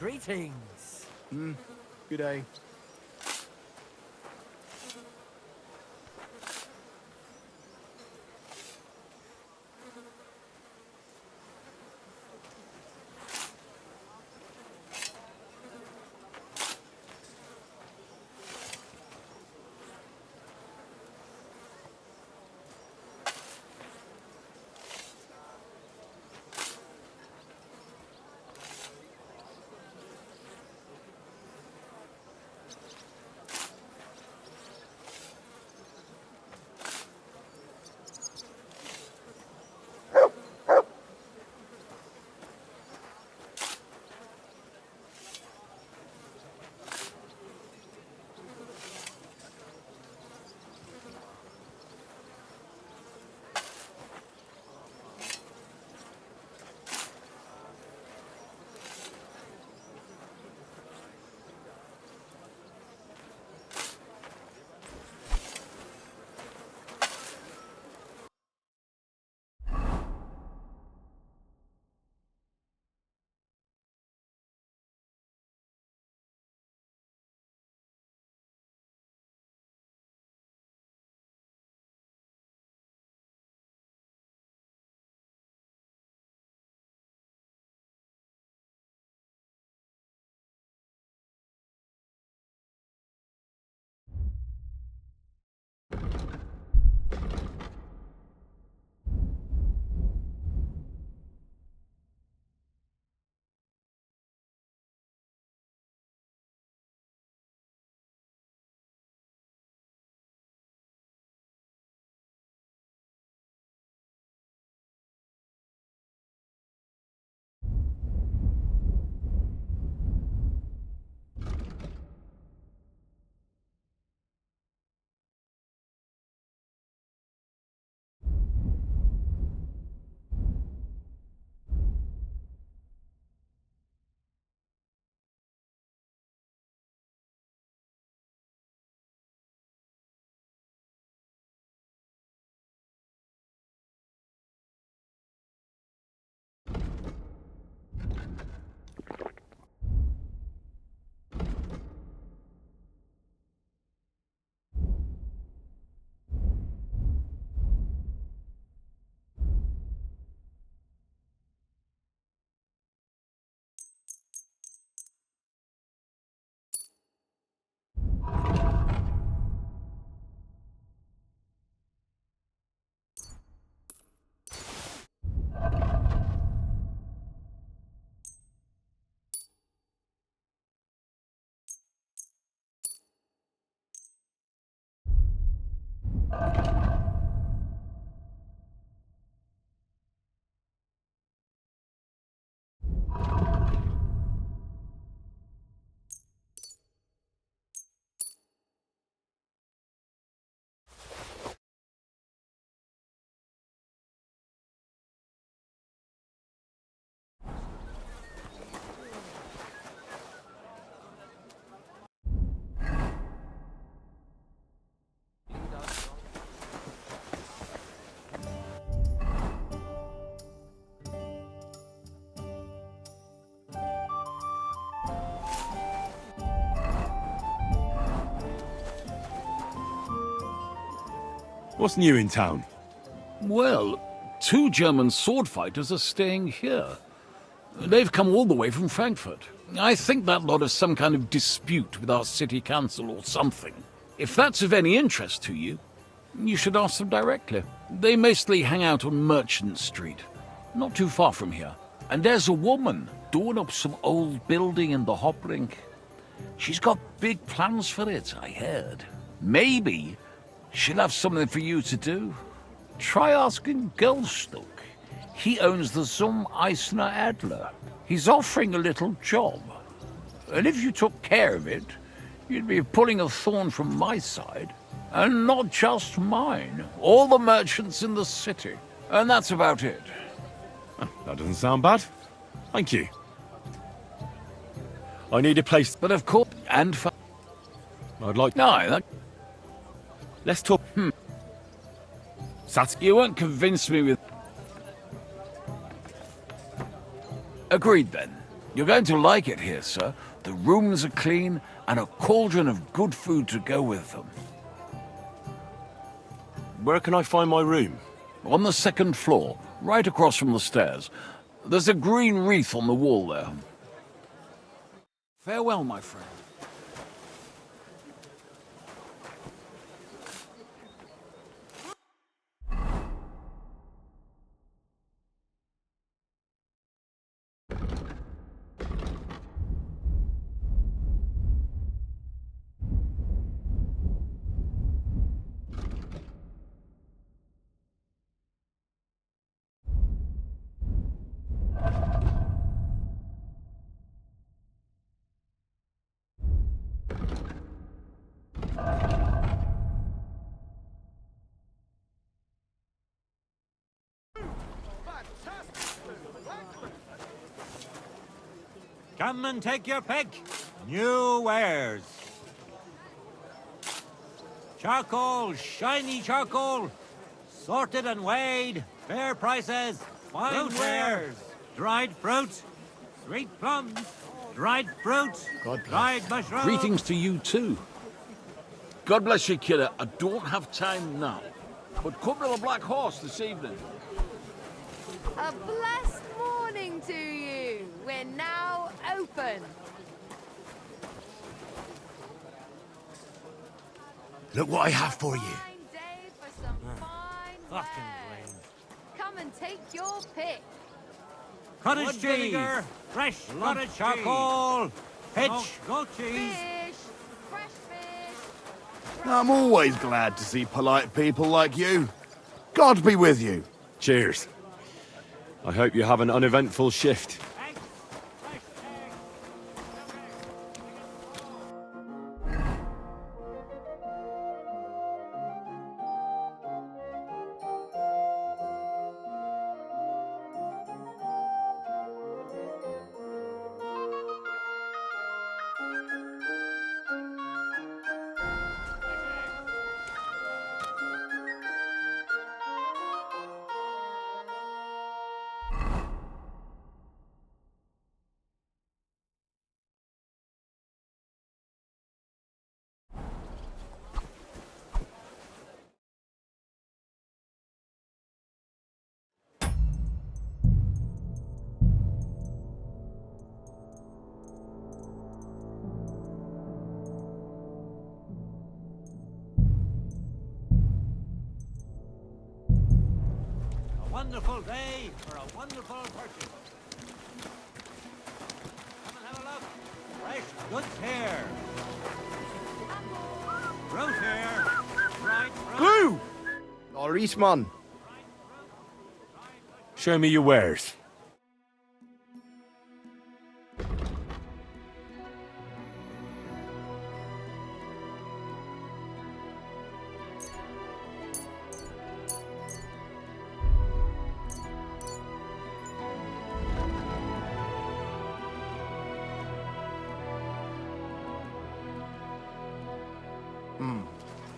Greetings. Good day. What's new in town? Well, 2 German sword fighters are staying here. They've come all the way from Frankfurt. I think that lot has some kind of dispute with our city council or something. If that's of any interest to you, you should ask them directly. They mostly hang out on Merchant Street, not too far from here. And there's a woman doing up some old building in the Hobrink. She's got big plans for it, I heard. Maybe she'll have something for you to do. Try asking Gelstuck. He owns the Zum Eisner Adler. He's offering a little job. And if you took care of it, you'd be pulling a thorn from my side. And not just mine. All the merchants in the city. And that's about it. That doesn't sound bad. Thank you. I need a place. But of course, and for... I'd like... No, that... Let's talk... You won't convince me with... Agreed then. You're going to like it here, sir. The rooms are clean, and a cauldron of good food to go with them. Where can I find my room? On the second floor, right across from the stairs. There's a green wreath on the wall there. Farewell, my friend. Come and take your pick. New wares. Charcoal, shiny charcoal. Sorted and weighed. Fair prices. Fine wares. Dried fruit. Sweet plums. Dried fruit. Dried mushrooms. Greetings to you too. God bless you, kidder. I don't have time now. But come to the Black Horse this evening. A blessed morning to you. We're now open. Look what I have for you. Fine day for some fine Fucking wares. rain. Come and take your pick. Cottage Wood cheese. vinegar, Fresh lump cottage charcoal, Pitch. goat cheese. Fish, fresh fish. I'm always glad to see polite people like you. God be with you. Cheers. I hope you have an uneventful shift. Eggs. Fresh eggs. A wonderful day for a wonderful purchase. Come and have a look. Fresh goods here. Fruit here. Dried fruit. Glue! Or Eastman. Show me your wares.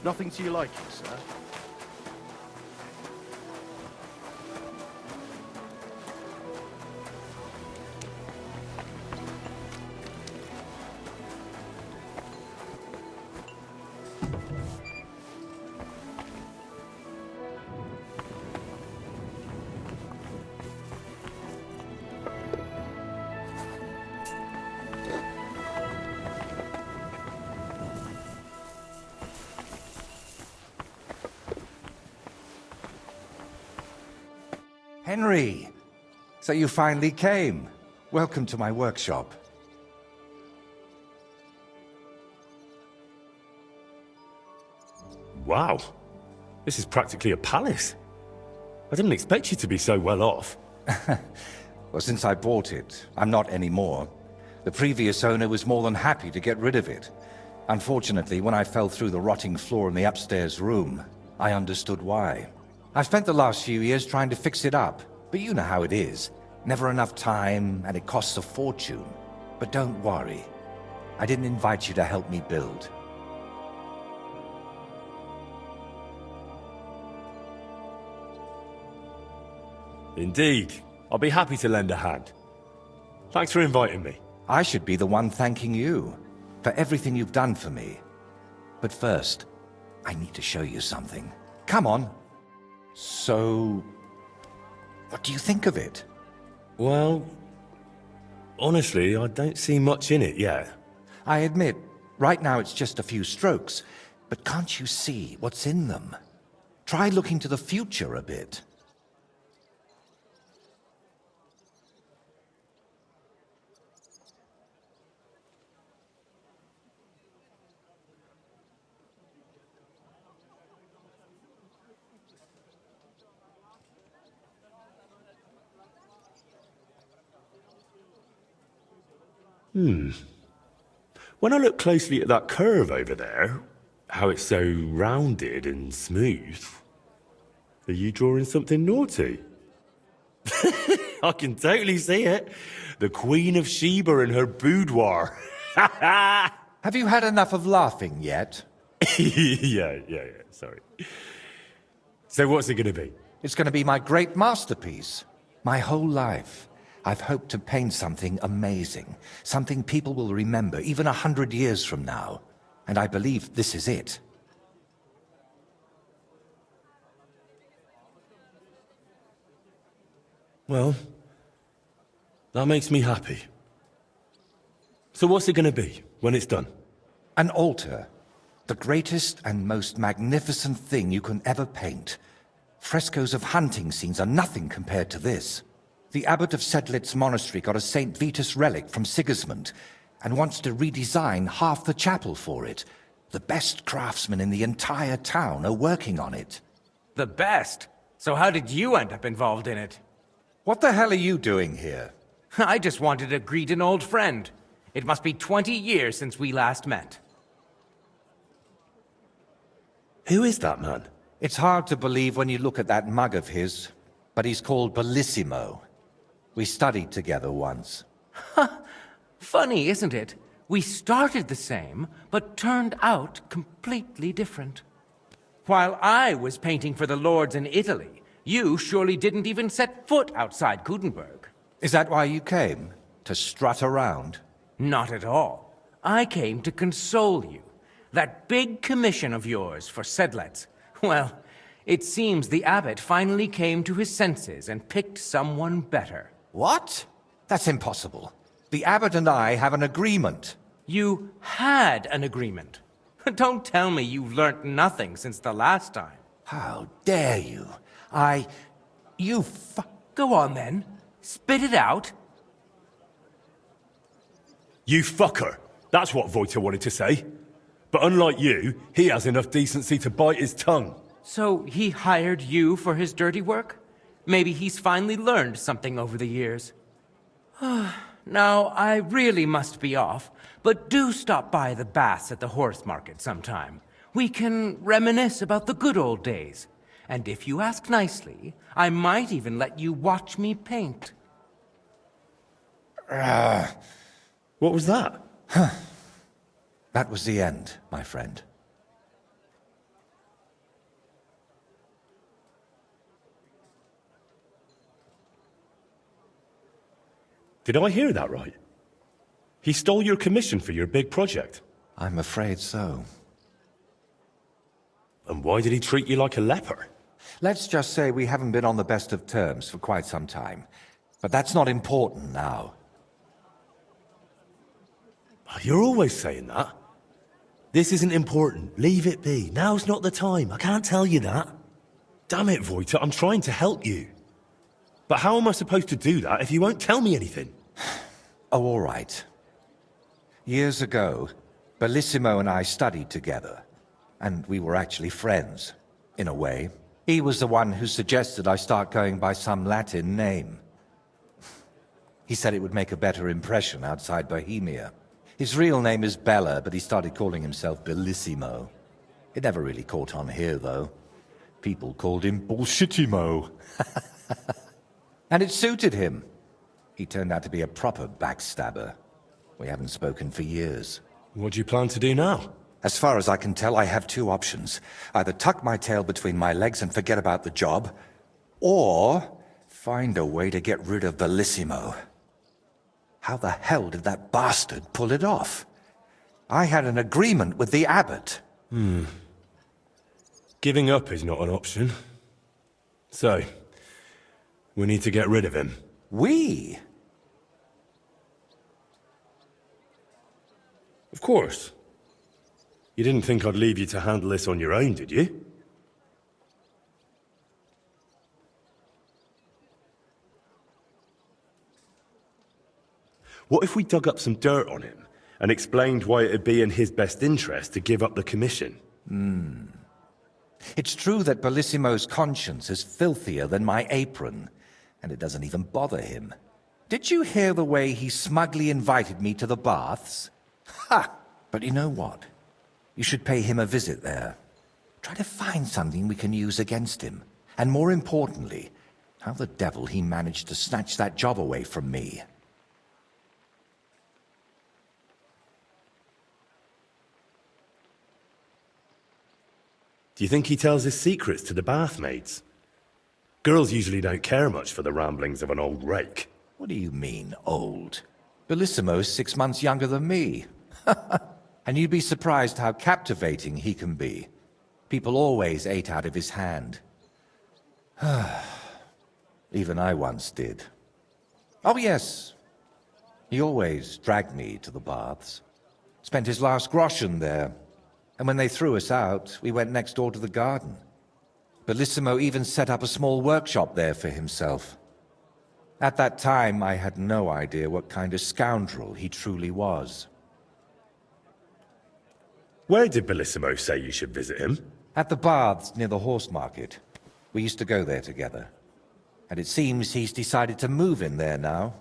Nothing to your liking, sir. Henry! So you finally came. Welcome to my workshop. Wow. This is practically a palace. I didn't expect you to be so well off. Well, since I bought it, I'm not anymore. The previous owner was more than happy to get rid of it. Unfortunately, when I fell through the rotting floor in the upstairs room, I understood why. I've spent the last few years trying to fix it up, but you know how it is. Never enough time, and it costs a fortune. But don't worry. I didn't invite you to help me build. Indeed. I'll be happy to lend a hand. Thanks for inviting me. I should be the one thanking you for everything you've done for me. But first, I need to show you something. Come on. So, what do you think of it? Well, honestly, I don't see much in it yet. I admit, right now it's just a few strokes, but can't you see what's in them? Try looking to the future a bit. When I look closely at that curve over there, how it's so rounded and smooth, are you drawing something naughty? I can totally see it. The Queen of Sheba in her boudoir. Have you had enough of laughing yet? yeah, sorry. So what's it going to be? It's going to be my great masterpiece. My whole life, I've hoped to paint something amazing, something people will remember even 100 years from now. And I believe this is it. Well, that makes me happy. So what's it going to be when it's done? An altar. The greatest and most magnificent thing you can ever paint. Frescoes of hunting scenes are nothing compared to this. The abbot of Sedlitz monastery got a St. Vitus relic from Sigismund and wants to redesign half the chapel for it. The best craftsmen in the entire town are working on it. The best? So how did you end up involved in it? What the hell are you doing here? I just wanted to greet an old friend. It must be 20 years since we last met. Who is that man? It's hard to believe when you look at that mug of his, but he's called Bellissimo. We studied together once. Funny, isn't it? We started the same, but turned out completely different. While I was painting for the lords in Italy, you surely didn't even set foot outside Gutenberg. Is that why you came? To strut around? Not at all. I came to console you. That big commission of yours for Sedlitz. Well, it seems the abbot finally came to his senses and picked someone better. What? That's impossible. The abbot and I have an agreement. You had an agreement. Don't tell me you've learnt nothing since the last time. How dare you? Go on then. Spit it out. You fucker. That's what Voiter wanted to say. But unlike you, he has enough decency to bite his tongue. So he hired you for his dirty work? Maybe he's finally learned something over the years. Now, I really must be off, but do stop by the baths at the horse market sometime. We can reminisce about the good old days. And if you ask nicely, I might even let you watch me paint. What was that? That was the end, my friend. Did I hear that right? He stole your commission for your big project. I'm afraid so. And why did he treat you like a leper? Let's just say we haven't been on the best of terms for quite some time. But that's not important now. You're always saying that. This isn't important. Leave it be. Now's not the time. I can't tell you that. Damn it, Voiter. I'm trying to help you. But how am I supposed to do that if you won't tell me anything? Oh, all right. Years ago, Bellissimo and I studied together. And we were actually friends, in a way. He was the one who suggested I start going by some Latin name. He said it would make a better impression outside Bohemia. His real name is Bella, but he started calling himself Bellissimo. It never really caught on here, though. People called him Bullshitimo. And it suited him. He turned out to be a proper backstabber. We haven't spoken for years. What do you plan to do now? As far as I can tell, I have two options. Either tuck my tail between my legs and forget about the job, or find a way to get rid of Bellissimo. How the hell did that bastard pull it off? I had an agreement with the abbot. Giving up is not an option. So, we need to get rid of him. We? Of course. You didn't think I'd leave you to handle this on your own, did you? What if we dug up some dirt on him and explained why it'd be in his best interest to give up the commission? It's true that Bellissimo's conscience is filthier than my apron, and it doesn't even bother him. Did you hear the way he smugly invited me to the baths? Ha! But you know what? You should pay him a visit there. Try to find something we can use against him. And more importantly, how the devil he managed to snatch that job away from me. Do you think he tells his secrets to the bathmaids? Girls usually don't care much for the ramblings of an old rake. What do you mean, old? Bellissimo's 6 months younger than me. And you'd be surprised how captivating he can be. People always ate out of his hand. Even I once did. Oh yes, he always dragged me to the baths. Spent his last groschen there. And when they threw us out, we went next door to the garden. Bellissimo even set up a small workshop there for himself. At that time, I had no idea what kind of scoundrel he truly was. Where did Bellissimo say you should visit him? At the baths near the horse market. We used to go there together. And it seems he's decided to move in there now.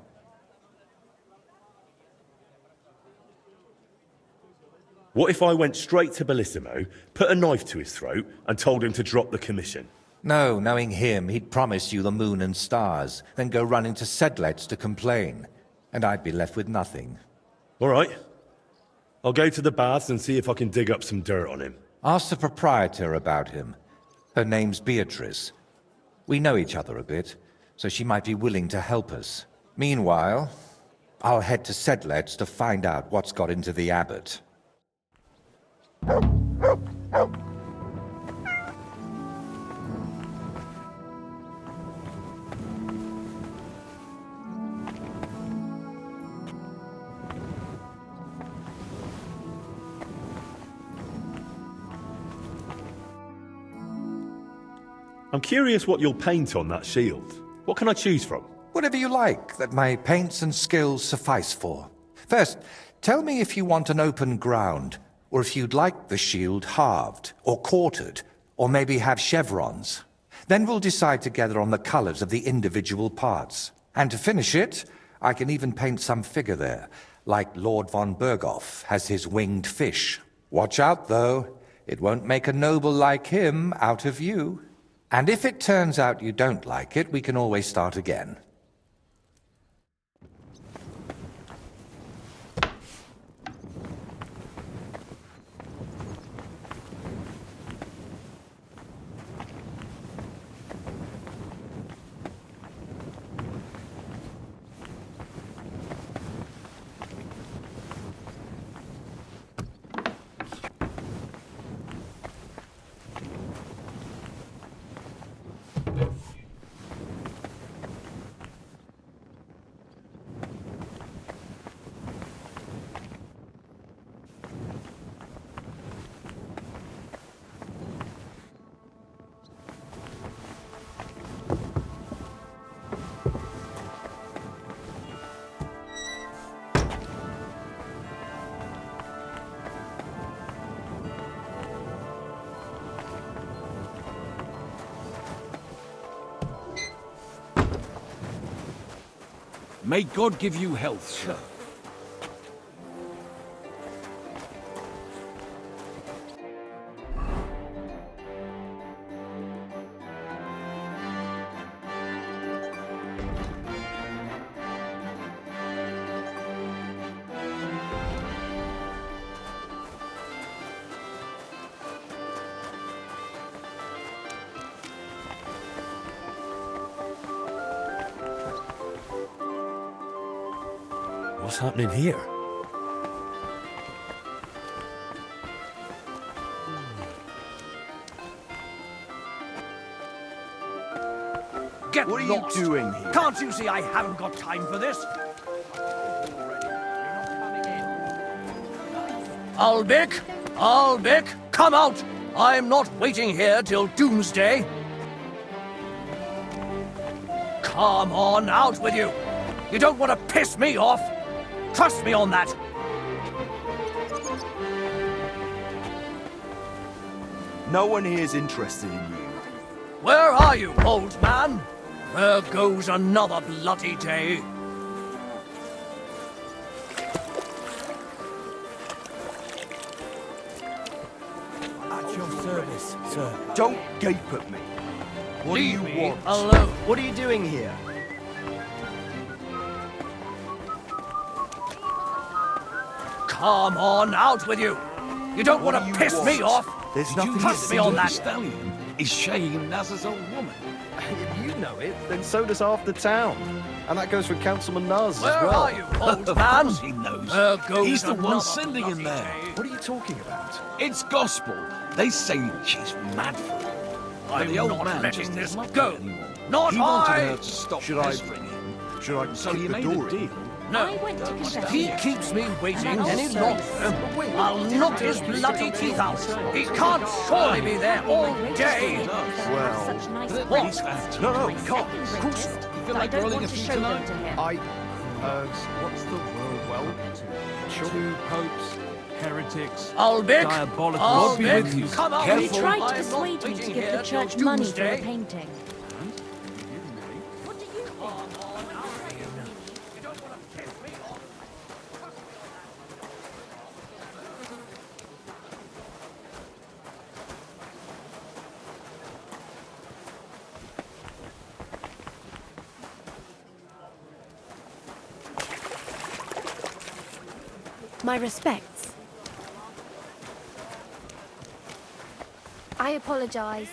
What if I went straight to Bellissimo, put a knife to his throat, and told him to drop the commission? No, knowing him, he'd promise you the moon and stars, then go running to Sedlet's to complain. And I'd be left with nothing. All right. I'll go to the baths and see if I can dig up some dirt on him. Ask the proprietor about him. Her name's Beatrice. We know each other a bit, so she might be willing to help us. Meanwhile, I'll head to Sedlet's to find out what's got into the abbot. I'm curious what you'll paint on that shield. What can I choose from? Whatever you like that my paints and skills suffice for. First, tell me if you want an open ground, or if you'd like the shield halved, or quartered, or maybe have chevrons. Then we'll decide together on the colors of the individual parts. And to finish it, I can even paint some figure there, like Lord von Berghoff has his winged fish. Watch out, though. It won't make a noble like him out of you. And if it turns out you don't like it, we can always start again. May God give you health, sir. What's happening here? Get What are lost. you doing here? Can't you see I haven't got time for this? Albic, come out! I'm not waiting here till doomsday. Come on, out with you! You don't want to piss me off! Trust me on that! No one here is interested in you. Where are you, old man? There goes another bloody day. At your service, sir. Don't gape at me. What Leave do you me want? alone. What are you doing here? Come on, out with you! You don't What want do to you piss want? me off! There's Did nothing you Trust just me see on the that. stallion is shagging Naz's old woman? If you know it, then so does half the town. And that goes for Councilman Naz as Where well. are you, old Of man? course he knows. There goes He's the one another sending him bloody there. day. What are you talking about? It's gospel. They say she's mad for him. But I'm the old not man letting just this doesn't go. care anymore. Not he wanted I. her to stop Should I- pestering him. Should I So kick he the made door a in? deal. No. I went to confess. He keeps me waiting And any also- longer. I'll knock his bloody teeth out. He can't surely be there all day. Well, Such nice what? friends. No, no, My he can't. second Of course greatest. not. You feel But I like don't rolling want a to few show them tonight? to him. What's the world? Well, two popes, heretics, Albic, diabolical. God be with you. Albic, come out. Careful. They tried to I'm not persuade me to waiting give here the church till money for a doomsday. painting. What do you think? My respects. I apologize.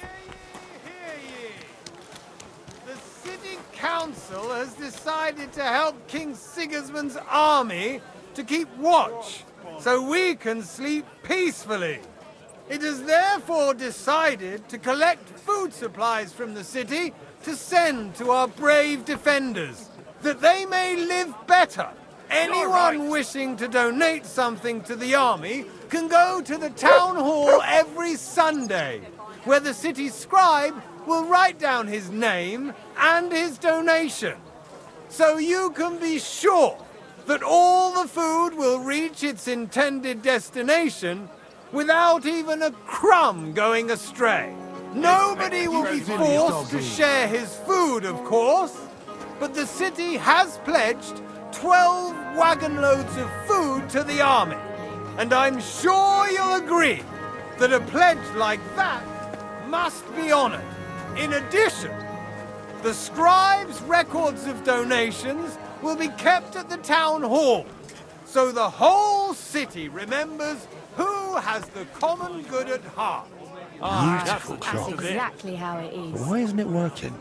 The city council has decided to help King Sigismund's army to keep watch, so we can sleep peacefully. It has therefore decided to collect food supplies from the city to send to our brave defenders, that they may live better. Anyone wishing to donate something to the army can go to the town hall every Sunday, where the city scribe will write down his name and his donation. So you can be sure that all the food will reach its intended destination without even a crumb going astray. Nobody will be forced to share his food, of course, but the city has pledged 12 wagon loads of food to the army. And I'm sure you'll agree that a pledge like that must be honored. In addition, the scribe's records of donations will be kept at the town hall, so the whole city remembers who has the common good at heart. Beautiful That's clock. exactly how it is. Why isn't it working?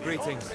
Greetings.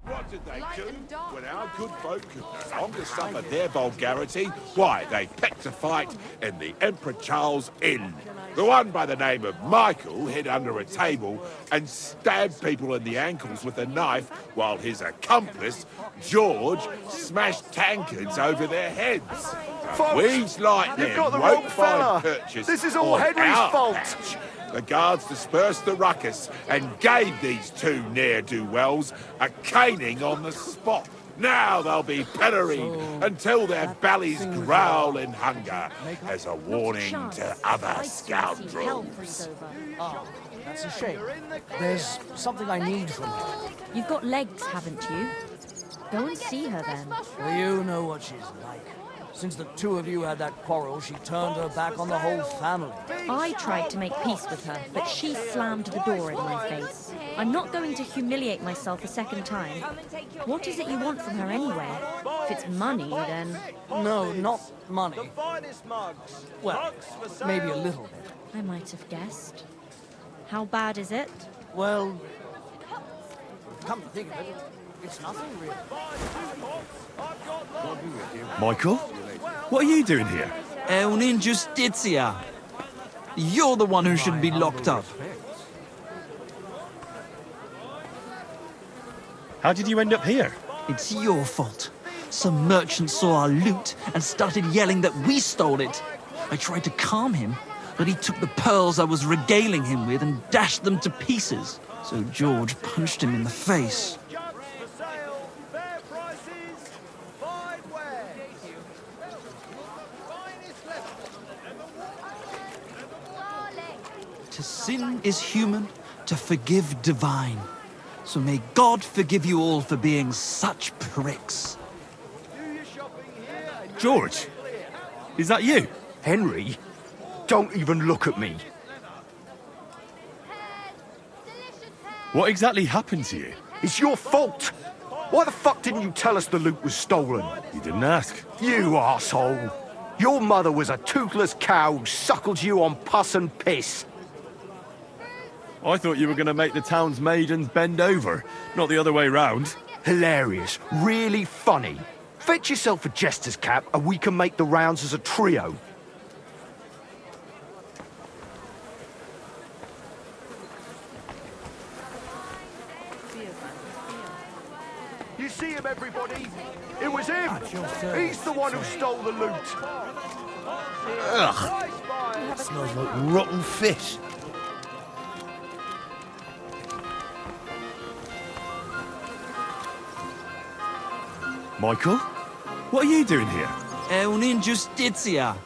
What did they do when our good folk could no longer suffer their vulgarity? Why, they picked a fight in the Emperor Charles Inn. The one by the name of Michael hid under a table and stabbed people in the ankles with a knife, while his accomplice, George, smashed tankards over their heads. Folks, Weeds like you've them got the won't wrong find fella. purchase This is all on Henry's our fault. patch. The guards dispersed the ruckus and gave these two ne'er-do-wells a caning on the spot. Now they'll be pilloried until their bellies growl in hunger as a warning to other scoundrels. Ah, that's a shame. There's something I need from her. You've got legs, haven't you? Go and see her then. Well, you know what she's like. Since the two of you had that quarrel, she turned her back on the whole family. I tried to make peace with her, but she slammed the door in my face. I'm not going to humiliate myself a second time. What is it you want from her anyway? If it's money, then... No, not money. Well, maybe a little bit. I might have guessed. How bad is it? Well, come to think of it, it's nothing really. Michael? What are you doing here? È un'ingiustizia. You're the one who should be locked up. How did you end up here? It's your fault. Some merchant saw our loot and started yelling that we stole it. I tried to calm him, but he took the pearls I was regaling him with and dashed them to pieces. So George punched him in the face. To sin is human, to forgive divine. So may God forgive you all for being such pricks. George? Is that you? Henry? Don't even look at me. What exactly happened to you? It's your fault! Why the fuck didn't you tell us the loot was stolen? You didn't ask. You arsehole! Your mother was a toothless cow who suckled you on pus and piss. I thought you were going to make the town's maidens bend over, not the other way round. Hilarious. Really funny. Fetch yourself a jester's cap and we can make the rounds as a trio. You see him, everybody? It was him! He's the one who stole the loot! Ugh! It smells like rotten fish. Michael? What are you doing here? È un'ingiustizia.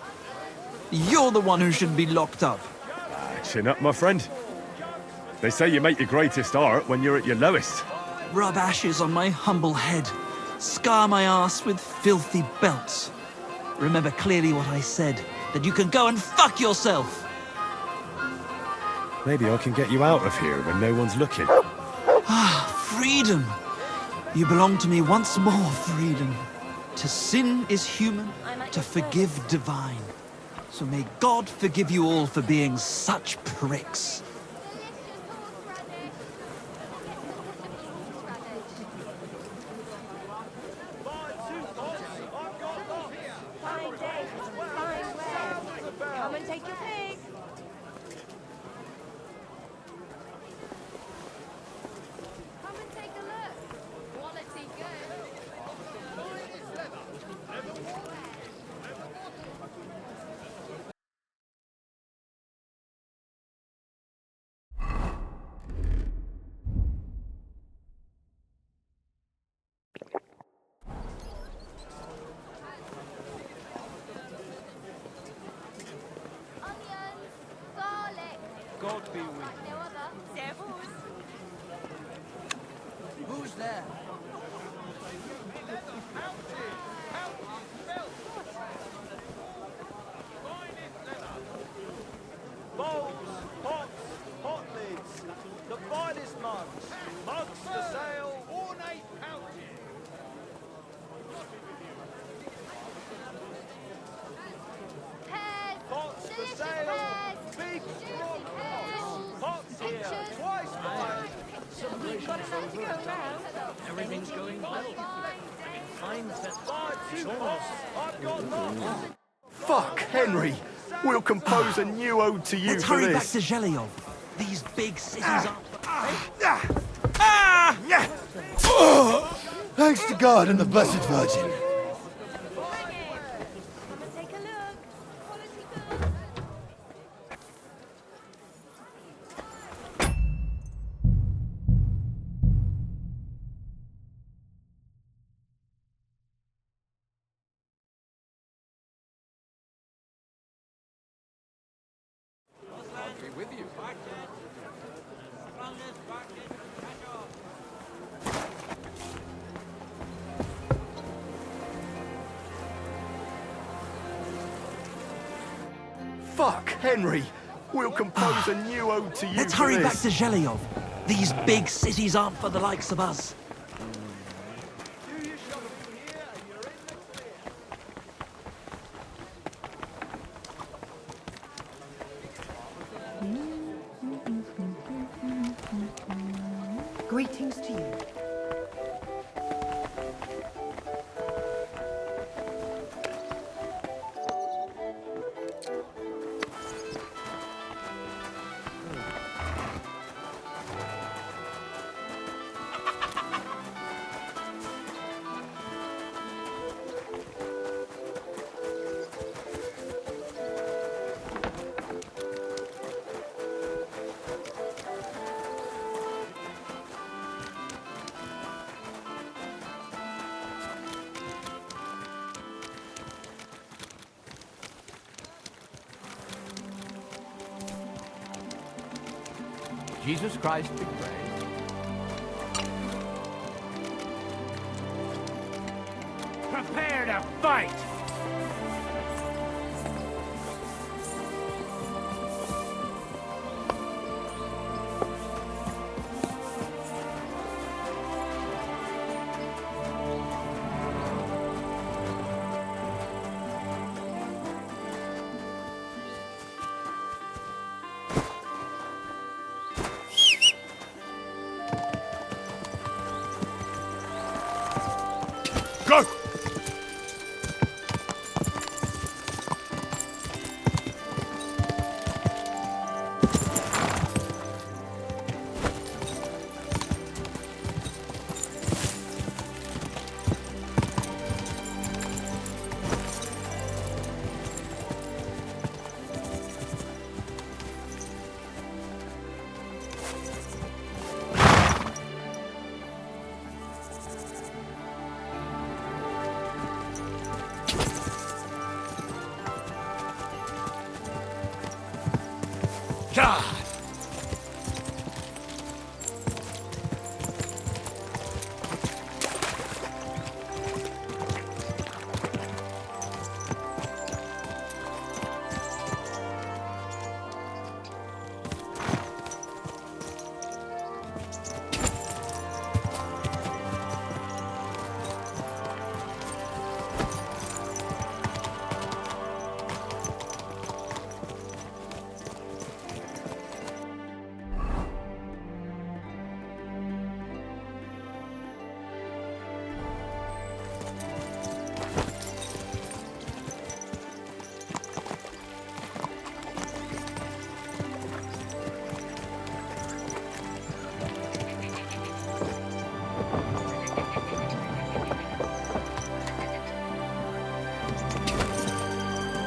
You're the one who should be locked up. Chin up, my friend. They say you make your greatest art when you're at your lowest. Rub ashes on my humble head. Scar my ass with filthy belts. Remember clearly what I said, that you can go and fuck yourself. Maybe I can get you out of here when no one's looking. Ah, freedom. You belong to me once more, freedom. To sin is human, to forgive divine. So may God forgive you all for being such pricks. Come and take your pick. Come and take a look. Quality good. God be with you. Who's there? Bowls, pots, hot lids, the finest mugs, mugs for sale, ornate pouches. Pots for sale, big strong pots, pots here, twice Everything's going well. Fine set. Buy 2 pots, I've got lots. Fuck, Henry! We'll compose a new ode to you Let's for hurry back this. to Zhelyov. These big cities aren't... Thanks to God and the Blessed Virgin. With you. Fuck, Henry! We'll compose a new ode to you Let's for hurry this. back to Zhelyov. These big cities aren't for the likes of us. Greetings to you. Jesus Christ be praised. Prepare to fight! Go! God!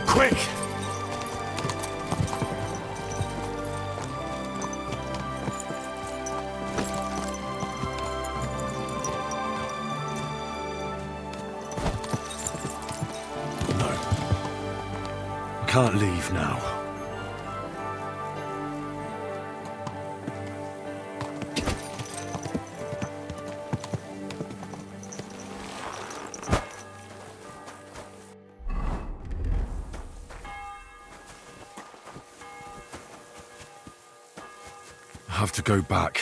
Quick! No. Can't leave now. I have to go back.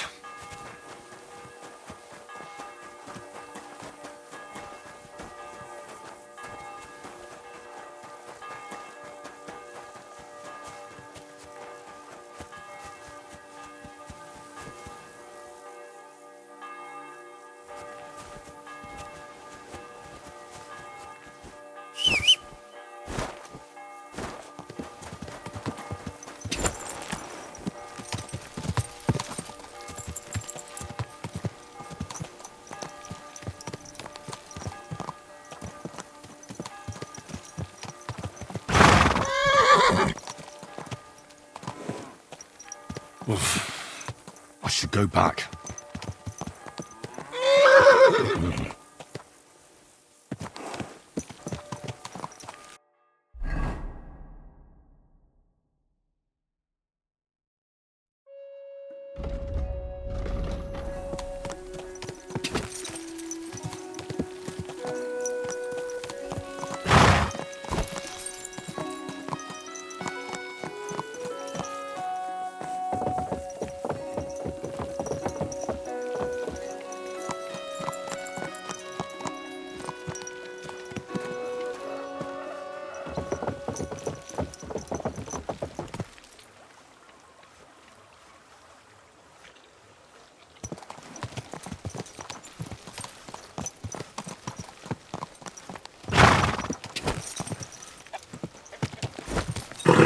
Oof. I should go back.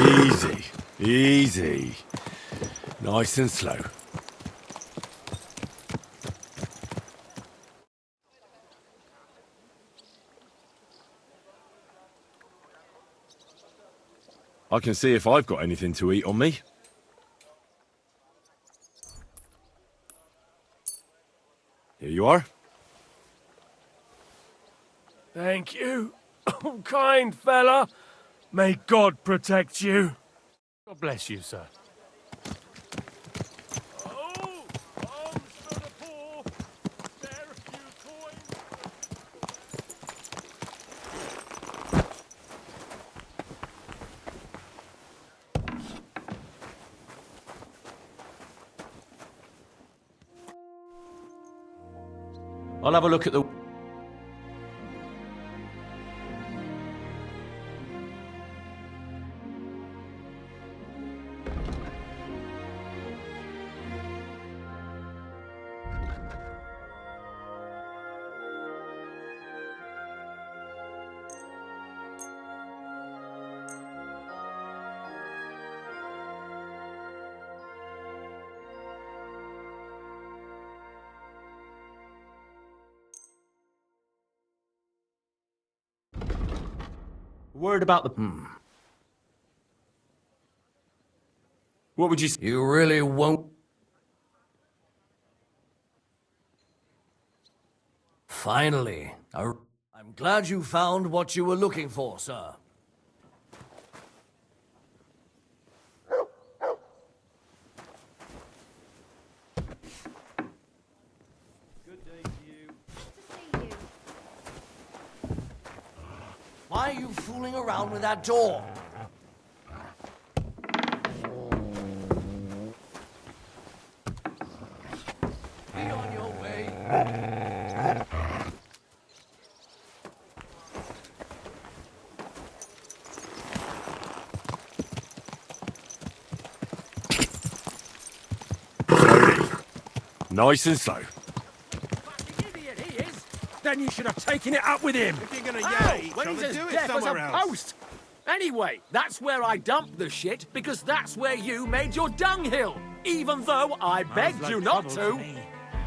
Easy, easy. Nice and slow. I can see if I've got anything to eat on me. Here you are. Thank you. Oh, kind fella. May God protect you. God bless you, sir. Oh, alms for the poor. Spare a few coins. I'll have a look at the... Word about the... What would you say? You really won't... Finally. I'm glad you found what you were looking for, sir. Why are you fooling around with that door? Be on your way. Nice and slow. Idiot he is! Then you should have taken it up with him! If you're gonna yell at each when other, he's do as it deaf as somewhere a else. post! Anyway, that's where I dumped the shit, because that's where you made your dunghill, even though I begged you not to.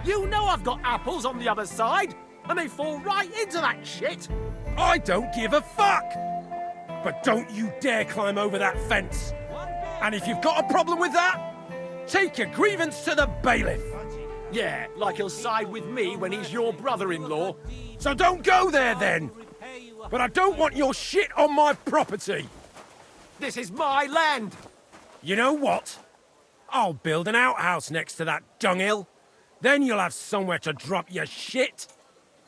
You know I've got apples on the other side, and they fall right into that shit. I don't give a fuck! But don't you dare climb over that fence. And if you've got a problem with that, take your grievance to the bailiff. Yeah, like he'll side with me when he's your brother-in-law. So don't go there then. But I don't want your shit on my property. This is my land. You know what? I'll build an outhouse next to that dunghill. Then you'll have somewhere to drop your shit.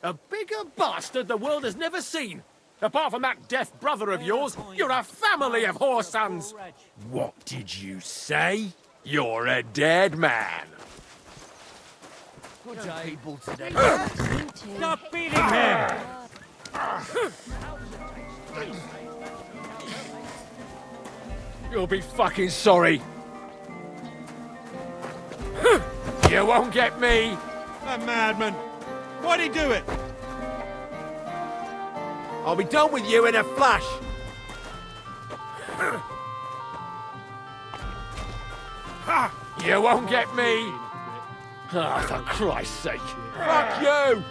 A bigger bastard the world has never seen. Apart from that deaf brother of yours, you're a family of whore sons. What did you say? You're a dead man. Good people today. Stop beating him! You'll be fucking sorry. You won't get me. That madman. Why'd he do it? I'll be done with you in a flash. You won't get me. Ah, for Christ's sake. Fuck you.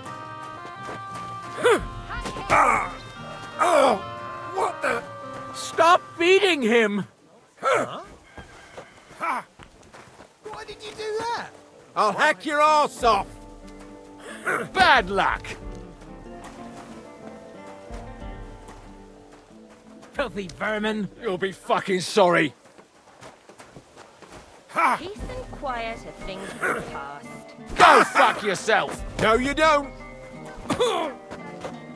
Oh, what the? Stop beating him. Why did you do that? I'll hack your arse off. Bad luck. Filthy vermin. You'll be fucking sorry. Peace and quiet are things of the past. Go fuck yourself. No, you don't.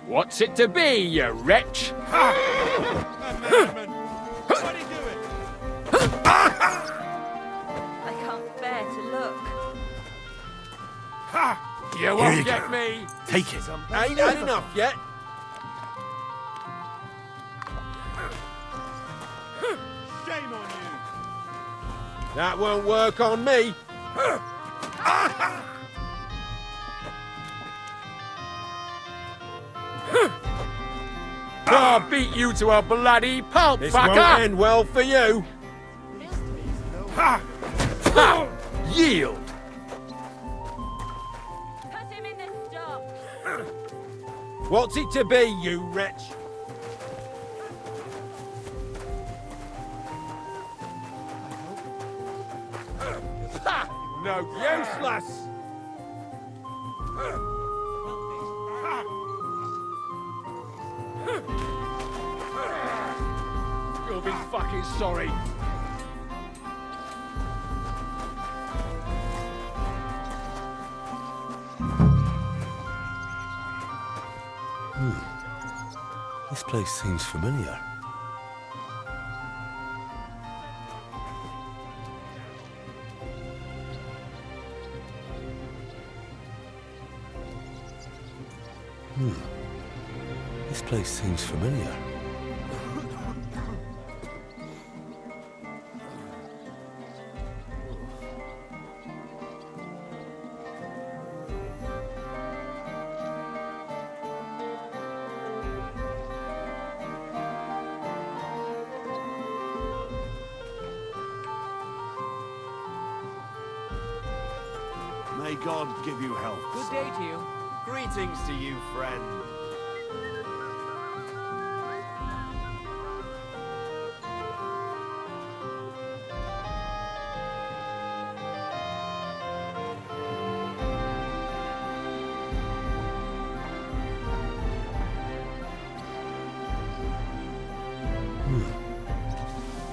What's it to be, you wretch? That madman. Why'd he do it? I can't bear to look. You won't get me. Take it. Ain't had enough yet. Shame on you. That won't work on me. I'll beat you to a bloody pulp, This fucker! won't end well for you. Ha! Yield! Put him in the stocks. What's it to be, you wretch? Ha! No, useless! You'll be fucking sorry. This place seems familiar. This place seems familiar. May God give you health. Good day to you. Greetings to you, friend.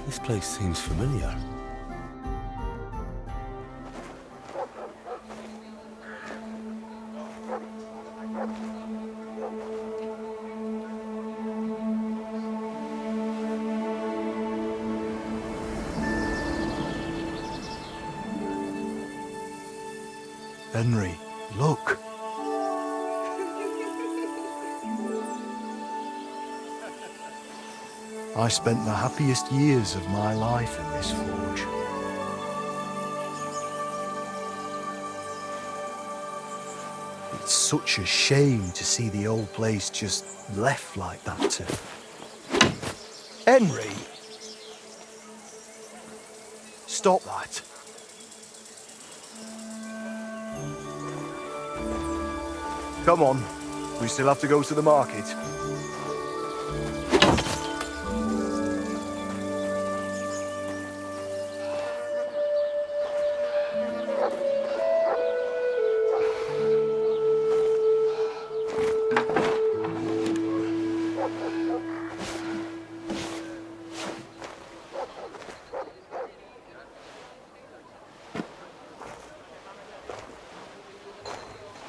This place seems familiar. Henry, look. I spent the happiest years of my life in this forge. It's such a shame to see the old place just left like that to... Henry! Stop that. Come on, we still have to go to the market.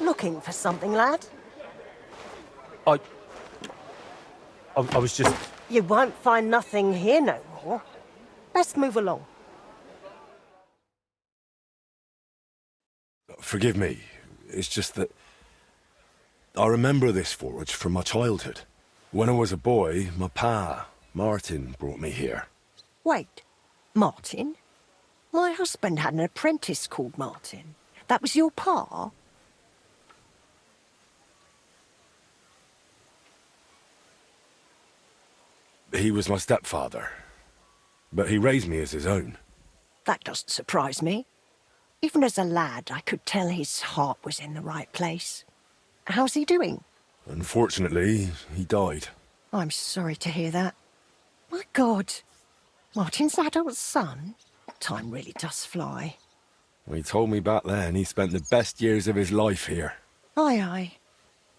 Looking for something, lad? I was just... You won't find nothing here no more. Best move along. Forgive me. It's just that... I remember this forge from my childhood. When I was a boy, my pa, Martin, brought me here. Wait, Martin? My husband had an apprentice called Martin. That was your pa? He was my stepfather, but he raised me as his own. That doesn't surprise me. Even as a lad, I could tell his heart was in the right place. How's he doing? Unfortunately, he died. I'm sorry to hear that. My God, Martin's adult son? Time really does fly. He told me back then he spent the best years of his life here. Aye, aye.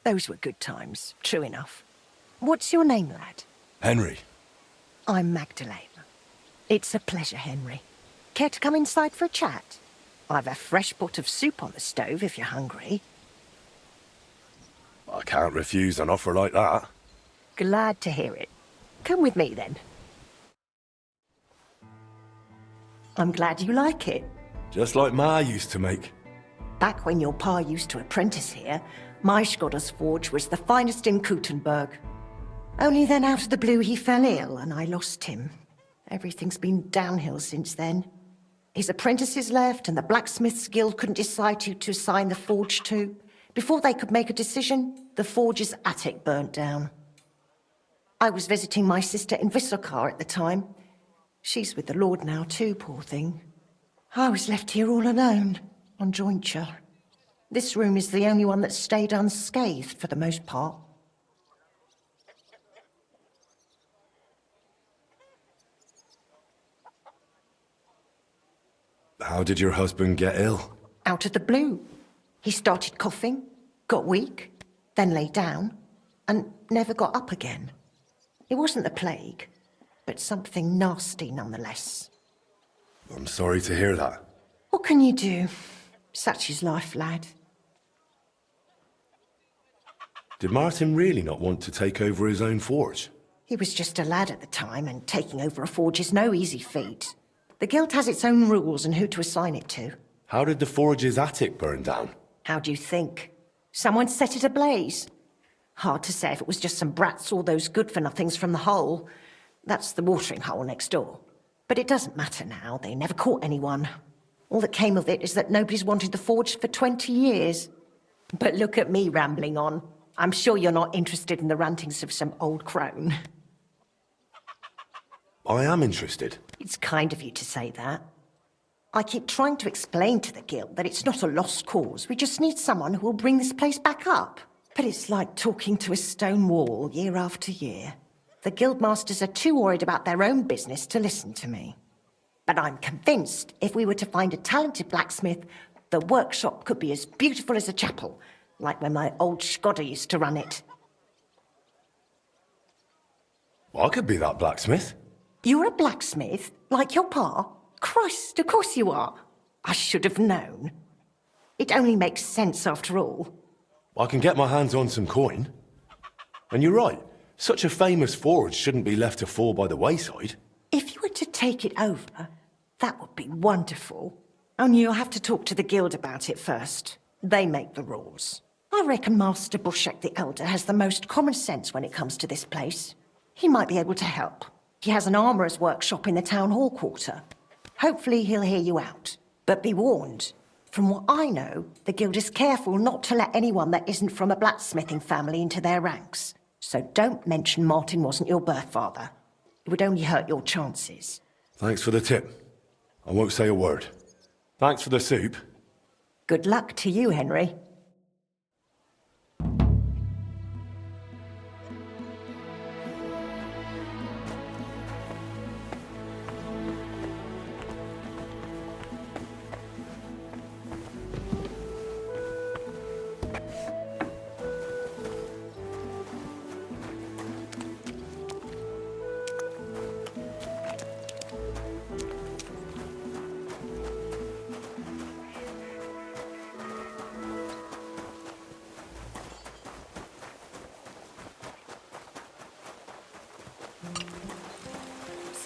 Those were good times, true enough. What's your name, lad? Henry. I'm Magdalena. It's a pleasure, Henry. Care to come inside for a chat? I've a fresh pot of soup on the stove if you're hungry. I can't refuse an offer like that. Glad to hear it. Come with me, then. I'm glad you like it. Just like Ma used to make. Back when your pa used to apprentice here, my Skodder's forge was the finest in Kuttenberg. Only then out of the blue he fell ill and I lost him. Everything's been downhill since then. His apprentices left and the blacksmiths guild couldn't decide who to assign the forge to. Before they could make a decision, the forge's attic burnt down. I was visiting my sister in Visokar at the time. She's with the Lord now too, poor thing. I was left here all alone, on jointure. This room is the only one that stayed unscathed for the most part. How did your husband get ill? Out of the blue. He started coughing, got weak, then lay down, and never got up again. It wasn't the plague, but something nasty nonetheless. I'm sorry to hear that. What can you do? Such is life, lad. Did Martin really not want to take over his own forge? He was just a lad at the time, and taking over a forge is no easy feat. The guild has its own rules and who to assign it to. How did the forge's attic burn down? How do you think? Someone set it ablaze. Hard to say if it was just some brats or those good-for-nothings from the hole. That's the watering hole next door. But it doesn't matter now, they never caught anyone. All that came of it is that nobody's wanted the forge for 20 years. But look at me rambling on. I'm sure you're not interested in the rantings of some old crone. I am interested. It's kind of you to say that. I keep trying to explain to the guild that it's not a lost cause. We just need someone who will bring this place back up. But it's like talking to a stone wall year after year. The guildmasters are too worried about their own business to listen to me. But I'm convinced if we were to find a talented blacksmith, the workshop could be as beautiful as a chapel, like when my old Skodder used to run it. I could be that blacksmith. You're a blacksmith, like your pa? Christ, of course you are. I should have known. It only makes sense after all. I can get my hands on some coin. And you're right, such a famous forge shouldn't be left to fall by the wayside. If you were to take it over, that would be wonderful. Only you'll have to talk to the guild about it first. They make the rules. I reckon Master Bushek the Elder has the most common sense when it comes to this place. He might be able to help. He has an armourer's workshop in the town hall quarter. Hopefully he'll hear you out. But be warned, from what I know, the guild is careful not to let anyone that isn't from a blacksmithing family into their ranks. So don't mention Martin wasn't your birth father. It would only hurt your chances. Thanks for the tip. I won't say a word. Thanks for the soup. Good luck to you, Henry.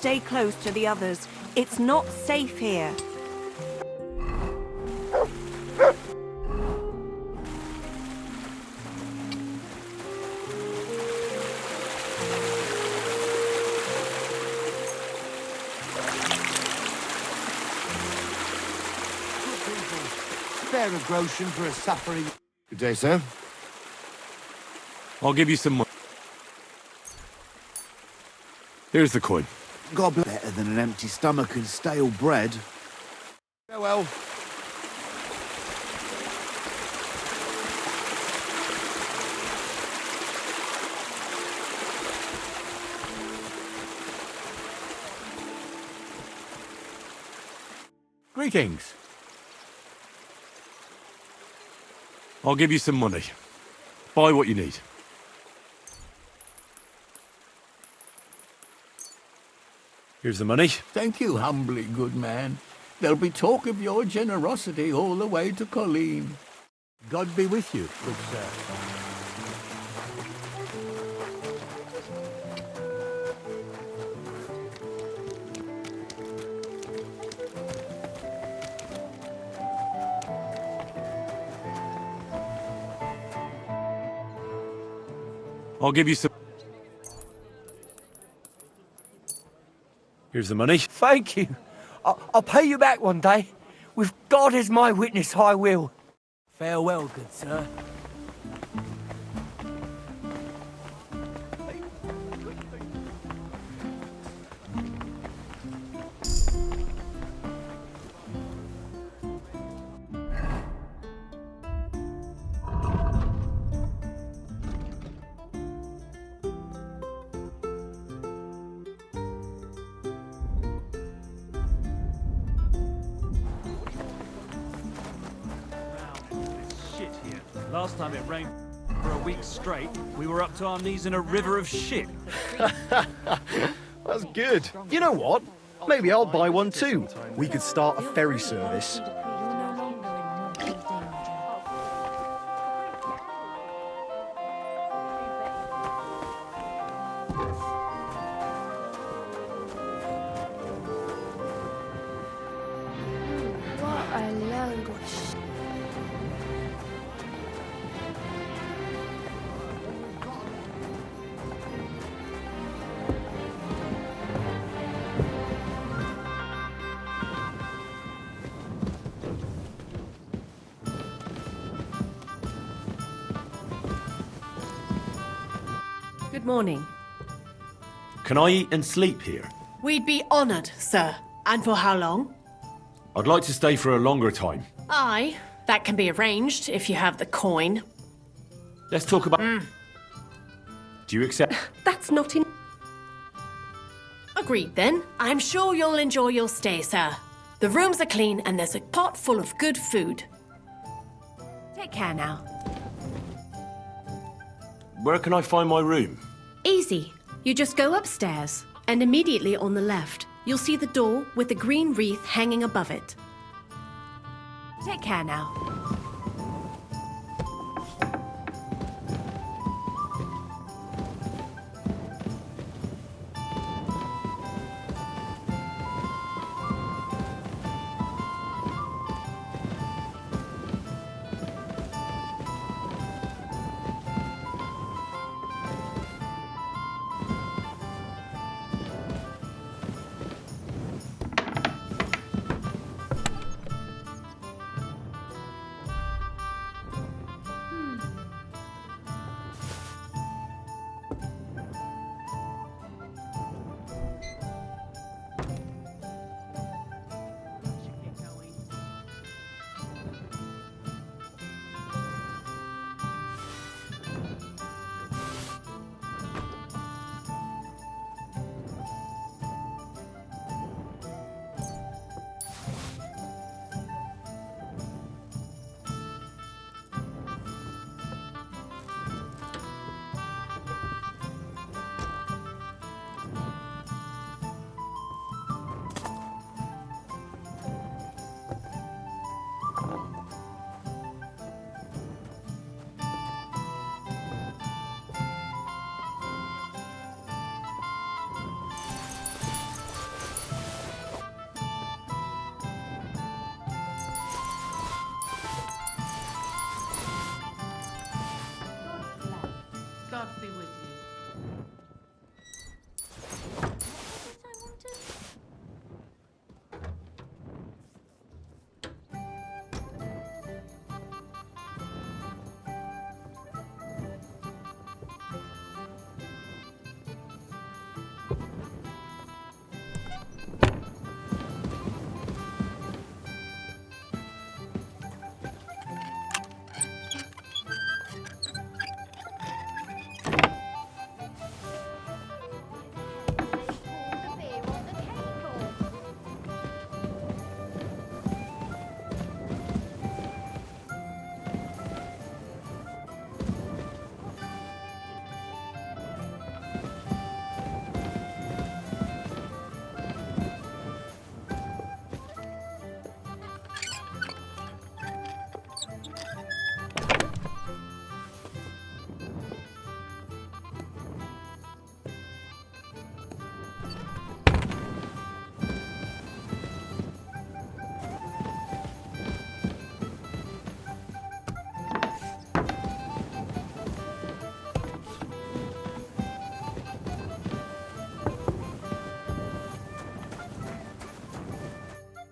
Stay close to the others. It's not safe here. Spare a groschen for a suffering... Good day, sir. I'll give you some money. Here's the coin. God bless. Better than an empty stomach and stale bread. Farewell. Greetings. I'll give you some money. Buy what you need. Here's the money. Thank you humbly, good man. There'll be talk of your generosity all the way to Colleen. God be with you, good sir. I'll give you some... Here's the money. Thank you. I'll pay you back one day. With God as my witness, I will. Farewell, good sir. Last time it rained for a week straight, we were up to our knees in a river of shit. That's good. You know what? Maybe I'll buy one too. We could start a ferry service. What a load of shit. Good morning. Can I eat and sleep here? We'd be honoured, sir. And for how long? I'd like to stay for a longer time. Aye, that can be arranged if you have the coin. Let's talk about... Do you accept... That's not in... Agreed then. I'm sure you'll enjoy your stay, sir. The rooms are clean and there's a pot full of good food. Take care now. Where can I find my room? Easy. You just go upstairs. and immediately on the left, you'll see the door with the green wreath hanging above it. Take care now. God be with you.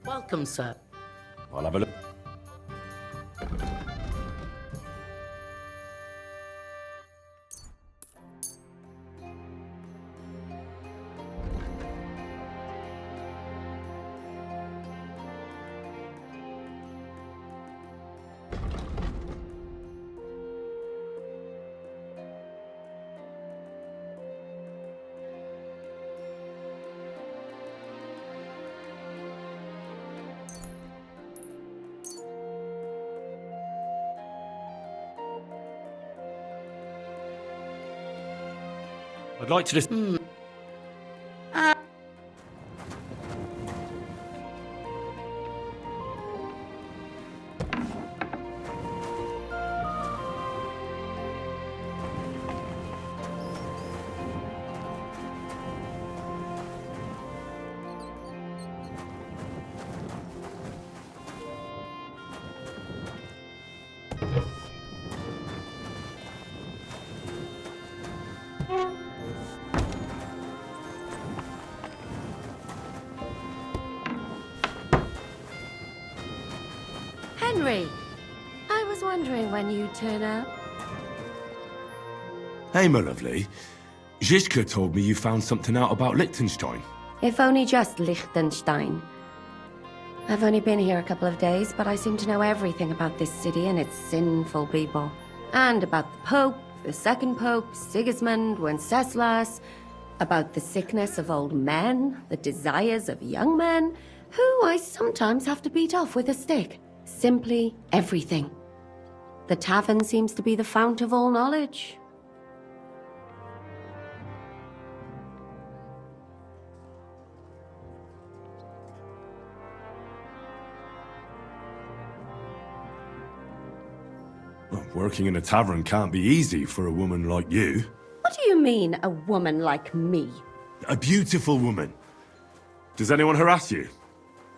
Welcome, sir. I'll have a look. I'd like to just... Henry, I was wondering when you'd turn up. Hey, my lovely. Zizka told me you found something out about Liechtenstein. If only just Liechtenstein. I've only been here a couple of days, but I seem to know everything about this city and its sinful people. And about the Pope, the second Pope, Sigismund, Wenceslas, about the sickness of old men, the desires of young men, who I sometimes have to beat off with a stick. Simply everything. The tavern seems to be the fount of all knowledge. Well, working in a tavern can't be easy for a woman like you. What do you mean, a woman like me? A beautiful woman. Does anyone harass you?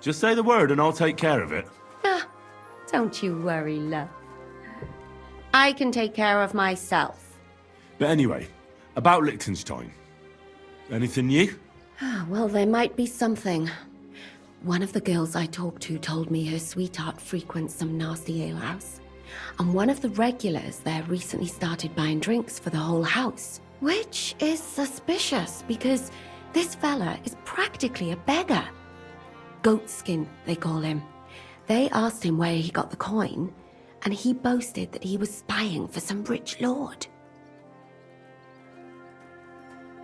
Just say the word and I'll take care of it. Ah, don't you worry, love. I can take care of myself. But anyway, about Liechtenstein. Anything new? Well, there might be something. One of the girls I talked to told me her sweetheart frequents some nasty alehouse. And one of the regulars there recently started buying drinks for the whole house. Which is suspicious, because this fella is practically a beggar. Goatskin, they call him. They asked him where he got the coin, and he boasted that he was spying for some rich lord.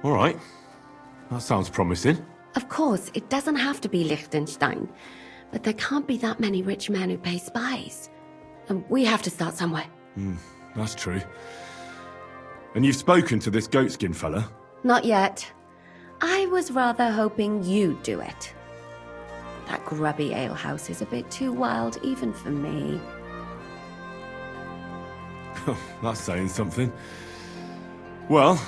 All right. That sounds promising. Of course, it doesn't have to be Liechtenstein, but there can't be that many rich men who pay spies. And we have to start somewhere. That's true. And you've spoken to this goatskin fella? Not yet. I was rather hoping you'd do it. That grubby alehouse is a bit too wild even for me. That's saying something. Well,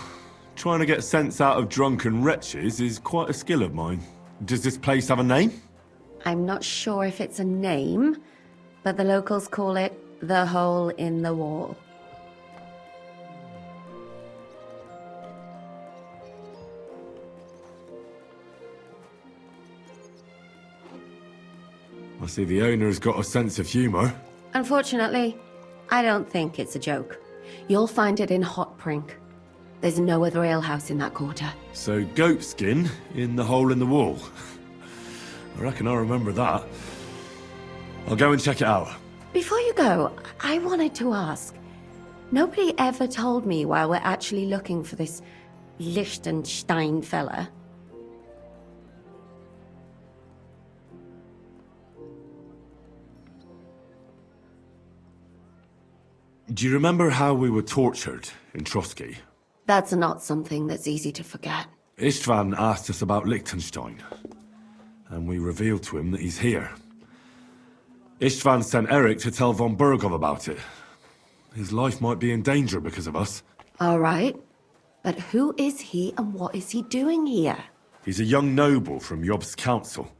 trying to get sense out of drunken wretches is quite a skill of mine. Does this place have a name? I'm not sure if it's a name, but the locals call it the Hole in the Wall. I see the owner's got a sense of humour. Unfortunately, I don't think it's a joke. You'll find it in Hot Prink. There's no other alehouse in that quarter. So goatskin in the hole in the wall. I reckon I remember that. I'll go and check it out. Before you go, I wanted to ask. Nobody ever told me why we're actually looking for this Liechtenstein fella. Do you remember how we were tortured in Trotsky? That's not something that's easy to forget. Istvan asked us about Liechtenstein, and we revealed to him that he's here. Istvan sent Eric to tell von Burgov about it. His life might be in danger because of us. All right. But who is he and what is he doing here? He's a young noble from Jobst's council.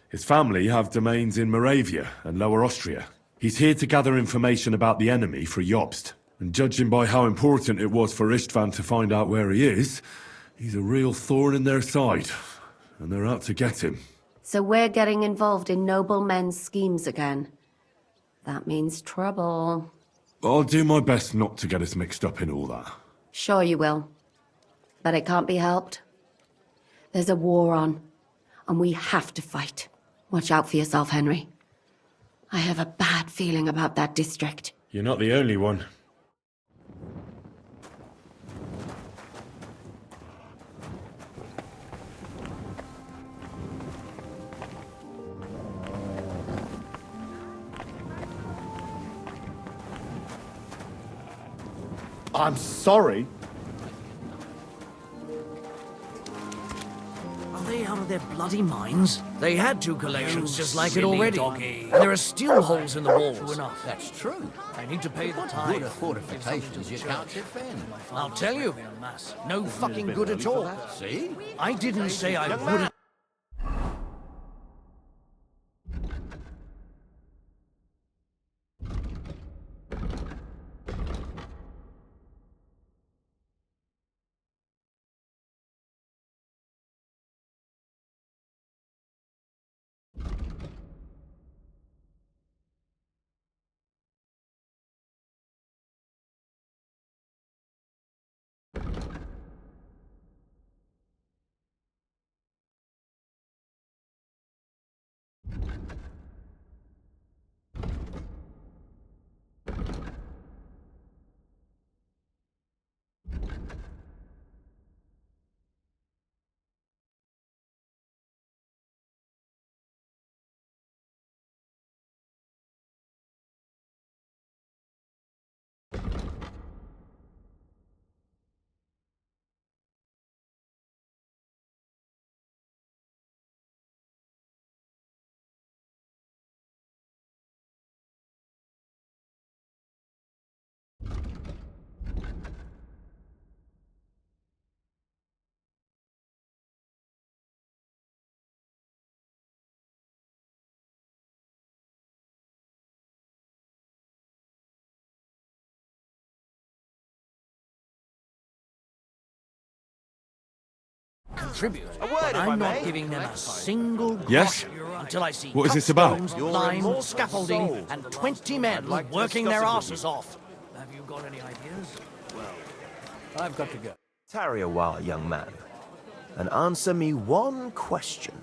His family have domains in Moravia and Lower Austria. He's here to gather information about the enemy for Jobst. And judging by how important it was for Istvan to find out where he is, he's a real thorn in their side. And they're out to get him. So we're getting involved in noblemen's schemes again. That means trouble. I'll do my best not to get us mixed up in all that. Sure you will. But it can't be helped. There's a war on, and we have to fight. Watch out for yourself, Henry. I have a bad feeling about that district. You're not the only one. I'm sorry. Are they out of their bloody minds? They had two collections just like it silly already. doggy. And there are still holes in the walls. That's true. They need to pay the What tithe. good are fortifications you can't defend? I'll tell you, no fucking good at all. See? I didn't say I wouldn't. tribute, A word, but if I I'm not may. giving them a single Yes? groschen until I see What is this about? stones, You're lime, immortal scaffolding, soul. and 20 men I'd like to working discuss their it with asses you. off. Have you got any ideas? Well, I've got to go. Tarry a while, young man, and answer me one question.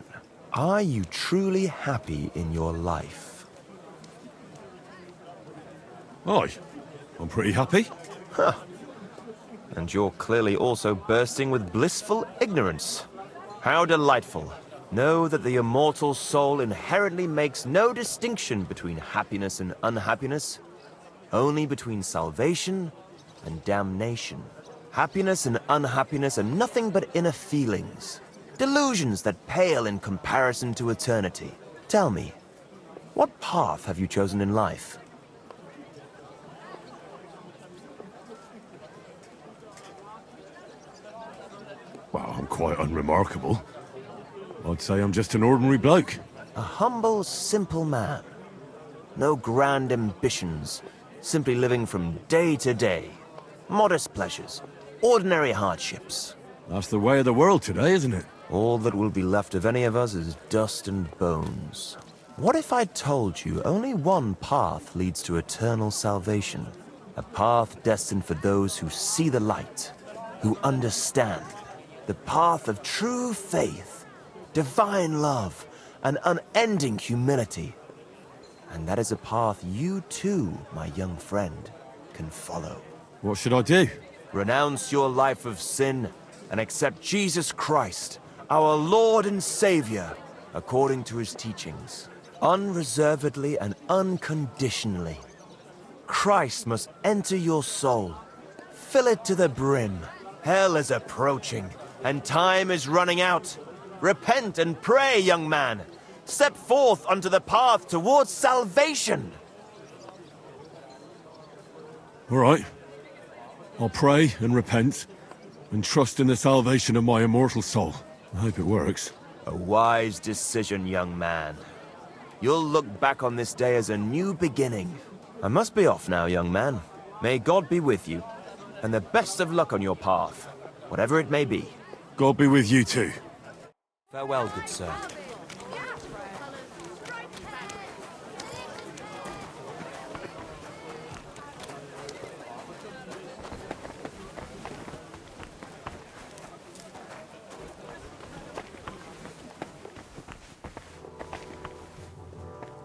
Are you truly happy in your life? Aye, I'm pretty happy. Huh. And you're clearly also bursting with blissful ignorance. How delightful. Know that the immortal soul inherently makes no distinction between happiness and unhappiness, only between salvation and damnation. Happiness and unhappiness are nothing but inner feelings, delusions that pale in comparison to eternity. Tell me, what path have you chosen in life? Well, I'm quite unremarkable. I'd say I'm just an ordinary bloke. A humble, simple man. No grand ambitions, simply living from day to day. Modest pleasures, ordinary hardships. That's the way of the world today, isn't it? All that will be left of any of us is dust and bones. What if I told you only one path leads to eternal salvation? A path destined for those who see the light, who understand. The path of true faith, divine love, and unending humility. And that is a path you too, my young friend, can follow. What should I do? Renounce your life of sin and accept Jesus Christ, our Lord and Savior, according to his teachings, unreservedly and unconditionally. Christ must enter your soul. Fill it to the brim. Hell is approaching, and time is running out. Repent and pray, young man. Step forth onto the path towards salvation. All right. I'll pray and repent, and trust in the salvation of my immortal soul. I hope it works. A wise decision, young man. You'll look back on this day as a new beginning. I must be off now, young man. May God be with you, and the best of luck on your path, whatever it may be. God be with you too. Farewell, good sir.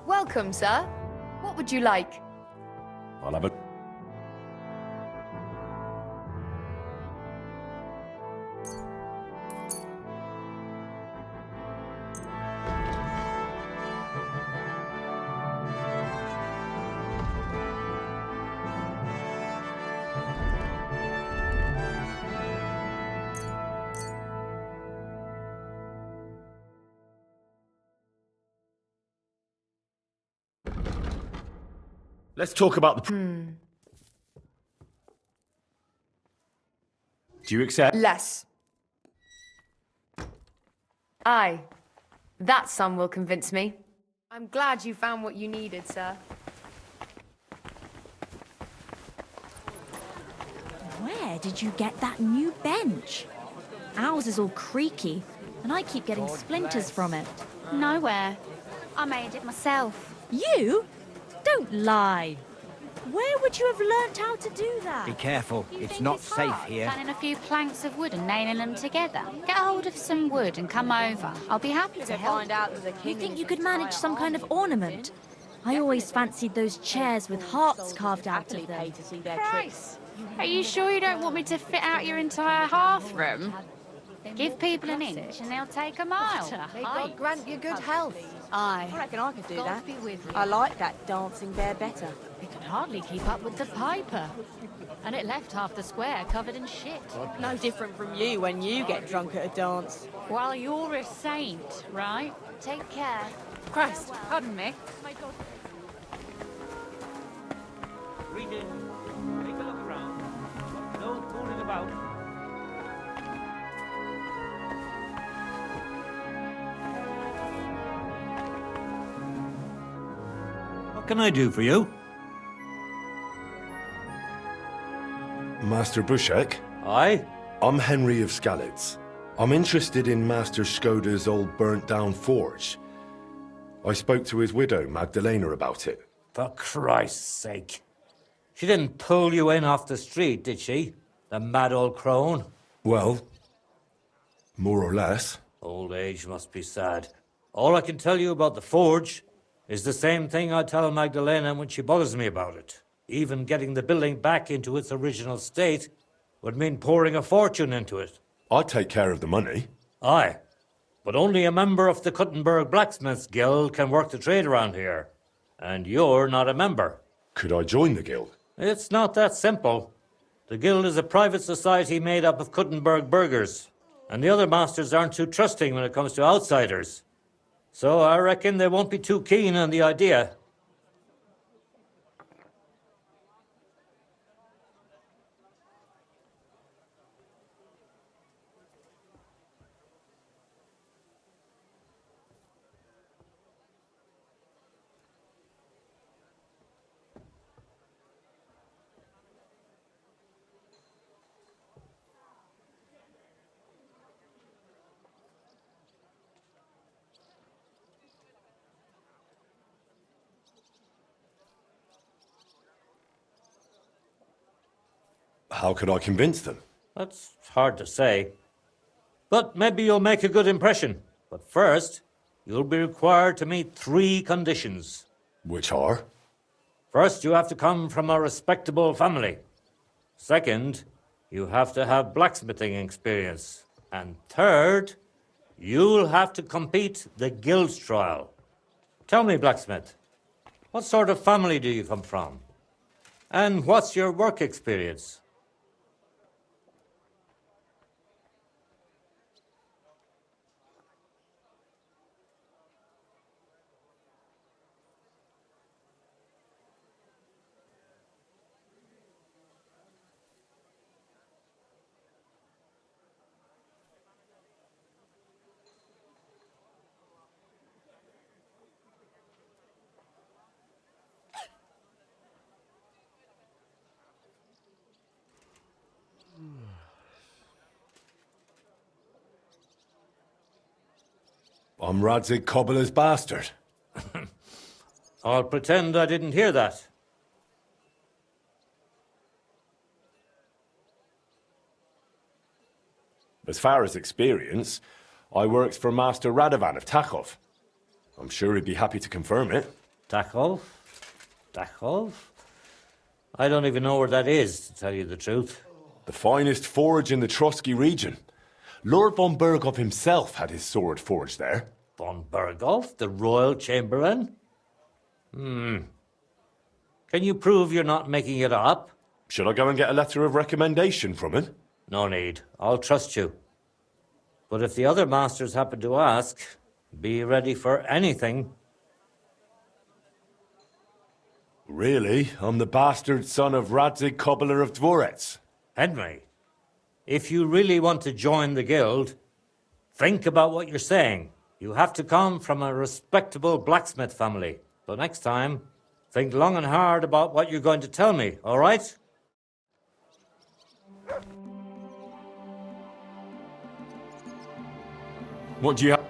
Welcome, sir. What would you like? I'll have a... Let's talk about the... Do you accept? Less. Aye. That sum will convince me. I'm glad you found what you needed, sir. Where did you get that new bench? Ours is all creaky, and I keep getting splinters from it. Nowhere. I made it myself. You? Don't lie. Where would you have learnt how to do that? Be careful, You it's think not it's safe hard, here. Planning a few planks of wood and nailing them together. Get hold of some wood and come over. I'll be happy to help. You think you could manage some kind of ornament? I always fancied those chairs with hearts carved out of them. Christ. Are you sure you don't want me to fit out your entire hearth-room? Give people an inch and they'll take a mile. May God grant you good health. Aye. I reckon I could do God that. be with you. I like that dancing bear better. We could hardly keep up with the piper. And it left half the square covered in shit. No different from you when you get drunk at a dance. Well, you're a saint, right? Take care. Christ, Pardon me. Read it. Take a look around. No fooling about. What can I do for you? Master Bushek? Aye? I'm Henry of Skalitz. I'm interested in Master Skoda's old burnt-down forge. I spoke to his widow, Magdalena, about it. For Christ's sake. She didn't pull you in off the street, did she? The mad old crone? Well, more or less. Old age must be sad. All I can tell you about the forge is the same thing I tell Magdalena when she bothers me about it. Even getting the building back into its original state would mean pouring a fortune into it. I'd take care of the money. Aye, but only a member of the Kuttenberg Blacksmiths Guild can work the trade around here. And you're not a member. Could I join the guild? It's not that simple. The guild is a private society made up of Kuttenberg burghers, and the other masters aren't too trusting when it comes to outsiders. So I reckon they won't be too keen on the idea. How could I convince them? That's hard to say. But maybe you'll make a good impression. But first, you'll be required to meet 3 conditions. Which are? First, you have to come from a respectable family. Second, you have to have blacksmithing experience. And third, you'll have to compete the guild trial. Tell me, blacksmith, what sort of family do you come from? And what's your work experience? I'm Radzig Cobbler's bastard. I'll pretend I didn't hear that. As far as experience, I worked for Master Radovan of Takhov. I'm sure he'd be happy to confirm it. Takhov? Takhov? I don't even know where that is, to tell you the truth. The finest forge in the Trotsky region. Lord von Berghoff himself had his sword forged there. Von Berghoff, the royal chamberlain? Can you prove you're not making it up? Should I go and get a letter of recommendation from him? No need. I'll trust you. But if the other masters happen to ask, be ready for anything. Really? I'm the bastard son of Radzig Cobbler of Dvorets. Henry, if you really want to join the guild, think about what you're saying. You have to come from a respectable blacksmith family. So next time, think long and hard about what you're going to tell me, all right? What do you have?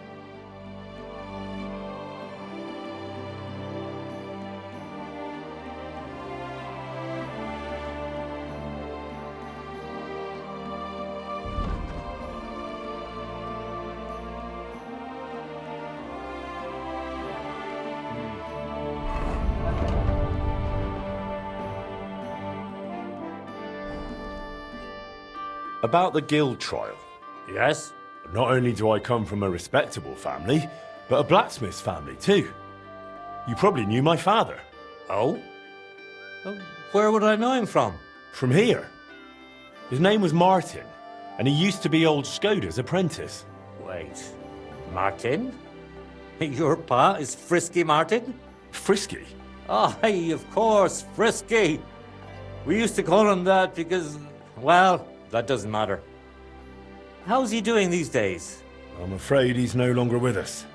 About the guild trial. Yes? Not only do I come from a respectable family, but a blacksmith's family too. You probably knew my father. Oh? Where would I know him from? From here. His name was Martin, and he used to be old Skoda's apprentice. Wait, Martin? Your pa is Frisky Martin? Frisky? Aye, of course, Frisky. We used to call him that because, well, that doesn't matter. How's he doing these days? I'm afraid he's no longer with us.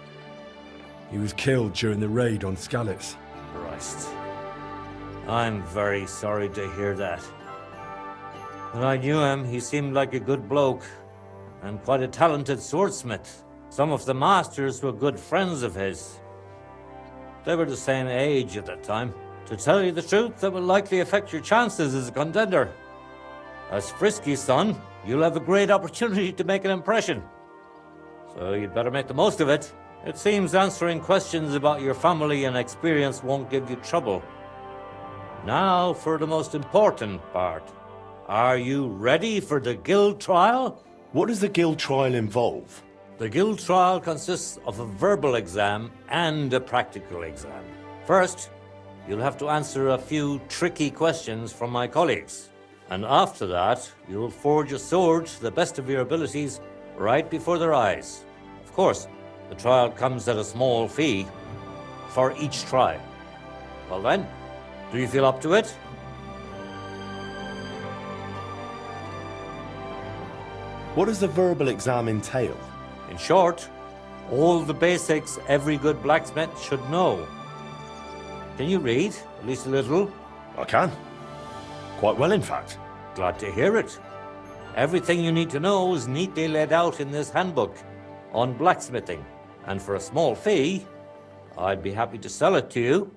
He was killed during the raid on Skalitz. Christ. I'm very sorry to hear that. When I knew him, he seemed like a good bloke. and quite a talented swordsmith. Some of the masters were good friends of his. They were the same age at that time. To tell you the truth, that will likely affect your chances as a contender. As Frisky's son, you'll have a great opportunity to make an impression. So you'd better make the most of it. It seems answering questions about your family and experience won't give you trouble. Now for the most important part. Are you ready for the guild trial? What does the guild trial involve? The guild trial consists of a verbal exam and a practical exam. First, you'll have to answer a few tricky questions from my colleagues. And after that, you'll forge a sword to the best of your abilities right before their eyes. Of course, the trial comes at a small fee for each try. Well then, do you feel up to it? What does the verbal exam entail? In short, all the basics every good blacksmith should know. Can you read, at least a little? I can. Quite well, in fact. Glad to hear it. Everything you need to know is neatly laid out in this handbook on blacksmithing. And for a small fee, I'd be happy to sell it to you.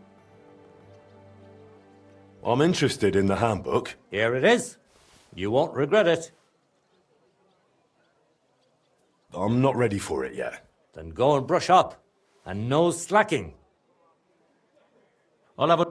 I'm interested in the handbook. Here it is. You won't regret it. I'm not ready for it yet. Then go and brush up. And no slacking. I'll have a...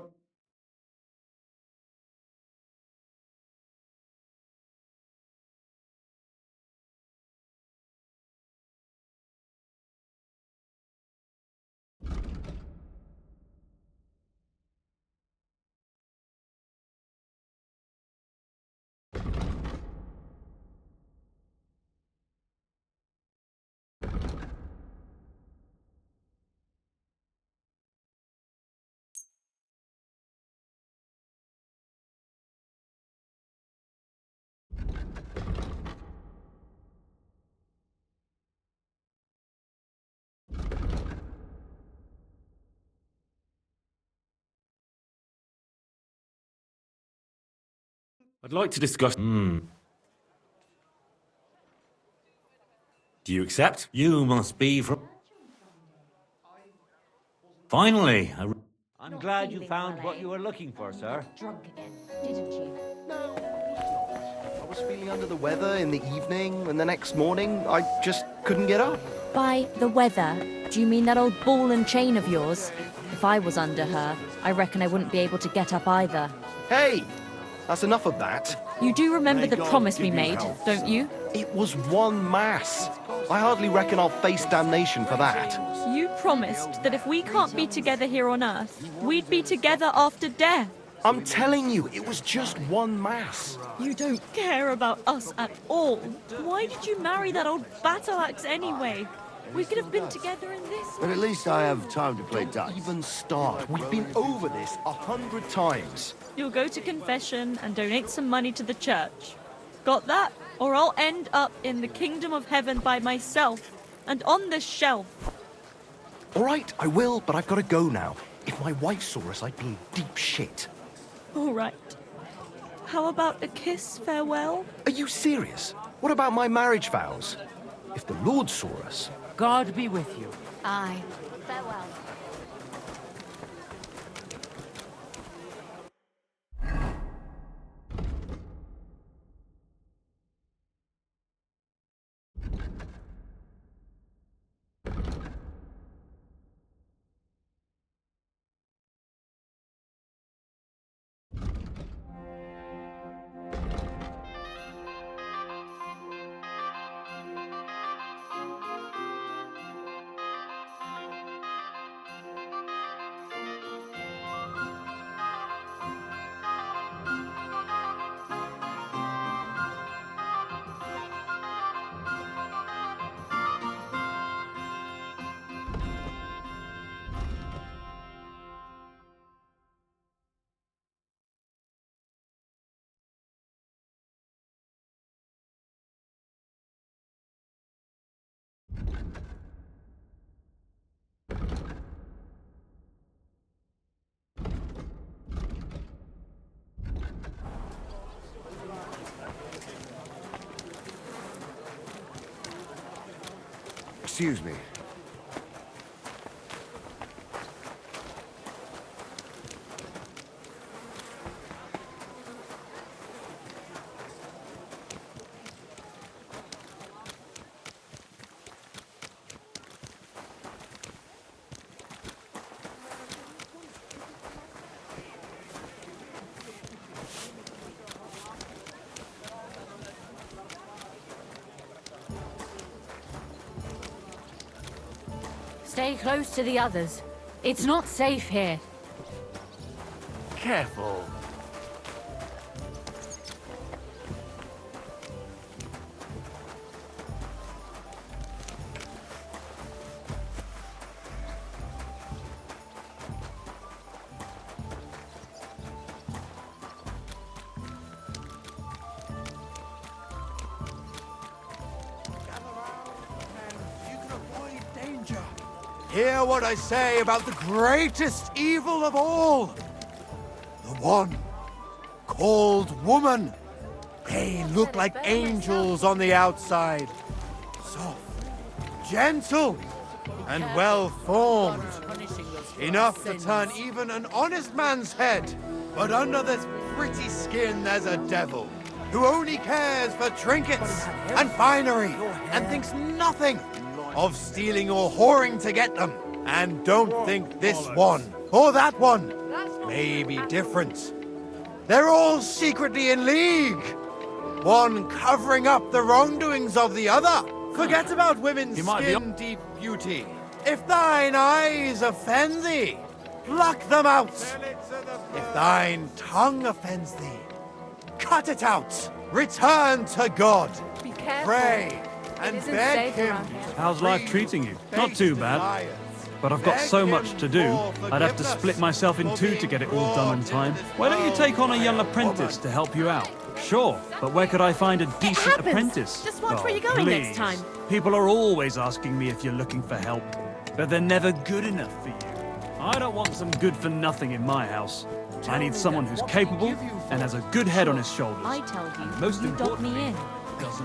I'd like to discuss... Do you accept? You must be from... Finally! I'm glad you found what you were looking for, sir. Drunk again, didn't you? I was feeling under the weather in the evening, and the next morning, I just couldn't get up. By the weather, do you mean that old ball and chain of yours? If I was under her, I reckon I wouldn't be able to get up either. Hey! That's enough of that. You do remember May the God promise give we you made, health. don't you? It was one mass. I hardly reckon I'll face damnation for that. You promised that if we can't be together here on Earth, we'd be together after death. I'm telling you, it was just one mass. You don't care about us at all. Why did you marry that old battle axe anyway? We could have been together in this. But at least I have time to play dice. Even start. We've been over this 100 times. You'll go to confession and donate some money to the church. Got that? Or I'll end up in the kingdom of heaven by myself and on this shelf. All right, I will, but I've got to go now. If my wife saw us, I'd be in deep shit. All right. How about a kiss farewell? Are you serious? What about my marriage vows? If the Lord saw us... God be with you. Aye. Farewell. Excuse me. Stay close to the others. It's not safe here. Careful. Hear what I say about the greatest evil of all. The one called woman. They look like angels on the outside. Soft, gentle, and well-formed. Enough to turn even an honest man's head. But under this pretty skin there's a devil who only cares for trinkets and finery and thinks nothing of stealing or whoring to get them. And don't think this one or that one may be different. They're all secretly in league. One covering up the wrongdoings of the other. Forget about women's skin-deep beauty. If thine eyes offend thee, pluck them out. If thine tongue offends thee, cut it out. Return to God. Be careful. Pray and beg him. How's life treating you? Not too bad. But I've got so much to do, I'd have to split myself in two to get it all done in time. Why don't you take on a young apprentice to help you out? Sure, but where could I find a decent apprentice? Just watch where you're going please. next time. People are always asking me if you're looking for help, but they're never good enough for you. I don't want some good-for-nothing in my house. I need someone who's capable and has a good head on his shoulders. I tell you, Most you dob me in.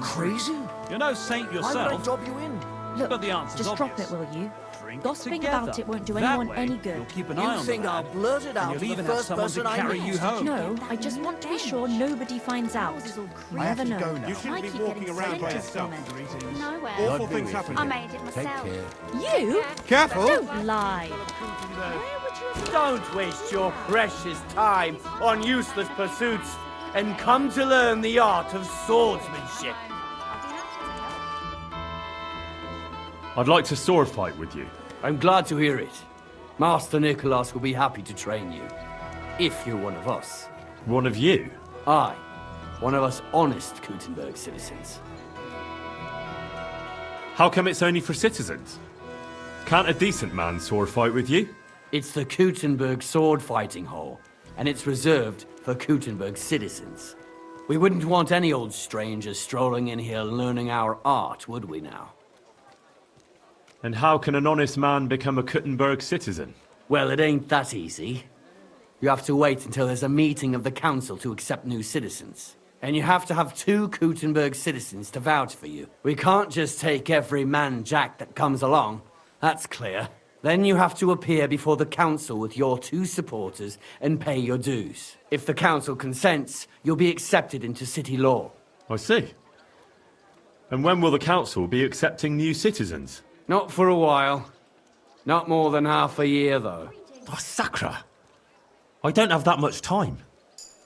Crazy? You're no saint yourself. Why would I dob you in? Look, But the answer's just drop obvious. it, will you? Drink Gossiping together. about it won't do That anyone way, any good. You'll keep an You eye on think the I'll lad, blurt it out and to you'll the even have first someone person to I carry meet? you home. No, I just want to be sure nobody finds out. You never know. You I keep getting splinters from it. Nowhere. Awful things happen. I made it myself. You? Careful. Don't lie. Don't waste your precious time on useless pursuits and come to learn the art of swordsmanship. I'd like to sword fight with you. I'm glad to hear it. Master Nicholas will be happy to train you. If you're one of us. One of you? Aye. One of us honest Kuttenberg citizens. How come it's only for citizens? Can't a decent man sword fight with you? It's the Kuttenberg sword fighting hall, and it's reserved for Kuttenberg citizens. We wouldn't want any old strangers strolling in here learning our art, would we now? And how can an honest man become a Kuttenberg citizen? Well, it ain't that easy. You have to wait until there's a meeting of the council to accept new citizens. And you have to have 2 Kuttenberg citizens to vouch for you. We can't just take every man jack that comes along. That's clear. Then you have to appear before the council with your 2 supporters and pay your dues. If the council consents, you'll be accepted into city law. I see. And when will the council be accepting new citizens? Not for a while. Not more than half a year, though. Oh, Sacra. I don't have that much time.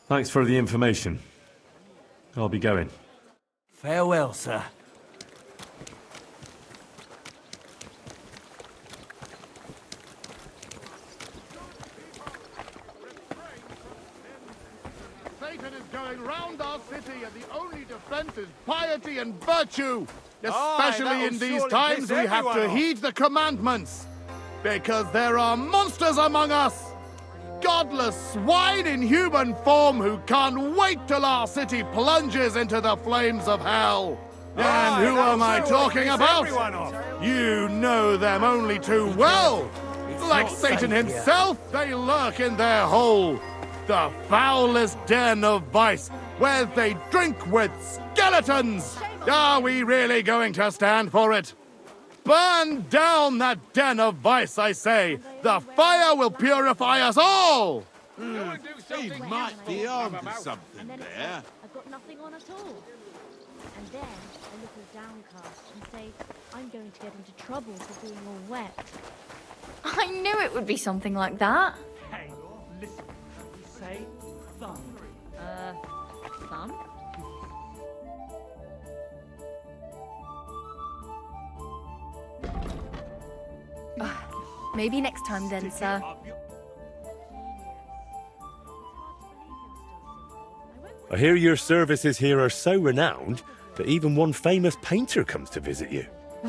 Thanks for the information. I'll be going. Farewell, sir. Satan is going round our city, and the only defense is piety and virtue. Especially in these times, we have to heed the commandments. Because there are monsters among us. Godless swine in human form who can't wait till our city plunges into the flames of hell. And who am I talking about? You know them only too well. Like Satan himself, they lurk in their hole. The foulest den of vice, where they drink with skeletons. Are we really going to stand for it? Burn down that den of vice, I say! The fire will purify us all! He might be on to something there. I've got nothing on at all. And then a little downcast and say, I'm going to get into trouble for being all wet. I knew it would be something like that. Hey, listen. Say thumb. Thumb? Maybe next time then, sir. I hear your services here are so renowned that even one famous painter comes to visit you.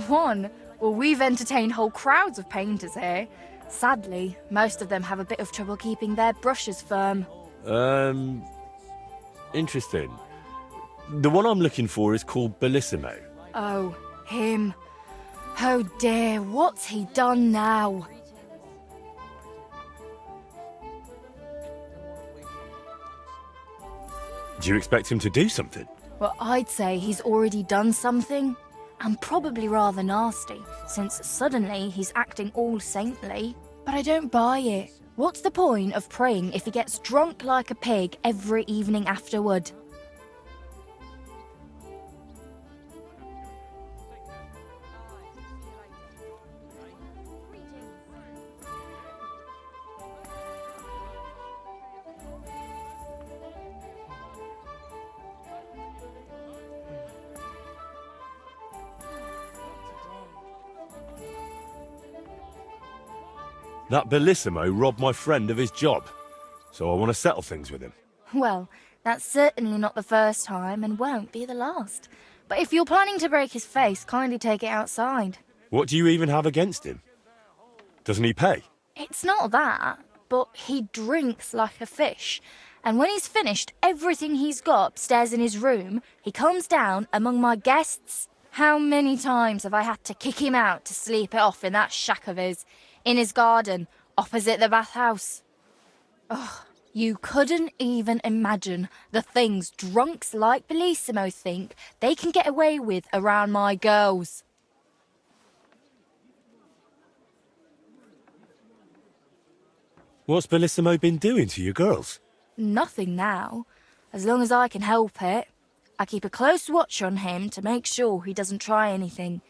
One? Well, we've entertained whole crowds of painters here. Sadly, most of them have a bit of trouble keeping their brushes firm. Interesting. The one I'm looking for is called Bellissimo. Oh, him. Oh dear, what's he done now? Do you expect him to do something? Well, I'd say he's already done something, and probably rather nasty, since suddenly he's acting all saintly. But I don't buy it. What's the point of praying if he gets drunk like a pig every evening afterward? That Bellissimo robbed my friend of his job, so I want to settle things with him. Well, that's certainly not the first time and won't be the last. But if you're planning to break his face, kindly take it outside. What do you even have against him? Doesn't he pay? It's not that, but he drinks like a fish. And when he's finished everything he's got upstairs in his room, he comes down among my guests. How many times have I had to kick him out to sleep it off in that shack of his, in his garden, opposite the bathhouse? Ugh, you couldn't even imagine the things drunks like Bellissimo think they can get away with around my girls. What's Bellissimo been doing to your girls? Nothing now, as long as I can help it. I keep a close watch on him to make sure he doesn't try anything.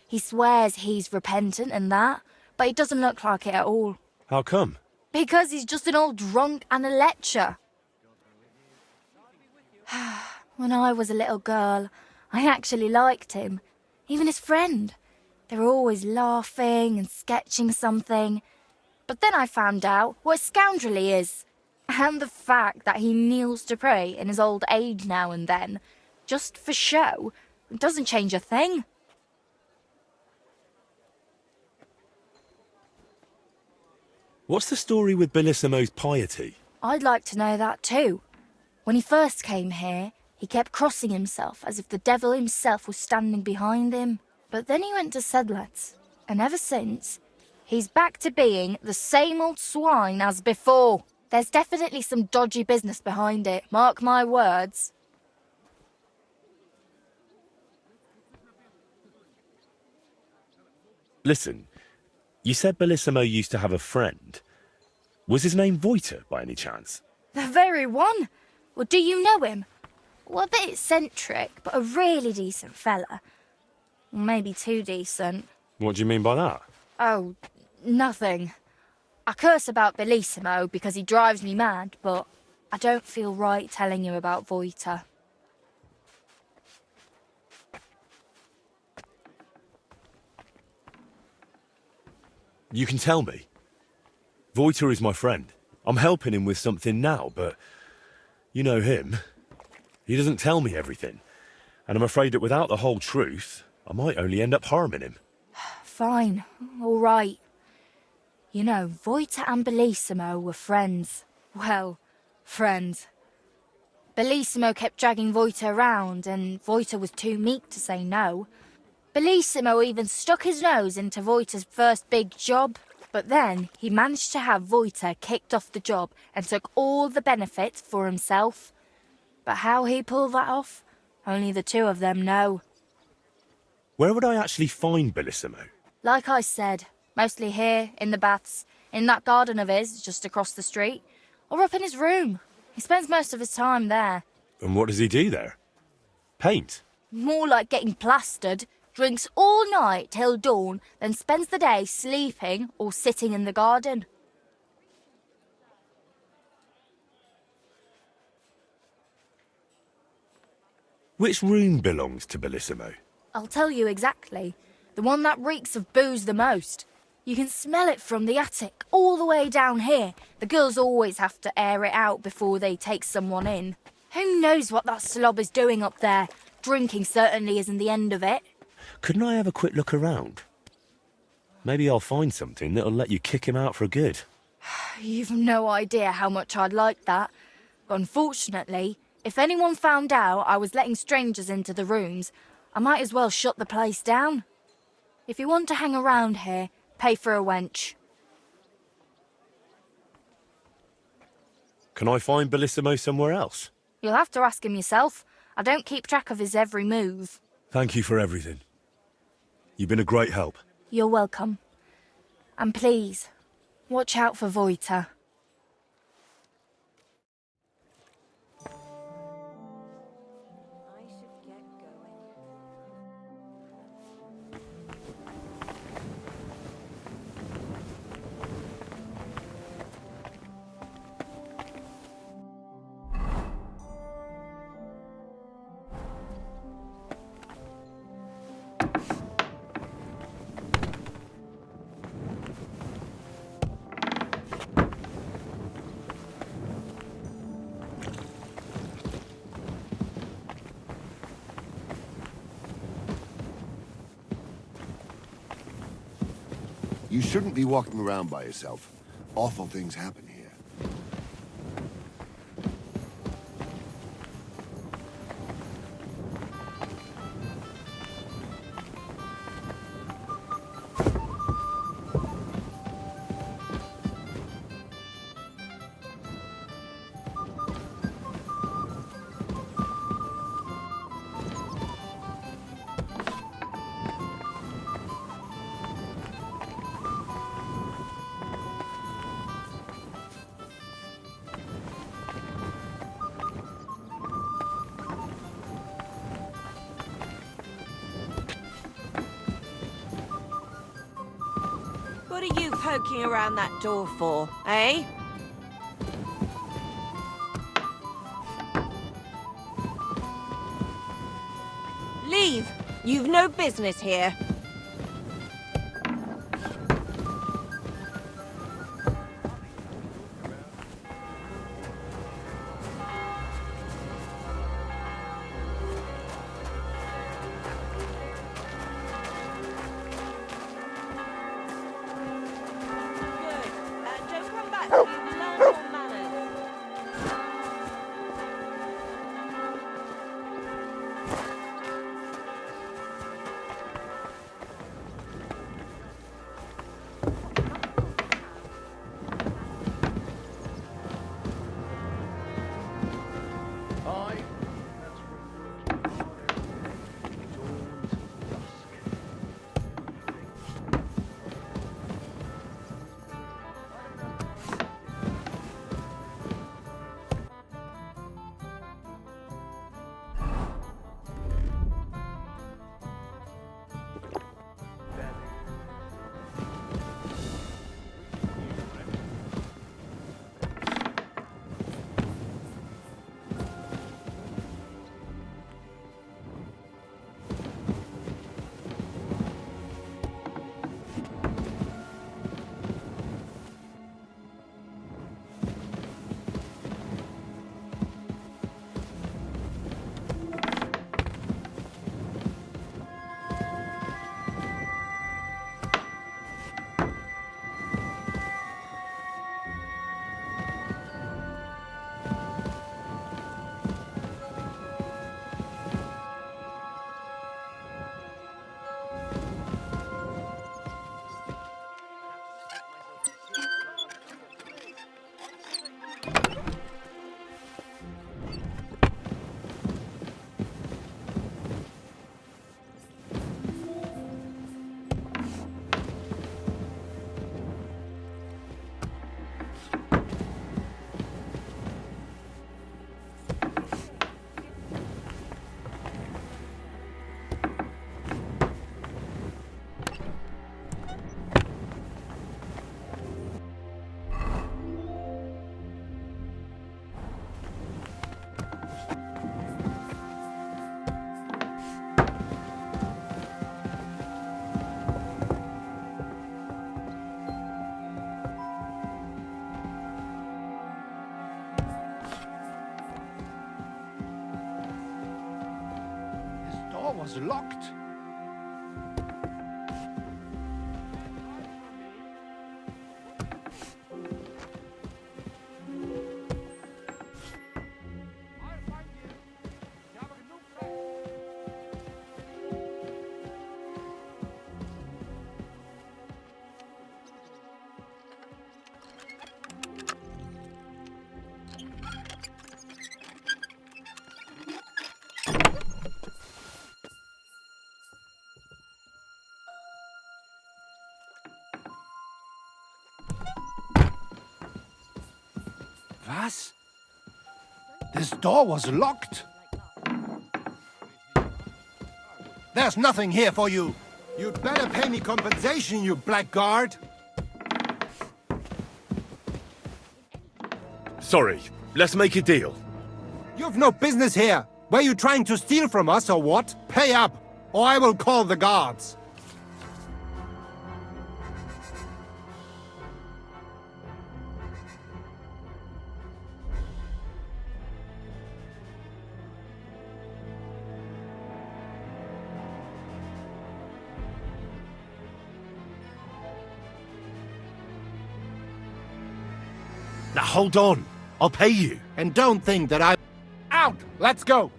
He swears he's repentant and that, but it doesn't look like it at all. How come? Because he's just an old drunk and a lecher. When I was a little girl, I actually liked him. Even his friend. They were always laughing and sketching something. But then I found out what a scoundrel he is. And the fact that he kneels to pray in his old age now and then, just for show, doesn't change a thing. What's the story with Bellissimo's piety? I'd like to know that too. When he first came here, he kept crossing himself as if the devil himself was standing behind him. But then he went to Sedlets, and ever since, he's back to being the same old swine as before. There's definitely some dodgy business behind it, mark my words. Listen, you said Bellissimo used to have a friend. Was his name Voiter, by any chance? The very one. Well, do you know him? Well, a bit eccentric, but a really decent fella. Maybe too decent. What do you mean by that? Oh, nothing. I curse about Bellissimo because he drives me mad, but I don't feel right telling you about Voiter. You can tell me. Voiter is my friend. I'm helping him with something now, but you know him. He doesn't tell me everything. And I'm afraid that without the whole truth, I might only end up harming him. Fine, all right. You know, Voiter and Bellissimo were friends. Well, friends. Bellissimo kept dragging Voiter around, and Voiter was too meek to say no. Bellissimo even stuck his nose into Voiter's first big job, but then he managed to have Voiter kicked off the job and took all the benefits for himself. But how he pulled that off, only the two of them know. Where would I actually find Bellissimo? Like I said, mostly here, in the baths, in that garden of his, just across the street, or up in his room. He spends most of his time there. And what does he do there? Paint? More like getting plastered, drinks all night till dawn, then spends the day sleeping or sitting in the garden. Which room belongs to Bellissimo? I'll tell you exactly. The one that reeks of booze the most. You can smell it from the attic, all the way down here. The girls always have to air it out before they take someone in. Who knows what that slob is doing up there? Drinking certainly isn't the end of it. Couldn't I have a quick look around? Maybe I'll find something that'll let you kick him out for good. You've no idea how much I'd like that. But unfortunately, if anyone found out I was letting strangers into the rooms, I might as well shut the place down. If you want to hang around here, pay for a wench. Can I find Bellissimo somewhere else? You'll have to ask him yourself. I don't keep track of his every move. Thank you for everything. You've been a great help. You're welcome. And please, watch out for Voita. You shouldn't be walking around by yourself. Awful things happen here. What are you poking around that door for, eh? Leave! You've no business here. door was locked. Was? This door was locked. There's nothing here for you. You'd better pay me compensation, you blackguard. Sorry, let's make a deal. You've no business here. Were you trying to steal from us or what? Pay up, or I will call the guards. Now hold on, I'll pay you. And don't think that I... Out! Let's go!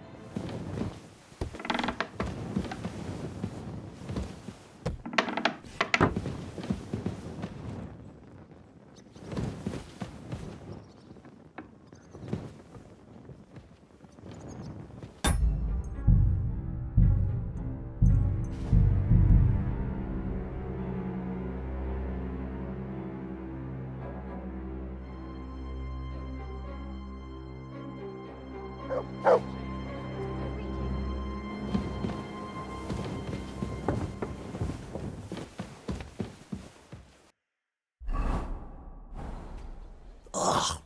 Ugh,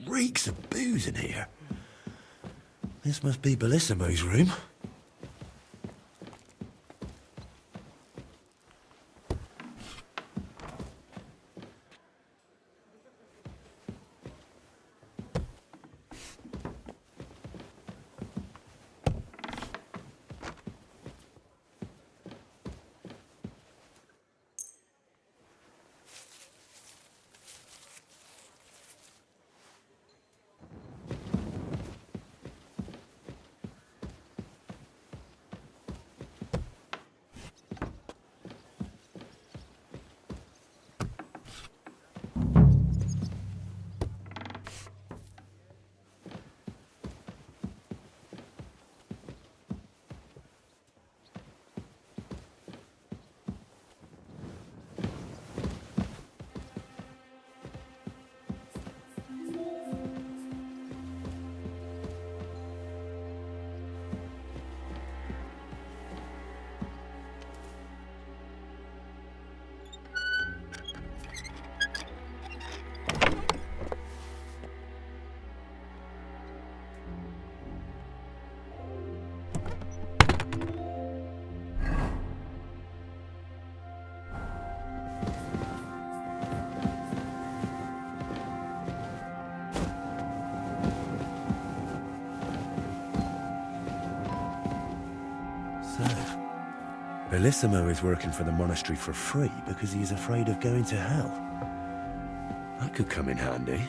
reeks of booze in here. This must be Bellissimo's room. Bellissimo is working for the monastery for free because he's afraid of going to hell. That could come in handy.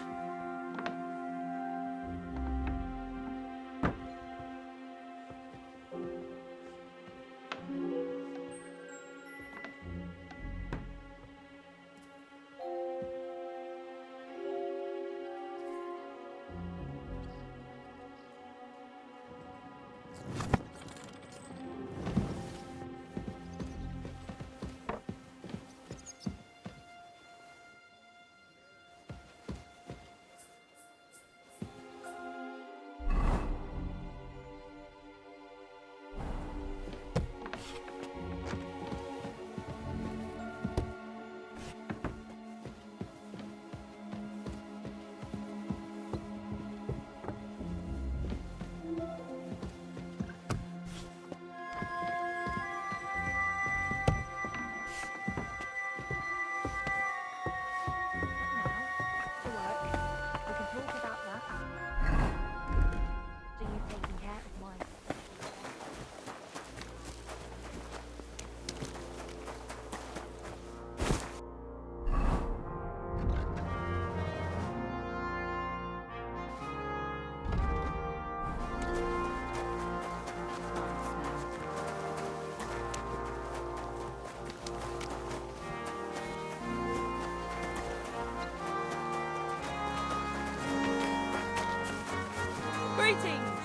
Greetings!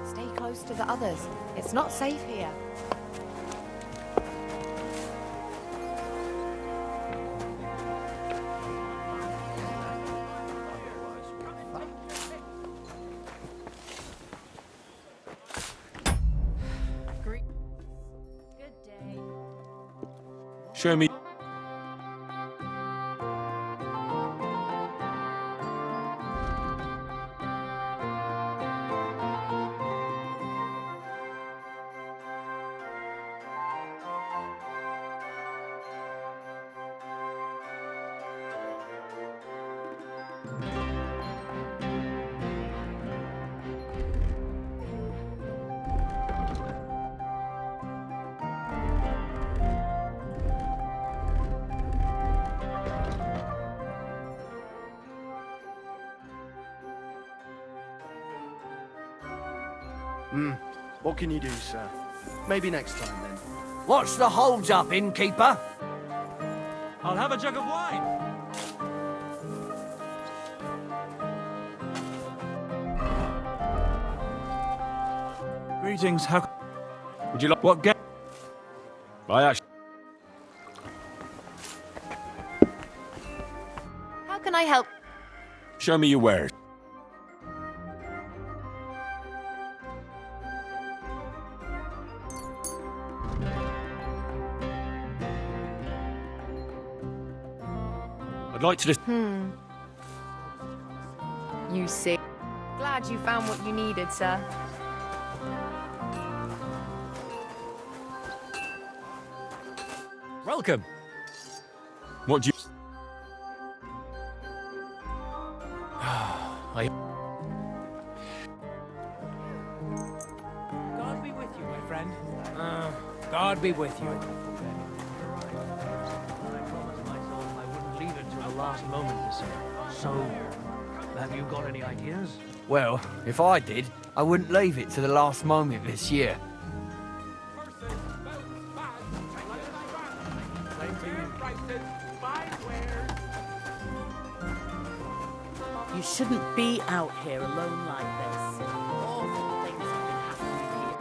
Stay close to the others. It's not safe here. Good day. Show me. What can you do, sir? Maybe next time, then. What's the hold-up, innkeeper? I'll have a jug of wine. Greetings, how... Would you like What game? I actually. How can I help? Show me your wares. I'd like to just. You see. Glad you found what you needed, sir. Welcome. What do you. God be with you, my friend. God be with you. I promised myself I wouldn't leave it till the last moment this year. So, have you got any ideas? Well, if I did, I wouldn't leave it to the last moment this year. You shouldn't be out here alone like this. Awful things have been happening here.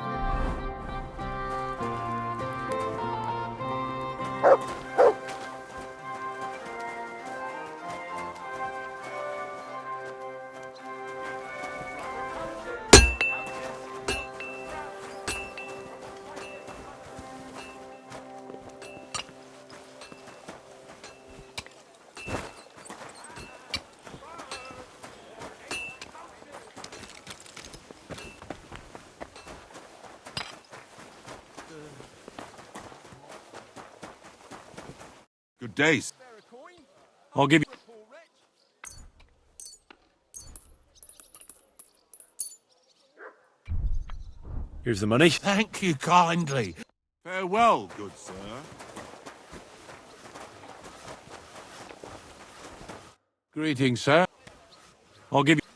Good days. I'll give you. Here's the money. Thank you kindly. Farewell, good sir. Greetings, sir. I'll give you.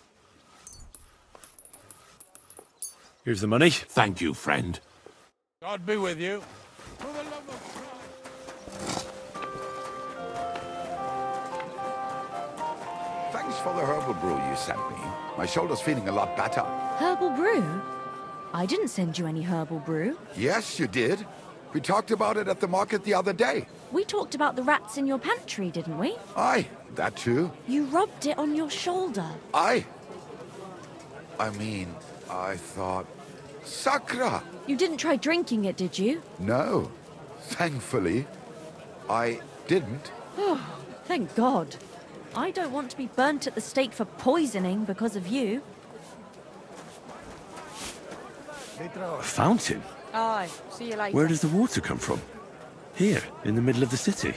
Here's the money. Thank you, friend. God be with you. Thanks for the herbal brew you sent me. My shoulder's feeling a lot better. Herbal brew? I didn't send you any herbal brew. Yes, you did. We talked about it at the market the other day. We talked about the rats in your pantry, didn't we? Aye, that too. You rubbed it on your shoulder. I mean, I thought... Sakra! You didn't try drinking it, did you? No. Thankfully, I didn't. Oh, thank God. I don't want to be burnt at the stake for poisoning because of you. A fountain? Aye, see you later. Where does the water come from? Here, in the middle of the city.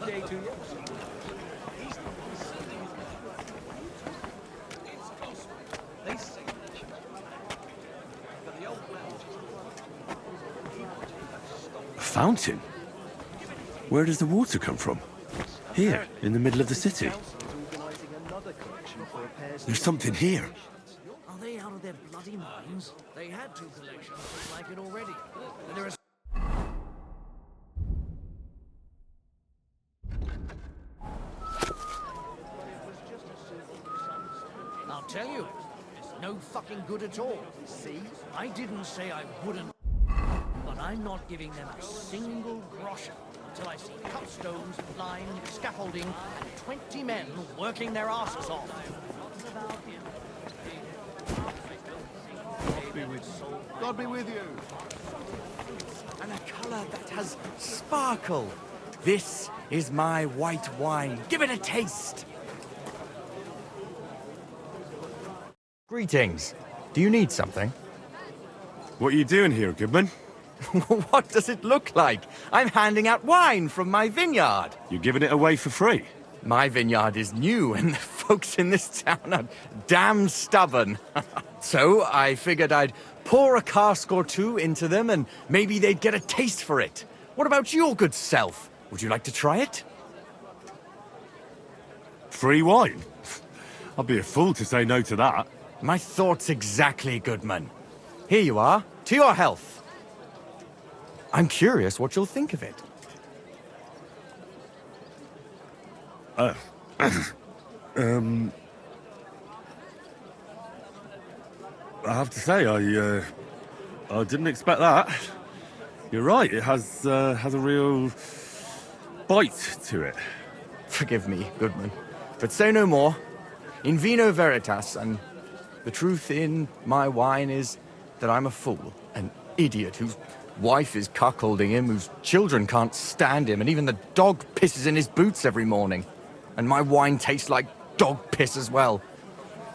day to you. A fountain? Where does the water come from? Here, in the middle of the city. There's something here. Are they out of their bloody minds? They had 2 collections just like it already. And there are... I'll tell you, it's no fucking good at all. See? I didn't say I wouldn't, but I'm not giving them a single groschen until I see cut stones, line, scaffolding, and 20 men working their asses off. God be with you. And a colour that has sparkle. This is my white wine. Give it a taste. Greetings. Do you need something? What are you doing here, Goodman? What does it look like? I'm handing out wine from my vineyard. You're giving it away for free? My vineyard is new, and the folks in this town are damn stubborn. So I figured I'd pour a cask or 2 into them, and maybe they'd get a taste for it. What about your good self? Would you like to try it? Free wine? I'd be a fool to say no to that. My thoughts exactly, Goodman. Here you are. To your health. I'm curious what you'll think of it. I have to say, I didn't expect that. You're right, it has a real bite to it. Forgive me, Goodman, but say no more. In vino veritas, and the truth in my wine is that I'm a fool, an idiot whose wife is cuckolding him, whose children can't stand him, and even the dog pisses in his boots every morning. And my wine tastes like dog piss as well.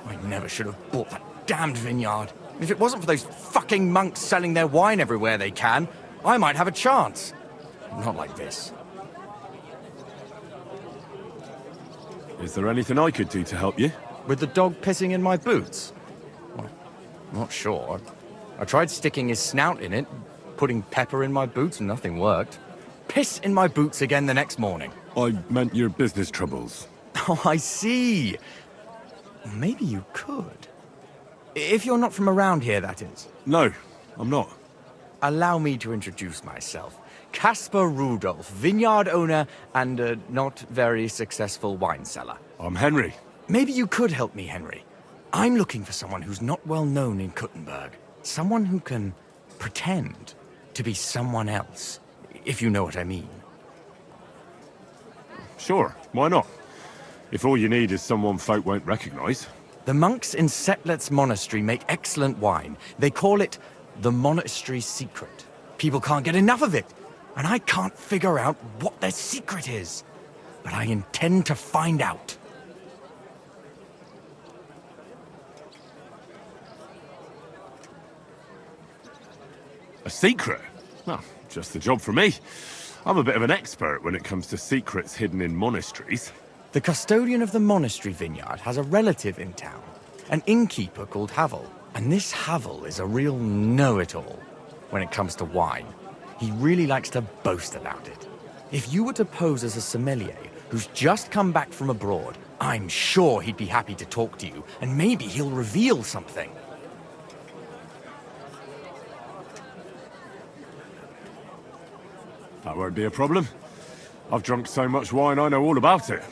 I never should have bought that damned vineyard. If it wasn't for those fucking monks selling their wine everywhere they can, I might have a chance. Not like this. Is there anything I could do to help you? With the dog pissing in my boots? Well, I'm not sure. I tried sticking his snout in it, putting pepper in my boots, and nothing worked. Piss in my boots again the next morning. I meant your business troubles. Oh, I see. Maybe you could. If you're not from around here, that is. No, I'm not. Allow me to introduce myself. Caspar Rudolph, vineyard owner and a not very successful wine seller. I'm Henry. Maybe you could help me, Henry. I'm looking for someone who's not well known in Kuttenberg. Someone who can pretend to be someone else, if you know what I mean. Sure, why not? If all you need is someone folk won't recognize. The monks in Setlet's monastery make excellent wine. They call it the monastery secret. People can't get enough of it, and I can't figure out what their secret is. But I intend to find out. A secret? Well, just the job for me. I'm a bit of an expert when it comes to secrets hidden in monasteries. The custodian of the monastery vineyard has a relative in town, an innkeeper called Havel. And this Havel is a real know-it-all when it comes to wine. He really likes to boast about it. If you were to pose as a sommelier who's just come back from abroad, I'm sure he'd be happy to talk to you, and maybe he'll reveal something. That won't be a problem. I've drunk so much wine I know all about it.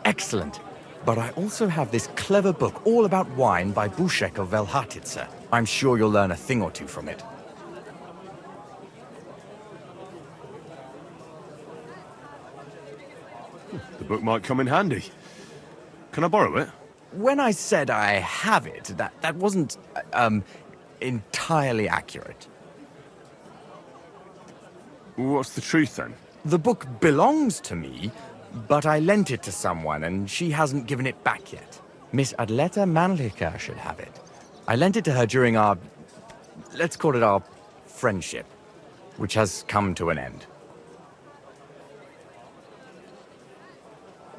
Excellent. But I also have this clever book all about wine by Buschek of Velhartitze. I'm sure you'll learn a thing or two from it. The book might come in handy. Can I borrow it? When I said I have it, that wasn't, entirely accurate. What's the truth, then? The book belongs to me, but I lent it to someone, and she hasn't given it back yet. Miss Adleta Manliker should have it. I lent it to her during our, let's call it our friendship, which has come to an end.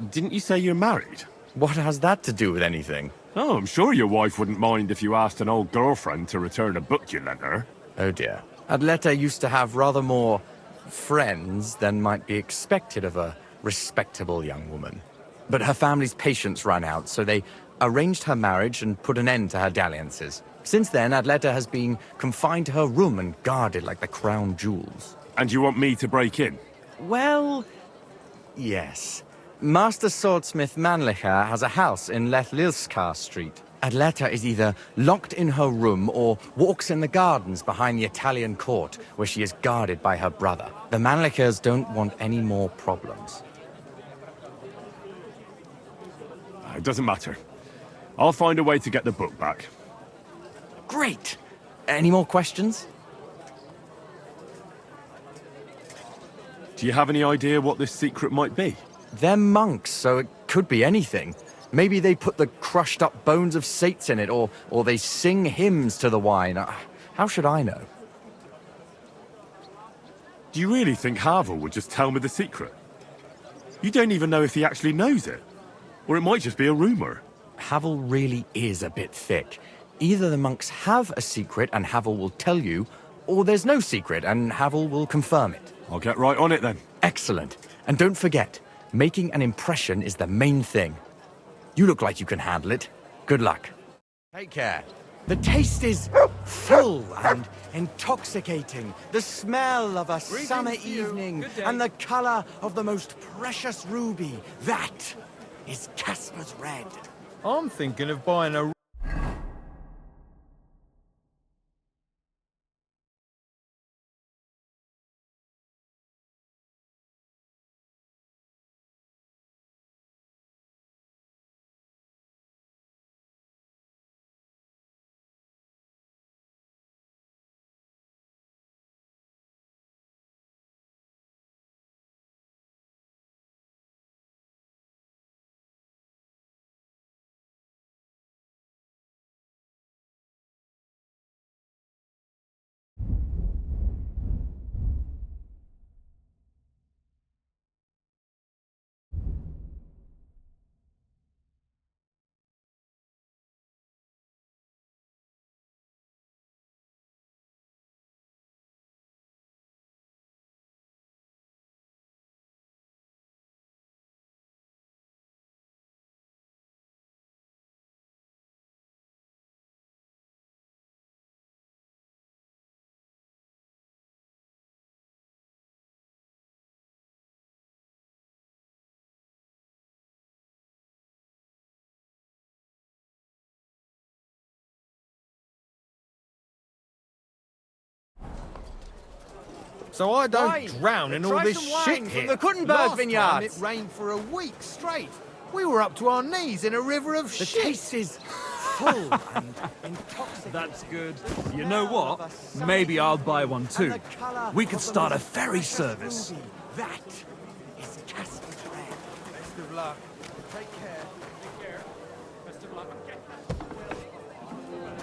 Didn't you say you're married? What has that to do with anything? Oh, I'm sure your wife wouldn't mind if you asked an old girlfriend to return a book you lent her. Oh dear. Adleta used to have rather more friends than might be expected of a respectable young woman. But her family's patience ran out, so they arranged her marriage and put an end to her dalliances. Since then, Adleta has been confined to her room and guarded like the crown jewels. And you want me to break in? Well, yes. Master Swordsmith Mannlicher has a house in Lethlilskar Street. Adleta is either locked in her room or walks in the gardens behind the Italian court, where she is guarded by her brother. The Mannlichers don't want any more problems. It doesn't matter. I'll find a way to get the book back. Great! Any more questions? Do you have any idea what this secret might be? They're monks, so it could be anything. Maybe they put the crushed-up bones of saints in it, or they sing hymns to the wine. How should I know? Do you really think Havel would just tell me the secret? You don't even know if he actually knows it. Or it might just be a rumor. Havel really is a bit thick. Either the monks have a secret and Havel will tell you, or there's no secret and Havel will confirm it. I'll get right on it then. Excellent. And don't forget, making an impression is the main thing. You look like you can handle it. Good luck. Take care. The taste is full and intoxicating. The smell of a summer evening and the color of the most precious ruby. That is Casper's Red. I'm thinking of buying a... So I don't drown in all this shit here. From the Kuttenberg Last vineyards. time it rained for a week straight. We were up to our knees in a river of shit. The taste is full and intoxicating. That's good. You know what? Maybe I'll buy one too. We could start a ferry service. That is Casper's Red. Best of luck. Take care. Take care. Best of luck.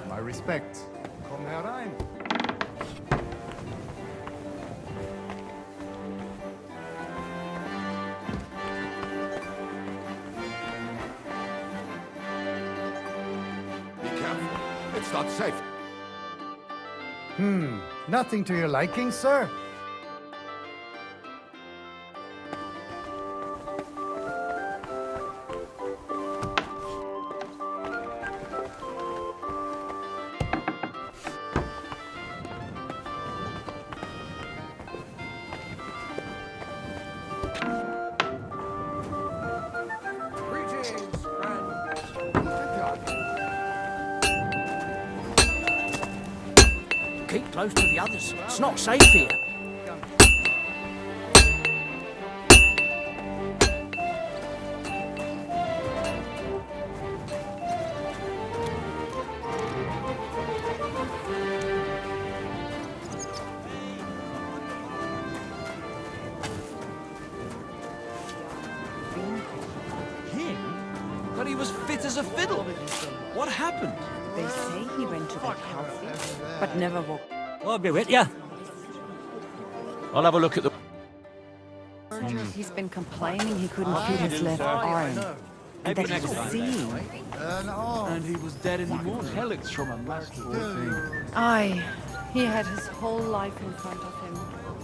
My respects. Komm herein. Be careful. It's not safe. Nothing to your liking, sir? Keep close to the others. It's not safe here. Him? But he was fit as a fiddle. What happened? They say he went to bed healthy, but never woke. I'll be with you. I'll have a look at the... He's been complaining he couldn't feel his left arm. And that he was seeing. And he was dead in the morning. Helix from a masterful thing. Aye, he had his whole life in front of him.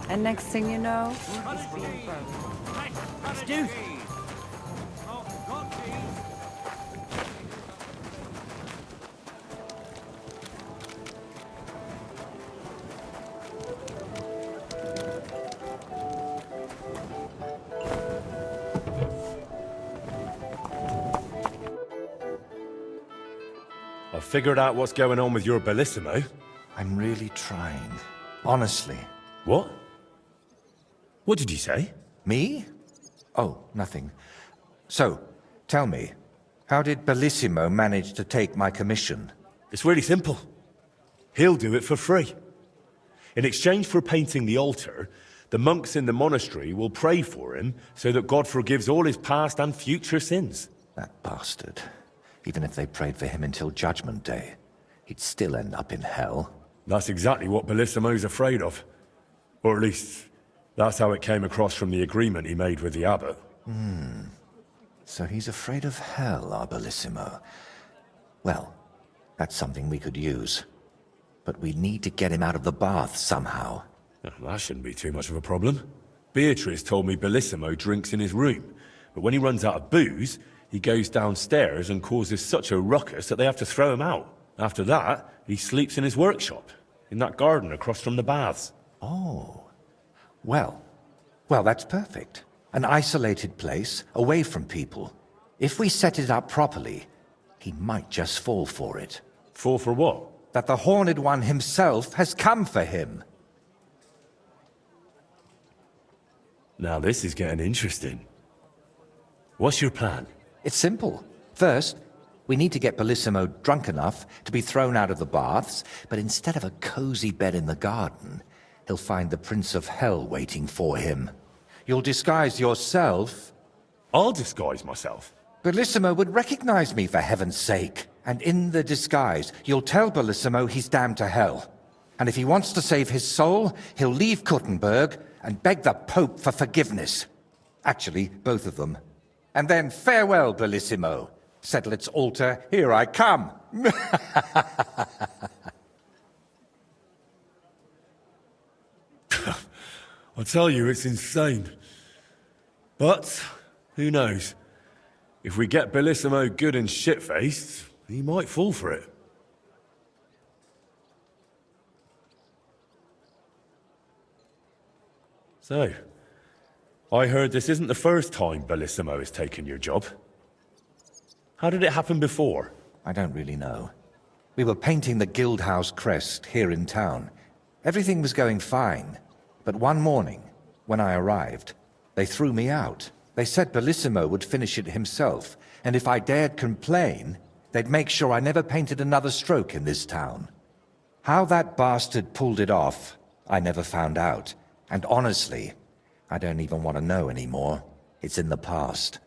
And next thing you know, he's being broke. Excuse. I've figured out what's going on with your Bellissimo. I'm really trying. Honestly. What? What did you say? Me? Oh, nothing. So, tell me, how did Bellissimo manage to take my commission? It's really simple. He'll do it for free. In exchange for painting the altar, the monks in the monastery will pray for him so that God forgives all his past and future sins. That bastard. Even if they prayed for him until Judgment Day, he'd still end up in hell. That's exactly what Bellissimo's afraid of. Or at least, that's how it came across from the agreement he made with the abbot. So he's afraid of hell, our Bellissimo. Well, that's something we could use. But we need to get him out of the bath somehow. That shouldn't be too much of a problem. Beatrice told me Bellissimo drinks in his room, but when he runs out of booze, he goes downstairs and causes such a ruckus that they have to throw him out. After that, he sleeps in his workshop, in that garden across from the baths. Oh. Well, that's perfect. An isolated place, away from people. If we set it up properly, he might just fall for it. Fall for what? That the Horned One himself has come for him. Now this is getting interesting. What's your plan? It's simple. First, we need to get Bellissimo drunk enough to be thrown out of the baths, but instead of a cozy bed in the garden, he'll find the Prince of Hell waiting for him. You'll disguise yourself. I'll disguise myself. Bellissimo would recognize me, for heaven's sake. And in the disguise, you'll tell Bellissimo he's damned to hell. And if he wants to save his soul, he'll leave Kuttenberg and beg the Pope for forgiveness. Actually, both of them. And then farewell, Bellissimo. Settle its altar, here I come. I tell you, it's insane. But, who knows? If we get Bellissimo good and shit-faced, he might fall for it. So, I heard this isn't the first time Bellissimo has taken your job. How did it happen before? I don't really know. We were painting the Guildhouse crest here in town. Everything was going fine. But one morning, when I arrived, they threw me out. They said Bellissimo would finish it himself, and if I dared complain, they'd make sure I never painted another stroke in this town. How that bastard pulled it off, I never found out. And honestly, I don't even want to know anymore. It's in the past.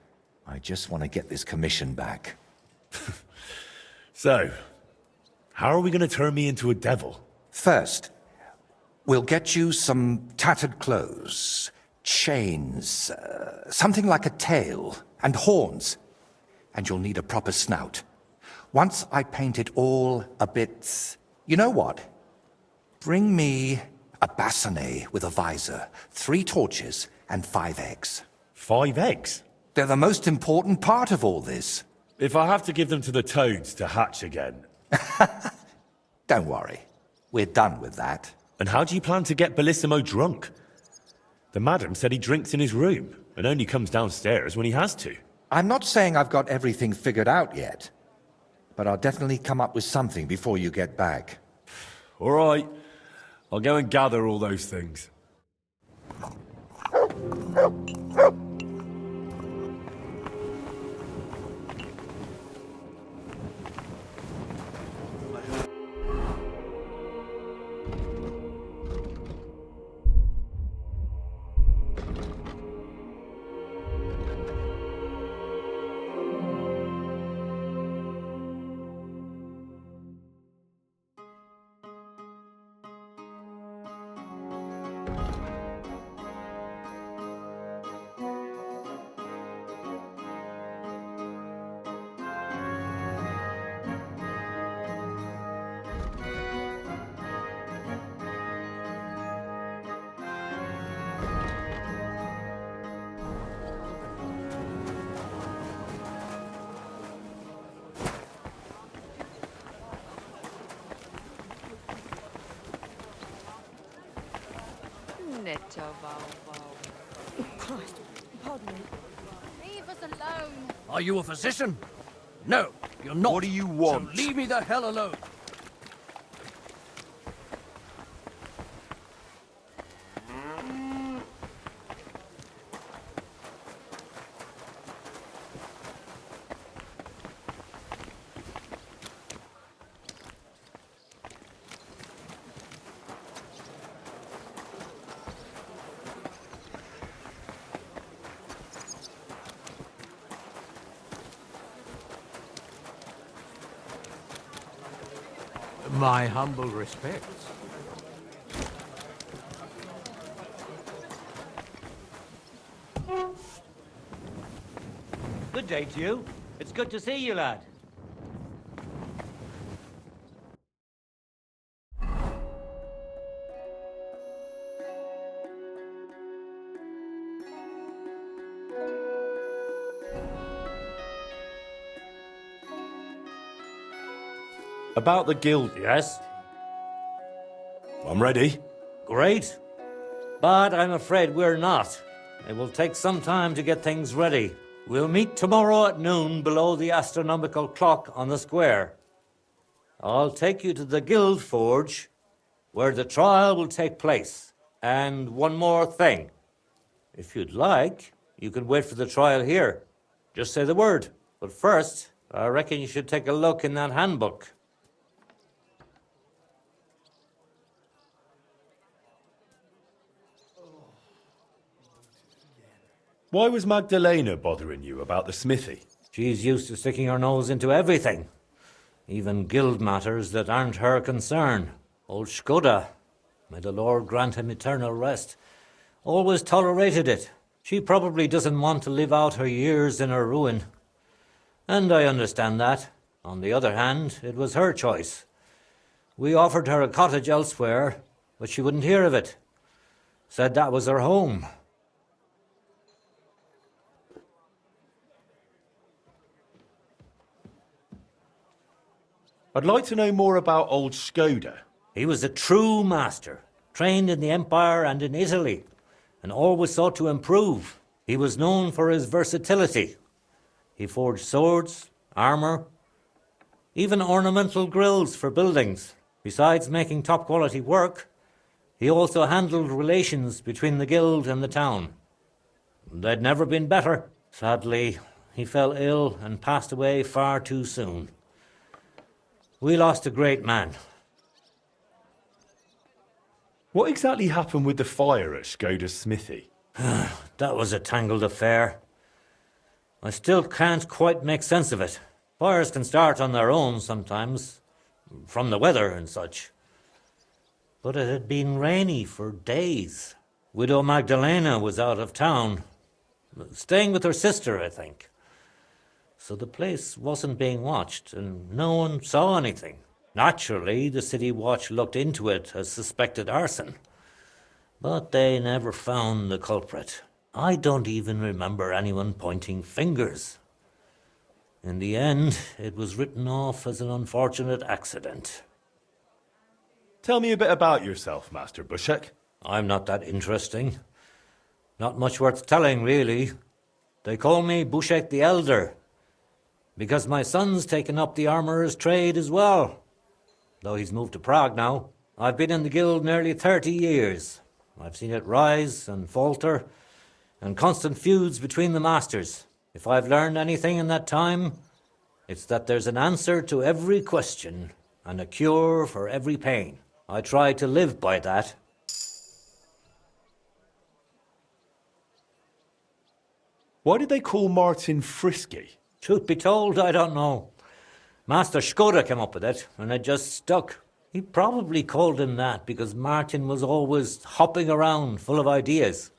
I just want to get this commission back. So, how are we going to turn me into a devil? First, we'll get you some tattered clothes, chains, something like a tail, and horns. And you'll need a proper snout. Once I paint it all a bit... You know what? Bring me a bassinet with a visor, 3 torches, and 5 eggs. 5 eggs? They're the most important part of all this. If I have to give them to the toads to hatch again... Don't worry. We're done with that. And how do you plan to get Bellissimo drunk? The madam said he drinks in his room, and only comes downstairs when he has to. I'm not saying I've got everything figured out yet, but I'll definitely come up with something before you get back. All right. I'll go and gather all those things. Christ, pardon me. Leave us alone. Are you a physician? No, you're not. What do you want? So leave me the hell alone. My humble respects. Good day to you. It's good to see you, lad. About the guild. Yes? I'm ready. Great. But I'm afraid we're not. It will take some time to get things ready. We'll meet tomorrow at noon below the astronomical clock on the square. I'll take you to the guild forge, where the trial will take place. And one more thing. If you'd like, you can wait for the trial here. Just say the word. But first, I reckon you should take a look in that handbook. Why was Magdalena bothering you about the smithy? She's used to sticking her nose into everything, even guild matters that aren't her concern. Old Skoda, may the Lord grant him eternal rest, always tolerated it. She probably doesn't want to live out her years in her ruin. And I understand that. On the other hand, it was her choice. We offered her a cottage elsewhere, but she wouldn't hear of it. Said that was her home. I'd like to know more about old Skoda. He was a true master, trained in the Empire and in Italy, and always sought to improve. He was known for his versatility. He forged swords, armor, even ornamental grills for buildings. Besides making top-quality work, he also handled relations between the guild and the town. They'd never been better. Sadly, he fell ill and passed away far too soon. We lost a great man. What exactly happened with the fire at Skoda's smithy? That was a tangled affair. I still can't quite make sense of it. Fires can start on their own sometimes, from the weather and such. But it had been rainy for days. Widow Magdalena was out of town, staying with her sister, I think. So the place wasn't being watched, and no one saw anything. Naturally, the city watch looked into it as suspected arson. But they never found the culprit. I don't even remember anyone pointing fingers. In the end, it was written off as an unfortunate accident. Tell me a bit about yourself, Master Bushek. I'm not that interesting. Not much worth telling, really. They call me Bushek the Elder, because my son's taken up the armourer's trade as well. Though he's moved to Prague now. I've been in the guild nearly 30 years. I've seen it rise and falter, and constant feuds between the masters. If I've learned anything in that time, it's that there's an answer to every question and a cure for every pain. I try to live by that. Why did they call Martin Frisky? Truth be told, I don't know. Master Skoda came up with it, and it just stuck. He probably called him that because Martin was always hopping around full of ideas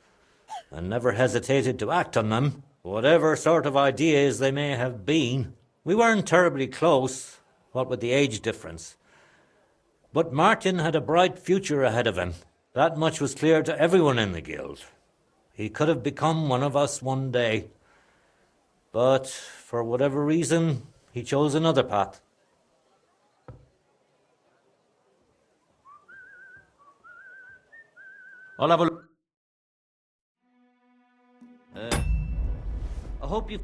and never hesitated to act on them, whatever sort of ideas they may have been. We weren't terribly close, what with the age difference. But Martin had a bright future ahead of him. That much was clear to everyone in the guild. He could have become one of us one day. But for whatever reason, he chose another path. I'll have a look. I hope you...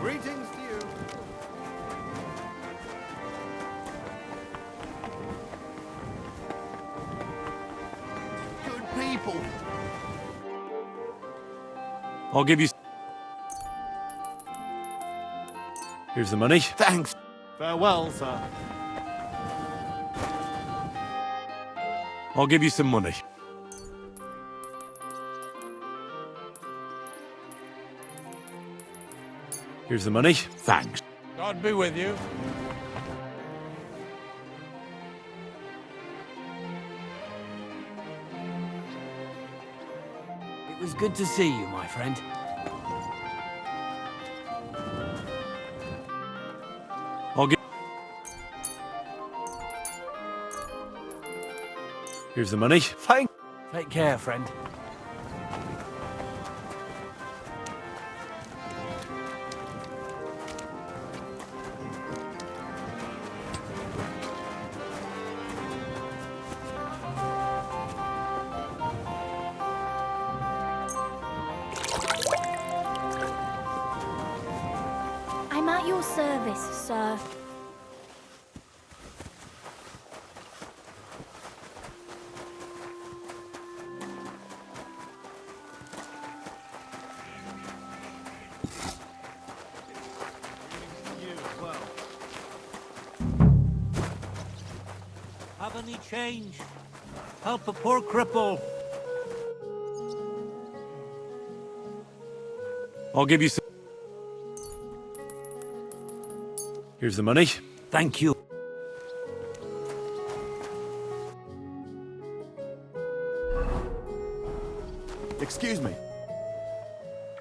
Greetings to you. Good people. I'll give you... Here's the money. Thanks. Farewell, sir. I'll give you some money. Here's the money. Thanks. God be with you. It was good to see you, my friend. I'll give... Here's the money. Take care, friend. I'm at your service, sir. Have any change? Help a poor cripple. I'll give you some... Here's the money. Thank you. Excuse me.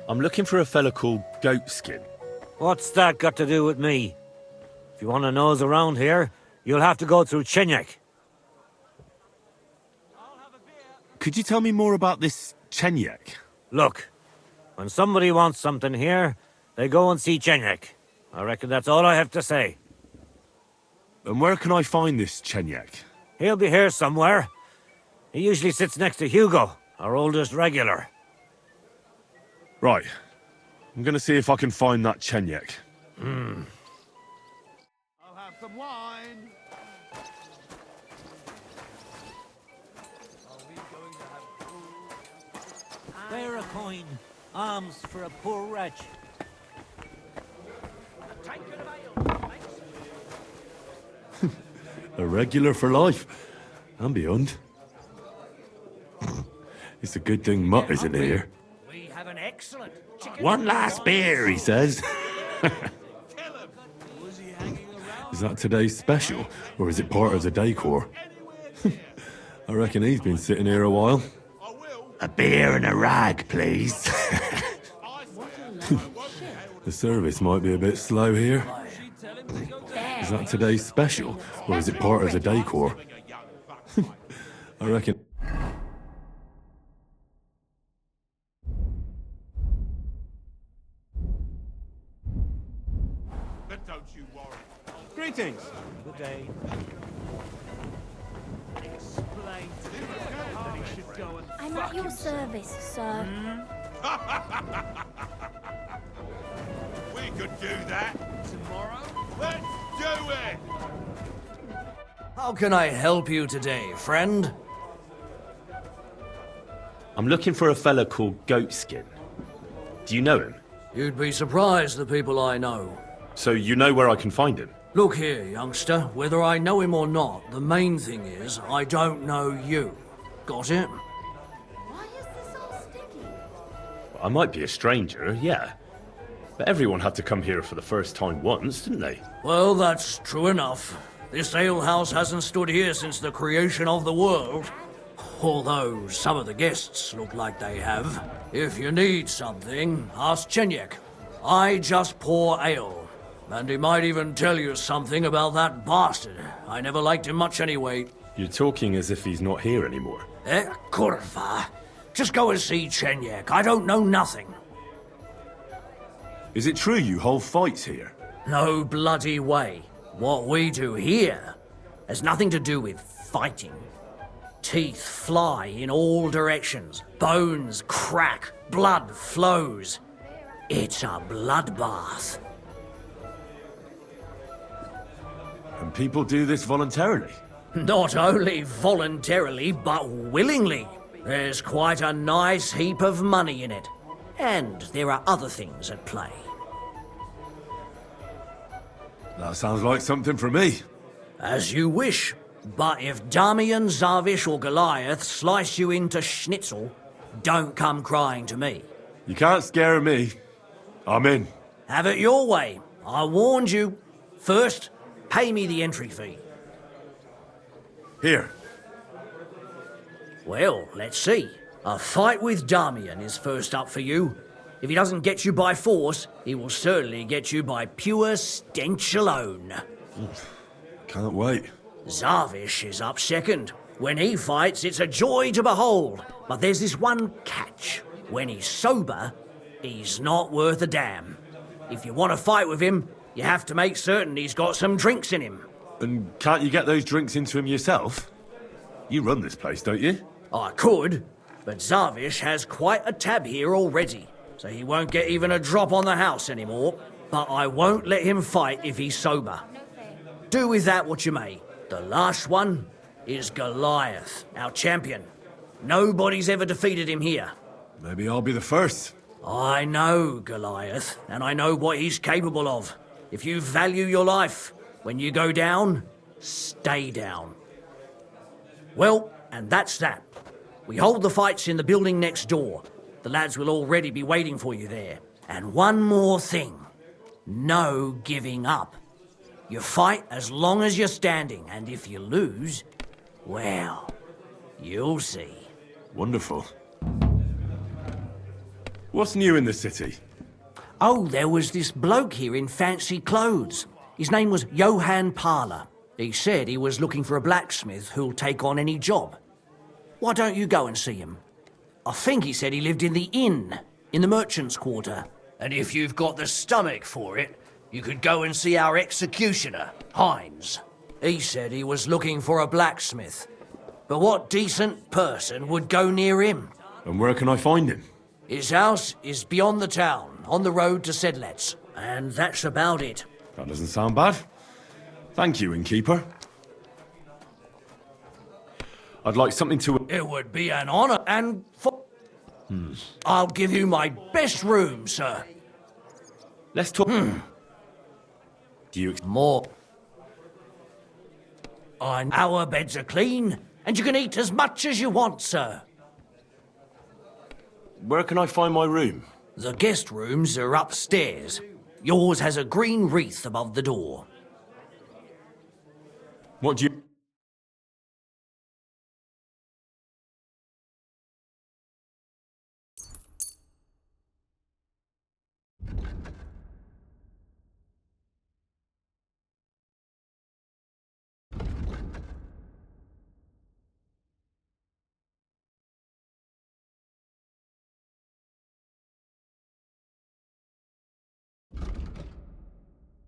I'm looking for a fella called Goatskin. What's that got to do with me? If you want to nose around here, you'll have to go through Chenyek. Could you tell me more about this Chenyek? Look, when somebody wants something here, they go and see Chenyek. I reckon that's all I have to say. And where can I find this Chenyek? He'll be here somewhere. He usually sits next to Hugo, our oldest regular. Right. I'm gonna see if I can find that Chenyek. I'll have some wine. Bear a coin. Alms for a poor wretch. A regular for life. And beyond. It's a good thing Mutt isn't here. We have an excellent chicken. One last beer, he says. Is that today's special, or is it part of the decor? I reckon he's been sitting here a while. A beer and a rag, please. The service might be a bit slow here. Is that today's special, or is it part of the decor? I reckon... But don't you worry. Greetings. Good day. Explain to me that he should go and I'm at your service, sir. We could do that. Tomorrow? Let's do it! How can I help you today, friend? I'm looking for a fella called Goatskin. Do you know him? You'd be surprised the people I know. So you know where I can find him? Look here, youngster. Whether I know him or not, the main thing is I don't know you. Got it? I might be a stranger, yeah. But everyone had to come here for the first time once, didn't they? Well, that's true enough. This alehouse hasn't stood here since the creation of the world. Although some of the guests look like they have. If you need something, ask Chenyek. I just pour ale. And he might even tell you something about that bastard. I never liked him much anyway. You're talking as if he's not here anymore. Kurva. Just go and see Chenyek. I don't know nothing. Is it true you hold fights here? No bloody way. What we do here has nothing to do with fighting. Teeth fly in all directions. Bones crack. Blood flows. It's a bloodbath. And people do this voluntarily? Not only voluntarily, but willingly. There's quite a nice heap of money in it. And there are other things at play. That sounds like something for me. As you wish. But if Damian, Zavish or Goliath slice you into schnitzel, don't come crying to me. You can't scare me. I'm in. Have it your way. I warned you. First, pay me the entry fee. Here. Well, let's see. A fight with Damian is first up for you. If he doesn't get you by force, he will certainly get you by pure stench alone. Can't wait. Zavish is up second. When he fights, it's a joy to behold. But there's this one catch. When he's sober, he's not worth a damn. If you want to fight with him, you have to make certain he's got some drinks in him. And can't you get those drinks into him yourself? You run this place, don't you? I could, but Zavish has quite a tab here already, so he won't get even a drop on the house anymore. But I won't let him fight if he's sober. Do with that what you may. The last one is Goliath, our champion. Nobody's ever defeated him here. Maybe I'll be the first. I know Goliath, and I know what he's capable of. If you value your life, when you go down, stay down. Well, and that's that. We hold the fights in the building next door. The lads will already be waiting for you there. And one more thing. No giving up. You fight as long as you're standing, and if you lose, well, you'll see. Wonderful. What's new in the city? Oh, there was this bloke here in fancy clothes. His name was Johann Parler. He said he was looking for a blacksmith who'll take on any job. Why don't you go and see him? I think he said he lived in the inn, in the merchant's quarter. And if you've got the stomach for it, you could go and see our executioner, Hines. He said he was looking for a blacksmith. But what decent person would go near him? And where can I find him? His house is beyond the town, on the road to Sedlets. And that's about it. That doesn't sound bad. Thank you, innkeeper. I'd like something to... It would be an honor, and I'll give you my best room, sir. Let's talk... Do you... More. Our beds are clean, and you can eat as much as you want, sir. Where can I find my room? The guest rooms are upstairs. Yours has a green wreath above the door. What do you...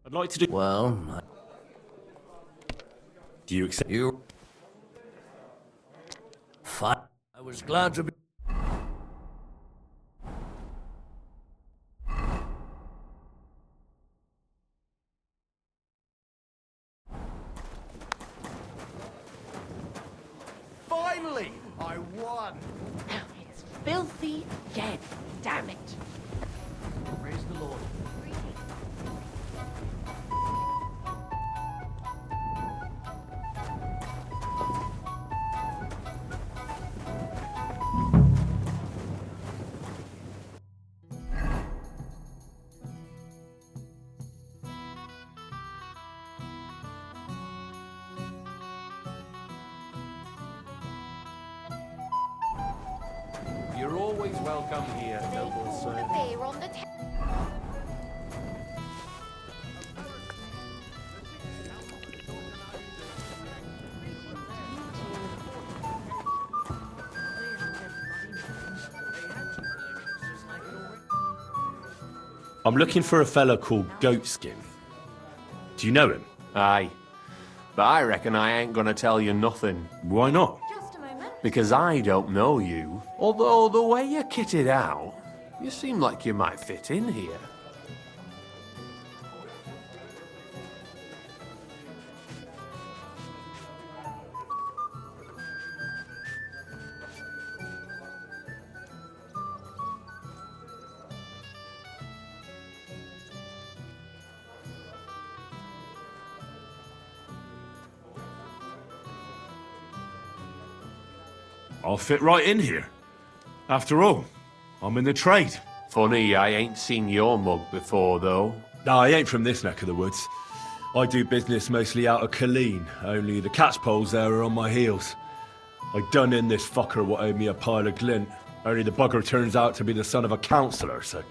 I'd like to do... Well... Do you accept... You... Fine. I was glad to be... Now it's filthy again. Damn it. Praise the Lord. You're always welcome here, noble sir. Beer on the I'm looking for a fella called Goatskin. Do you know him? Aye. But I reckon I ain't gonna tell you nothing. Why not? Because I don't know you. Although the way you're kitted out, you seem like you might fit in here. I'll fit right in here. After all, I'm in the trade. Funny, I ain't seen your mug before, though. No, I ain't from this neck of the woods. I do business mostly out of Colleen, only the catchpoles there are on my heels. I done in this fucker what owed me a pile of glint, only the bugger turns out to be the son of a councillor, so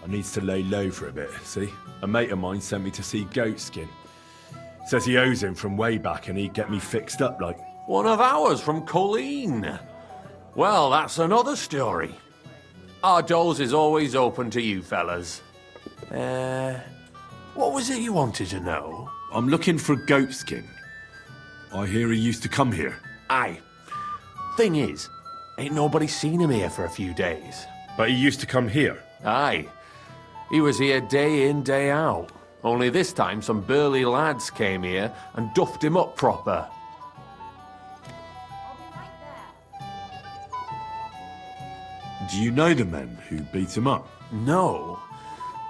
I needs to lay low for a bit, see? A mate of mine sent me to see Goatskin. Says he owes him from way back and he'd get me fixed up like... One of ours from Colleen. Well, that's another story. Our doors is always open to you fellas. What was it you wanted to know? I'm looking for Goatskin. I hear he used to come here. Aye. Thing is, ain't nobody seen him here for a few days. But he used to come here? Aye. He was here day in, day out. Only this time some burly lads came here and duffed him up proper. Do you know the men who beat him up? No,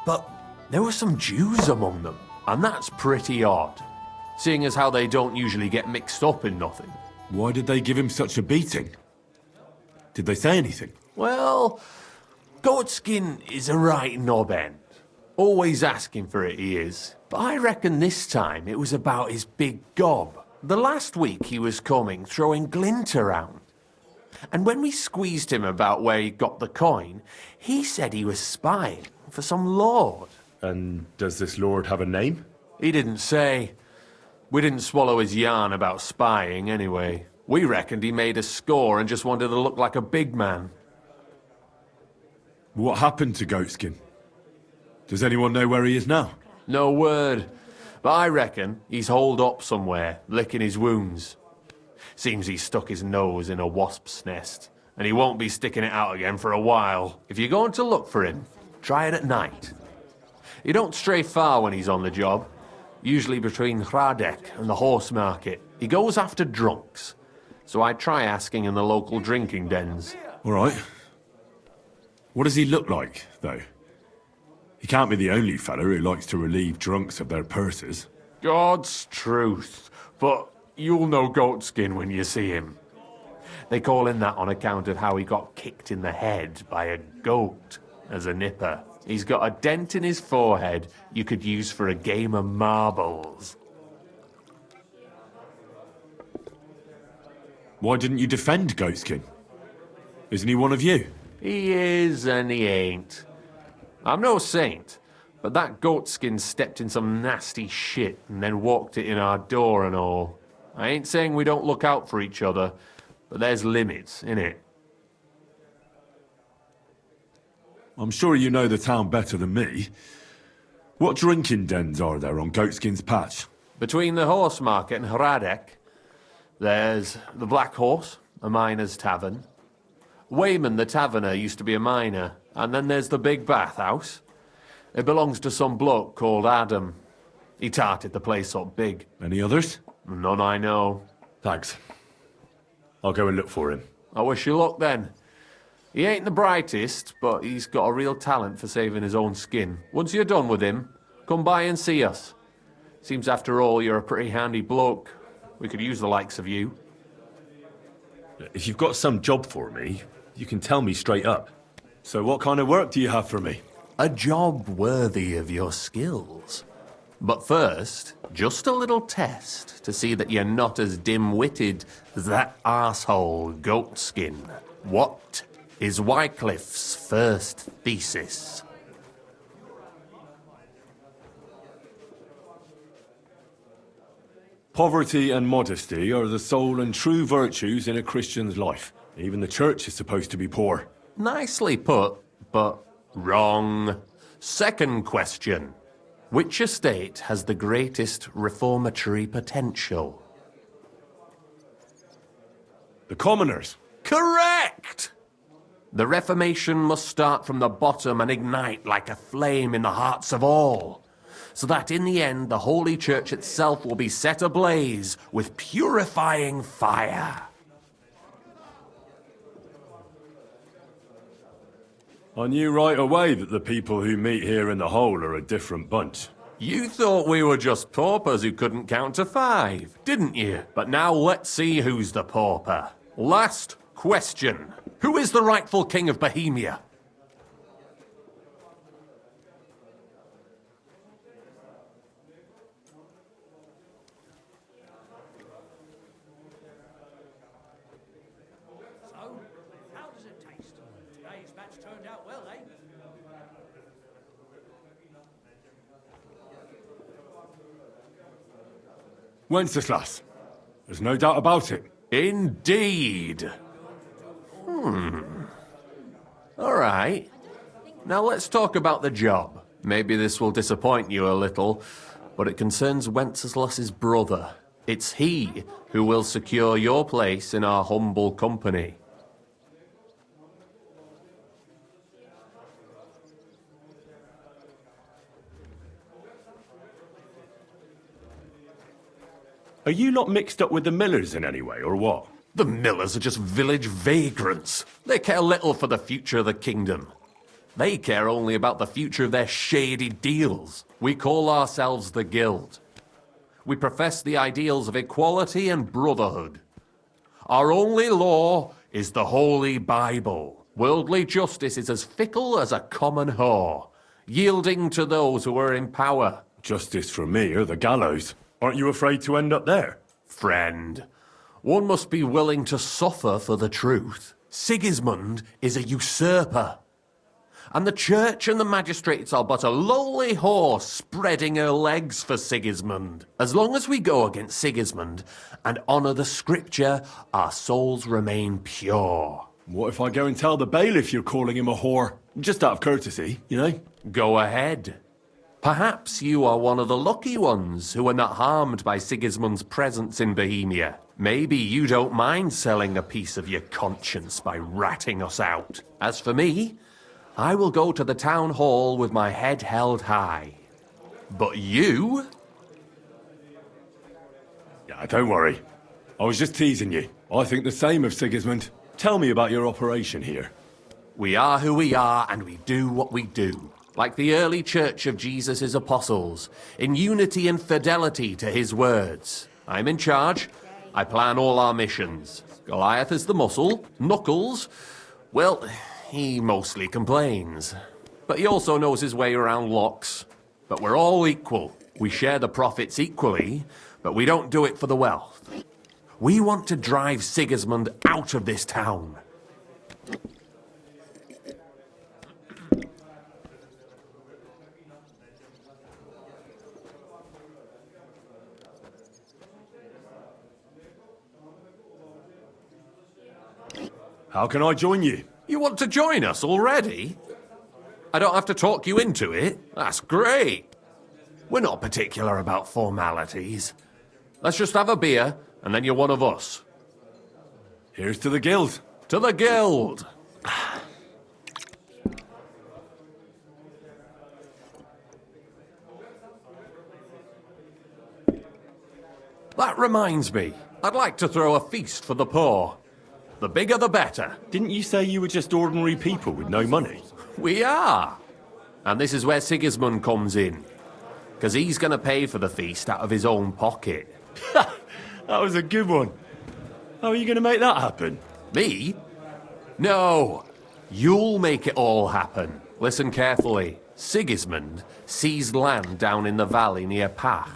but there were some Jews among them, and that's pretty odd, seeing as how they don't usually get mixed up in nothing. Why did they give him such a beating? Did they say anything? Well, Goatskin is a right knob end. Always asking for it, he is. But I reckon this time it was about his big gob. The last week he was coming, throwing glint around. And when we squeezed him about where he got the coin, he said he was spying for some lord. And does this lord have a name? He didn't say. We didn't swallow his yarn about spying, anyway. We reckoned he made a score and just wanted to look like a big man. What happened to Goatskin? Does anyone know where he is now? No word. But I reckon he's holed up somewhere, licking his wounds. Seems he stuck his nose in a wasp's nest, and he won't be sticking it out again for a while. If you're going to look for him, try it at night. He don't stray far when he's on the job, usually between Hradek and the horse market. He goes after drunks, so I try asking in the local drinking dens. All right. What does he look like, though? He can't be the only fella who likes to relieve drunks of their purses. God's truth, but you'll know Goatskin when you see him. They call him that on account of how he got kicked in the head by a goat as a nipper. He's got a dent in his forehead you could use for a game of marbles. Why didn't you defend Goatskin? Isn't he one of you? He is and he ain't. I'm no saint, but that Goatskin stepped in some nasty shit and then walked it in our door and all. I ain't saying we don't look out for each other, but there's limits, innit? I'm sure you know the town better than me. What drinking dens are there on Goatskin's patch? Between the horse market and Hradek, there's the Black Horse, a miner's tavern. Wayman the taverner used to be a miner, and then there's the Big Bathhouse. It belongs to some bloke called Adam. He tarted the place up big. Any others? None I know. Thanks. I'll go and look for him. I wish you luck then. He ain't the brightest, but he's got a real talent for saving his own skin. Once you're done with him, come by and see us. Seems after all you're a pretty handy bloke. We could use the likes of you. If you've got some job for me, you can tell me straight up. So what kind of work do you have for me? A job worthy of your skills. But first, just a little test to see that you're not as dim-witted as that arsehole Goatskin. What is Wycliffe's first thesis? Poverty and modesty are the sole and true virtues in a Christian's life. Even the church is supposed to be poor. Nicely put, but wrong. Second question. Which estate has the greatest reformatory potential? The commoners. Correct! The Reformation must start from the bottom and ignite like a flame in the hearts of all, so that in the end the Holy Church itself will be set ablaze with purifying fire. I knew right away that the people who meet here in the hole are a different bunch. You thought we were just paupers who couldn't count to 5, didn't you? But now let's see who's the pauper. Last question. Who is the rightful king of Bohemia? Wenceslas. There's no doubt about it. Indeed. All right. Now let's talk about the job. Maybe this will disappoint you a little, but it concerns Wenceslas's brother. It's he who will secure your place in our humble company. Are you not mixed up with the millers in any way, or what? The millers are just village vagrants. They care little for the future of the kingdom. They care only about the future of their shady deals. We call ourselves the Guild. We profess the ideals of equality and brotherhood. Our only law is the Holy Bible. Worldly justice is as fickle as a common whore, yielding to those who are in power. Justice for me or the gallows. Aren't you afraid to end up there? Friend, one must be willing to suffer for the truth. Sigismund is a usurper. And the church and the magistrates are but a lowly horse spreading her legs for Sigismund. As long as we go against Sigismund and honour the scripture, our souls remain pure. What if I go and tell the bailiff you're calling him a whore? Just out of courtesy, you know? Go ahead. Perhaps you are one of the lucky ones who are not harmed by Sigismund's presence in Bohemia. Maybe you don't mind selling a piece of your conscience by ratting us out. As for me, I will go to the town hall with my head held high. But you? Yeah, don't worry. I was just teasing you. I think the same of Sigismund. Tell me about your operation here. We are who we are, and we do what we do. Like the early church of Jesus' apostles, in unity and fidelity to his words. I'm in charge. I plan all our missions. Goliath is the muscle. Knuckles, well, he mostly complains. But he also knows his way around locks. But we're all equal. We share the profits equally, but we don't do it for the wealth. We want to drive Sigismund out of this town. How can I join you? You want to join us already? I don't have to talk you into it. That's great. We're not particular about formalities. Let's just have a beer, and then you're one of us. Here's to the Guild. To the Guild! That reminds me. I'd like to throw a feast for the poor. The bigger the better. Didn't you say you were just ordinary people with no money? We are. And this is where Sigismund comes in. Because he's going to pay for the feast out of his own pocket. That was a good one. How are you going to make that happen? Me? No. You'll make it all happen. Listen carefully. Sigismund seized land down in the valley near Pach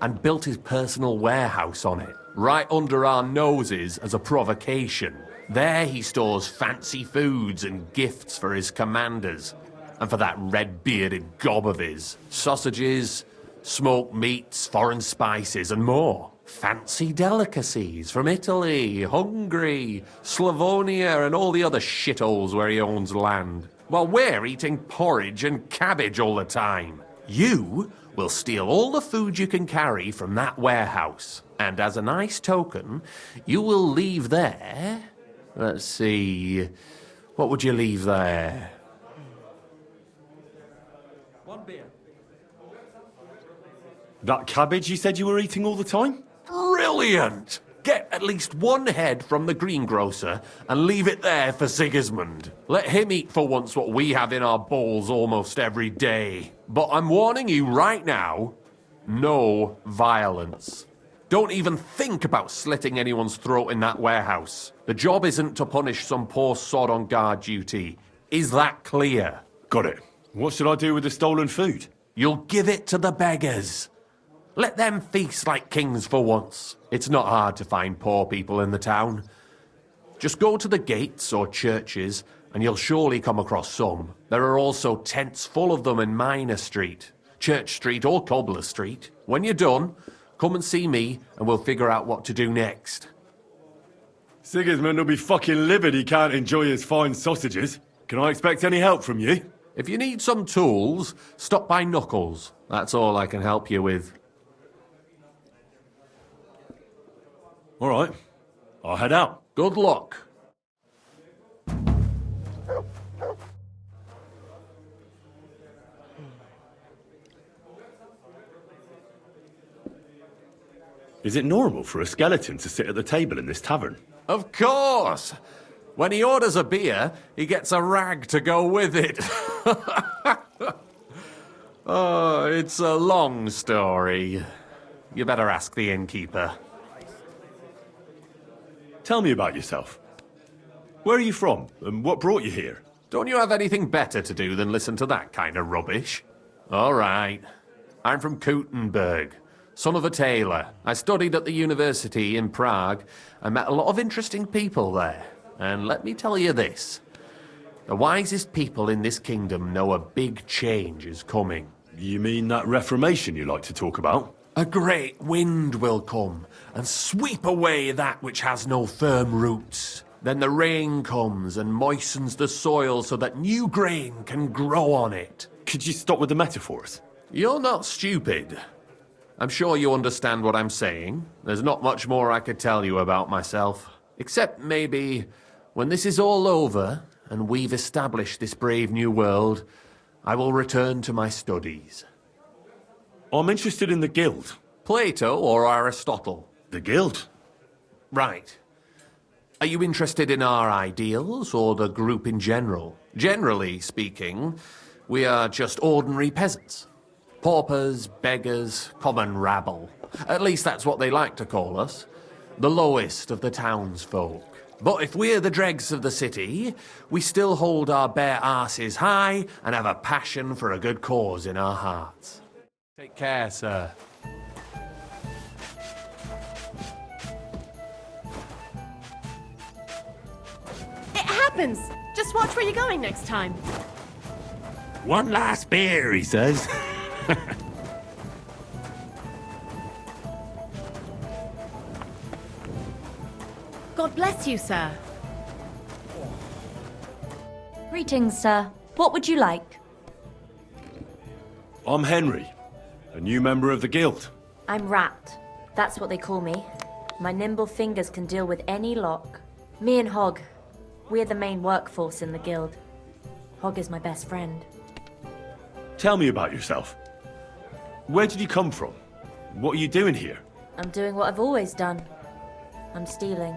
and built his personal warehouse on it, right under our noses as a provocation. There he stores fancy foods and gifts for his commanders, and for that red-bearded gob of his. Sausages, smoked meats, foreign spices, and more. Fancy delicacies from Italy, Hungary, Slavonia, and all the other shitholes where he owns land. While we're eating porridge and cabbage all the time. You will steal all the food you can carry from that warehouse. And as a nice token, you will leave there... Let's see... What would you leave there? One beer. That cabbage you said you were eating all the time? Brilliant! Get at least one head from the greengrocer and leave it there for Sigismund. Let him eat for once what we have in our bowls almost every day. But I'm warning you right now, no violence. Don't even think about slitting anyone's throat in that warehouse. The job isn't to punish some poor sod on guard duty. Is that clear? Got it. What should I do with the stolen food? You'll give it to the beggars. Let them feast like kings for once. It's not hard to find poor people in the town. Just go to the gates or churches, and you'll surely come across some. There are also tents full of them in Minor Street, Church Street or Cobbler Street. When you're done, come and see me, and we'll figure out what to do next. Sigismund will be fucking livid he can't enjoy his fine sausages. Can I expect any help from you? If you need some tools, stop by Knuckles. That's all I can help you with. All right. I'll head out. Good luck. Is it normal for a skeleton to sit at the table in this tavern? Of course! When he orders a beer, he gets a rag to go with it. Oh, it's a long story. You better ask the innkeeper. Tell me about yourself. Where are you from, and what brought you here? Don't you have anything better to do than listen to that kind of rubbish? All right. I'm from Kuttenberg, son of a tailor. I studied at the university in Prague and met a lot of interesting people there. And let me tell you this. The wisest people in this kingdom know a big change is coming. You mean that reformation you like to talk about? A great wind will come and sweep away that which has no firm roots. Then the rain comes and moistens the soil so that new grain can grow on it. Could you stop with the metaphors? You're not stupid. I'm sure you understand what I'm saying. There's not much more I could tell you about myself. Except maybe when this is all over and we've established this brave new world, I will return to my studies. I'm interested in the guild. Plato or Aristotle? The guild. Right. Are you interested in our ideals or the group in general? Generally speaking, we are just ordinary peasants. Paupers, beggars, common rabble. At least that's what they like to call us. The lowest of the townsfolk. But if we're the dregs of the city, we still hold our bare arses high and have a passion for a good cause in our hearts. Take care, sir. It happens! Just watch where you're going next time. One last beer, he says. God bless you, sir. Greetings, sir. What would you like? I'm Henry, a new member of the guild. I'm Rat. That's what they call me. My nimble fingers can deal with any lock. Me and Hog, we're the main workforce in the guild. Hog is my best friend. Tell me about yourself. Where did you come from? What are you doing here? I'm doing what I've always done. I'm stealing.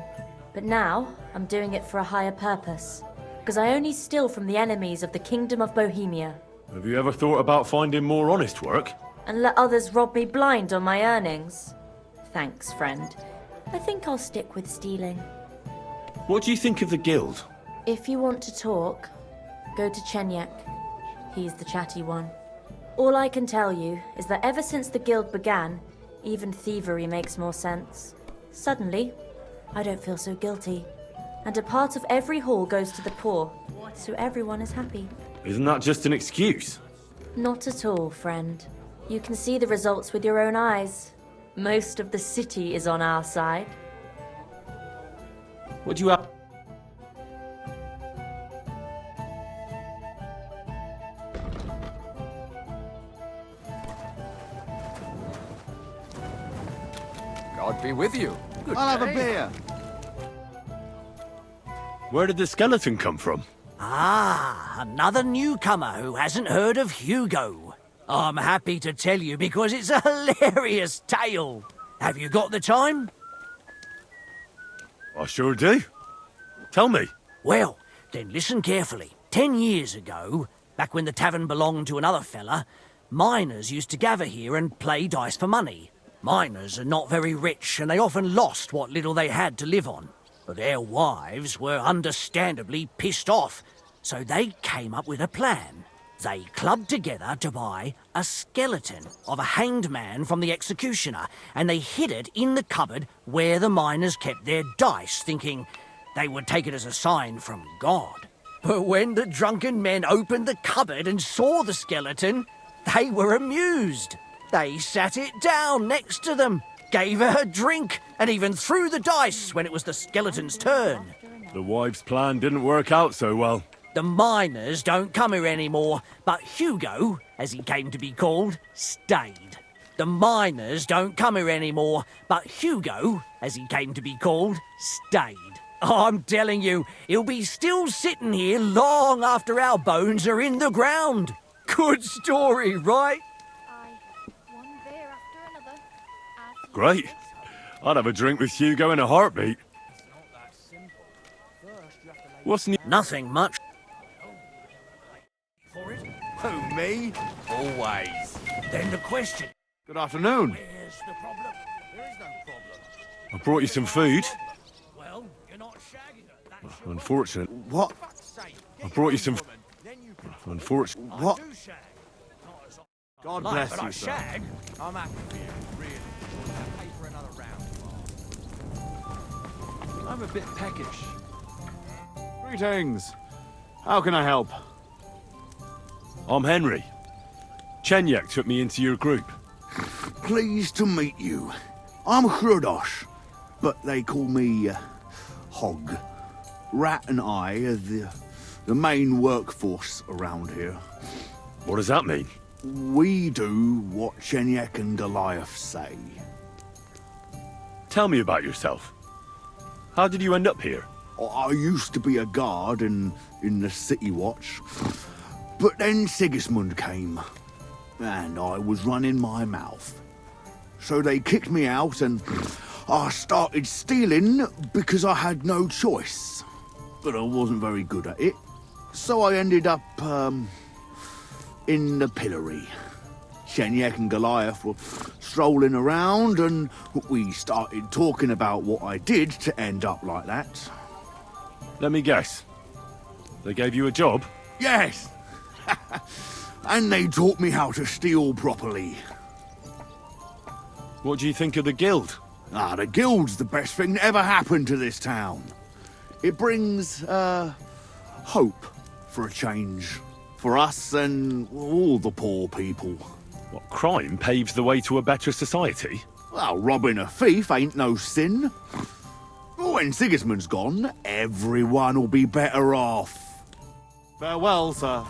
But now, I'm doing it for a higher purpose. Because I only steal from the enemies of the Kingdom of Bohemia. Have you ever thought about finding more honest work? And let others rob me blind on my earnings? Thanks, friend. I think I'll stick with stealing. What do you think of the guild? If you want to talk, go to Chenyek. He's the chatty one. All I can tell you is that ever since the guild began, even thievery makes more sense. Suddenly, I don't feel so guilty. And a part of every haul goes to the poor, so everyone is happy. Isn't that just an excuse? Not at all, friend. You can see the results with your own eyes. Most of the city is on our side. What do you have? God be with you. Good I'll have a day. beer. Where did the skeleton come from? Ah, another newcomer who hasn't heard of Hugo. I'm happy to tell you because it's a hilarious tale. Have you got the time? I sure do. Tell me. Well, then listen carefully. 10 years ago, back when the tavern belonged to another fella, miners used to gather here and play dice for money. Miners are not very rich and they often lost what little they had to live on. But their wives were understandably pissed off, so they came up with a plan. They clubbed together to buy a skeleton of a hanged man from the executioner, and they hid it in the cupboard where the miners kept their dice, thinking they would take it as a sign from God. But when the drunken men opened the cupboard and saw the skeleton, they were amused. They sat it down next to them, gave her a drink, and even threw the dice when it was the skeleton's turn. The wives' plan didn't work out so well. The miners don't come here anymore, but Hugo, as he came to be called, stayed. The miners don't come here anymore, but Hugo, as he came to be called, stayed. I'm telling you, he'll be still sitting here long after our bones are in the ground. Good story, right? Great. I'd have a drink with Hugo in a heartbeat. What's new? Nothing much. Who, me? Always. Then the question. Good afternoon. Where's the problem? There is no problem. I brought you some food. Well, you're not shagging her. Unfortunate. What? I brought you some. Unfortunate. What? God Like, bless but I you, sir. shag. I'm happy for you, really. Pay for another round. I'm a bit peckish. Greetings. How can I help? I'm Henry. Chenyek took me into your group. Pleased to meet you. I'm Hrudosh, but they call me Hog. Rat and I are the main workforce around here. What does that mean? We do what Chenyek and Goliath say. Tell me about yourself. How did you end up here? I used to be a guard in the City Watch, but then Sigismund came, and I was running my mouth. So they kicked me out, and I started stealing because I had no choice. But I wasn't very good at it, so I ended up, in the pillory. Chenyek and Goliath were strolling around, and we started talking about what I did to end up like that. Let me guess. They gave you a job? Yes! And they taught me how to steal properly. What do you think of the guild? The guild's the best thing that ever happened to this town. It brings, hope for a change. For us and all the poor people. What, crime paves the way to a better society? Well, robbing a thief ain't no sin. When Sigismund's gone, everyone will be better off. Farewell, sir.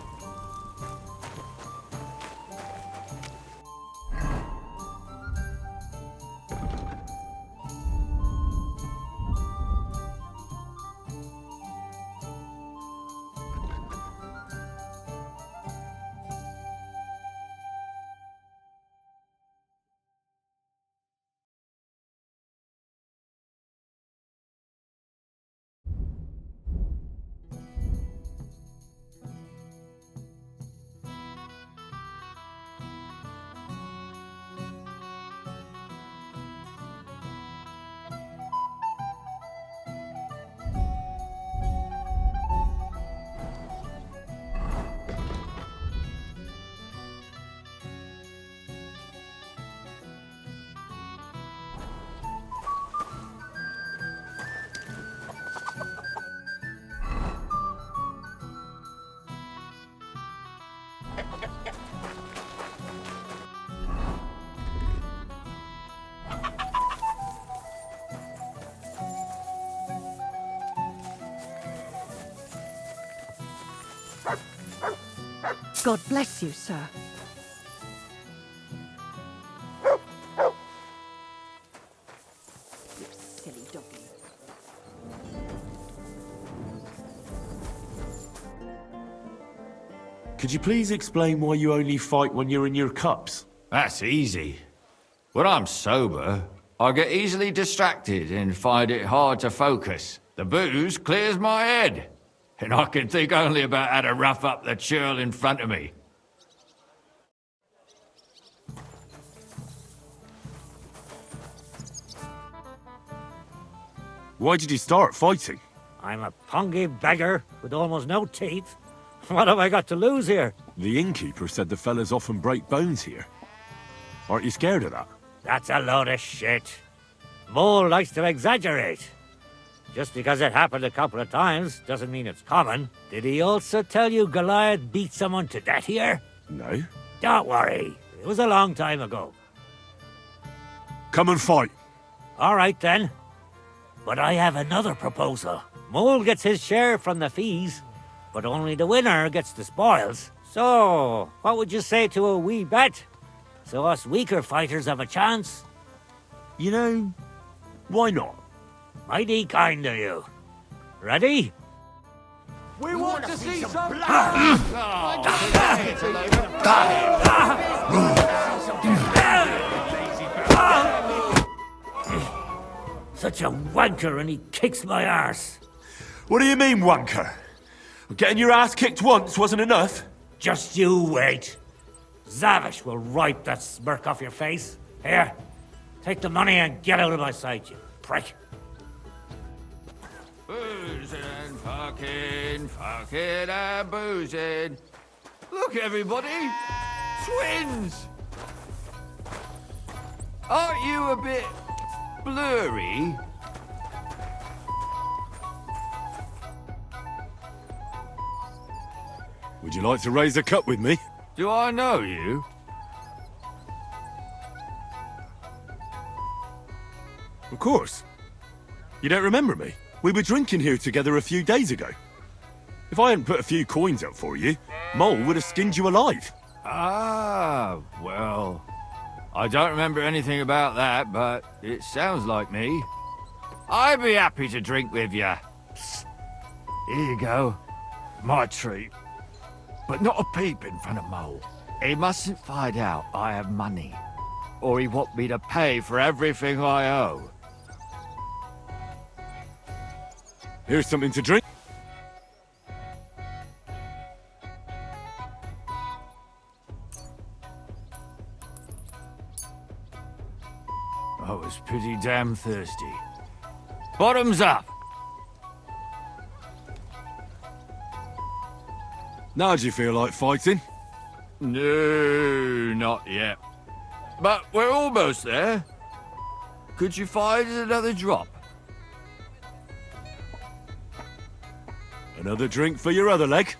God bless you, sir. You silly doggy. Could you please explain why you only fight when you're in your cups? That's easy. When I'm sober, I get easily distracted and find it hard to focus. The booze clears my head, and I can think only about how to rough up the churl in front of me. Why did you start fighting? I'm a pungy beggar with almost no teeth. What have I got to lose here? The innkeeper said the fellas often break bones here. Aren't you scared of that? That's a load of shit. Mole likes to exaggerate. Just because it happened a couple of times doesn't mean it's common. Did he also tell you Goliath beat someone to death here? No. Don't worry. It was a long time ago. Come and fight. All right, then. But I have another proposal. Mole gets his share from the fees, but only the winner gets the spoils. So, what would you say to a wee bet? So us weaker fighters have a chance? You know, why not? Mighty kind of you. Ready? We want to see some blood! Such a wanker, and he kicks my arse. What do you mean, wanker? Getting your ass kicked once wasn't enough? Just you wait. Zavish will wipe that smirk off your face. Here, take the money and get out of my sight, you prick. Boozing, fucking and boozing. Look, everybody! Twins! Aren't you a bit blurry? Would you like to raise a cup with me? Do I know you? Of course. You don't remember me? We were drinking here together a few days ago. If I hadn't put a few coins up for you, Mole would have skinned you alive. Ah, well, I don't remember anything about that, but it sounds like me. I'd be happy to drink with you. Here you go. My treat. But not a peep in front of Mole. He mustn't find out I have money, or he want me to pay for everything I owe. Here's something to drink. I was pretty damn thirsty. Bottoms up! Now do you feel like fighting? No, not yet. But we're almost there. Could you find another drop? Another drink for your other leg?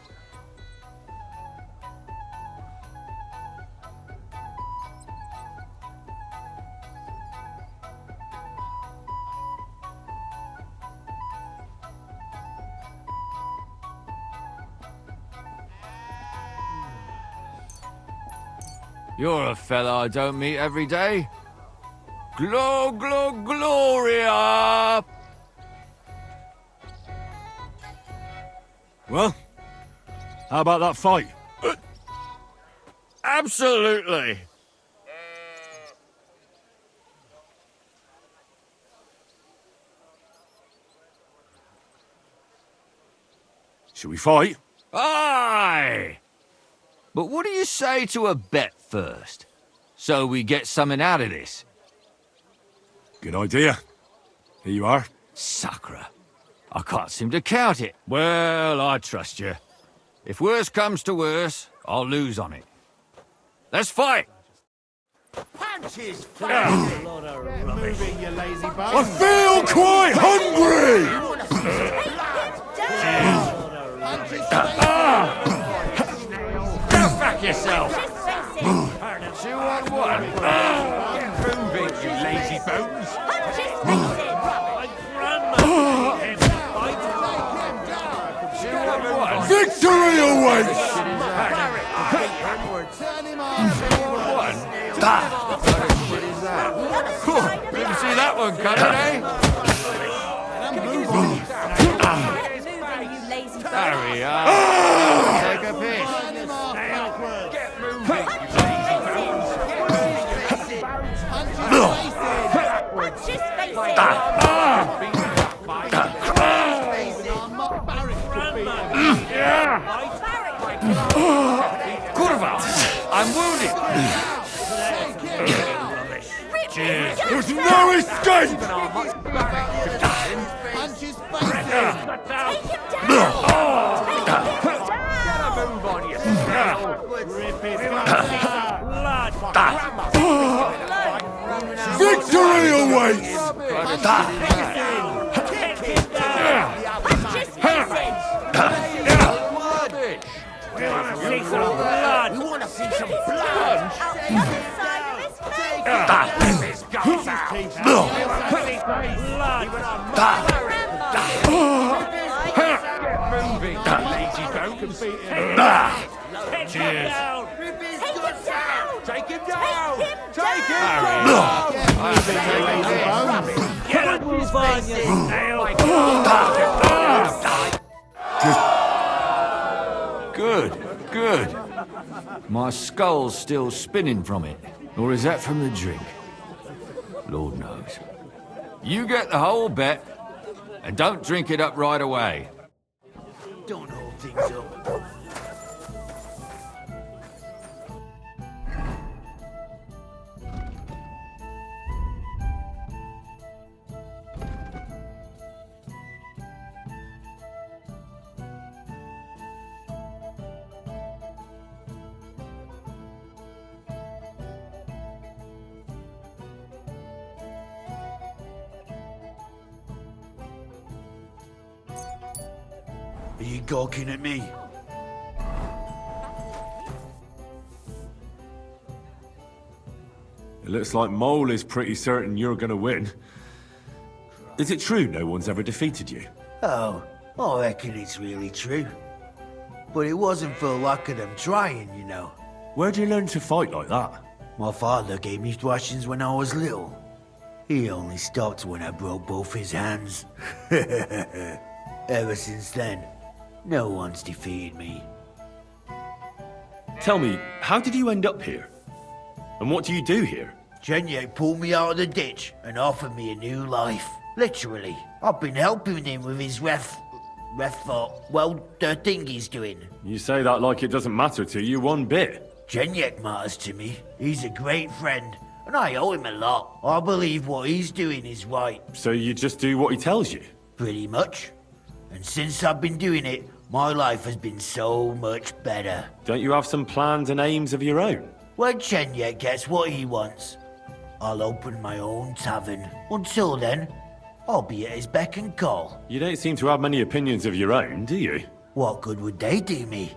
You're a fella I don't meet every day. Gloria! Well, how about that fight? Absolutely! Shall we fight? Aye! But what do you say to a bet first? So we get something out of this? Good idea. Here you are. Sacre. I can't seem to count it. Well, I trust you. If worse comes to worse, I'll lose on it. Let's fight! Punches! Moving, you lazy bug. I feel quite hungry! Go back yourself! 2 on 1. Moving, you lazy bones! Victory awaits! What is that? Didn't see that one coming, eh? Hurry up. Take a piss. Get moving, you lazy Kurva! I'm wounded! Cheers! There's no escape! Punch his face in. Victory awaits! We want to see some blood. Cheers! Take him down! Take him Good, good. My skull's still spinning from it. Or is that from the drink? Lord knows. You get the whole bet, and don't drink it up right away. Don't hold things up. Are you gawking at me? It looks like Mole is pretty certain you're gonna win. Is it true no one's ever defeated you? Oh, I reckon it's really true. But it wasn't for lack of them trying, you know. Where'd you learn to fight like that? My father gave me thrashings when I was little. He only stopped when I broke both his hands. Ever since then, no one's defeated me. Tell me, how did you end up here? And what do you do here? Chenyek pulled me out of the ditch and offered me a new life. Literally. I've been helping him with his the thing he's doing. You say that like it doesn't matter to you one bit. Chenyek matters to me. He's a great friend, and I owe him a lot. I believe what he's doing is right. So you just do what he tells you? Pretty much. And since I've been doing it, my life has been so much better. Don't you have some plans and aims of your own? When Chenyek gets what he wants, I'll open my own tavern. Until then, I'll be at his beck and call. You don't seem to have many opinions of your own, do you? What good would they do me?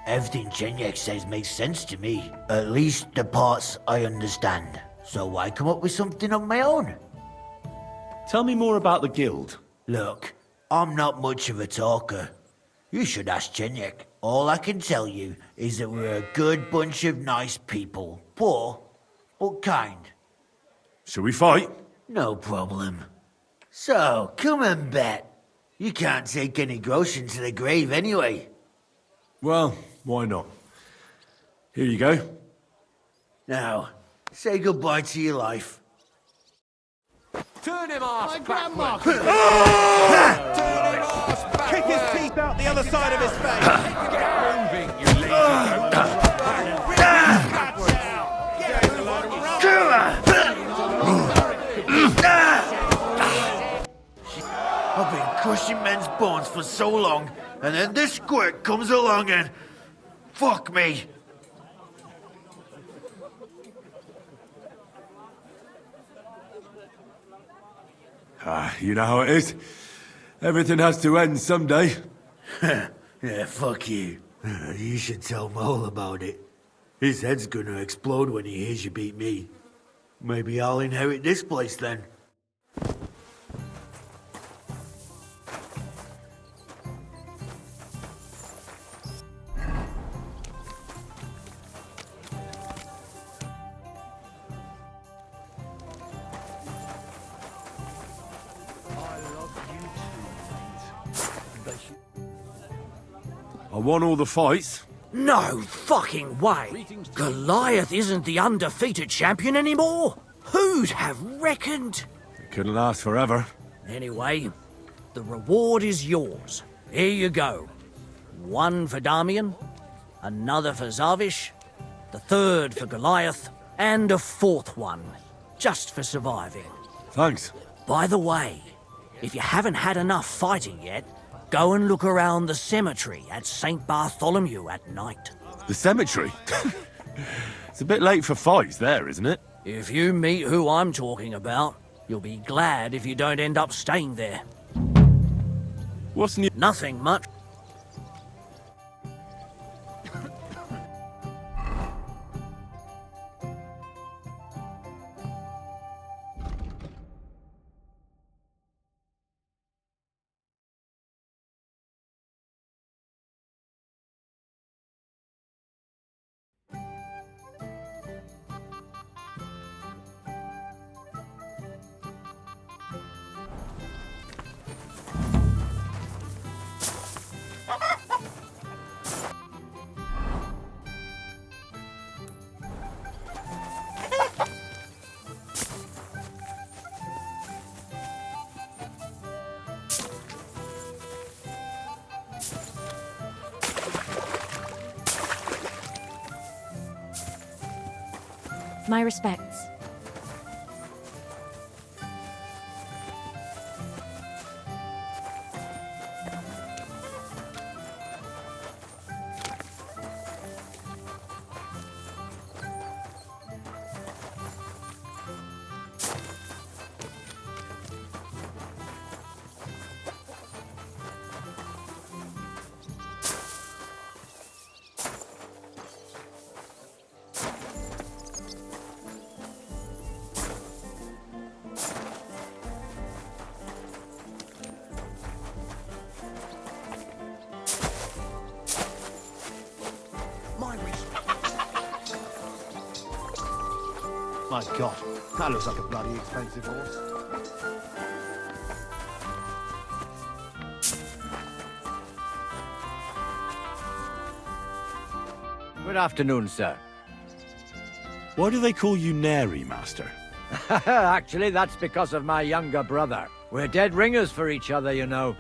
Everything Chenyek says makes sense to me. At least the parts I understand. So why come up with something of my own? Tell me more about the guild. Look, I'm not much of a talker. You should ask Chenyek. All I can tell you is that we're a good bunch of nice people. Poor, but kind. Shall we fight? No problem. So, come and bet. You can't take any groschen to the grave anyway. Well, why not? Here you go. Now, say goodbye to your life. Turn him off! My grandma! Turn him off! Kick his teeth out the other side of his face! Get moving, you lazy I've been crushing men's bones for so long, and then this squirt comes along and... fuck me! You know how it is. Everything has to end someday. Yeah, fuck you. You should tell Mole about it. His head's gonna explode when he hears you beat me. Maybe I'll inherit this place then. I won all the fights. No fucking way! Goliath isn't the undefeated champion anymore? Who'd have reckoned? It couldn't last forever. Anyway, the reward is yours. Here you go. One for Damian, another for Zavish, the third for Goliath, and a fourth one, just for surviving. Thanks. By the way, if you haven't had enough fighting yet, go and look around the cemetery at St. Bartholomew at night. The cemetery? It's a bit late for fights there, isn't it? If you meet who I'm talking about, you'll be glad if you don't end up staying there. What's new? Nothing much. My respects. My God, that looks like a bloody expensive horse. Good afternoon, sir. Why do they call you Neri, Master? Actually, that's because of my younger brother. We're dead ringers for each other, you know.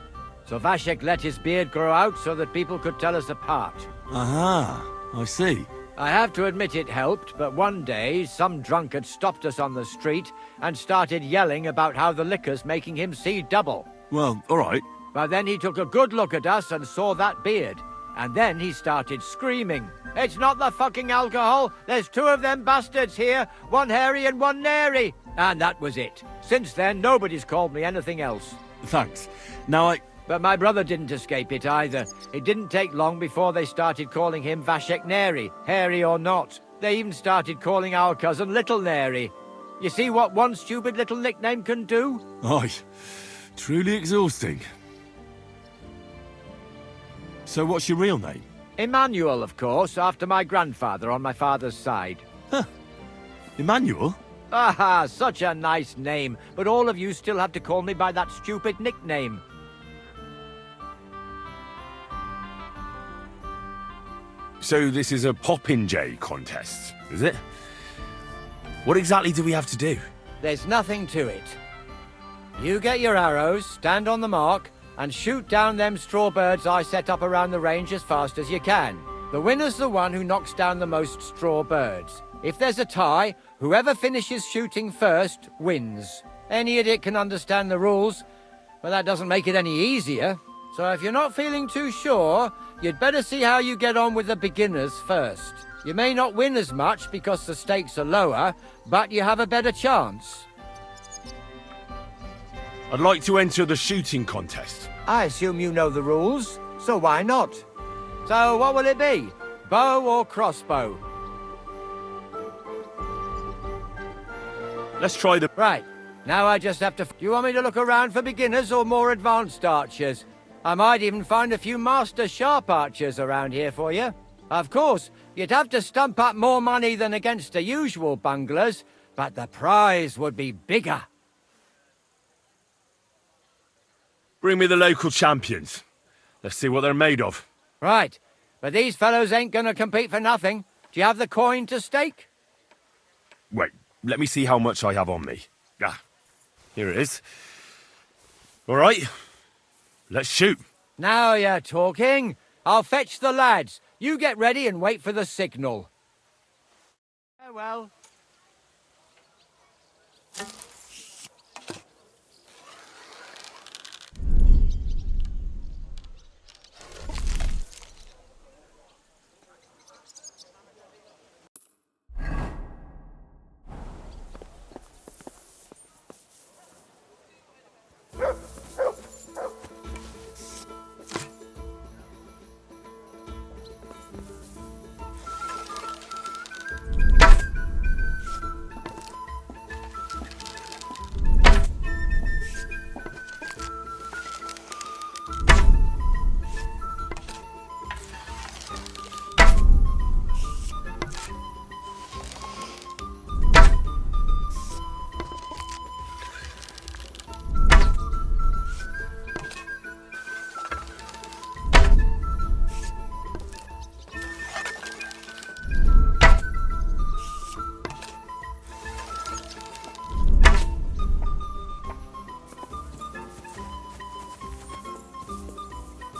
So Vashek let his beard grow out so that people could tell us apart. Aha, I see. I have to admit it helped, but one day, some drunkard stopped us on the street and started yelling about how the liquor's making him see double. Well, all right. But then he took a good look at us and saw that beard. And then he started screaming. It's not the fucking alcohol. There's two of them bastards here. One hairy and one nary. And that was it. Since then, nobody's called me anything else. Thanks. Now But my brother didn't escape it either. It didn't take long before they started calling him Vashek Neri, hairy or not. They even started calling our cousin Little Neri. You see what one stupid little nickname can do? Aye, truly exhausting. So what's your real name? Emmanuel, of course, after my grandfather on my father's side. Huh. Emmanuel? Ah, such a nice name, but all of you still have to call me by that stupid nickname. So this is a Popinjay contest, is it? What exactly do we have to do? There's nothing to it. You get your arrows, stand on the mark, and shoot down them straw birds I set up around the range as fast as you can. The winner's the one who knocks down the most straw birds. If there's a tie, whoever finishes shooting first wins. Any idiot can understand the rules, but that doesn't make it any easier. So if you're not feeling too sure, you'd better see how you get on with the beginners first. You may not win as much because the stakes are lower, but you have a better chance. I'd like to enter the shooting contest. I assume you know the rules, so why not? So what will it be? Bow or crossbow? Let's try the... Right, now I just have to... Do you want me to look around for beginners or more advanced archers? I might even find a few master sharp archers around here for you. Of course, you'd have to stump up more money than against the usual bunglers, but the prize would be bigger. Bring me the local champions. Let's see what they're made of. Right, But these fellows ain't gonna compete for nothing. Do you have the coin to stake? Wait, let me see how much I have on me. Ah, here it is. All right, let's shoot. Now you're talking. I'll fetch the lads. You get ready and wait for the signal. Oh well.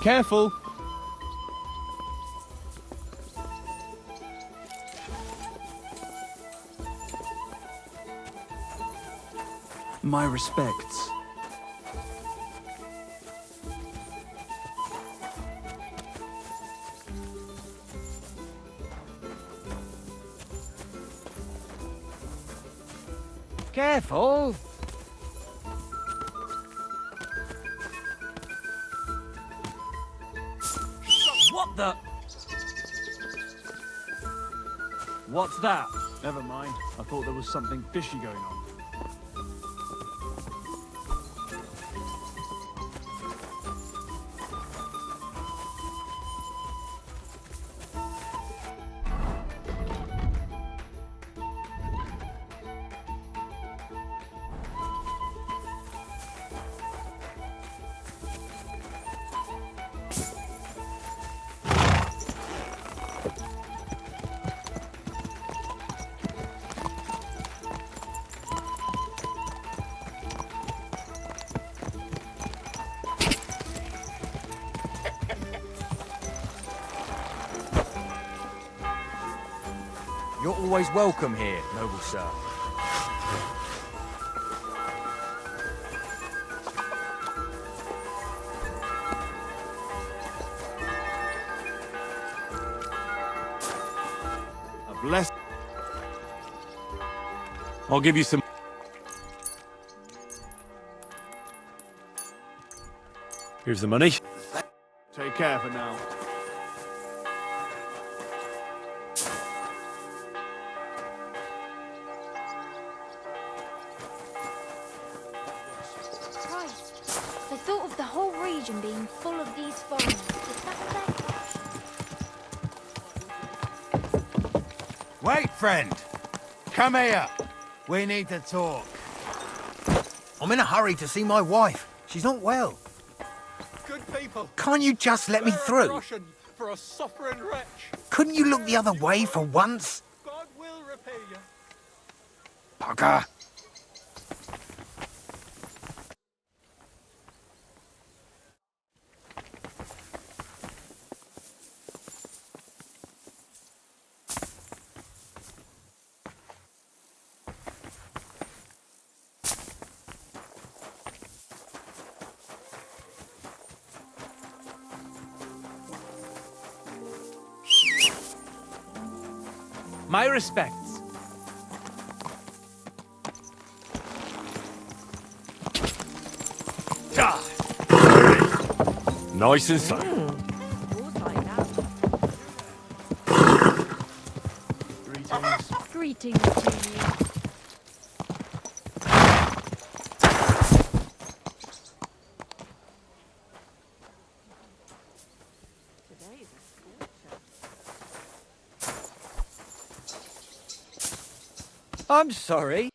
Careful. My respects. Careful. What the? What's that? Never mind. I thought there was something fishy going on. You're always welcome here, noble sir. A bless. I'll give you some. Here's the money. Take care for now. Christ, the thought of the whole region being full of these foreigners, is that fair? Wait, friend. Come here. We need to talk. I'm in a hurry to see my wife. She's not well. Good people. Can't you just let me through? Russian for a suffering wretch. Couldn't you look the other way for once? God will repay you. Bugger. My respects. Nice and slow. Greetings to you. I'm sorry.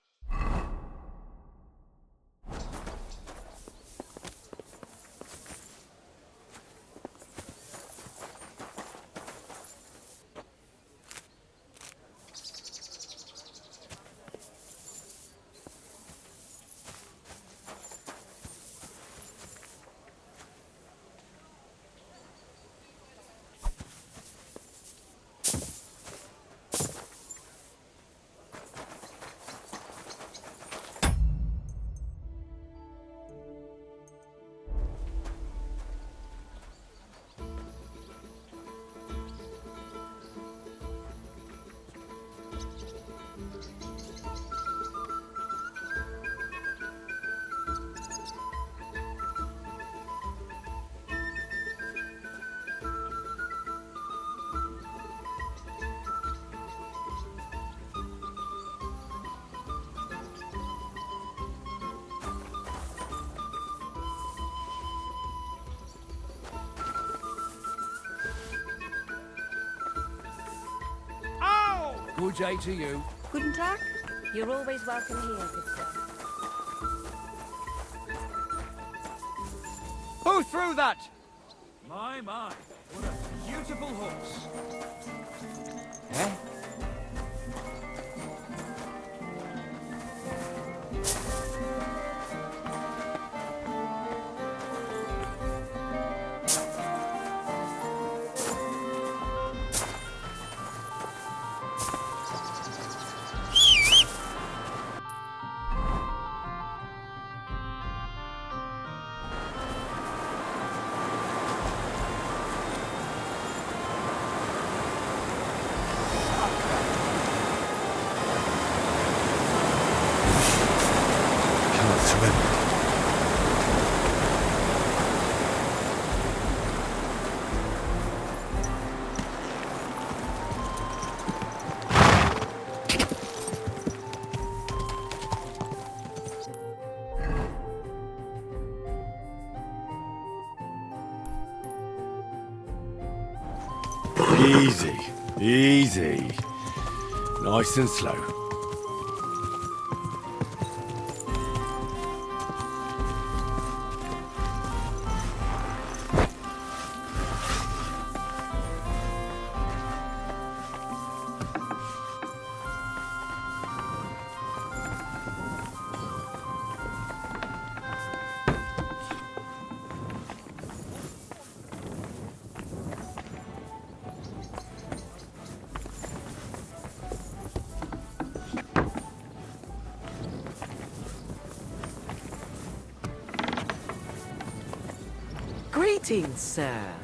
Good day to you. Guten Tag. You're always welcome here, good sir. Who threw that? My, what a beautiful horse. Eh? Cannot swim. Easy, easy. Nice and slow. Greetings, sir.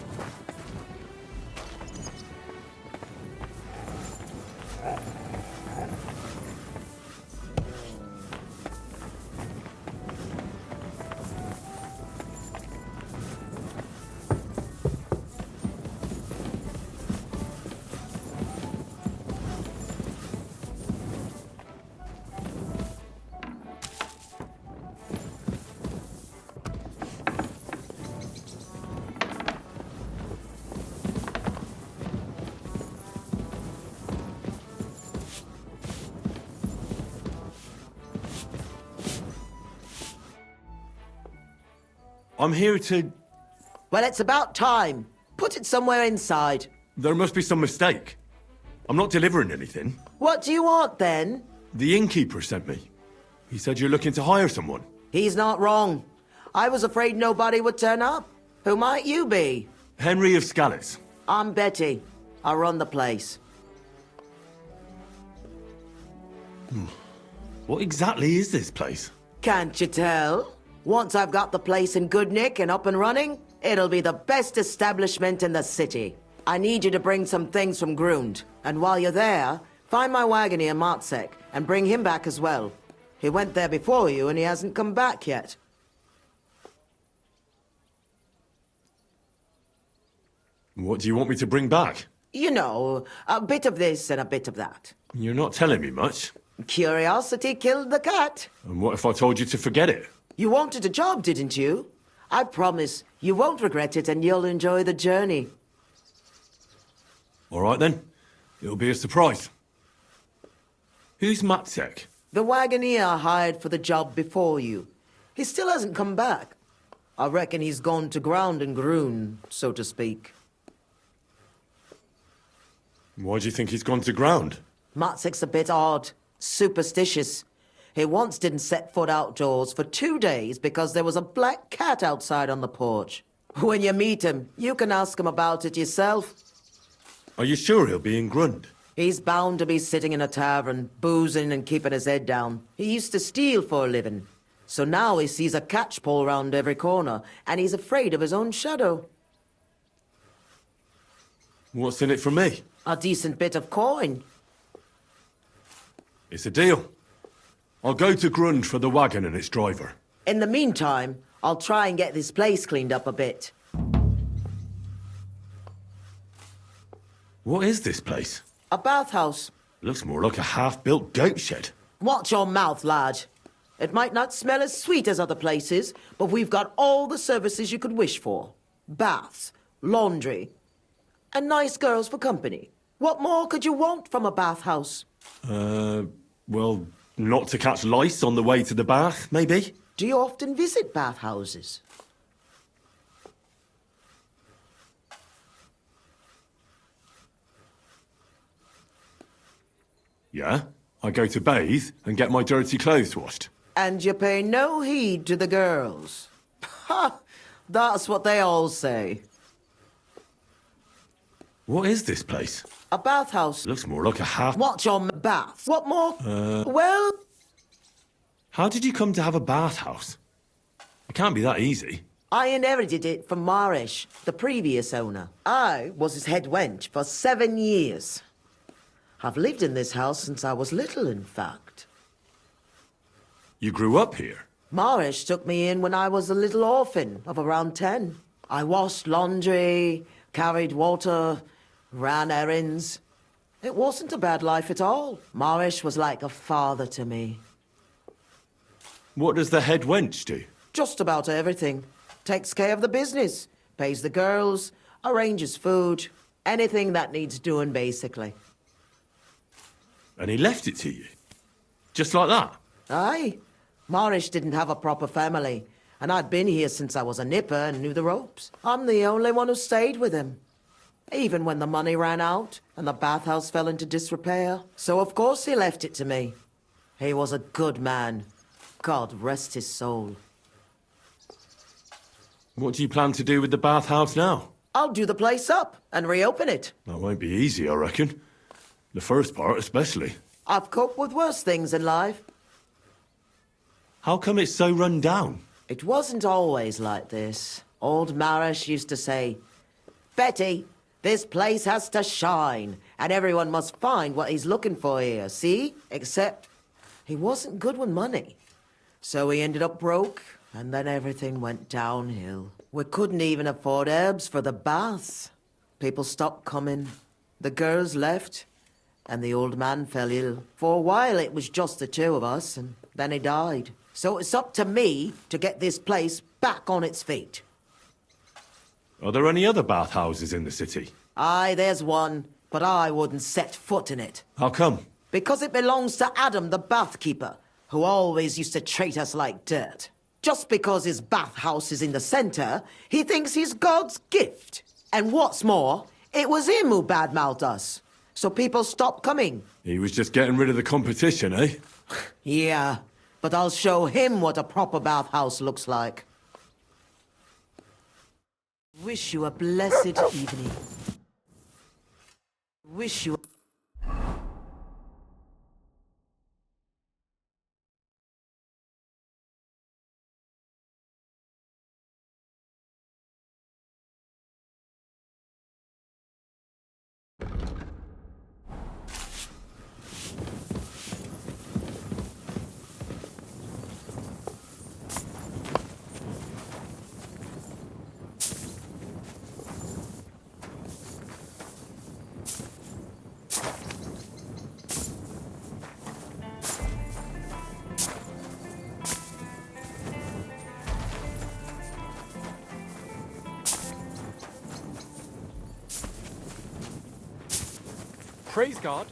I'm here to... Well, it's about time. Put it somewhere inside. There must be some mistake. I'm not delivering anything. What do you want, then? The innkeeper sent me. He said you're looking to hire someone. He's not wrong. I was afraid nobody would turn up. Who might you be? Henry of Scallis. I'm Betty. I run the place. What exactly is this place? Can't you tell? Once I've got the place in good nick and up and running, it'll be the best establishment in the city. I need you to bring some things from Grund. And while you're there, find my wagoner Martzek and bring him back as well. He went there before you and he hasn't come back yet. What do you want me to bring back? You know, a bit of this and a bit of that. You're not telling me much. Curiosity killed the cat. And what if I told you to forget it? You wanted a job, didn't you? I promise you won't regret it and you'll enjoy the journey. All right then. It'll be a surprise. Who's Matzek? The wagoner I hired for the job before you. He still hasn't come back. I reckon he's gone to ground and Grun, so to speak. Why do you think he's gone to ground? Matzek's a bit odd. Superstitious. He once didn't set foot outdoors for 2 days because there was a black cat outside on the porch. When you meet him, you can ask him about it yourself. Are you sure he'll be in Grund? He's bound to be sitting in a tavern, boozing and keeping his head down. He used to steal for a living. So now he sees a catchpole round every corner, and he's afraid of his own shadow. What's in it for me? A decent bit of coin. It's a deal. I'll go to Grund for the wagon and its driver. In the meantime, I'll try and get this place cleaned up a bit. What is this place? A bathhouse. Looks more like a half-built goat shed. Watch your mouth, lad. It might not smell as sweet as other places, but we've got all the services you could wish for. Baths, laundry, and nice girls for company. What more could you want from a bathhouse? Well, not to catch lice on the way to the bath, maybe? Do you often visit bathhouses? Yeah. I go to bathe and get my dirty clothes washed. And you pay no heed to the girls. Ha! That's what they all say. What is this place? A bathhouse. Looks more like a half... What's your bath? What more? Well... How did you come to have a bathhouse? It can't be that easy. I inherited it from Marish, the previous owner. I was his head wench for 7 years. I've lived in this house since I was little, in fact. You grew up here? Marish took me in when I was a little orphan of around 10. I washed laundry, carried water, ran errands. It wasn't a bad life at all. Marish was like a father to me. What does the head wench do? Just about everything. Takes care of the business, pays the girls, arranges food, anything that needs doing, basically. And he left it to you? Just like that? Aye. Marish didn't have a proper family, and I'd been here since I was a nipper and knew the ropes. I'm the only one who stayed with him. Even when the money ran out and the bathhouse fell into disrepair. So of course he left it to me. He was a good man. God rest his soul. What do you plan to do with the bathhouse now? I'll do the place up and reopen it. That won't be easy, I reckon. The first part especially. I've coped with worse things in life. How come it's so run down? It wasn't always like this. Old Marish used to say, Betty, this place has to shine, and everyone must find what he's looking for here, see? Except he wasn't good with money. So he ended up broke, and then everything went downhill. We couldn't even afford herbs for the baths. People stopped coming. The girls left, and the old man fell ill. For a while it was just the two of us, and then he died. So it's up to me to get this place back on its feet. Are there any other bathhouses in the city? Aye, there's one, but I wouldn't set foot in it. How come? Because it belongs to Adam, the bathkeeper, who always used to treat us like dirt. Just because his bathhouse is in the centre, he thinks he's God's gift. And what's more, it was him who badmouthed us. So people stopped coming. He was just getting rid of the competition, eh? Yeah, but I'll show him what a proper bathhouse looks like. Wish you a blessed evening. Wish you... Praise God.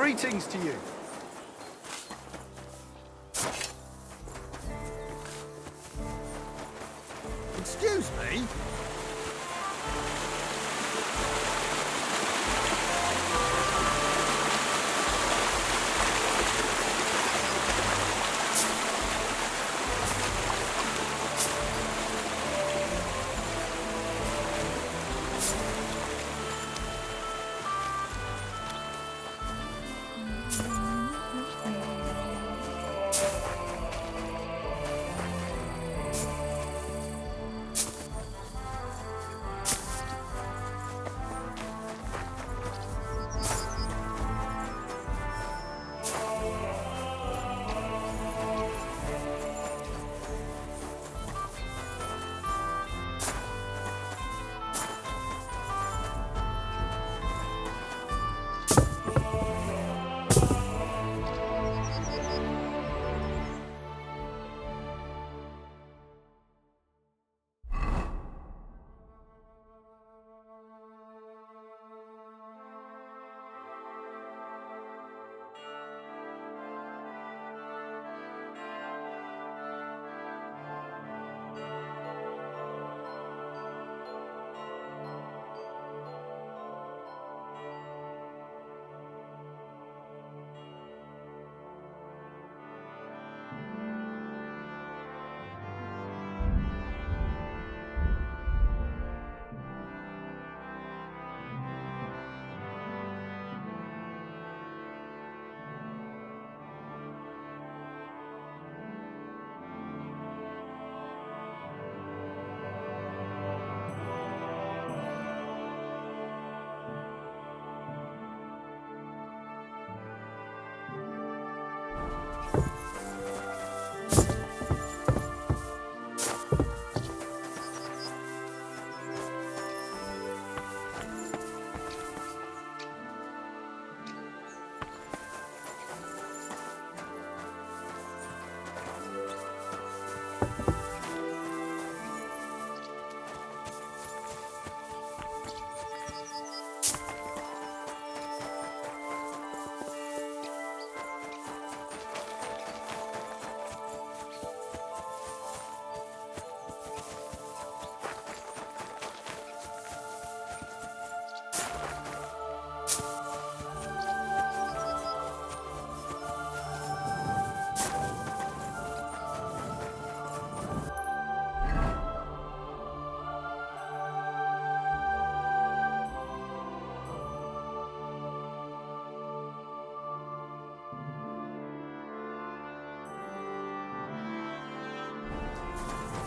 Greetings to you. Excuse me?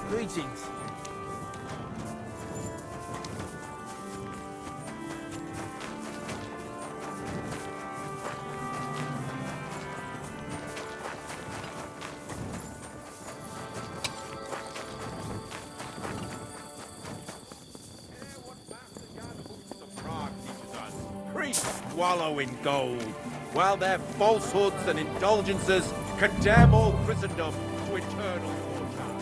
Greetings. Priests wallow in gold, while their falsehoods and indulgences condemn all Christendom to eternal torture.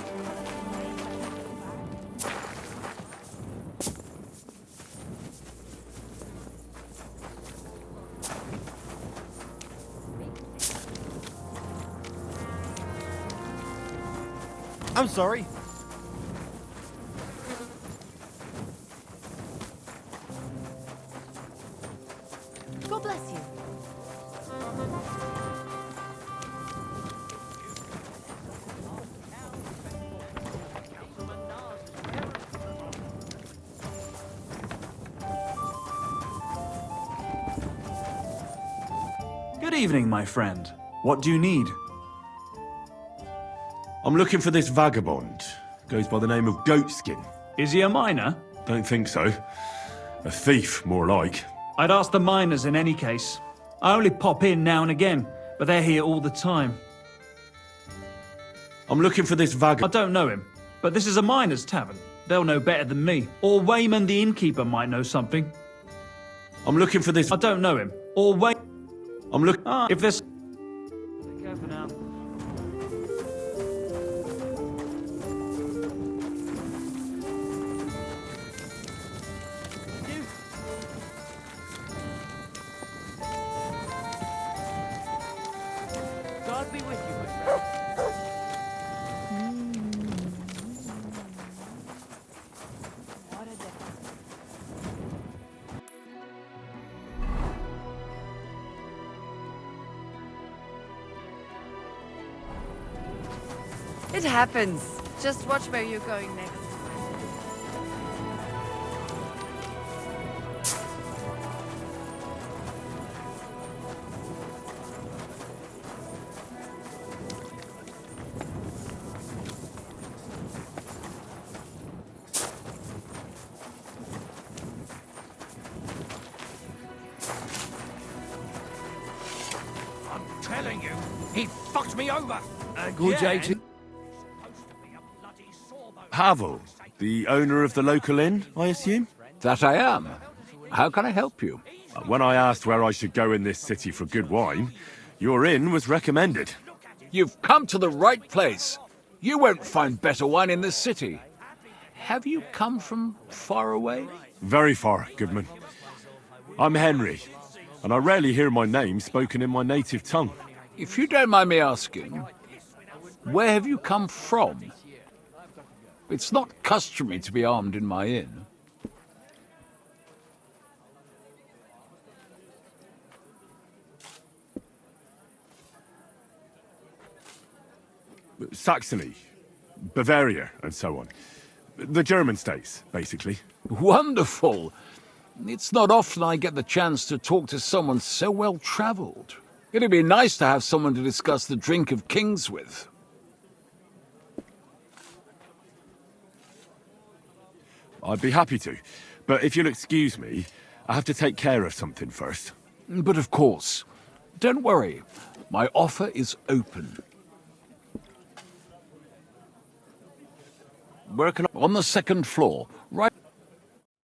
I'm sorry. God bless you. Good evening, my friend. What do you need? I'm looking for this vagabond. Goes by the name of Goatskin. Is he a miner? Don't think so. A thief, more like. I'd ask the miners in any case. I only pop in now and again, but they're here all the time. I'm looking for this vagabond. I don't know him, but this is a miner's tavern. They'll know better than me. Or Wayman the innkeeper might know something. I'm looking for this. I don't know him. Or I'm looking. If there's. Take care for now. It happens. Just watch where you're going next. I'm telling you, he fucked me over. Good day to Pavel, the owner of the local inn, I assume? That I am. How can I help you? When I asked where I should go in this city for good wine, your inn was recommended. You've come to the right place. You won't find better wine in this city. Have you come from far away? Very far, Goodman. I'm Henry, and I rarely hear my name spoken in my native tongue. If you don't mind me asking, where have you come from? It's not customary to be armed in my inn. Saxony, Bavaria, and so on. The German states, basically. Wonderful! It's not often I get the chance to talk to someone so well-travelled. It'd be nice to have someone to discuss the drink of kings with. I'd be happy to, but if you'll excuse me, I have to take care of something first. But of course. Don't worry. My offer is open. Where can I... On the second floor, right...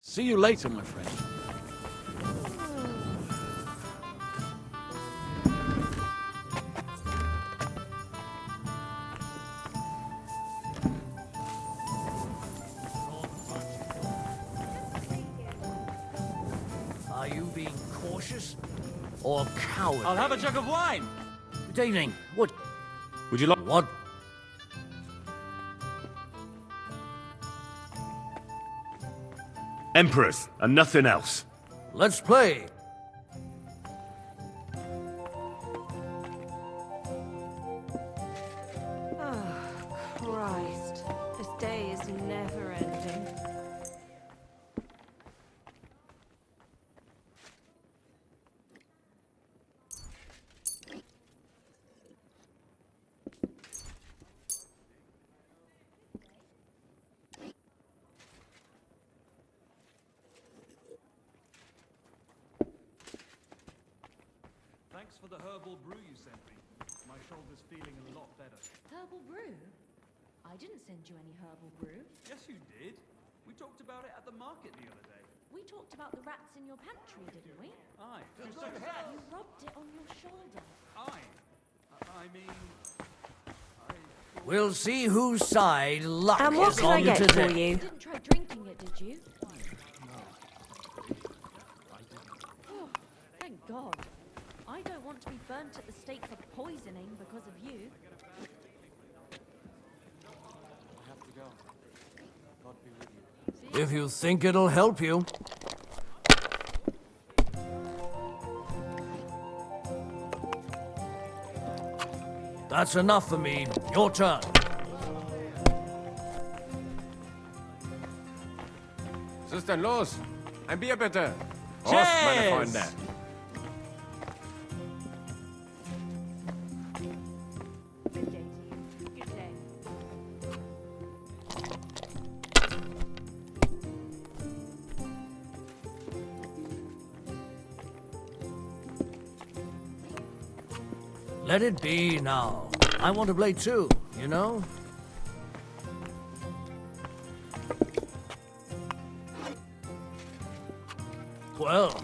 See you later, my friend. Are you being cautious or cowardly? I'll have a jug of wine. Good evening. What? Would you like... What? Emperors, and nothing else. Let's play. Oh, Christ. This day is never ending. Thanks for the herbal brew you sent me. My shoulder's feeling a lot better. Herbal brew? I didn't send you any herbal brew. Yes, you did. We talked about it at the market the other day. We talked about the rats in your pantry, didn't we? Aye. You rubbed it on your shoulder. Aye. I mean... We'll see whose side luck And what is can I on get today. for you? You didn't try drinking it, did you? Oh, thank God. I don't want to be burnt at the stake for poisoning because of you. I have to go. God be with you. If you think it'll help you. That's enough for me. Your turn. Was ist denn los? Ein Bier bitte. Prost, Cheers! meine Freunde. Let it be now. I want to play too, you know? Well,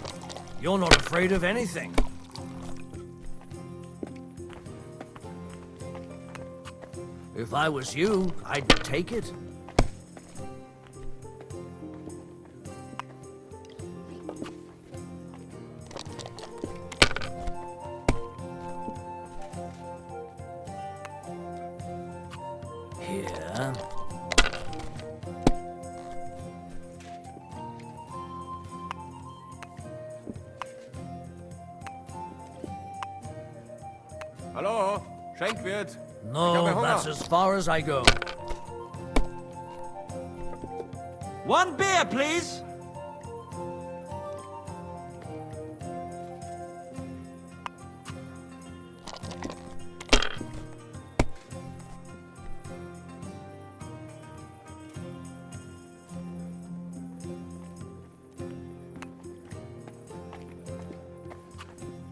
you're not afraid of anything. If I was you, I'd take it. Here. Hallo, Schenkwirt. No, that's as far as I go. One beer, please.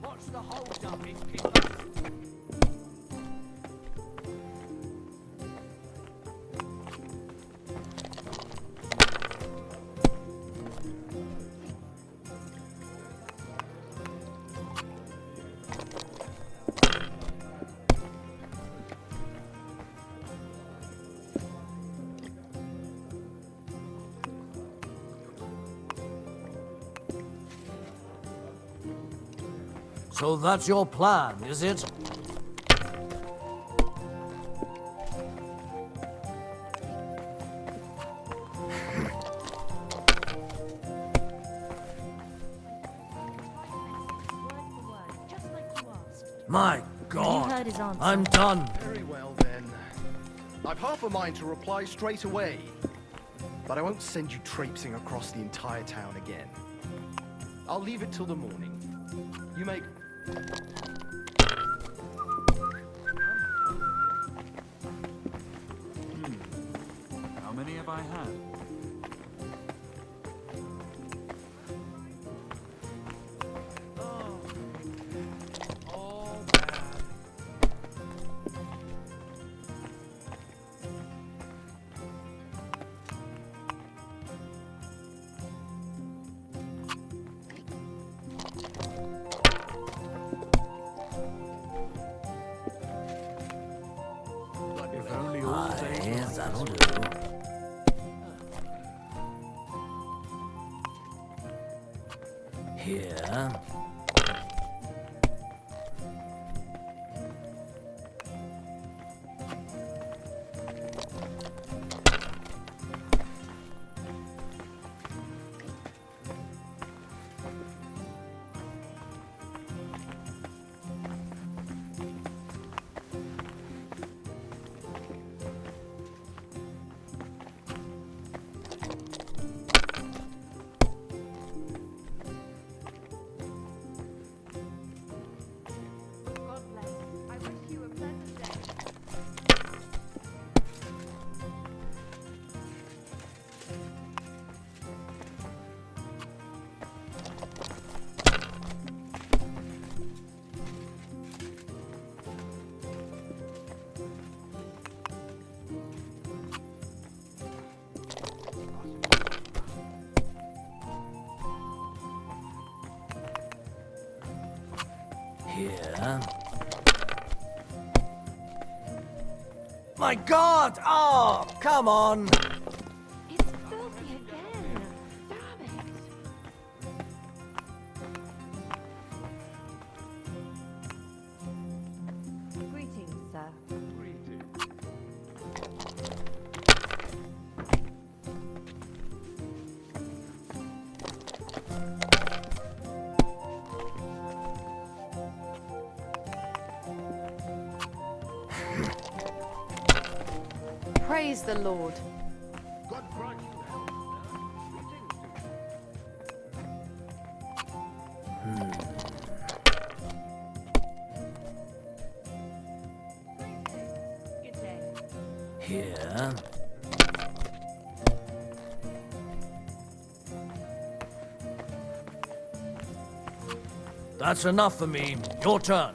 What's the hold up in So that's your plan, is it? My God, heard his answer. I'm done. Very well then. I've half a mind to reply straight away. But I won't send you traipsing across the entire town again. I'll leave it till the morning. You make... How many have I had? If only all days were like That'll this. do. Here. Here. My God! Oh, come on! It's filthy again. Damn it. Greetings, sir. Praise the Lord. God grant you health. Good day. Here. That's enough for me. Your turn.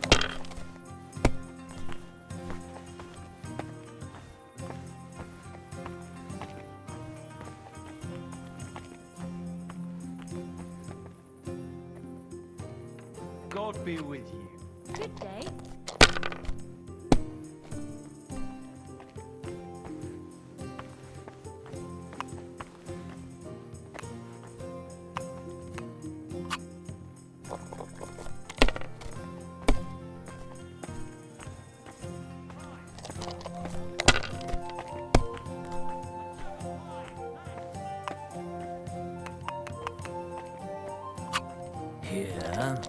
God be with you. Good day. Here.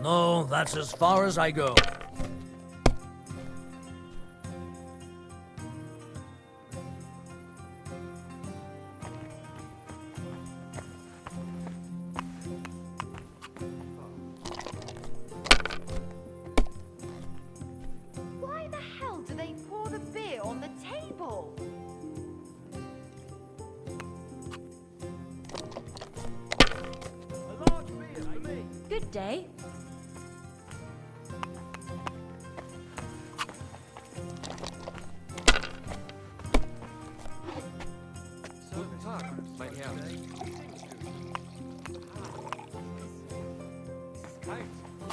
No, that's as far as I go. Why the hell do they pour the beer on the table? Good day.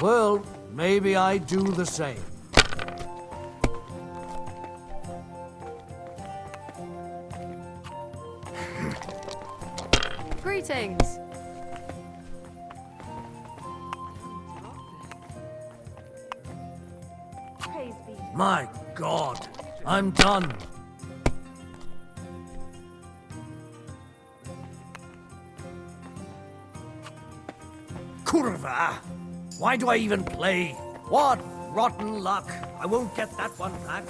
Well, maybe I do the same. Greetings. Praise be. My God, I'm done. Kurva! Why do I even play? What rotten luck. I won't get that one back.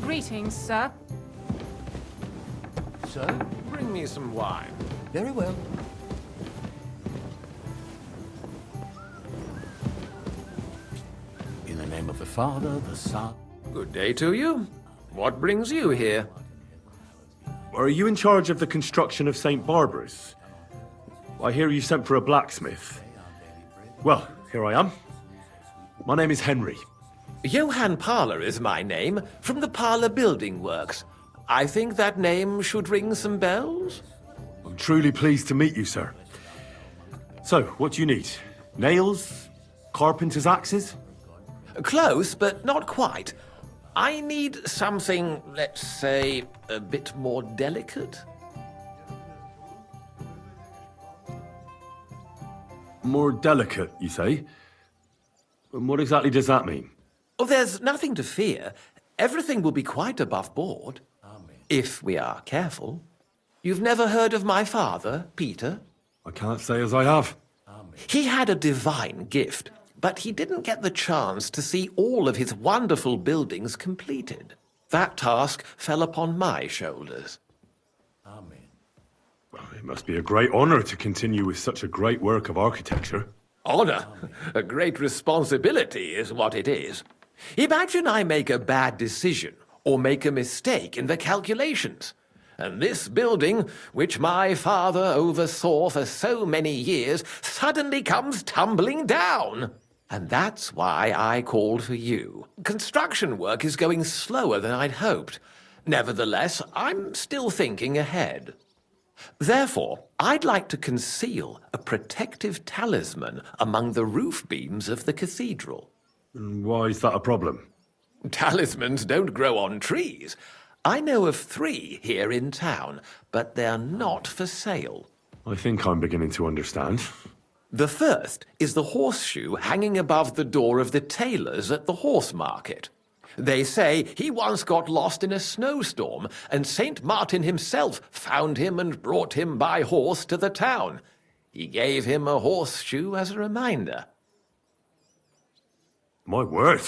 Greetings, sir. So, bring me some wine. Very well. In the name of the Father, the Son... Good day to you. What brings you here? Are you in charge of the construction of St. Barbara's? I hear you sent for a blacksmith. Well, here I am. My name is Henry. Johann Parler is my name, from the Parler Building Works. I think that name should ring some bells? I'm truly pleased to meet you, sir. So, what do you need? Nails? Carpenter's axes? Close, but not quite. I need something, let's say, a bit more delicate. More delicate, you say? And what exactly does that mean? Oh, there's nothing to fear. Everything will be quite above board. If we are careful. You've never heard of my father, Peter? I can't say as I have. He had a divine gift, but he didn't get the chance to see all of his wonderful buildings completed. That task fell upon my shoulders. Well, it must be a great honor to continue with such a great work of architecture. Honor? A great responsibility is what it is. Imagine I make a bad decision or make a mistake in the calculations. And this building, which my father oversaw for so many years, suddenly comes tumbling down. And that's why I called for you. Construction work is going slower than I'd hoped. Nevertheless, I'm still thinking ahead. Therefore, I'd like to conceal a protective talisman among the roof beams of the cathedral. Why is that a problem? Talismans don't grow on trees. I know of 3 here in town, but they're not for sale. I think I'm beginning to understand. The first is the horseshoe hanging above the door of the tailor's at the horse market. They say he once got lost in a snowstorm, and St. Martin himself found him and brought him by horse to the town. He gave him a horseshoe as a reminder. My word.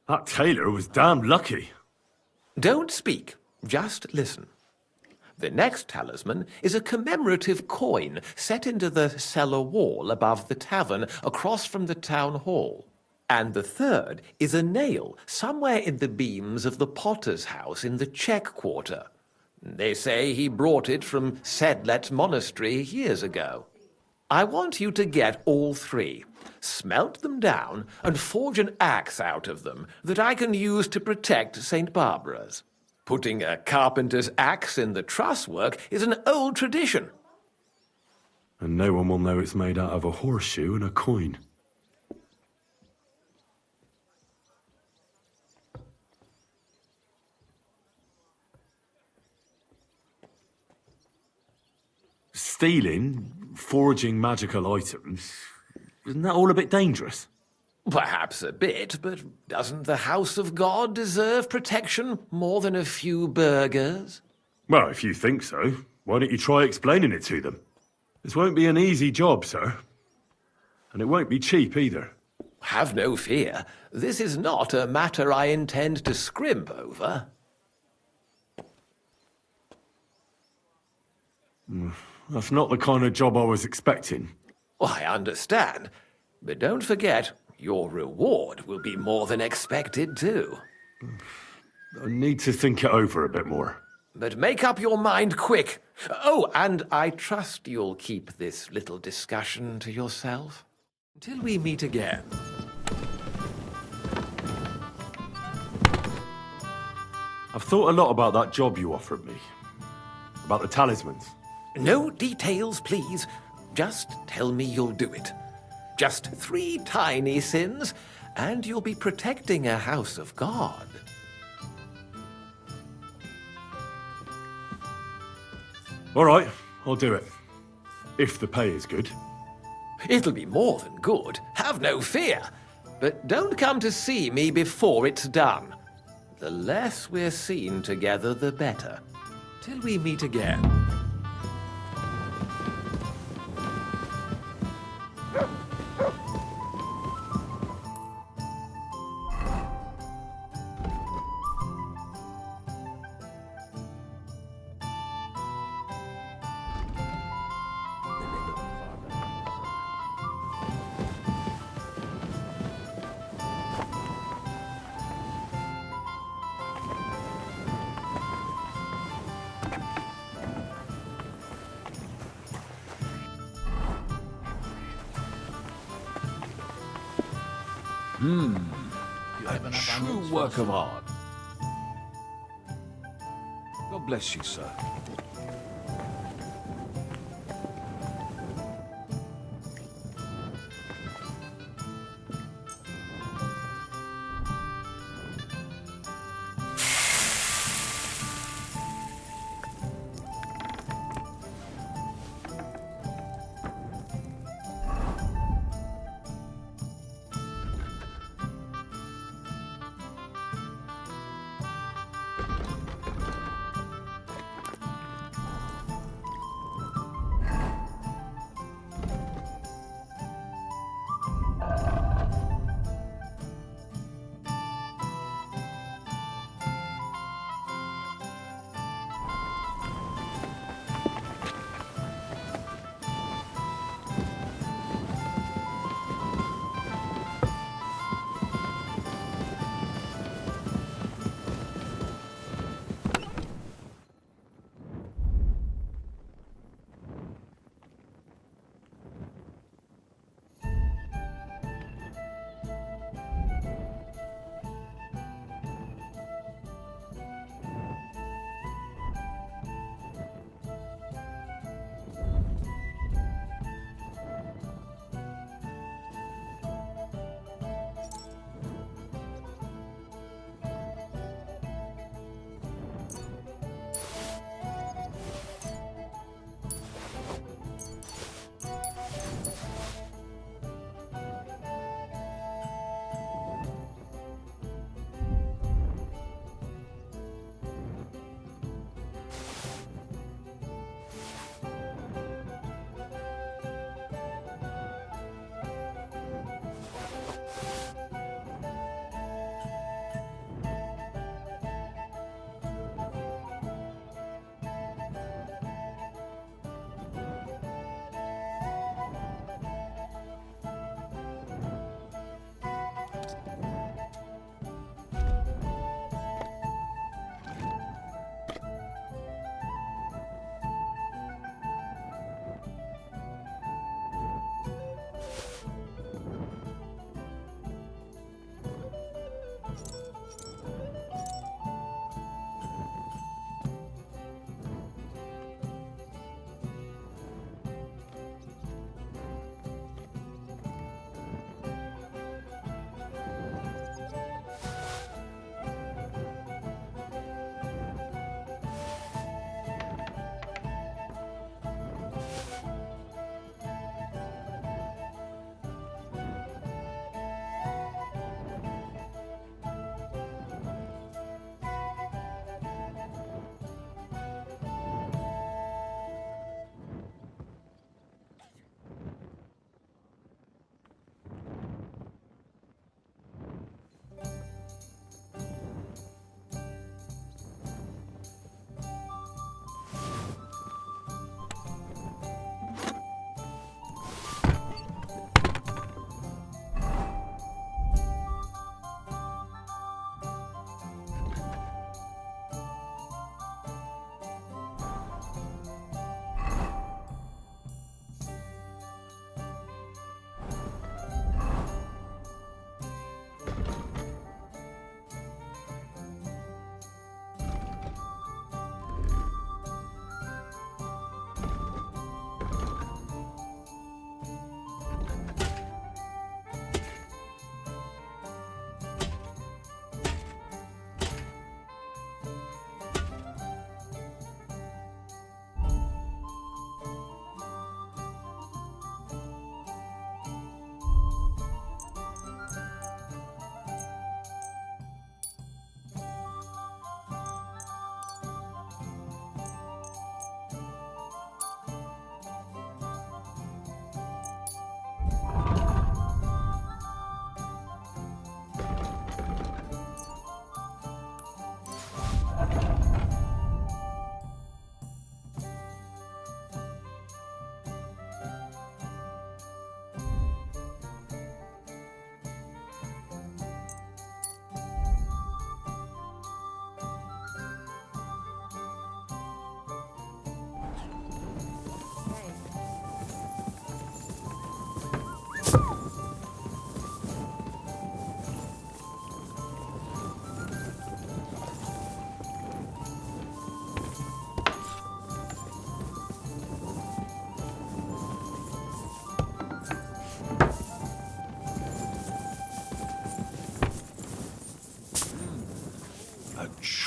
That tailor was damn lucky. Don't speak, just listen. The next talisman is a commemorative coin set into the cellar wall above the tavern across from the town hall. And the third is a nail somewhere in the beams of the potter's house in the Czech quarter. They say he brought it from Sedlet Monastery years ago. I want you to get all 3, smelt them down, and forge an axe out of them that I can use to protect St. Barbara's. Putting a carpenter's axe in the truss work is an old tradition. And no one will know it's made out of a horseshoe and a coin. Stealing, forging magical items, isn't that all a bit dangerous? Perhaps a bit, but doesn't the house of God deserve protection more than a few burghers? Well, if you think so, why don't you try explaining it to them? This won't be an easy job, sir. And it won't be cheap either. Have no fear. This is not a matter I intend to scrimp over. That's not the kind of job I was expecting. I understand. But don't forget, your reward will be more than expected, too. I need to think it over a bit more. But make up your mind quick. Oh, and I trust you'll keep this little discussion to yourself. Until we meet again. I've thought a lot about that job you offered me. About the talismans. No details, please. Just tell me you'll do it. Just 3 tiny sins, and you'll be protecting a house of God. All right, I'll do it. If the pay is good. It'll be more than good, have no fear. But don't come to see me before it's done. The less we're seen together, the better. Till we meet again. A true work of art. God bless you, sir.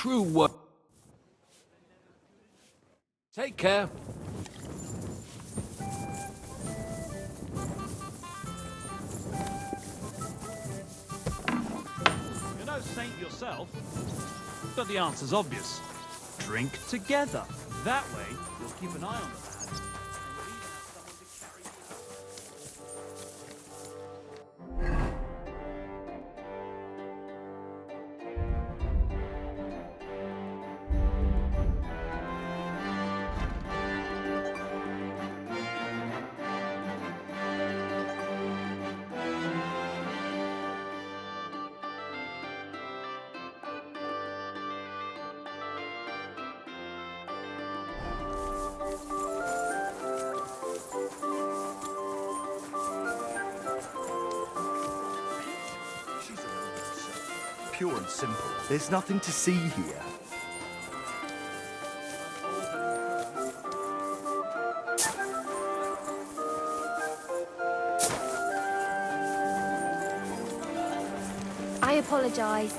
true word. Take care. You're no saint yourself, but the answer's obvious. Drink together. That way, you'll keep an eye on the lad. Pure and simple. There's nothing to see here. I apologise.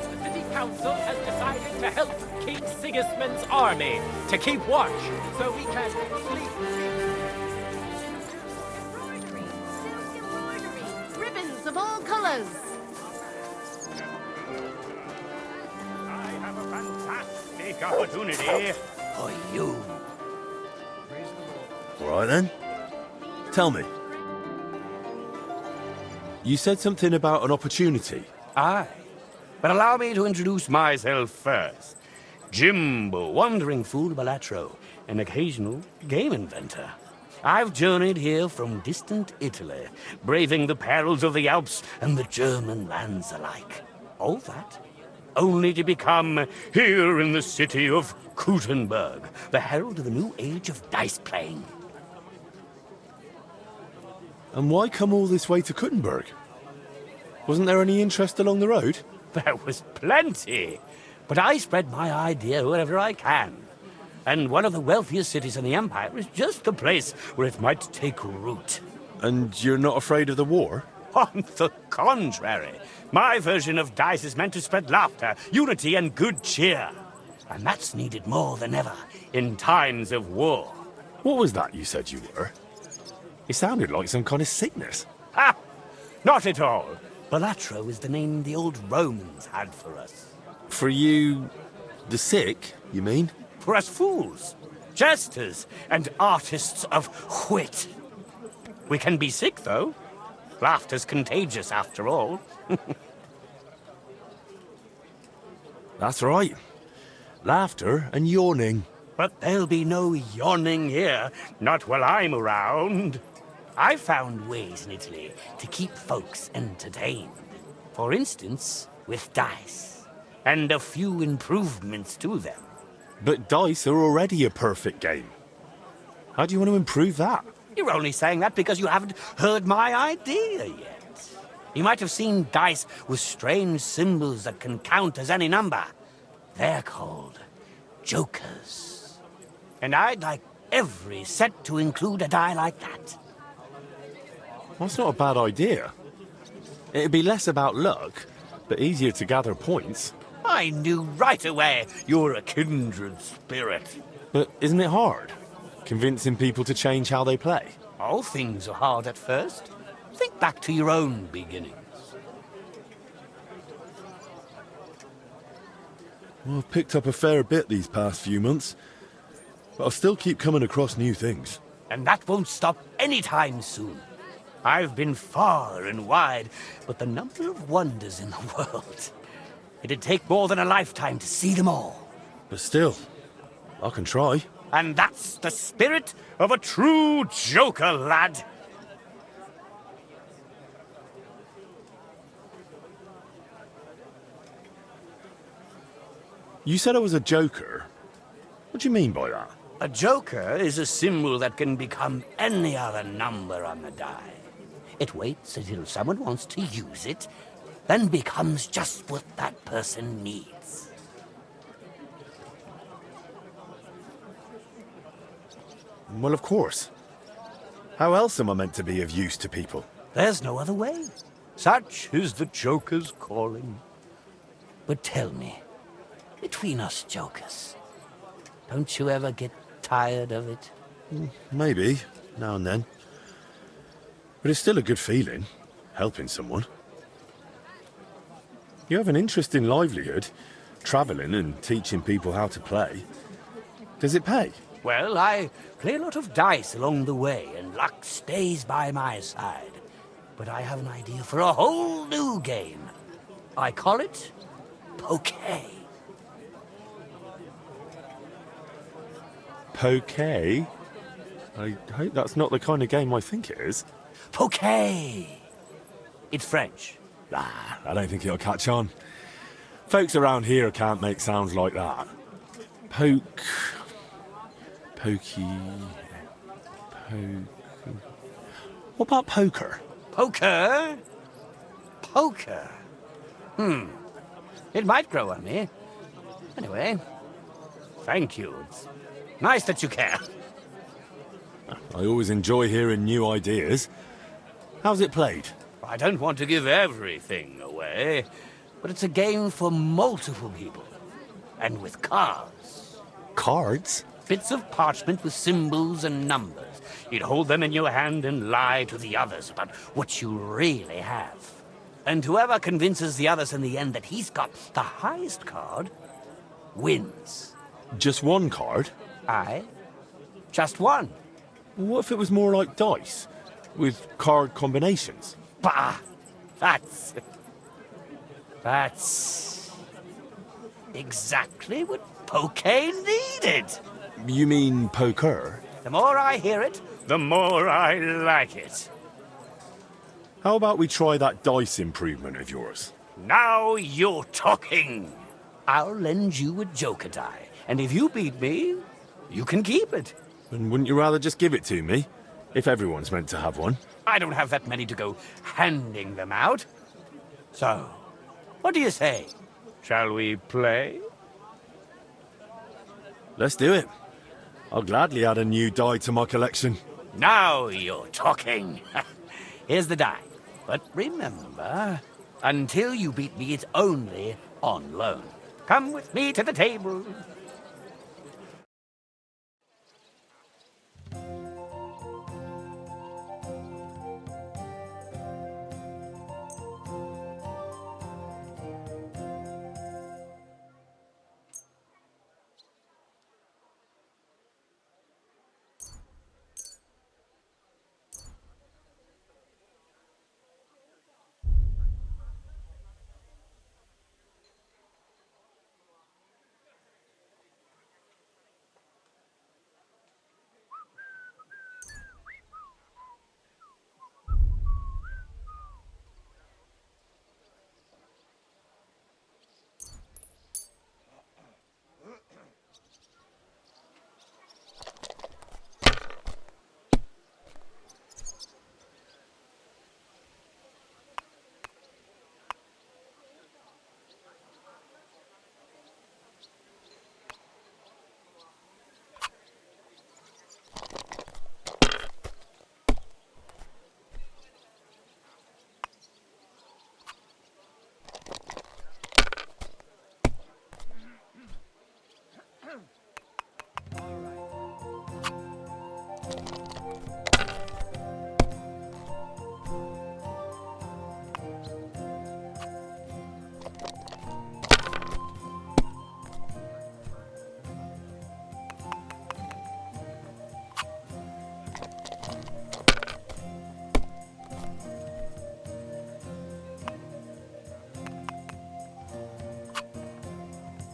The city council has decided to help King Sigismund's army to keep watch, so we can sleep. Ribbons of all colours. I have a fantastic opportunity for you. All right then. Tell me. You said something about an opportunity. Aye. But allow me to introduce myself first. Jimbo, wandering fool Balatro, an occasional game inventor. I've journeyed here from distant Italy, braving the perils of the Alps and the German lands alike. All that only to become here in the city of Gutenberg, the herald of a new age of dice playing. And why come all this way to Gutenberg? Wasn't there any interest along the road? There was plenty, but I spread my idea wherever I can. And one of the wealthiest cities in the Empire is just the place where it might take root. And you're not afraid of the war? On the contrary, my version of dice is meant to spread laughter, unity, and good cheer. And that's needed more than ever in times of war. What was that you said you were? It sounded like some kind of sickness. Ha! Not at all. Balatro is the name the old Romans had for us. For you... the sick, you mean? For us fools, jesters, and artists of wit. We can be sick, though. Laughter's contagious, after all. That's right. Laughter and yawning. But there'll be no yawning here, not while I'm around. I've found ways in Italy to keep folks entertained. For instance, with dice, and a few improvements to them. But dice are already a perfect game. How do you want to improve that? You're only saying that because you haven't heard my idea yet. You might have seen dice with strange symbols that can count as any number. They're called jokers. And I'd like every set to include a die like that. That's not a bad idea. It'd be less about luck, but easier to gather points. I knew right away you're a kindred spirit. But isn't it hard? Convincing people to change how they play? All things are hard at first. Think back to your own beginnings. Well, I've picked up a fair bit these past few months, but I'll still keep coming across new things. And that won't stop anytime soon. I've been far and wide, but the number of wonders in the world... It'd take more than a lifetime to see them all. But still, I can try. And that's the spirit of a true joker, lad. You said I was a joker. What do you mean by that? A joker is a symbol that can become any other number on the die. It waits until someone wants to use it, then becomes just what that person needs. Well, of course. How else am I meant to be of use to people? There's no other way. Such is the Joker's calling. But tell me, between us jokers, don't you ever get tired of it? Maybe, now and then. But it's still a good feeling, helping someone. You have an interesting livelihood, travelling and teaching people how to play. Does it pay? Well, I play a lot of dice along the way, and luck stays by my side. But I have an idea for a whole new game. I call it Poké. Poké? I hope that's not the kind of game I think it is. Poké! It's French. I don't think it'll catch on. Folks around here can't make sounds like that. Pokey... What about poker? Poker? Poker? It might grow on me. Anyway, thank you. It's nice that you care. I always enjoy hearing new ideas. How's it played? I don't want to give everything away, but it's a game for multiple people. And with cards. Cards? Bits of parchment with symbols and numbers. You'd hold them in your hand and lie to the others about what you really have. And whoever convinces the others in the end that he's got the highest card wins. Just one card? Aye. Just one. What if it was more like dice, with card combinations? Bah! That's exactly what Poké needed. You mean poker? The more I hear it, the more I like it. How about we try that dice improvement of yours? Now you're talking. I'll lend you a Joker die, and if you beat me, you can keep it. And wouldn't you rather just give it to me, if everyone's meant to have one? I don't have that many to go handing them out. So, what do you say? Shall we play? Let's do it. I'll gladly add a new die to my collection. Now you're talking. Here's the die. But remember, until you beat me, it's only on loan. Come with me to the table.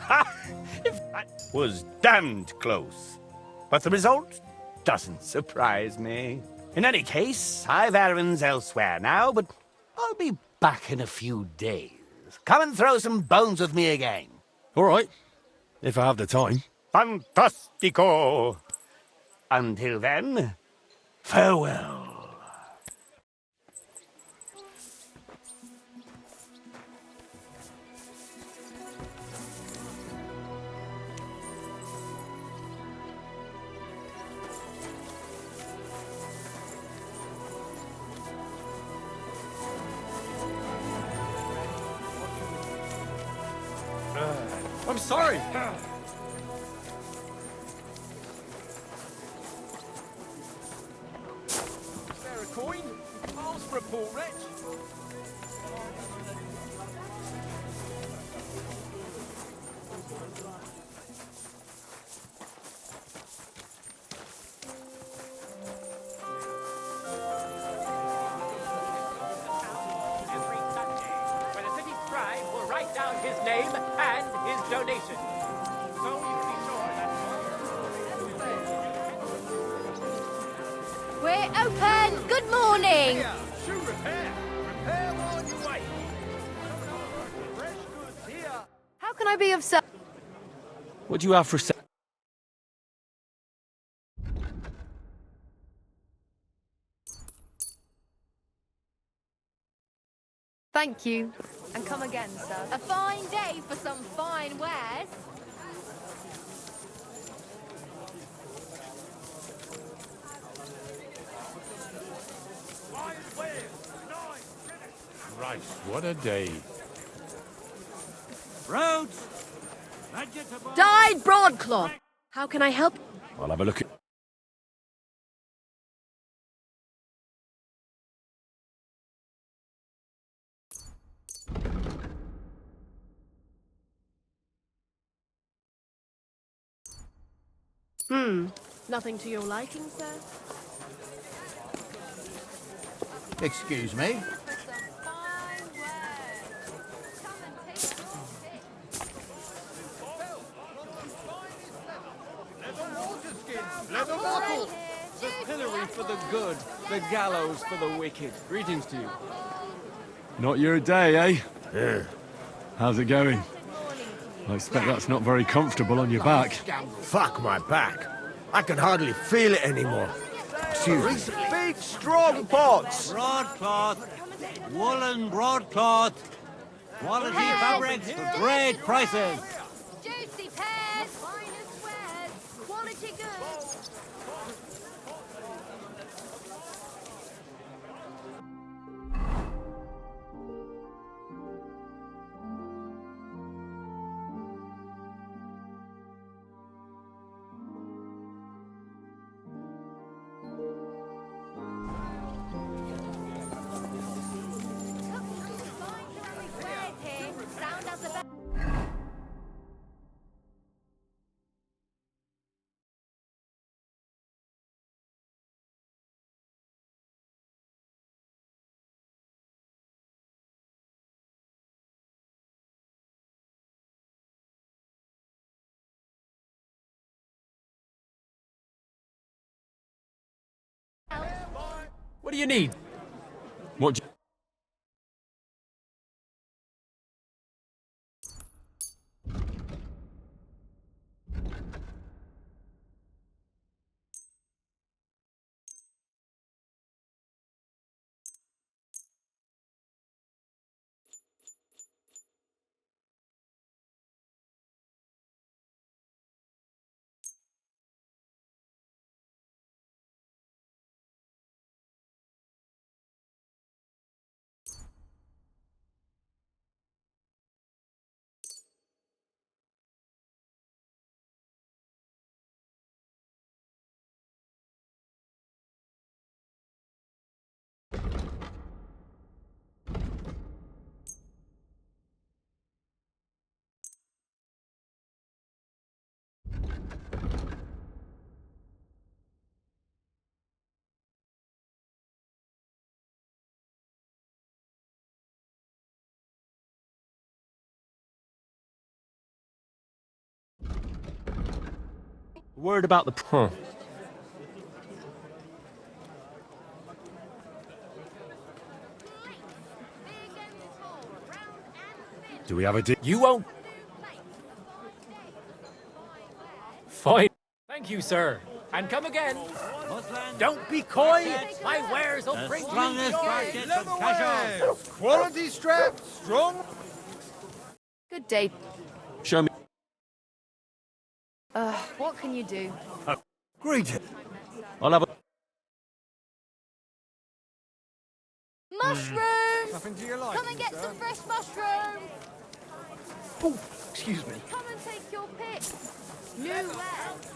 That was damned close. But the result doesn't surprise me. In any case, I've errands elsewhere now, but I'll be back in a few days. Come and throw some bones with me again. All right, if I have the time. Fantastico! Until then, farewell. I'm sorry. Is there a coin? Miles for a poor wretch. Every Sunday, when a city scribe will write down his name and his donation. So you can be sure that... We're open. Good morning. Shoe repair. Repair while you wait. Fresh goods here. How can I be of service? What do you have for sale? Thank you. And come again, sir. A fine day for some fine wares. Christ, what a day. Roads! Dyed broadcloth. How can I help? I'll have a look at... Nothing to your liking, sir? Excuse me. Leather buckle! The pillory for the good, the gallows for the wicked. Greetings to you. Not your day, eh? Yeah. How's it going? I expect that's not very comfortable on your back. Fuck my back. I can hardly feel it anymore. Excuse me. Big, strong pots. Broadcloth. Woolen broadcloth. Quality fabrics for great prices. Juicy pears, finest wares, quality goods. Sound as a What do you need? What do you... Word about the... Huh. Do we have a deal? You won't... Fine. Thank you, sir. And come again. Don't be coy. My wares will bring you joy. Leather wares. Quality straps, strong. Good day. Show me... What can you do? Great. I'll have a... Mushrooms! Nothing to your liking, Come and get sir. some fresh mushrooms! Oh, excuse me. Come and take your pick. New West.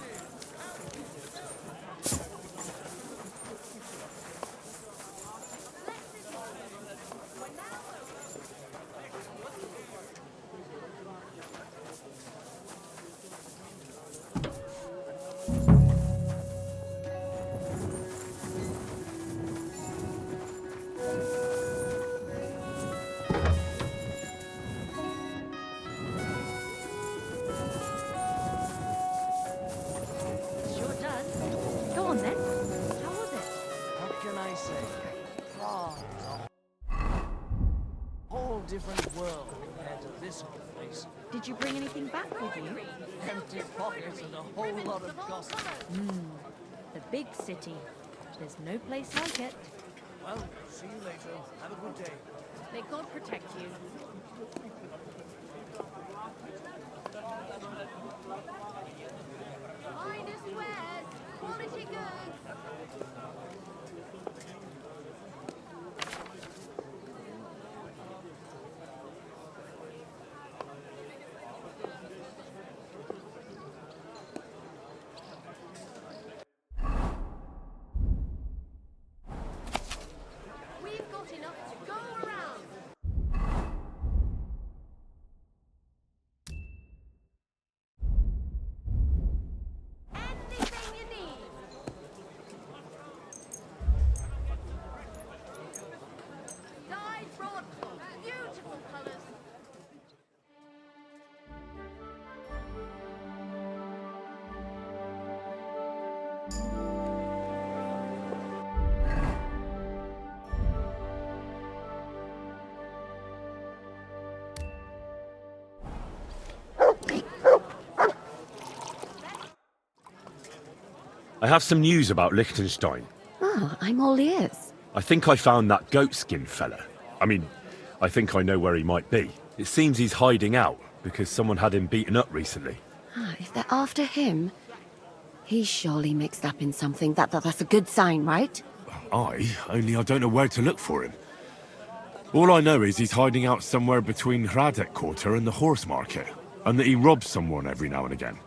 Sure does. Go on then. How was it? What can I say? Prague is a whole different world compared to this old place. Did you bring anything back with you? Empty pockets and a whole lot of gossip. The big city. There's no place like it. Well, see you later. Have a good day. May God protect you. Finest wares. Quality goods. We've got enough to go around. Anything you need. Dyed broadcloth, beautiful colours. I have some news about Liechtenstein. Oh, I'm all ears. I think I found that goatskin fella. I mean, I think I know where he might be. It seems he's hiding out because someone had him beaten up recently. If they're after him, he's surely mixed up in something. That's a good sign, right? Only I don't know where to look for him. All I know is he's hiding out somewhere between Hradec Quarter and the horse market, and that he robs someone every now and again.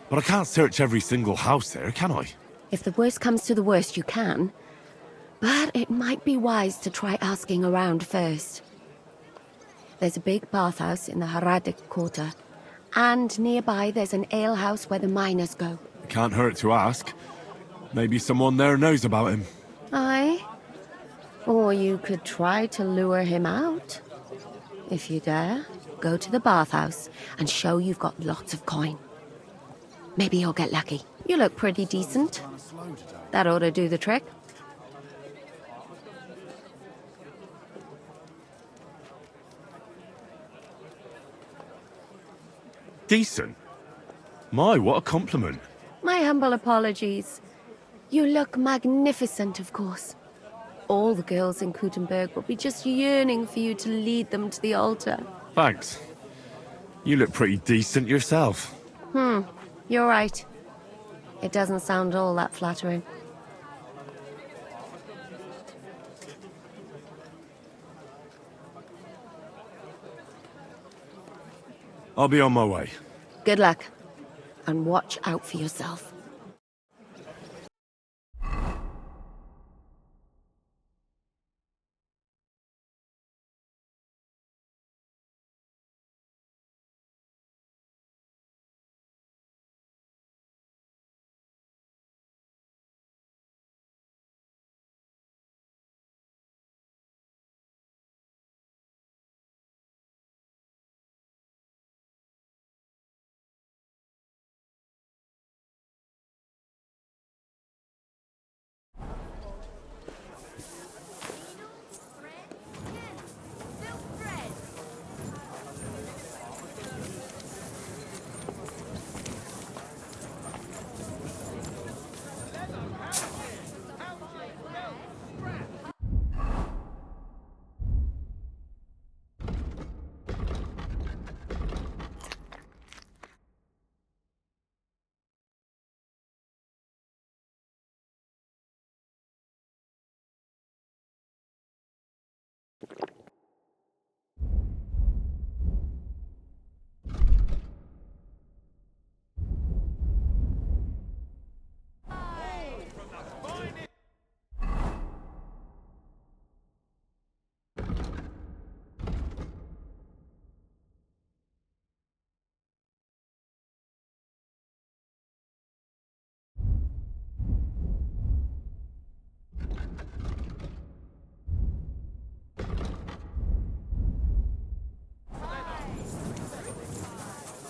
But I can't search every single house there, can I? If the worst comes to the worst, you can. But it might be wise to try asking around first. There's a big bathhouse in the Hradec Quarter, and nearby there's an alehouse where the miners go. It can't hurt to ask. Maybe someone there knows about him. Aye. Or you could try to lure him out. If you dare, go to the bathhouse and show you've got lots of coin. Maybe you'll get lucky. You look pretty decent. That ought to do the trick. Decent? My, what a compliment. My humble apologies. You look magnificent, of course. All the girls in Kuttenberg will be just yearning for you to lead them to the altar. Thanks. You look pretty decent yourself. You're right. It doesn't sound all that flattering. I'll be on my way. Good luck. And watch out for yourself.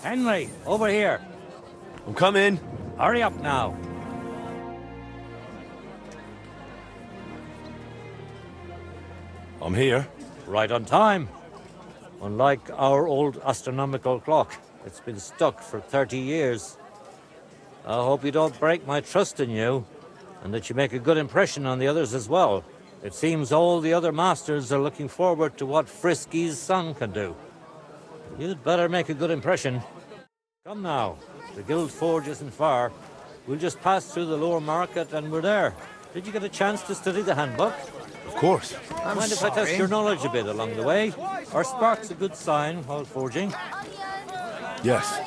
Henry, over here. I'm coming. Hurry up now. I'm here. Right on time. Unlike our old astronomical clock, it's been stuck for 30 years. I hope you don't break my trust in you, and that you make a good impression on the others as well. It seems all the other masters are looking forward to what Frisky's son can do. You'd better make a good impression. Come now, the Guild Forge isn't far. We'll just pass through the lower market and we're there. Did you get a chance to study the handbook? Of course. Mind if I test your knowledge a bit along the way? Are sparks a good sign while forging? Yes,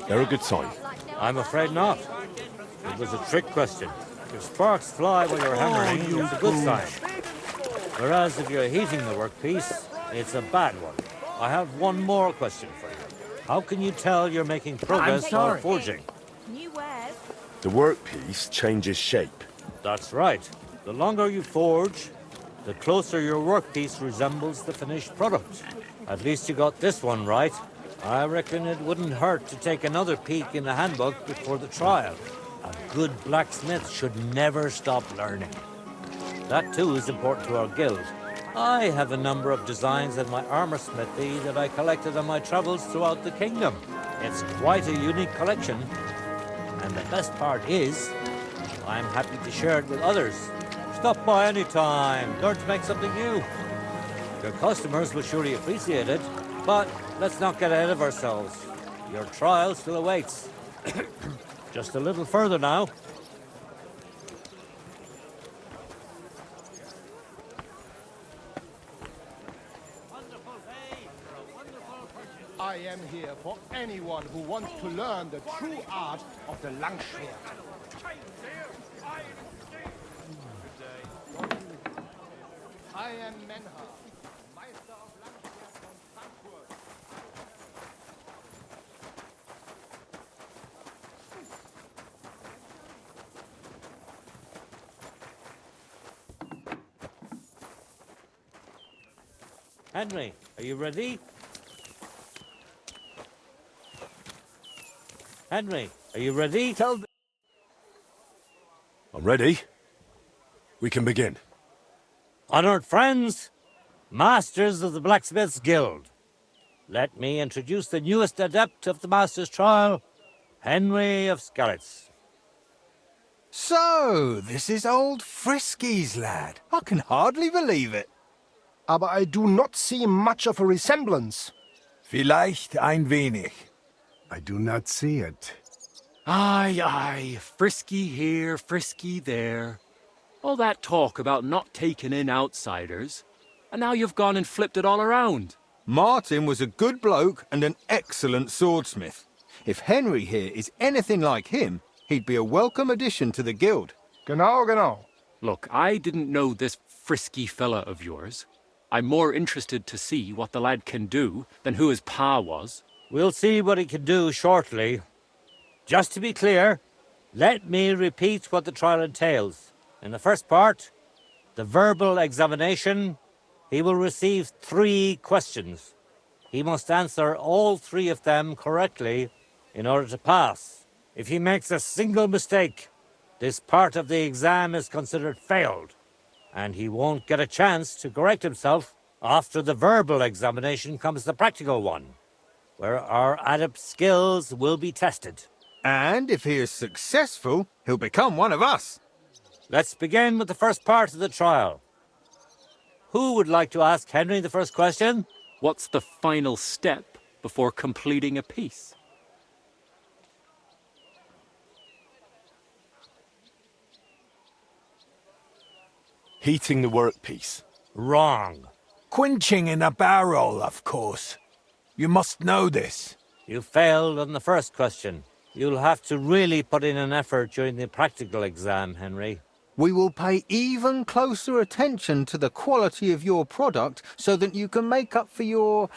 they're a good sign. I'm afraid not. It was a trick question. If sparks fly while you're hammering, it's a good sign. Whereas if you're heating the workpiece, it's a bad one. I have one more question for you. How can you tell you're making progress while forging? New wares. The workpiece changes shape. That's right. The longer you forge, the closer your workpiece resembles the finished product. At least you got this one right. I reckon it wouldn't hurt to take another peek in the handbook before the trial. A good blacksmith should never stop learning. That too is important to our guild. I have a number of designs in my armor smithy that I collected on my travels throughout the kingdom. It's quite a unique collection. And the best part is, I'm happy to share it with others. Stop by any time. Learn to make something new. Your customers will surely appreciate it, but let's not get ahead of ourselves. Your trial still awaits. Just a little further now. I am here for anyone who wants to learn the true art of the Langschwert. I am Menha, Meister of Langschwert von Frankfurt. Henry, are you ready? Henry, are you ready? I'm ready. We can begin. Honored friends, masters of the Blacksmiths Guild, let me introduce the newest adept of the Master's Trial, Henry of Skalitz. So, this is old Frisky's lad. I can hardly believe it. Aber I do not see much of a resemblance. Vielleicht ein wenig. I do not see it. Aye, aye, Frisky here, Frisky there. All that talk about not taking in outsiders, and now you've gone and flipped it all around. Martin was a good bloke and an excellent swordsmith. If Henry here is anything like him, he'd be a welcome addition to the guild. Genau, genau. Look, I didn't know this Frisky fella of yours. I'm more interested to see what the lad can do than who his pa was. We'll see what he can do shortly. Just to be clear, let me repeat what the trial entails. In the first part, the verbal examination, he will receive 3 questions. He must answer all 3 of them correctly in order to pass. If he makes a single mistake, this part of the exam is considered failed, and he won't get a chance to correct himself. After the verbal examination comes the practical one, where our adept skills will be tested. And if he is successful, he'll become one of us. Let's begin with the first part of the trial. Who would like to ask Henry the first question? What's the final step before completing a piece? Heating the workpiece. Wrong. Quenching in a barrel, of course. You must know this. You failed on the first question. You'll have to really put in an effort during the practical exam, Henry. We will pay even closer attention to the quality of your product so that you can make up for your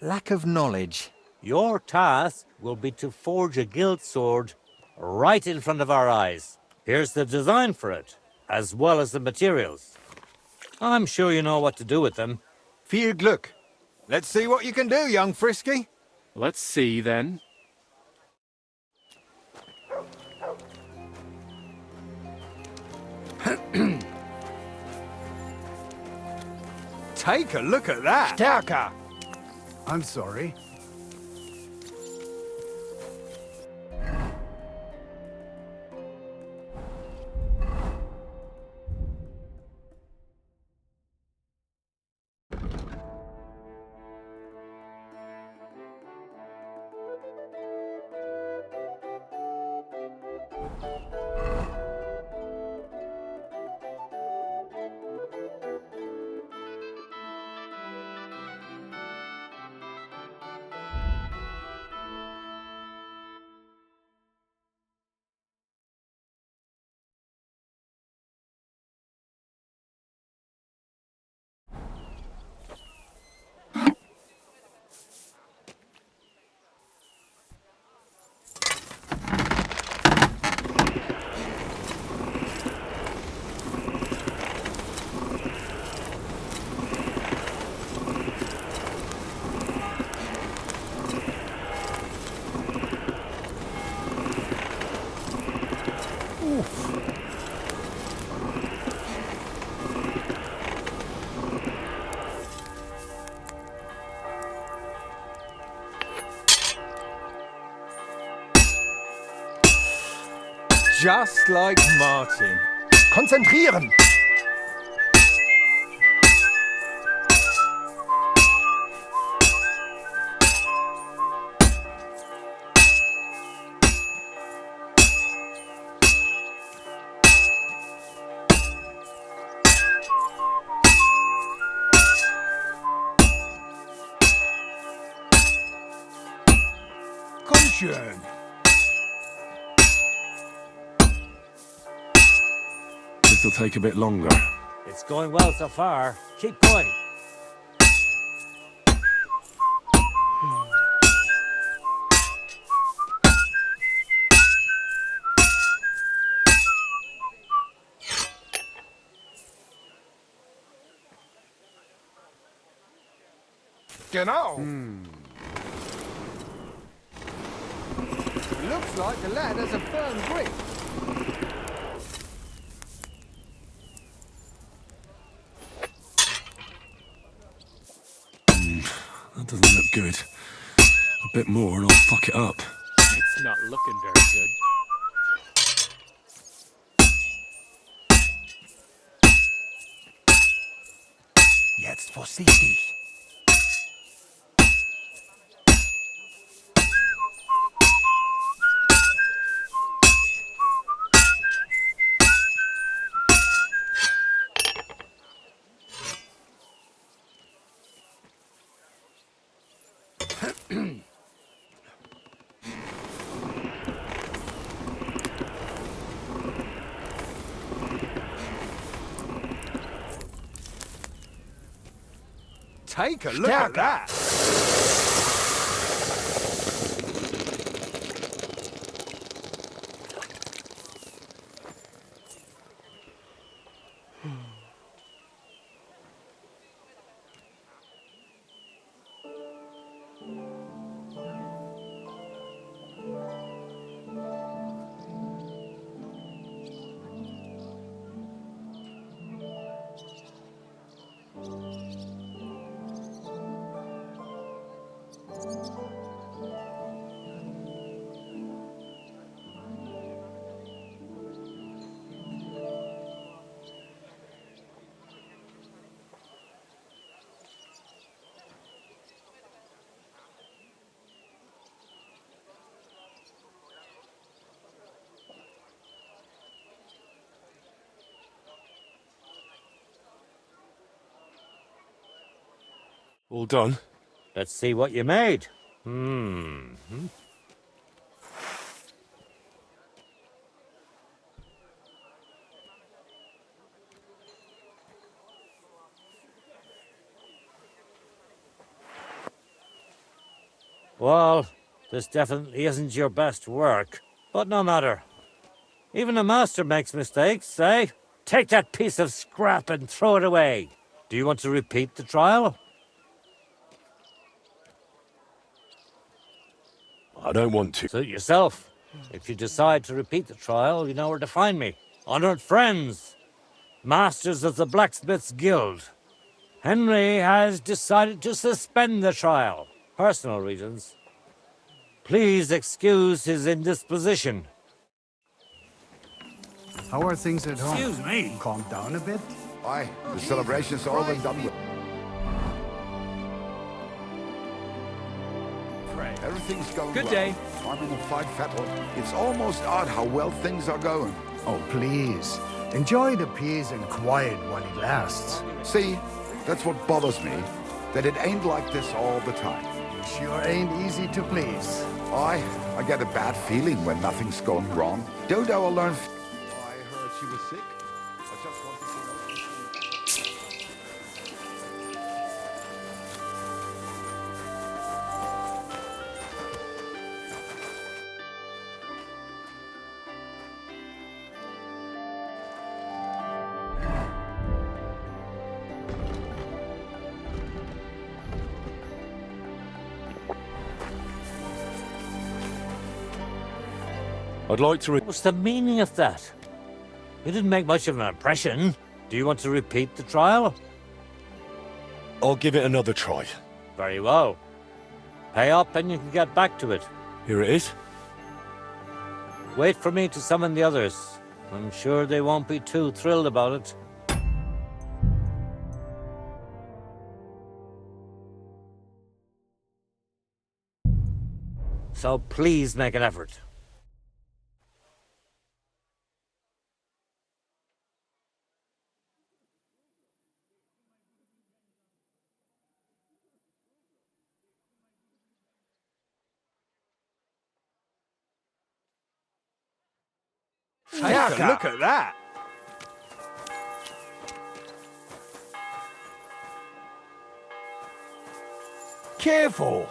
lack of knowledge. Your task will be to forge a guild sword right in front of our eyes. Here's the design for it, as well as the materials. I'm sure you know what to do with them. Viel Glück. Let's see what you can do, young Frisky. Let's see, then. Take a look at that! Stärker! I'm sorry. Just like Martin. Konzentrieren! Komm schön. This'll take a bit longer. It's going well so far. Keep going. Genau! Looks like the lad has a firm grip. That doesn't look good. A bit more and I'll fuck it up. It's not looking very good. Jetzt vorsichtig! Take a look at that! All done? Let's see what you made. Well, this definitely isn't your best work. But no matter. Even a master makes mistakes, eh? Take that piece of scrap and throw it away. Do you want to repeat the trial? I don't want to. Suit yourself. If you decide to repeat the trial, you know where to find me. Honored friends, masters of the Blacksmith's Guild. Henry has decided to suspend the trial. Personal reasons. Please excuse his indisposition. How are things at home? Excuse me. Calm down a bit? Aye, the celebration's all been done with. Everything's going Good well. day. I'm in a fight fettle. It's almost odd how well things are going. Oh, please. Enjoy the peace and quiet while it lasts. See, that's what bothers me, that it ain't like this all the time. You sure ain't easy to please. I get a bad feeling when nothing's going wrong. Dodo will learn. I heard she was sick. I just wanted to know. I'd like to. What's the meaning of that? You didn't make much of an impression. Do you want to repeat the trial? I'll give it another try. Very well. Pay up and you can get back to it. Here it is. Wait for me to summon the others. I'm sure they won't be too thrilled about it. So please make an effort. Take a look at that. Careful.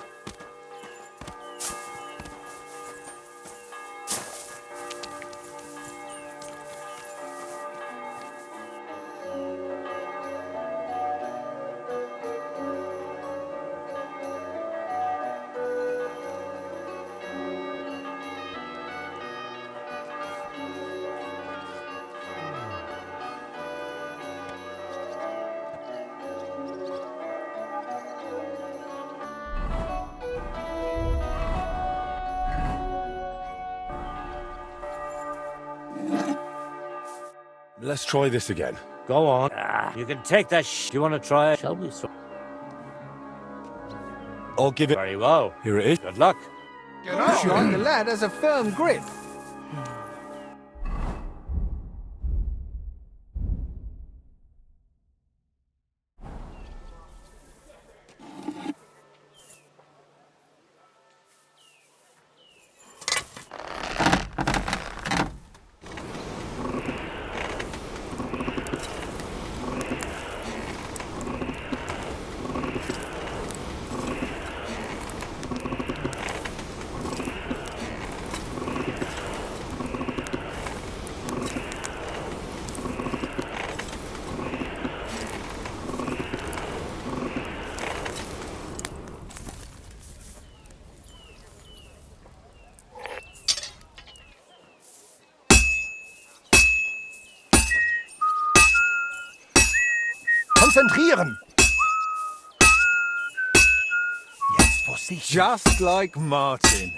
Let's try this again. Go on. You can take that You want to try it? Shall we? I'll give it. Very well. Here it is. Good luck. Sean, the lad has a firm grip. Konzentrieren! Jetzt vorsichtig. Just like Martin.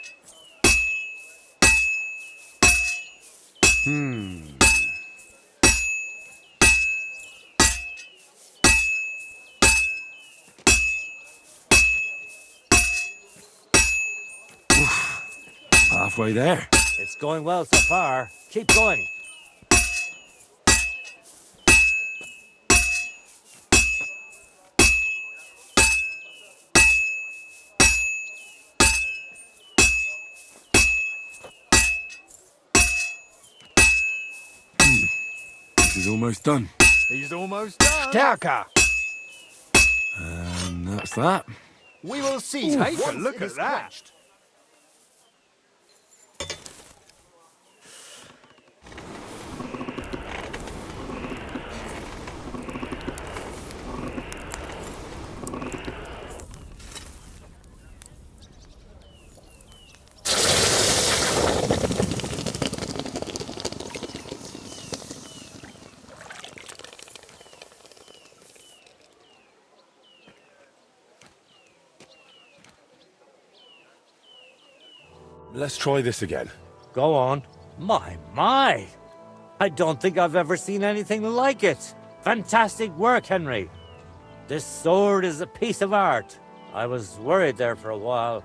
Halfway there. It's going well so far. Keep going. This is almost done. He's almost done. Stärker. And that's that. We will see. Take a look at that. let's try this again. Go on. My. I don't think I've ever seen anything like it. Fantastic work, Henry. This sword is a piece of art. I was worried there for a while,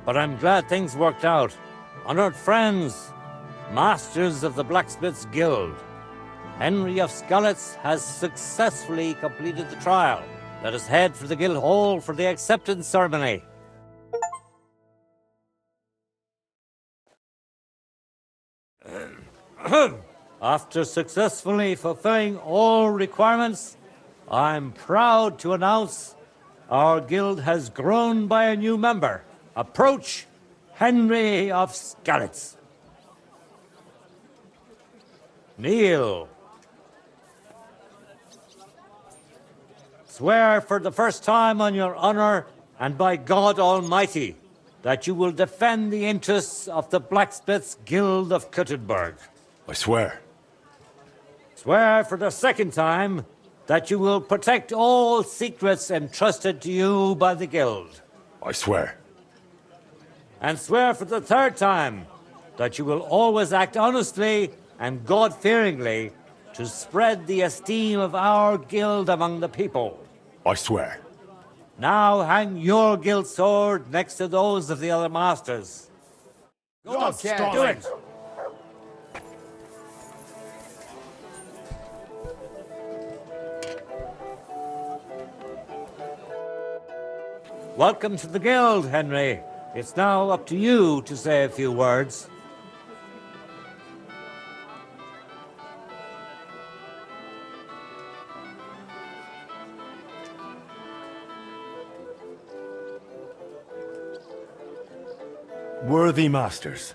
but I'm glad things worked out. Honored friends, masters of the Blacksmith's Guild, Henry of Skalitz has successfully completed the trial. Let us head for the guild hall for the acceptance ceremony. After successfully fulfilling all requirements, I'm proud to announce our guild has grown by a new member. Approach Henry of Skalitz. Kneel. Swear for the first time on your honor and by God Almighty that you will defend the interests of the Blacksmiths Guild of Kuttenberg. I swear. Swear for the second time that you will protect all secrets entrusted to you by the Guild. I swear. And swear for the third time that you will always act honestly and God-fearingly to spread the esteem of our guild among the people. I swear. Now hang your guild sword next to those of the other masters. Go on, do it! Welcome to the guild, Henry. It's now up to you to say a few words. Worthy masters.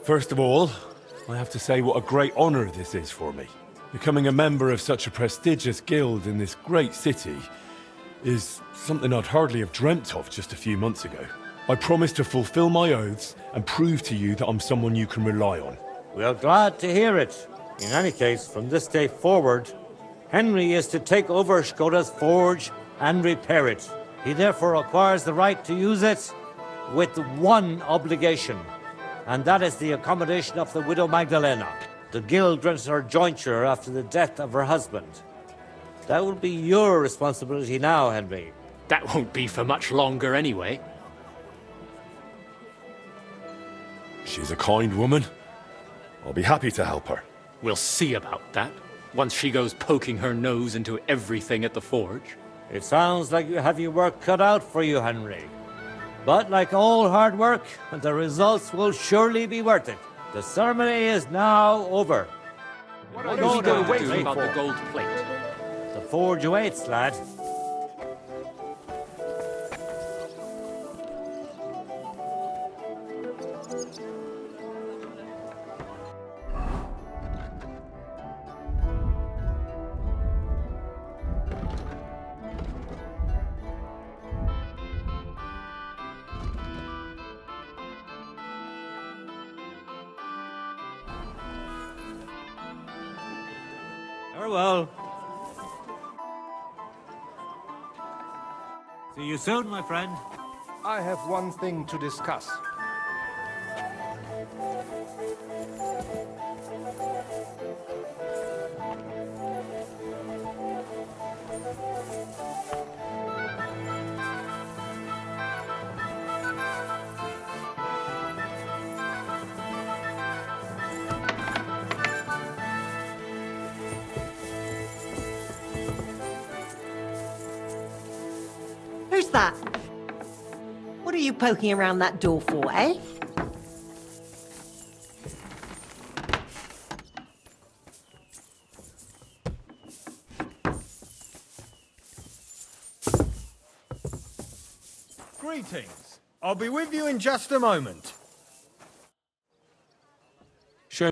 First of all, I have to say what a great honor this is for me. Becoming a member of such a prestigious guild in this great city is something I'd hardly have dreamt of just a few months ago. I promise to fulfill my oaths and prove to you that I'm someone you can rely on. We are glad to hear it. In any case, from this day forward, Henry is to take over Skoda's forge and repair it. He therefore acquires the right to use it with one obligation, and that is the accommodation of the widow Magdalena. The guild rents her jointure after the death of her husband. That will be your responsibility now, Henry. That won't be for much longer anyway. She's a kind woman. I'll be happy to help her. We'll see about that, once she goes poking her nose into everything at the forge. It sounds like you have your work cut out for you, Henry. But like all hard work, the results will surely be worth it. The ceremony is now over. What are you going to do about the gold plate? The forge awaits, lad. Farewell. See you soon, my friend. I have one thing to discuss. Who's that? What are you poking around that door for, eh? Greetings. I'll be with you in just a moment. Sure.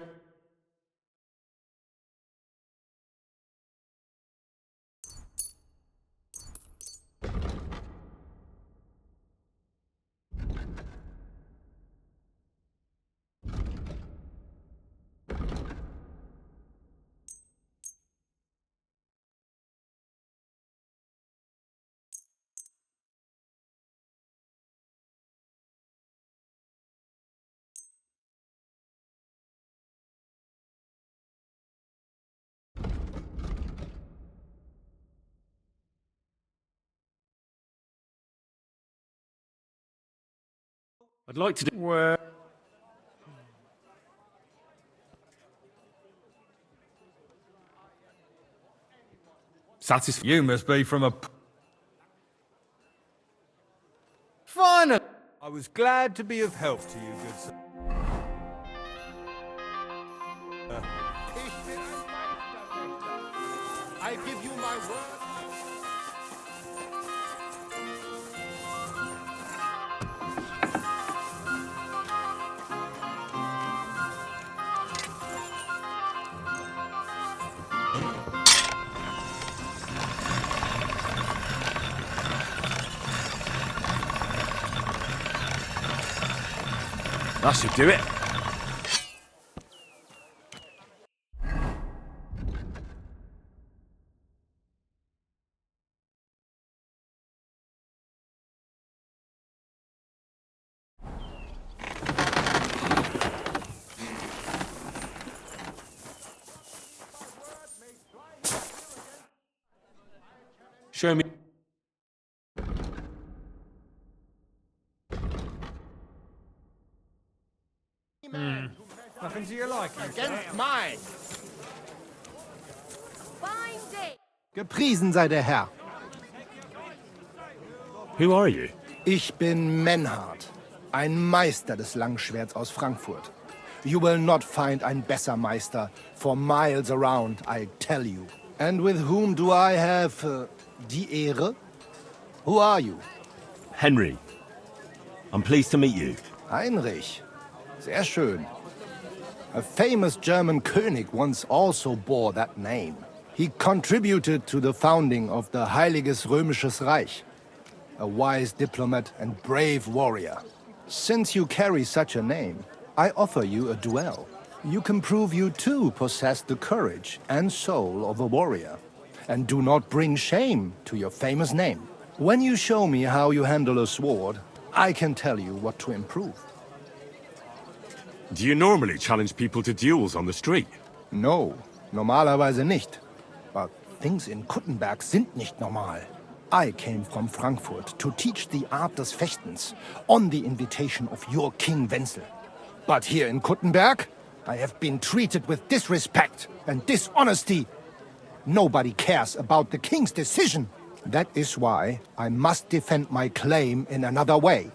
I'd like to do... Where? You must be from a... Finally! I was glad to be of help to you, good sir. I give you my word. That should do it. Show me. Nothing to your liking. Against mine. Bind it. Gepriesen sei der Herr. Who are you? Ich bin Menhard, ein Meister des Langschwerts aus Frankfurt. You will not find ein besser Meister for miles around, I tell you. And with whom do I have die Ehre? Who are you? Henry. I'm pleased to meet you. Heinrich. Sehr schön. A famous German König once also bore that name. He contributed to the founding of the Heiliges Römisches Reich. A wise diplomat and brave warrior. Since you carry such a name, I offer you a duel. You can prove you too possess the courage and soul of a warrior. And do not bring shame to your famous name. When you show me how you handle a sword, I can tell you what to improve. Do you normally challenge people to duels on the street? No, normalerweise nicht. But things in Kuttenberg sind nicht normal. I came from Frankfurt to teach the art des Fechtens on the invitation of your King Wenzel. But here in Kuttenberg, I have been treated with disrespect and dishonesty. Nobody cares about the king's decision. That is why I must defend my claim in another way.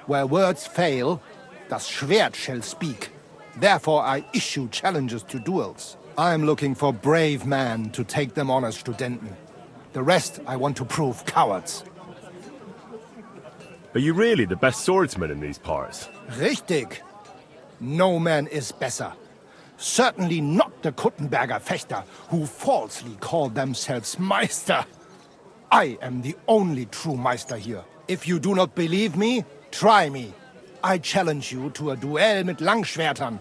Where words fail, das Schwert shall speak. Therefore I issue challenges to duels. I am looking for brave men to take them on as Studenten. The rest I want to prove cowards. Are you really the best swordsman in these parts? Richtig. No man is better. Certainly not the Kuttenberger Fechter, who falsely call themselves Meister. I am the only true Meister here. If you do not believe me, try me. I challenge you to a duel mit Langschwertern.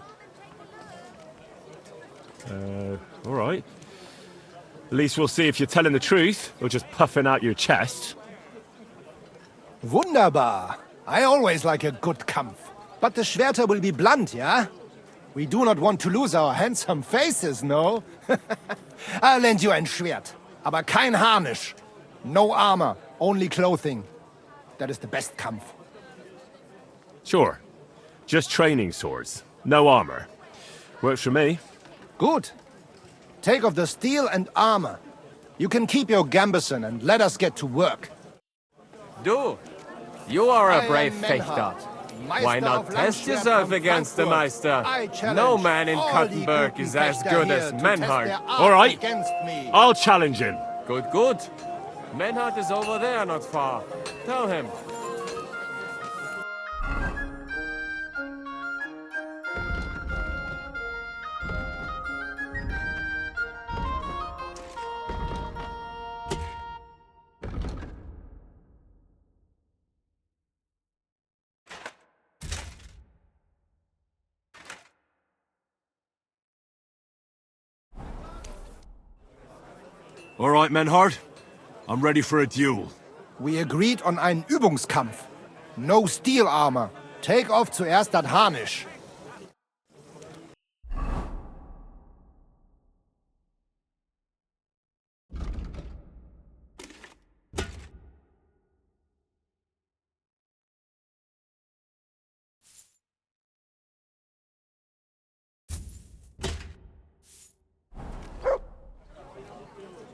All right. At least we'll see if you're telling the truth or just puffing out your chest. Wunderbar. I always like a good Kampf. But the Schwerter will be blunt, yeah? We do not want to lose our handsome faces, no? I'll lend you ein Schwert, aber kein Harnisch. No armor, only clothing. That is the best Kampf. Sure. Just training swords. No armor. Works for me. Good. Take off the steel and armor. You can keep your gambeson and let us get to work. Du, you are a I brave am fechter. Menhard, Why Meister not of test Langschwert yourself from against the Frankfurt. Meister? I challenge No man in all Kuttenberg die is guten as Fechter good here as to test Menhard. their All art right. against me. I'll challenge him. Good, good. Menhard is over there not far. Tell him. All right, Menhard. I'm ready for a duel. We agreed on einen Übungskampf. No steel armor. Take off zuerst das Harnisch.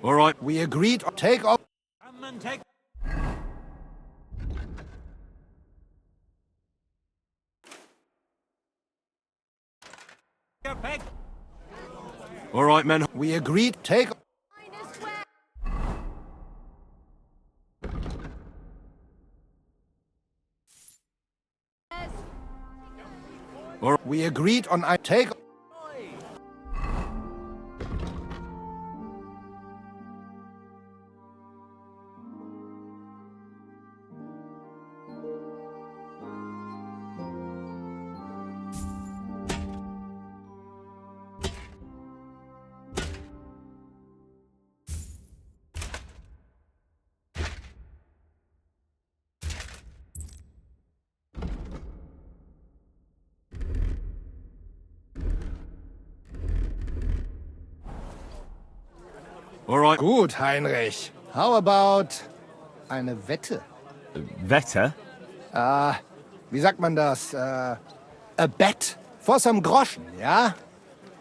All right. We agreed on take off. Come and take... your pick. All right, men. We agreed take... We agreed on I take... All right. Gut, Heinrich. How about eine Wette? Wette? Wie sagt man das? A bet for some groschen, yeah?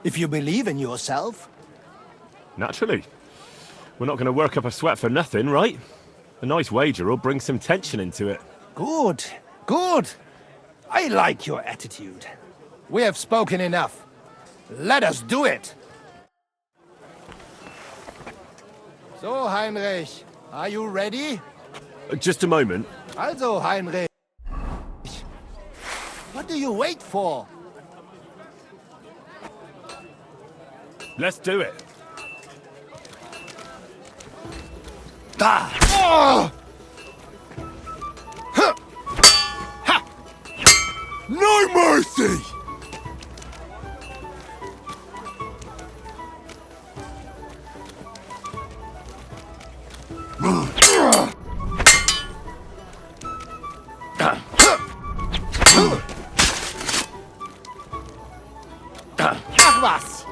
If you believe in yourself. Naturally. We're not going to work up a sweat for nothing, right? A nice wager will bring some tension into it. Good, good. I like your attitude. We have spoken enough. Let us do it. So, Heinrich, are you ready? Just a moment. Also, Heinrich. What do you wait for? Let's do it. Da! Oh! Huh. Ha! No mercy! Ach was!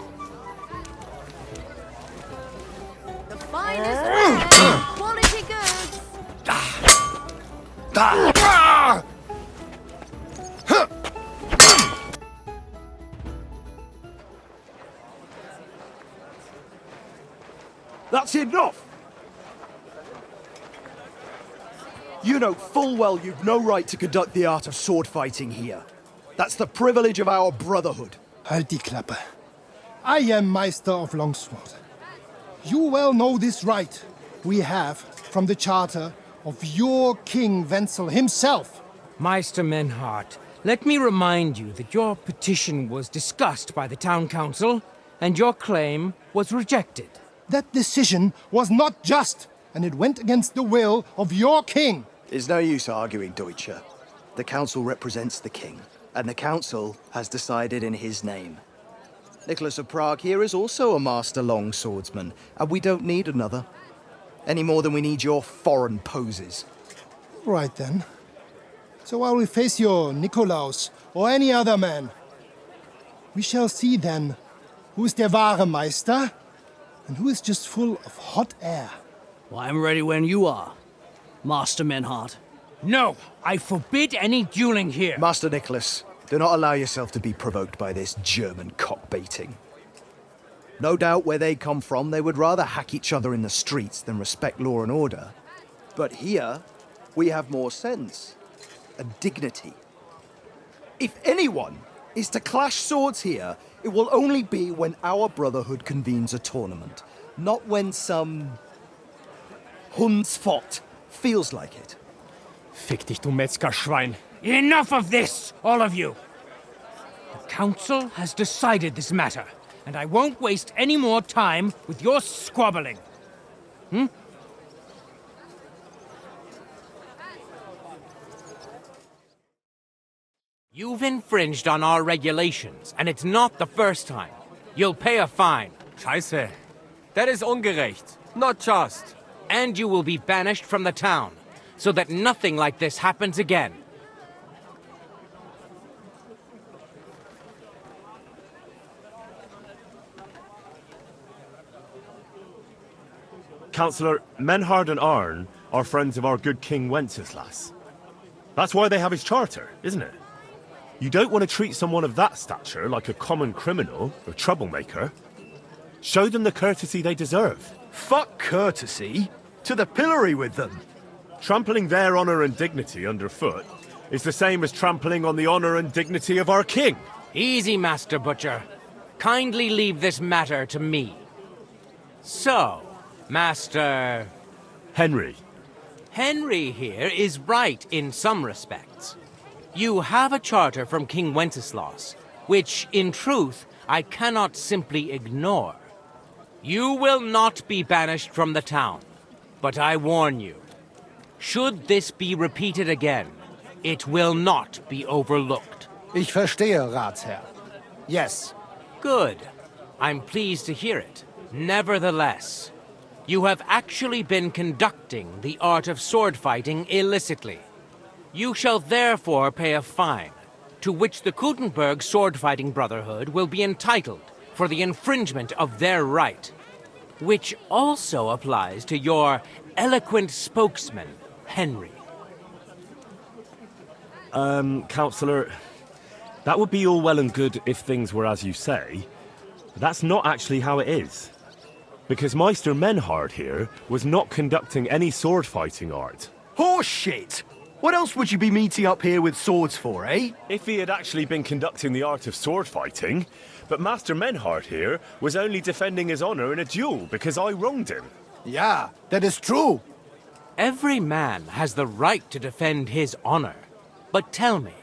The finest wares, quality goods. That's enough! You know full well you've no right to conduct the art of sword fighting here. That's the privilege of our brotherhood. Halt die Klappe. I am Meister of Longsword. You well know this right we have from the charter of your King Wenzel himself. Meister Menhart, let me remind you that your petition was discussed by the town council, and your claim was rejected. That decision was not just, and it went against the will of your king. There's no use arguing, Deutscher. The council represents the king, and the council has decided in his name. Nicholas of Prague here is also a master longswordsman, and we don't need another. Any more than we need your foreign poses. Right then. So I will face your Nikolaus or any other man. We shall see then who is der wahre Meister and who is just full of hot air. Well, I'm ready when you are, Master Menhart. No, I forbid any dueling here. Master Nicholas, do not allow yourself to be provoked by this German cock-baiting. No doubt where they come from, they would rather hack each other in the streets than respect law and order. But here, we have more sense and dignity. If anyone is to clash swords here, it will only be when our brotherhood convenes a tournament, not when some Hundsfott feels like it. Fick dich, du Metzgerschwein. Enough of this, all of you! The council has decided this matter, and I won't waste any more time with your squabbling. You've infringed on our regulations, and it's not the first time. You'll pay a fine. Scheiße. That is ungerecht. Not just. And you will be banished from the town, so that nothing like this happens again. Councillor, Menhard and Arn are friends of our good King Wenceslas. That's why they have his charter, isn't it? You don't want to treat someone of that stature like a common criminal or troublemaker. Show them the courtesy they deserve. Fuck courtesy. To the pillory with them. Trampling their honor and dignity underfoot is the same as trampling on the honor and dignity of our king. Easy, Master Butcher. Kindly leave this matter to me. So, Master... Henry. Henry here is right in some respects. You have a charter from King Wenceslaus, which, in truth, I cannot simply ignore. You will not be banished from the town, but I warn you, should this be repeated again, it will not be overlooked. Ich verstehe, Ratsherr. Yes. Good. I'm pleased to hear it. Nevertheless, you have actually been conducting the art of sword fighting illicitly. You shall therefore pay a fine, to which the Kuttenberg Sword Fighting Brotherhood will be entitled for the infringement of their right, which also applies to your eloquent spokesman, Henry. Counselor, that would be all well and good if things were as you say, but that's not actually how it is. Because Meister Menhard here was not conducting any sword fighting art. Horseshit! What else would you be meeting up here with swords for, eh? If he had actually been conducting the art of sword fighting, but Master Menhard here was only defending his honor in a duel because I wronged him. Yeah, that is true. Every man has the right to defend his honor. But tell me,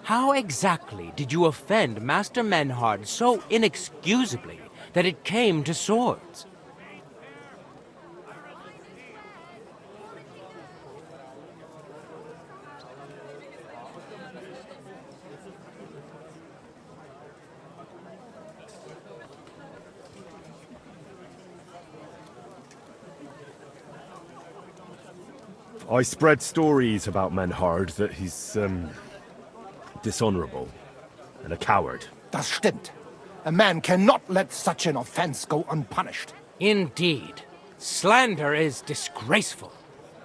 how exactly did you offend Master Menhard so inexcusably that it came to swords? I spread stories about Menhard that he's, dishonorable and a coward. Das stimmt. A man cannot let such an offense go unpunished. Indeed. Slander is disgraceful.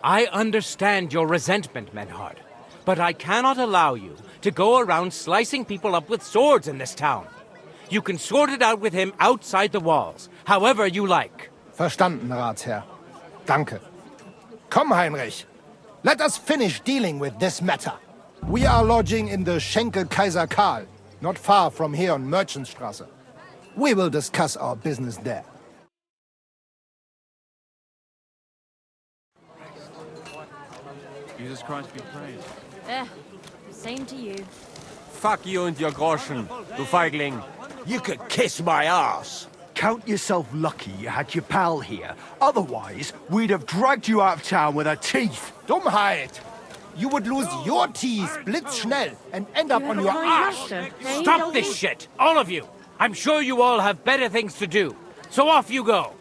I understand your resentment, Menhard, but I cannot allow you to go around slicing people up with swords in this town. You can sort it out with him outside the walls, however you like. Verstanden, Ratsherr. Danke. Komm, Heinrich. Let us finish dealing with this matter. We are lodging in the Schenkel Kaiser Karl, not far from here on Merchantstrasse. We will discuss our business there. Jesus Christ be praised. Same to you. Fuck you and your Groschen, du Feigling. You could kiss my ass. Count yourself lucky you had your pal here. Otherwise, we'd have dragged you out of town with our teeth. Dummheit! You would lose your teeth blitzschnell and end up on your ass. Stop this shit, all of you! I'm sure you all have better things to do. So off you go.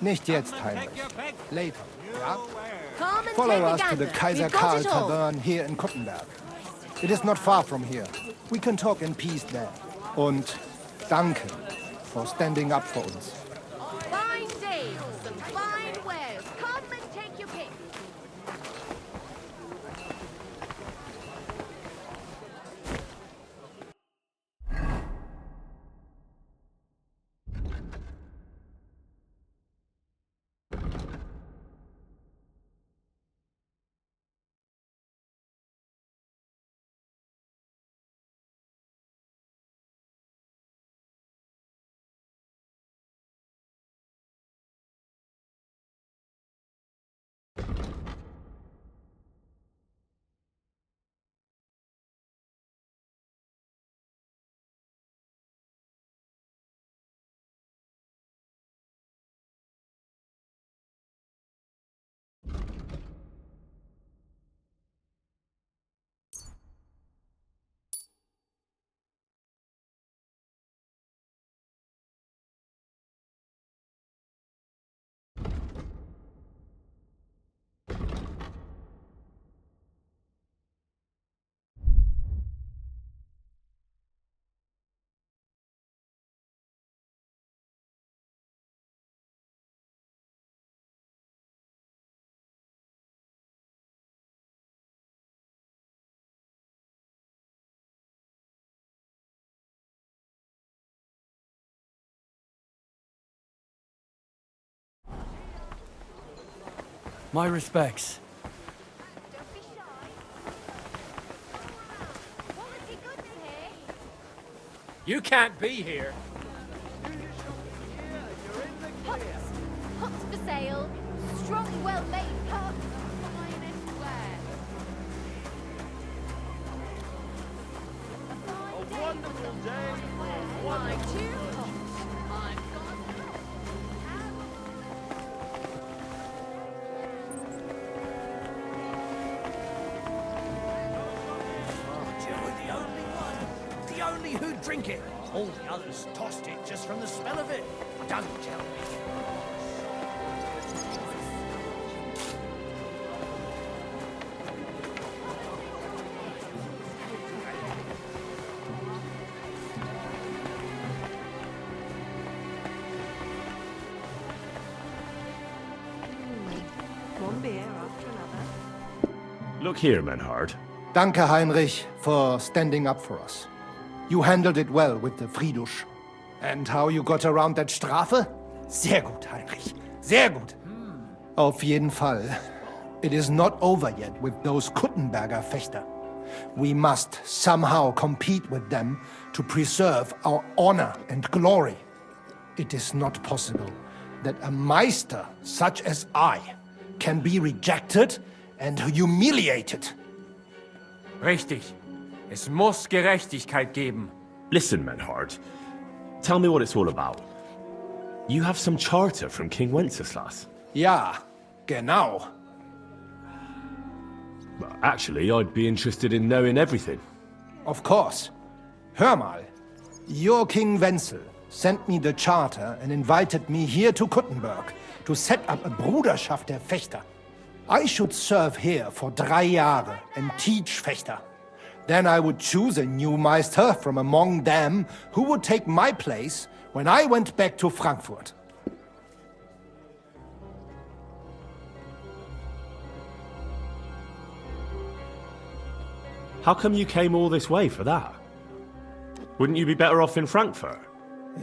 Nicht jetzt, Heinrich. Later, ja? Come and Follow take a us to the gander. Kaiser We've got Karl it all. Tavern here in Kuttenberg. It is not far from here. We can talk in peace there. Und danke for standing up for uns. Fine days, some fine wares. Come and take your pick. My respects. You can't be here. Pots for sale. Strong, well-made pots. Finest ware. A wonderful day for My two pots. I've got You're the only one. The only who'd drink it. All the others tossed it just from the smell of it. Don't tell me. One beer after another. Look here, Menhard. Danke, Heinrich, for standing up for us. You handled it well with the Friedusch. And how you got around that Strafe? Sehr gut, Heinrich. Sehr gut. Auf jeden Fall. It is not over yet with those Kuttenberger Fechter. We must somehow compete with them to preserve our honor and glory. It is not possible that a Meister such as I can be rejected and humiliated. Richtig. Es muss Gerechtigkeit geben. Listen, Menhard. Tell me what it's all about. You have some charter from King Wenceslas. Ja, genau. Well, actually, I'd be interested in knowing everything. Of course. Hör mal. Your King Wenzel sent me the charter and invited me here to Kuttenberg to set up a Bruderschaft der Fechter. I should serve here for 3 Jahre and teach Fechter. Then I would choose a new Meister from among them who would take my place when I went back to Frankfurt. How come you came all this way for that? Wouldn't you be better off in Frankfurt?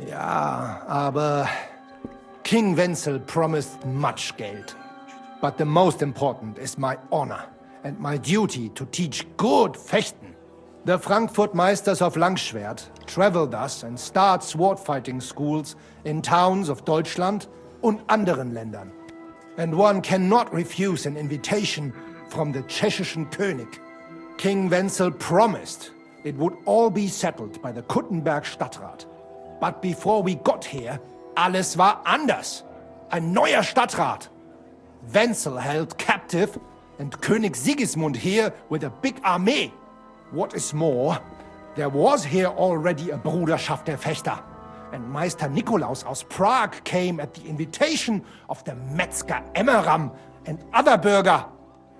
Ja, aber King Wenzel promised much Geld. But the most important is my honor and my duty to teach good Fechten. The Frankfurt Meisters of Langschwert travel thus and start sword fighting schools in towns of Deutschland und anderen Ländern. And one cannot refuse an invitation from the tschechischen König. King Wenzel promised it would all be settled by the Kuttenberg Stadtrat. But before we got here, alles war anders. Ein neuer Stadtrat. Wenzel held captive and König Sigismund here with a big army. What is more, there was here already a Bruderschaft der Fechter. And Meister Nikolaus aus Prague came at the invitation of the Metzger Emmeram and other Bürger.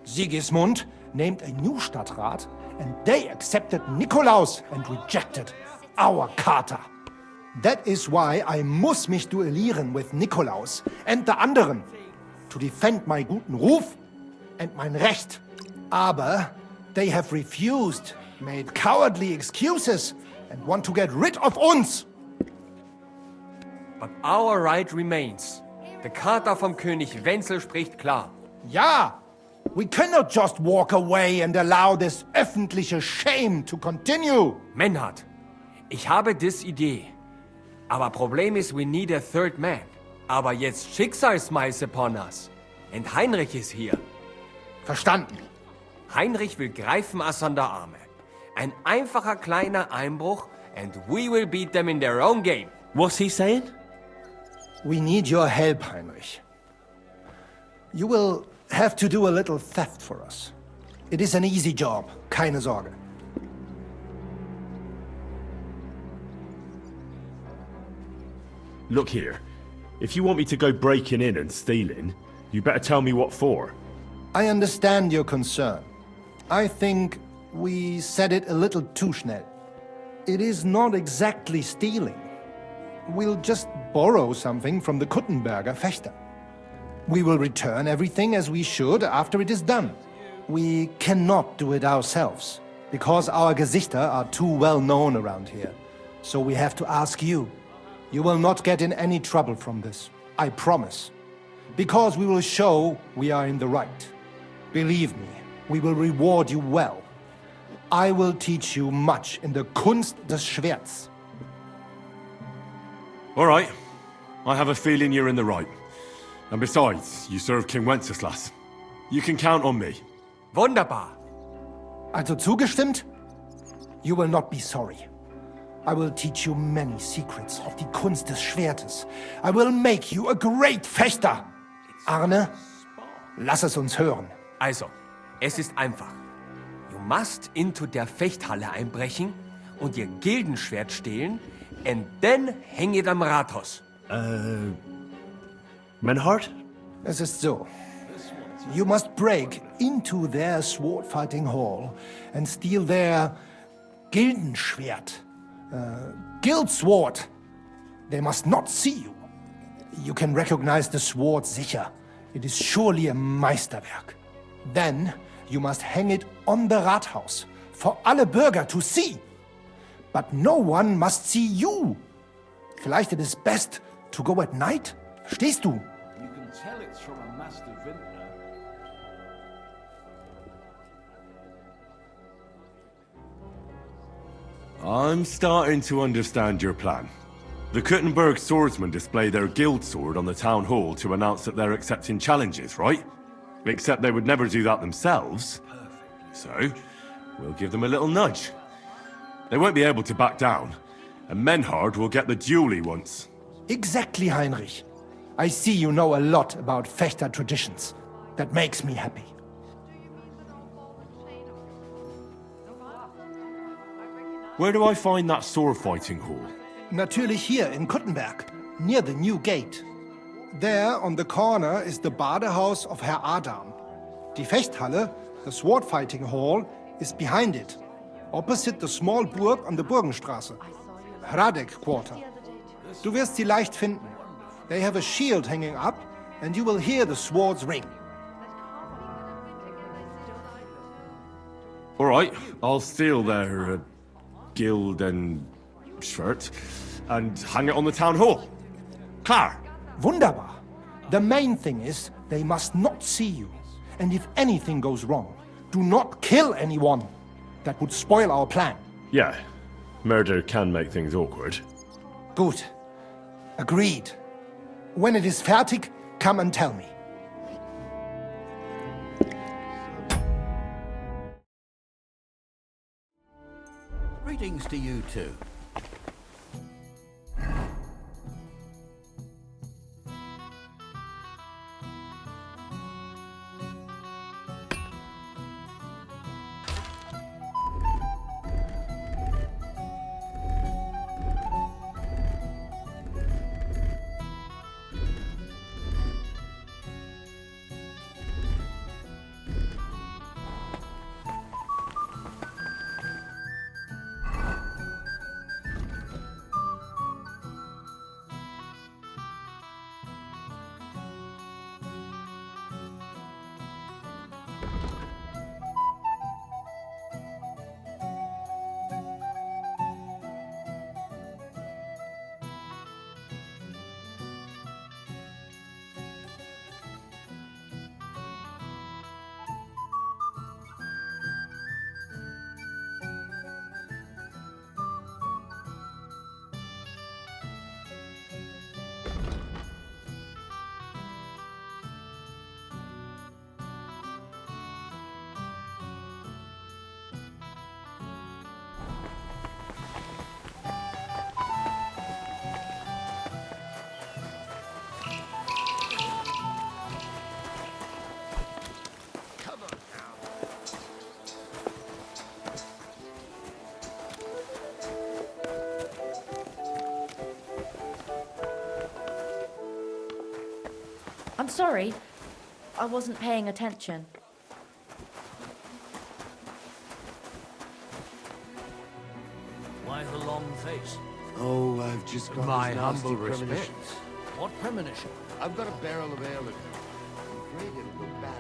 Sigismund named a new Stadtrat, and they accepted Nikolaus and rejected our Charta. That is why I muss mich duellieren with Nikolaus and the anderen, to defend my guten Ruf and mein Recht. Aber they have refused, made cowardly excuses, and want to get rid of uns. But our right remains. The Charta vom König Wenzel spricht klar. Ja, we cannot just walk away and allow this öffentliche shame to continue. Menhard, ich habe dis Idee. Aber Problem ist, we need a third man. Aber jetzt Schicksalsmeis upon us. And Heinrich ist hier. Verstanden. Heinrich will greifen us an der Arme. Ein einfacher kleiner Einbruch and we will beat them in their own game. What's he saying? We need your help, Heinrich. You will have to do a little theft for us. It is an easy job, keine Sorge. Look here. If you want me to go breaking in and stealing, you better tell me what for. I understand your concern. I think we said it a little too schnell. It is not exactly stealing. We'll just borrow something from the Kuttenberger Fechter. We will return everything as we should after it is done. We cannot do it ourselves, because our Gesichter are too well known around here. So we have to ask you. You will not get in any trouble from this, I promise. Because we will show we are in the right. Believe me, we will reward you well. I will teach you much in the Kunst des Schwerts. All right. I have a feeling you're in the right. And besides, you serve King Wenceslas. You can count on me. Wunderbar. Also zugestimmt? You will not be sorry. I will teach you many secrets of die Kunst des Schwertes. I will make you a great Fechter. Arne, lass es uns hören. Also, es ist einfach. You must into der Fechthalle einbrechen und ihr Gildenschwert stehlen and then hang it am Rathaus. Menhard? Es ist so. You must break into their sword fighting hall and steal their Gildenschwert. Guild sword. They must not see you. You can recognize the sword sicher. It is surely a Meisterwerk. Then you must hang it on the Rathaus for alle Bürger to see. But no one must see you. Vielleicht it is best to go at night? Verstehst du? You can tell it's from a master vintner. I'm starting to understand your plan. The Kuttenberg swordsmen display their guild sword on the town hall to announce that they're accepting challenges, right? Except they would never do that themselves. So, we'll give them a little nudge. They won't be able to back down, and Menhard will get the duel he wants. Exactly, Heinrich. I see you know a lot about Fechter traditions. That makes me happy. Where do I find that sword fighting hall? Natürlich hier in Kuttenberg, near the new gate. There, on the corner, is the Badehaus of Herr Adam. Die Fechthalle, the sword fighting hall, is behind it, opposite the small Burg on the Burgenstraße. Hradek Quarter. Du wirst sie leicht finden. They have a shield hanging up, and you will hear the swords ring. All right, I'll steal their guild and shirt and hang it on the town hall. Klar. Wunderbar. The main thing is they must not see you. And if anything goes wrong, do not kill anyone. That would spoil our plan. Yeah, murder can make things awkward. Gut. Agreed. When it is fertig, come and tell me. Greetings to you too. I'm sorry. I wasn't paying attention. Why the long face? Oh, I've just got My this humble nasty respects. premonitions. What premonition? I've got a barrel of ale. I'm afraid it'll go bad.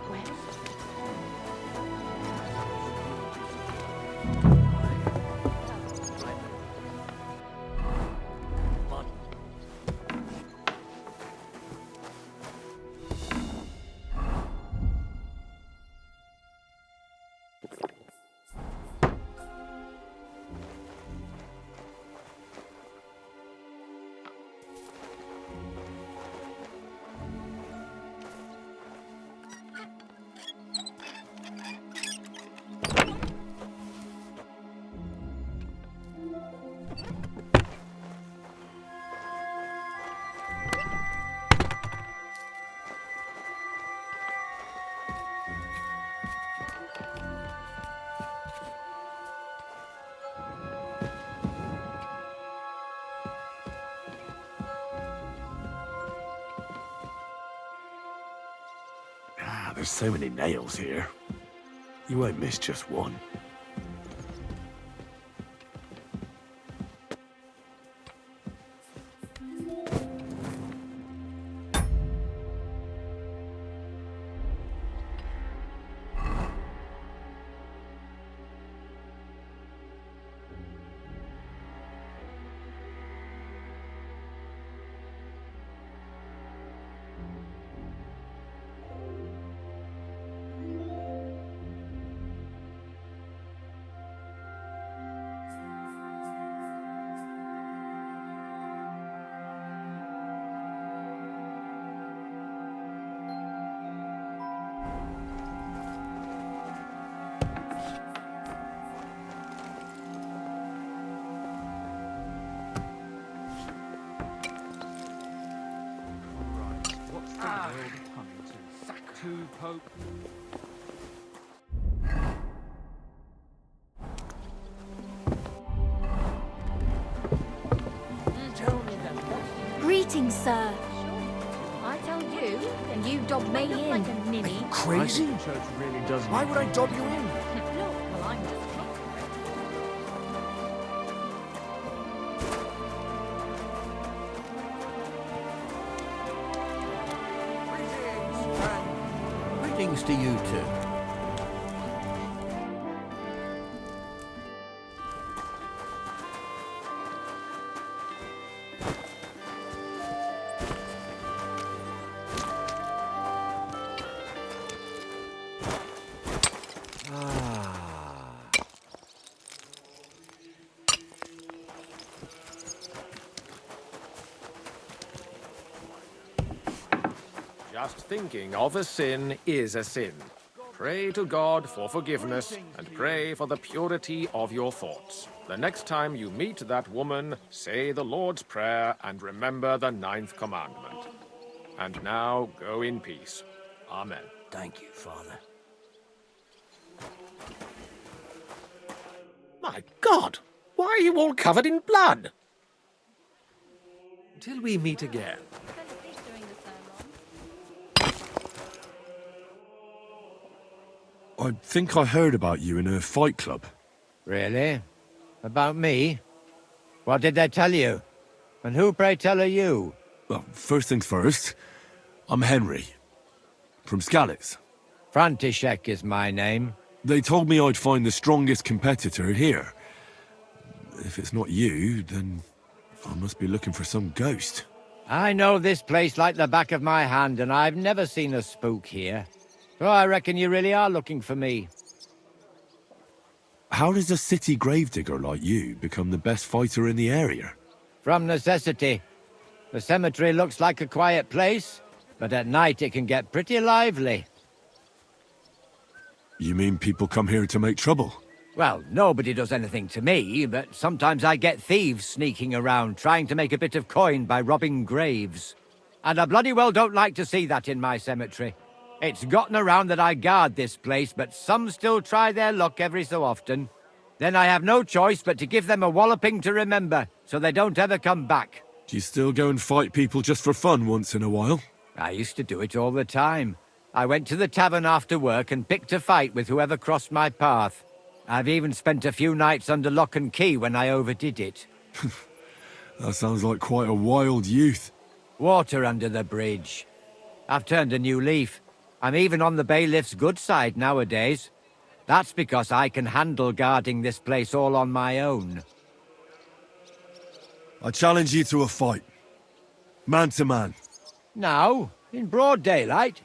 there's so many nails here. You won't miss just one. To Pope. Greetings, sir. I tell you, and you dob me in. Like a ninny. Crazy? Church really does. Why would I dob you in? Look, well, I'm just Greetings to you too. Just thinking of a sin is a sin. Pray to God for forgiveness and pray for the purity of your thoughts. The next time you meet that woman, say the Lord's Prayer and remember the 9th commandment. And now go in peace. Amen. Thank you, Father. My God! Why are you all covered in blood? Till we meet again. I think I heard about you in a fight club. Really? About me? What did they tell you? And who, pray tell, are you? Well, first things first, I'm Henry. From Skalitz. František is my name. They told me I'd find the strongest competitor here. If it's not you, then I must be looking for some ghost. I know this place like the back of my hand, and I've never seen a spook here. So I reckon you really are looking for me. How does a city gravedigger like you become the best fighter in the area? From necessity. The cemetery looks like a quiet place, but at night it can get pretty lively. You mean people come here to make trouble? Well, nobody does anything to me, but sometimes I get thieves sneaking around trying to make a bit of coin by robbing graves. And I bloody well don't like to see that in my cemetery. It's gotten around that I guard this place, but some still try their luck every so often. Then I have no choice but to give them a walloping to remember, so they don't ever come back. Do you still go and fight people just for fun once in a while? I used to do it all the time. I went to the tavern after work and picked a fight with whoever crossed my path. I've even spent a few nights under lock and key when I overdid it. That sounds like quite a wild youth. Water under the bridge. I've turned a new leaf. I'm even on the bailiff's good side nowadays. That's because I can handle guarding this place all on my own. I challenge you to a fight. Man to man. Now, in broad daylight.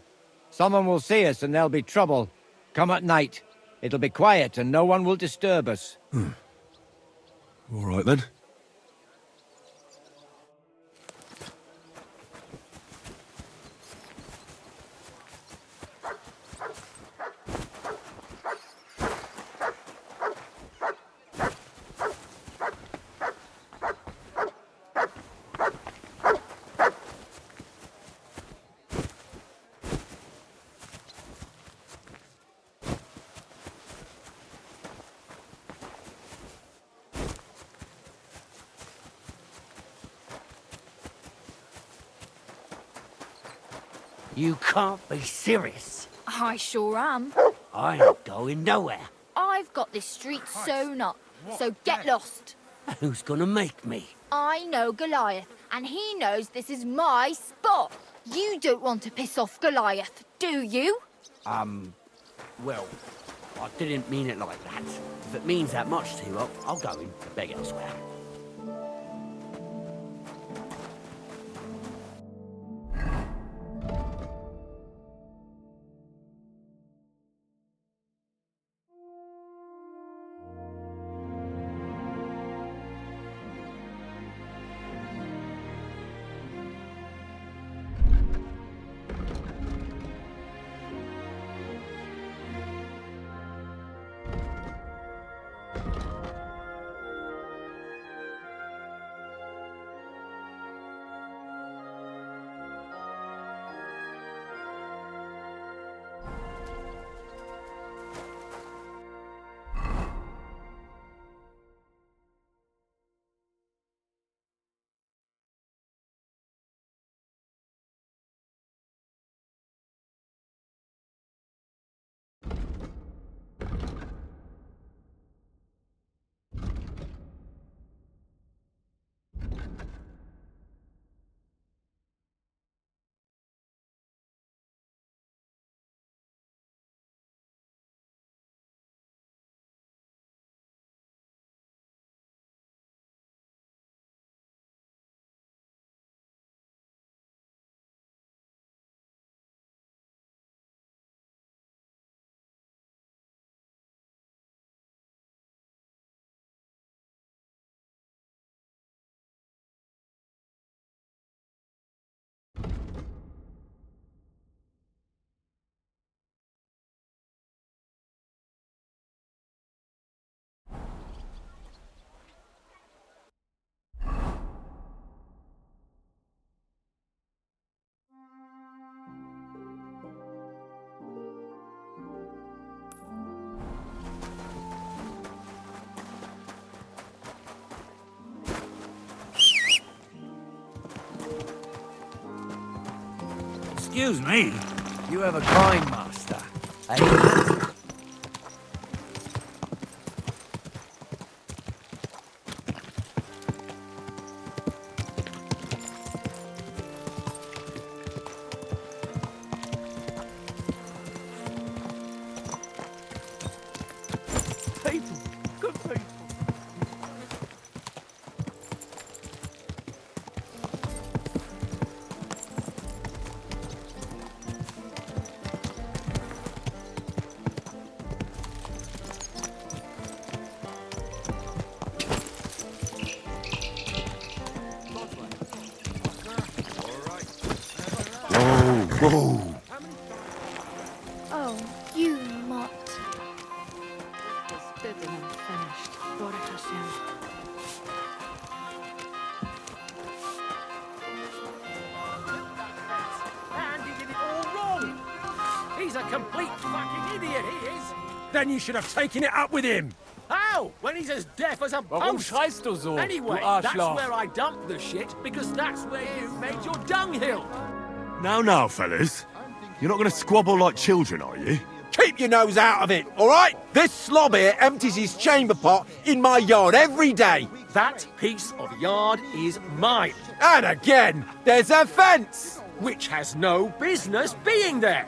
Someone will see us and there'll be trouble. Come at night. It'll be quiet and no one will disturb us. All right then. You can't be serious. I sure am. I ain't going nowhere. I've got this street sewn up, so get lost. Who's gonna make me? I know Goliath, and he knows this is my spot. You don't want to piss off Goliath, do you? Well, I didn't mean it like that. If it means that much to you, I'll go and beg elsewhere. Excuse me. You have a kind master, eh? People, good people. Whoa! Oh, you mutt. It's bitten and finished. Baruch Hashem. And he did it all wrong. He's a complete fucking idiot, he is. Then you should have taken it up with him. How? When he's as deaf as a Warum post. schreist du so, Anyway, du that's Arschloch? where I dumped the shit, because that's where you made your dunghill. Now, fellas. You're not going to squabble like children, are you? Keep your nose out of it, all right? This slob here empties his chamber pot in my yard every day. That piece of yard is mine. And again, there's a fence. Which has no business being there.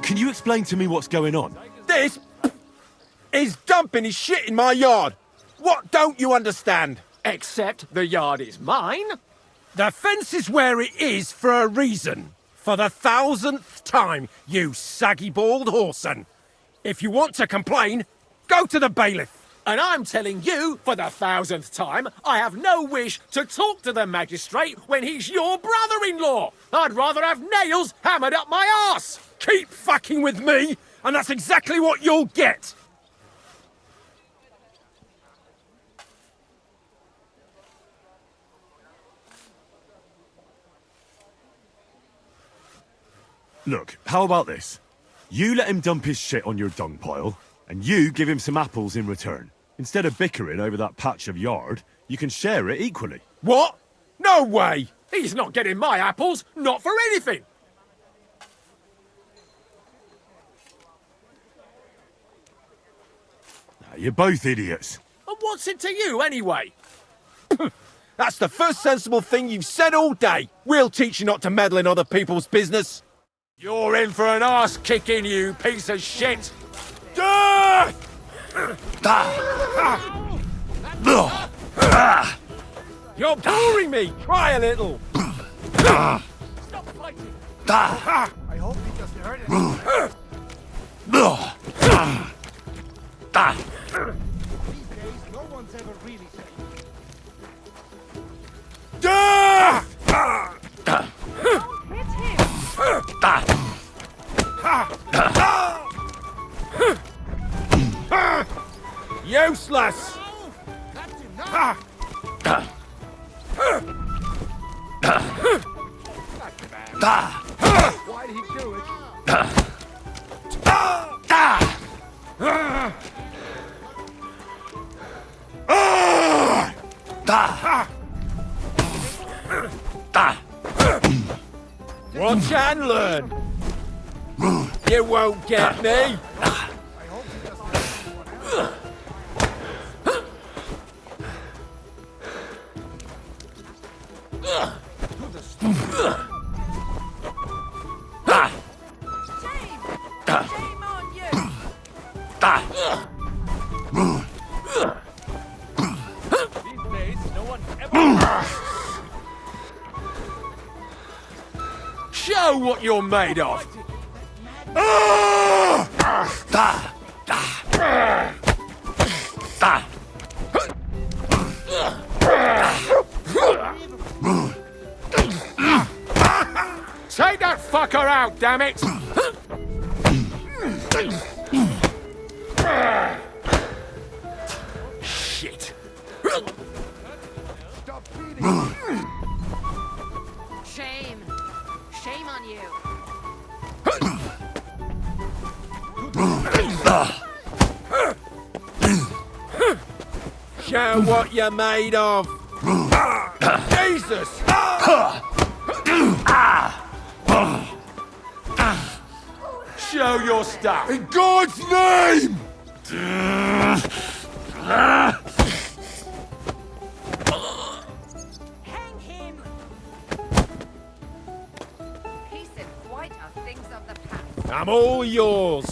Can you explain to me what's going on? This is dumping his shit in my yard. What don't you understand? Except the yard is mine. The fence is where it is for a reason. For the 1000th time, you saggy bald whoreson. If you want to complain, go to the bailiff. And I'm telling you, for the 1000th time, I have no wish to talk to the magistrate when he's your brother-in-law. I'd rather have nails hammered up my arse. Keep fucking with me, and that's exactly what you'll get. Look, how about this? You let him dump his shit on your dung pile, and you give him some apples in return. Instead of bickering over that patch of yard, you can share it equally. What? No way! He's not getting my apples, not for anything. you're both idiots. And what's it to you, anyway? That's the first sensible thing you've said all day. We'll teach you not to meddle in other people's business. You're in for an arse kicking, you piece of shit! You're boring me! Try a little! Stop fighting! I hope he doesn't hurt anyone. These days, no one's ever really safe. Useless! Why'd he do it? Watch and learn! You won't get me! Shame on you! These days, no one ever... Show what you're made of! Take that fucker out, damn it! Shit! Stop beating. Shame! Shame on you! Show what you're made of! Jesus! Show your stuff! In God's name! Hang him! He said quite are things of the past. I'm all yours!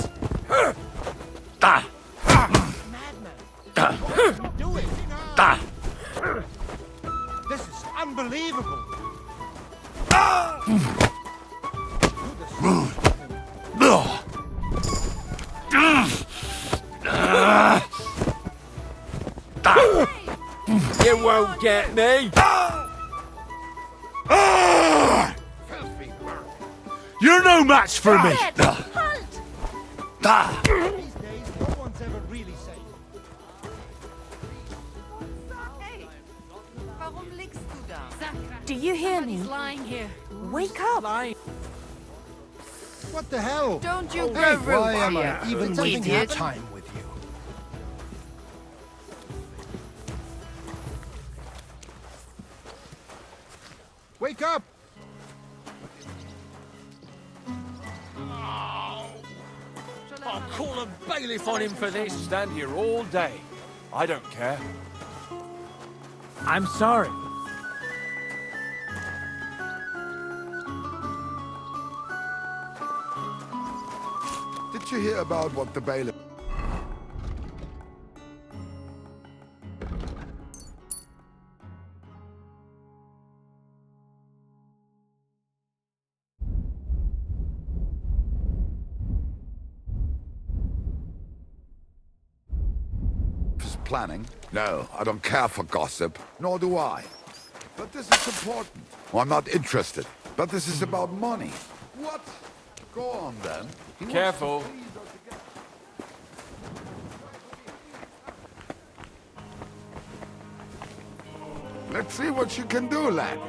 This is unbelievable. You won't get me! You're no match for me! These days, no one's ever really safe. Hey! Warum liegst du da? Do you hear me? Somebody's lying here. Wake up! What the hell? Don't you Hey, grow rude why am I here, even wasting idiot. time with you? Wake up! I'll call a bailiff on him for this. Stand here all day. I don't care. I'm sorry. Did you hear about what the bailiff... Planning? No, I don't care for gossip, nor do I. But this is important. Well, I'm not interested. But this is about money. What? Go on, then. He wants Careful. to please us again. Let's see what you can do, lad.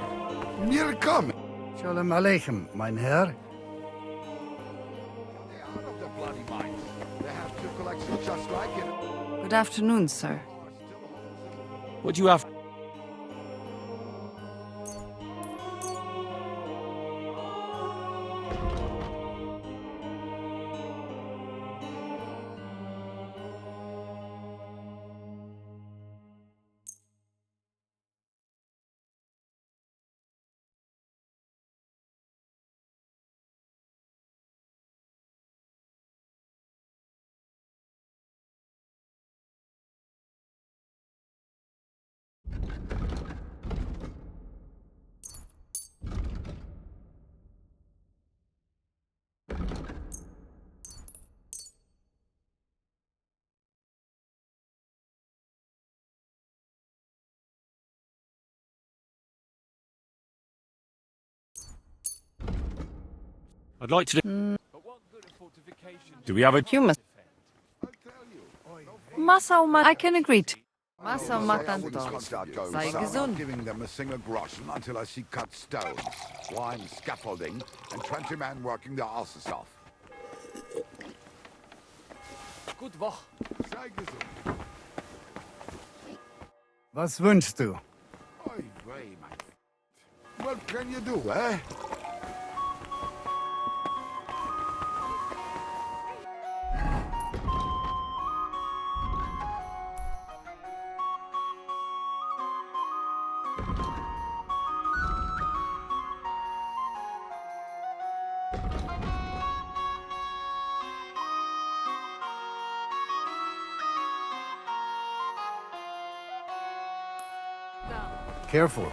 Here come. Shalom Aleichem, mein Herr. They're out of the bloody mines. They have two collections just like it. Good afternoon, sir. What do you have? I'd like to do... Do we have a... You must... I can agree to... Sei gesund. Giving them a single groschen until I see cut stones, wine, scaffolding, and 20 men working their asses off. Good Woche. Sei gesund. Was wünschst du? Oi, wei, mein Freund. What can you do, eh? Careful.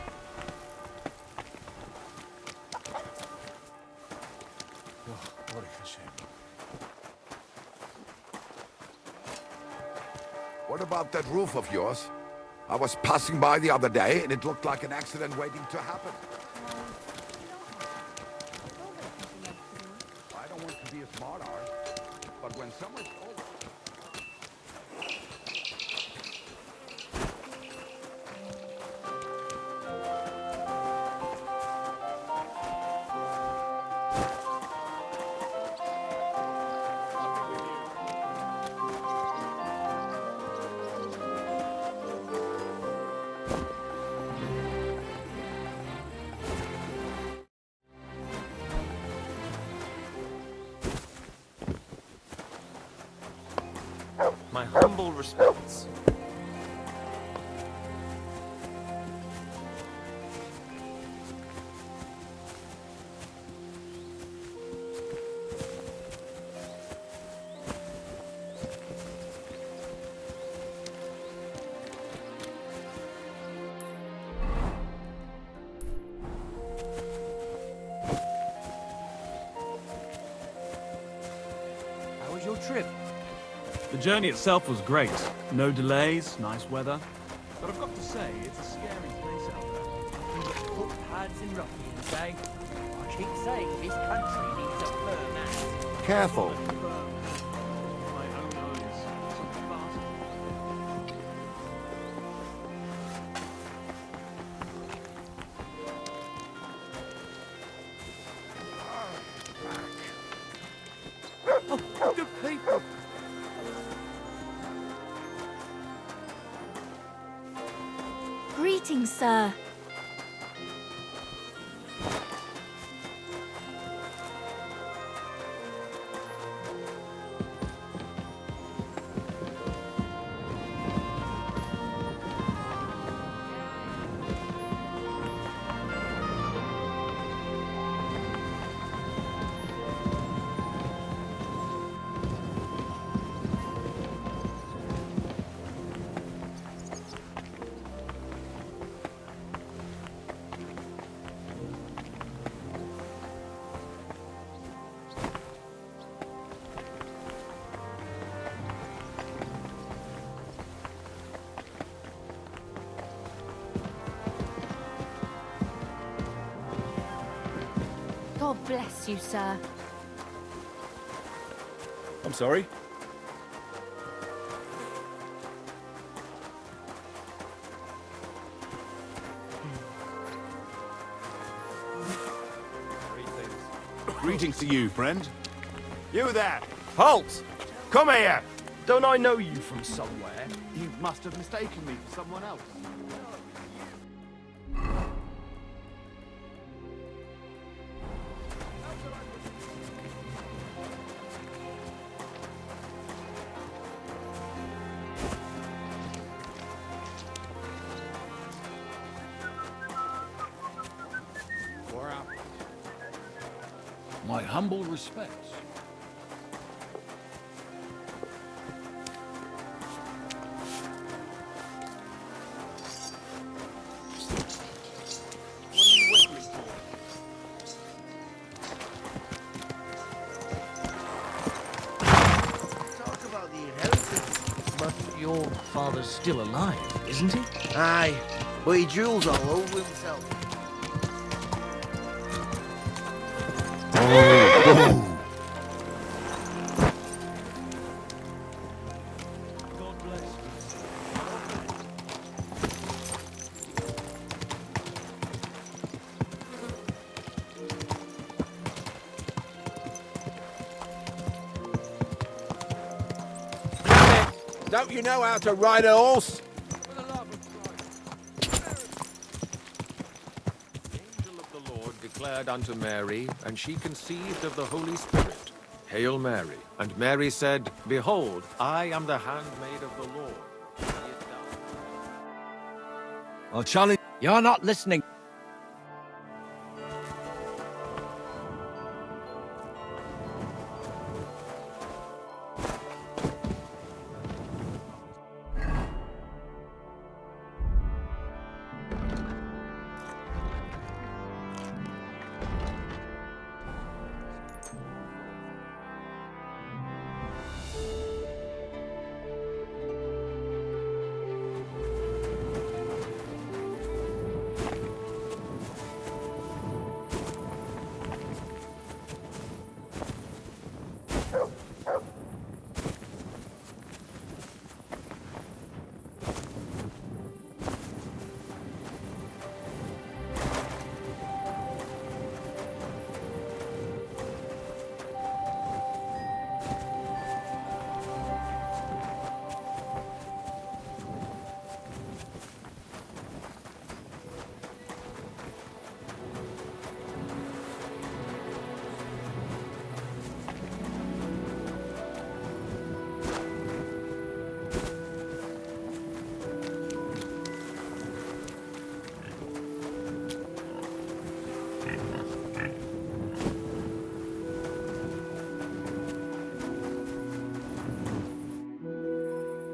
What about that roof of yours? I was passing by the other day, and it looked like an accident waiting to happen. I don't want to be a smart art, but when someone's older... My humble respects. How was your trip? The journey itself was great. No delays, nice weather. But I've got to say, it's a scary place out there. Footpads and ruffians, eh? I keep saying this country needs a firm ass. Careful. My own eyes. Something fast. Oh, the people! Greetings, sir. God bless you, sir. I'm sorry. Greetings to you, friend. You there! Halt! Come here! Don't I know you from somewhere? You must have mistaken me for someone else. My humble respects. What are you with me for? Talk about the inheritance. But your father's still alive, isn't he? Aye, but he drools all over himself. Don't you know how to ride a horse? The angel of the Lord declared unto Mary, and she conceived of the Holy Spirit. Hail Mary. And Mary said, Behold, I am the handmaid of the Lord. I'll challenge. You're not listening.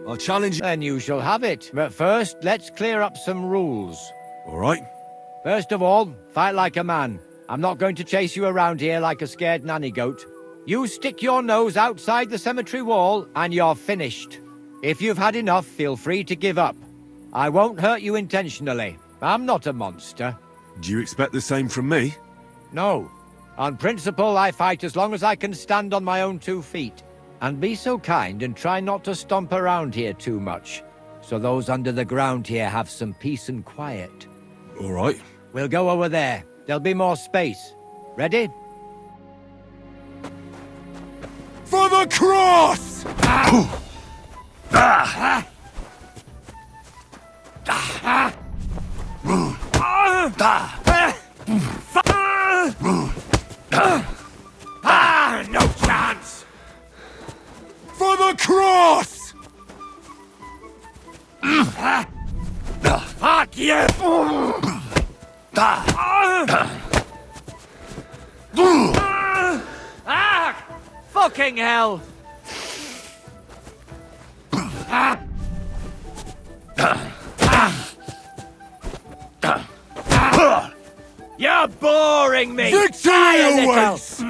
I'll challenge you. Then you shall have it. But first, let's clear up some rules. All right. First of all, fight like a man. I'm not going to chase you around here like a scared nanny goat. You stick your nose outside the cemetery wall, and you're finished. If you've had enough, feel free to give up. I won't hurt you intentionally. I'm not a monster. Do you expect the same from me? No. On principle, I fight as long as I can stand on my own 2 feet. And be so kind and try not to stomp around here too much, so those under the ground here have some peace and quiet. All right. We'll go over there. There'll be more space. Ready? For the cross! No chance! For the cross! Fuck you! Fucking hell! You're boring me! Victory awaits!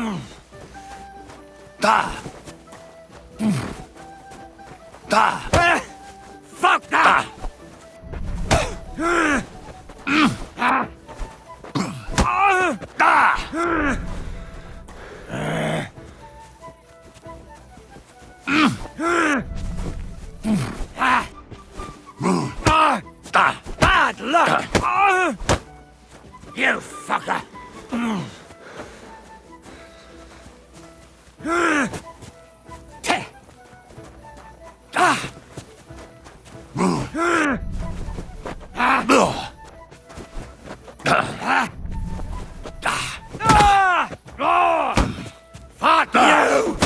Fuck that! Bad luck! You fucker! Fuck you!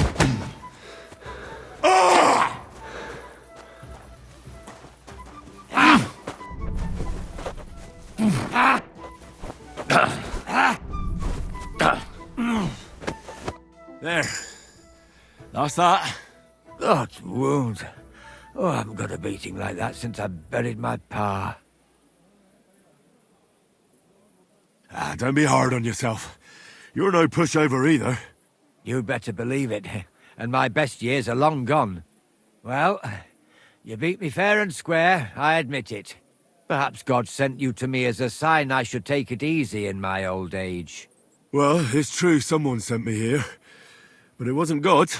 There. That's that. That wound. Oh, I haven't got a beating like that since I buried my pa. Don't be hard on yourself. You're no pushover either. You better believe it. And my best years are long gone. Well, you beat me fair and square, I admit it. Perhaps God sent you to me as a sign I should take it easy in my old age. Well, it's true someone sent me here. But it wasn't God.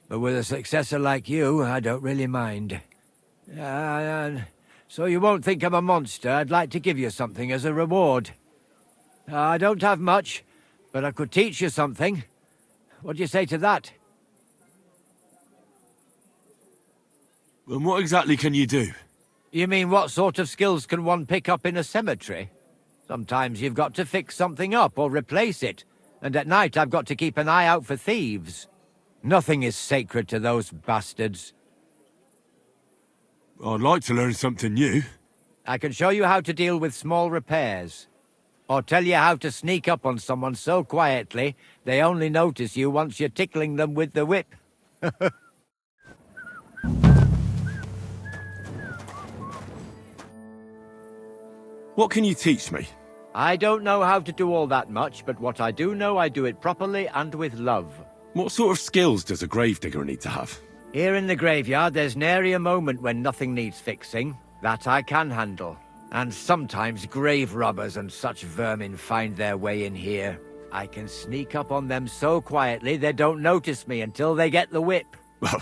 But with a successor like you, I don't really mind. So you won't think I'm a monster, I'd like to give you something as a reward. I don't have much, but I could teach you something. What do you say to that? And what exactly can you do? You mean what sort of skills can one pick up in a cemetery? Sometimes you've got to fix something up or replace it, and at night I've got to keep an eye out for thieves. Nothing is sacred to those bastards. I'd like to learn something new. I can show you how to deal with small repairs. Or tell you how to sneak up on someone so quietly, they only notice you once you're tickling them with the whip. What can you teach me? I don't know how to do all that much, but what I do know, I do it properly and with love. What sort of skills does a gravedigger need to have? Here in the graveyard, there's nary a moment when nothing needs fixing. That I can handle. And sometimes grave robbers and such vermin find their way in here. I can sneak up on them so quietly they don't notice me until they get the whip. Well,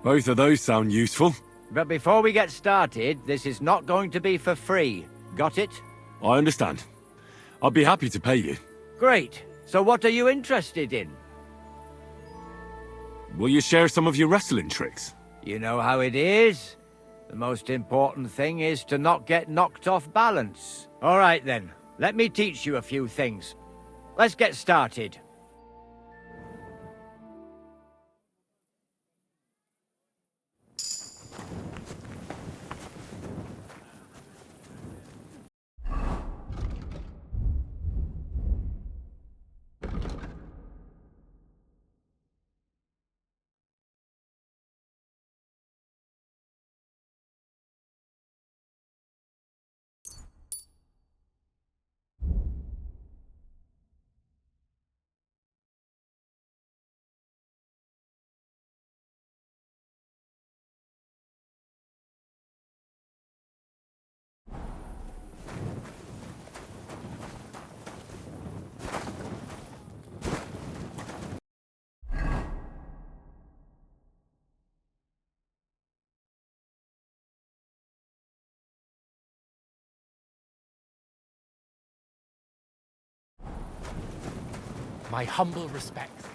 both of those sound useful. But before we get started, this is not going to be for free. Got it? I understand. I'd be happy to pay you. Great. So what are you interested in? Will you share some of your wrestling tricks? You know how it is. The most important thing is to not get knocked off balance. All right then, let me teach you a few things. Let's get started. My humble respects.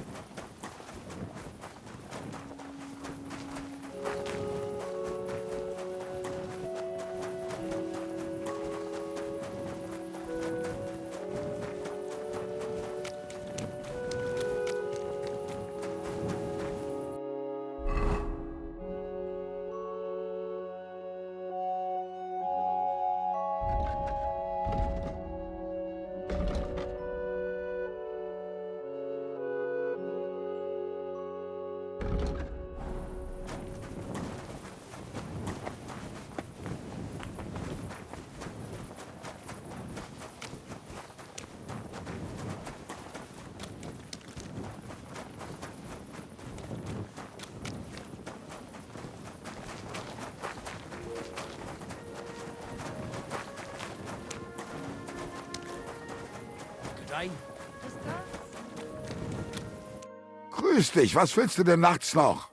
Grüß dich, was willst du denn nachts noch?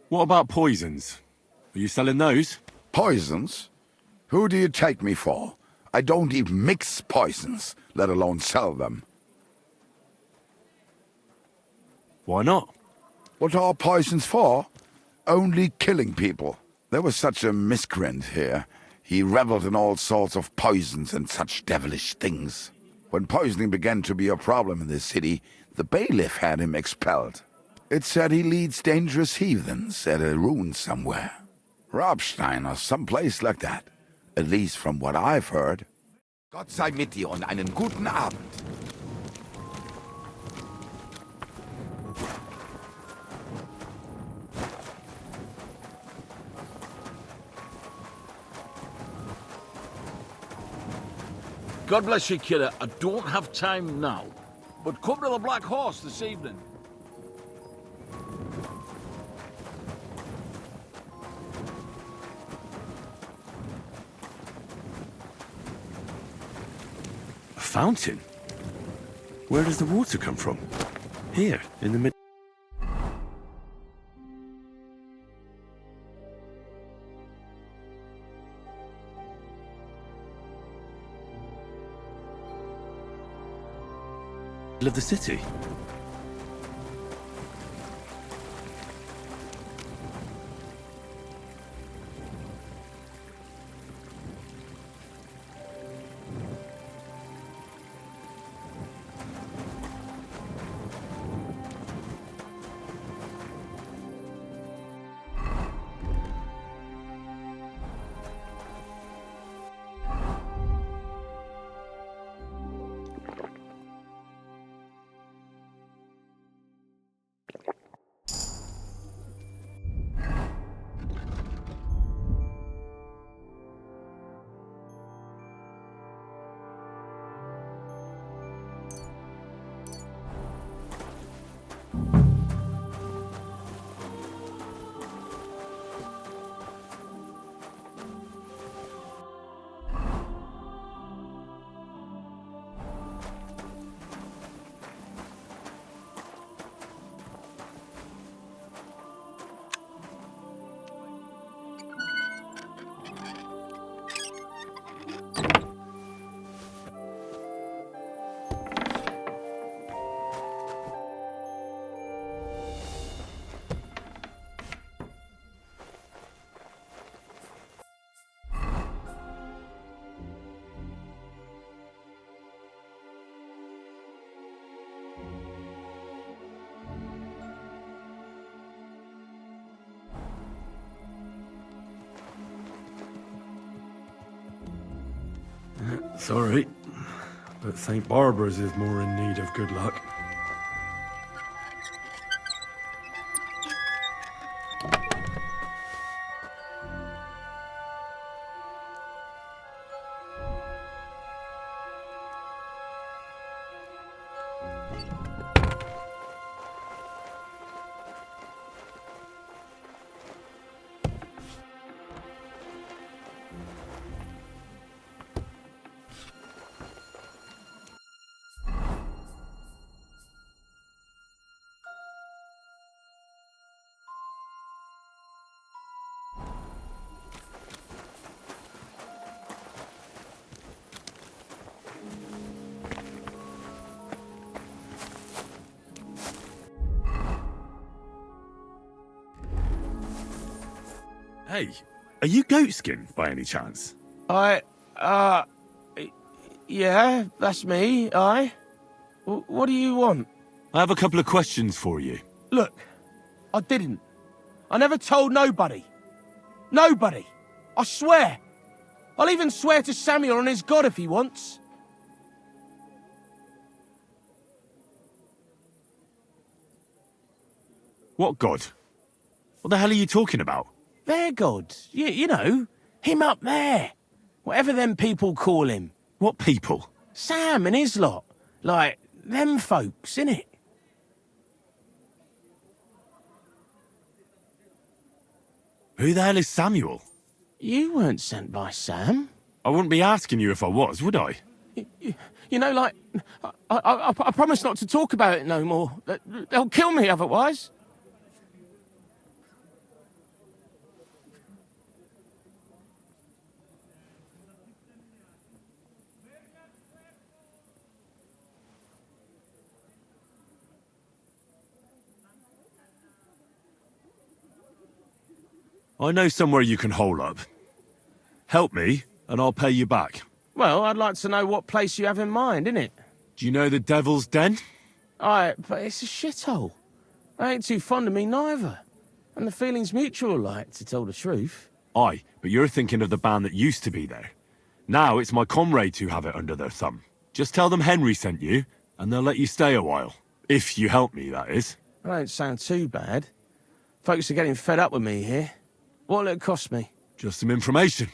What about poisons? Are you selling those? Poisons? Who do you take me for? I don't even mix poisons, let alone sell them. Why not? What are poisons for? Only killing people. There was such a miscreant here. He reveled in all sorts of poisons and such devilish things. When poisoning began to be a problem in this city, the bailiff had him expelled. It said he leads dangerous heathens at a ruin somewhere. Rabstein or someplace like that. At least from what I've heard. Gott sei mit dir und einen guten Abend. God bless you, kidder. I don't have time now. But come to the Black Horse this evening. A fountain? Where does the water come from? Here, in the middle. Of the city. Sorry, but St. Barbara's is more in need of good luck. Hey, are you Goatskin by any chance? Yeah, that's me, What do you want? I have a couple of questions for you. Look, I didn't. I never told nobody. Nobody. I swear. I'll even swear to Samuel and his God if he wants. What God? What the hell are you talking about? Their God. You know, him up there. Whatever them people call him. What people? Sam and his lot. Like, them folks, innit? Who the hell is Samuel? You weren't sent by Sam. I wouldn't be asking you if I was, would I? You know, like, I promise not to talk about it no more. They'll kill me otherwise. I know somewhere you can hole up. Help me, and I'll pay you back. Well, I'd like to know what place you have in mind, innit? Do you know the Devil's Den? But it's a shithole. They ain't too fond of me neither. And the feeling's mutual, like, to tell the truth. Aye, but you're thinking of the band that used to be there. Now it's my comrades who have it under their thumb. Just tell them Henry sent you, and they'll let you stay a while. If you help me, that is. That don't sound too bad. Folks are getting fed up with me here. What'll it cost me? Just some information.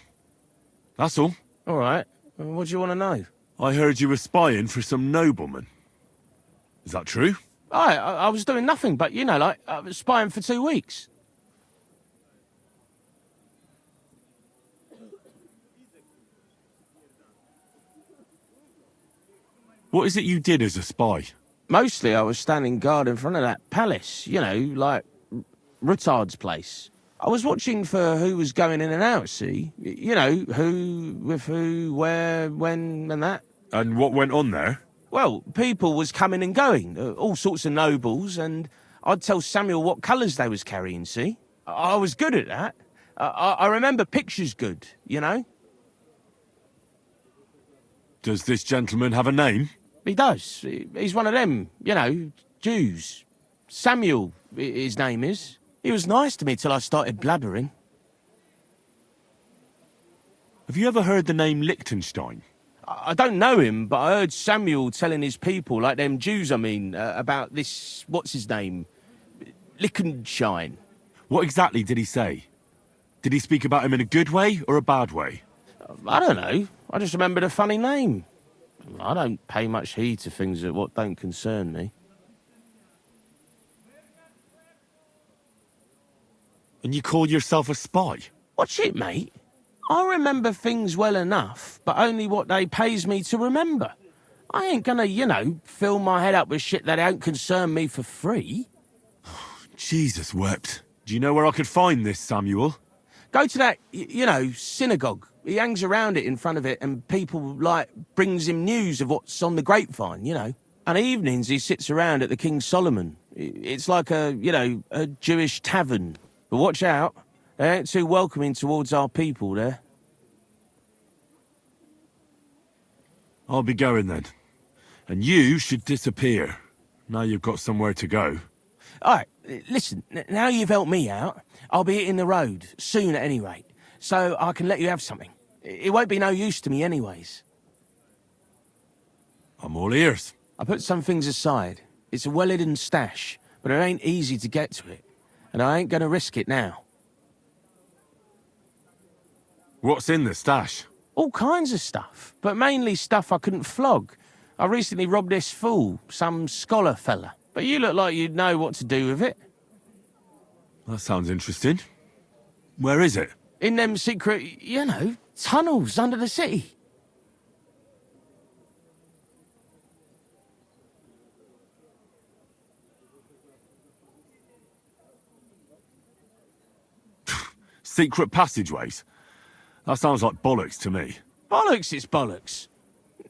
That's all. All right. What do you want to know? I heard you were spying for some nobleman. Is that true? I was doing nothing but, you know, like, I was spying for 2 weeks. What is it you did as a spy? Mostly I was standing guard in front of that palace, you know, like Rutard's place. I was watching for who was going in and out, see? You know, who, with who, where, when, and that. And what went on there? Well, people was coming and going, all sorts of nobles, and I'd tell Samuel what colours they was carrying, see? I was good at that. I remember pictures good, you know? Does this gentleman have a name? He does. He's one of them, you know, Jews. Samuel, his name is. He was nice to me till I started blabbering. Have you ever heard the name Liechtenstein? I don't know him, but I heard Samuel telling his people, like them Jews, I mean, about this, what's his name? Liechtenstein. What exactly did he say? Did he speak about him in a good way or a bad way? I don't know. I just remembered a funny name. I don't pay much heed to things that what don't concern me. And you call yourself a spy? What's it, mate? I remember things well enough, but only what they pays me to remember. I ain't gonna, you know, fill my head up with shit that don't concern me for free. Jesus wept. Do you know where I could find this, Samuel? Go to that, you know, synagogue. He hangs around it in front of it, and people, like, brings him news of what's on the grapevine, you know. And evenings he sits around at the King Solomon. It's like a, you know, a Jewish tavern. But watch out, they ain't too welcoming towards our people there. I'll be going then. And you should disappear. Now you've got somewhere to go. All right, listen, now you've helped me out, I'll be hitting the road, soon at any rate, so I can let you have something. It won't be no use to me anyways. I'm all ears. I put some things aside. It's a well-hidden stash, but it ain't easy to get to it. And I ain't gonna risk it now. What's in the stash? All kinds of stuff, but mainly stuff I couldn't flog. I recently robbed this fool, some scholar fella. But you look like you'd know what to do with it. That sounds interesting. Where is it? In them secret, you know, tunnels under the city. Secret passageways? That sounds like bollocks to me. Bollocks, it's bollocks.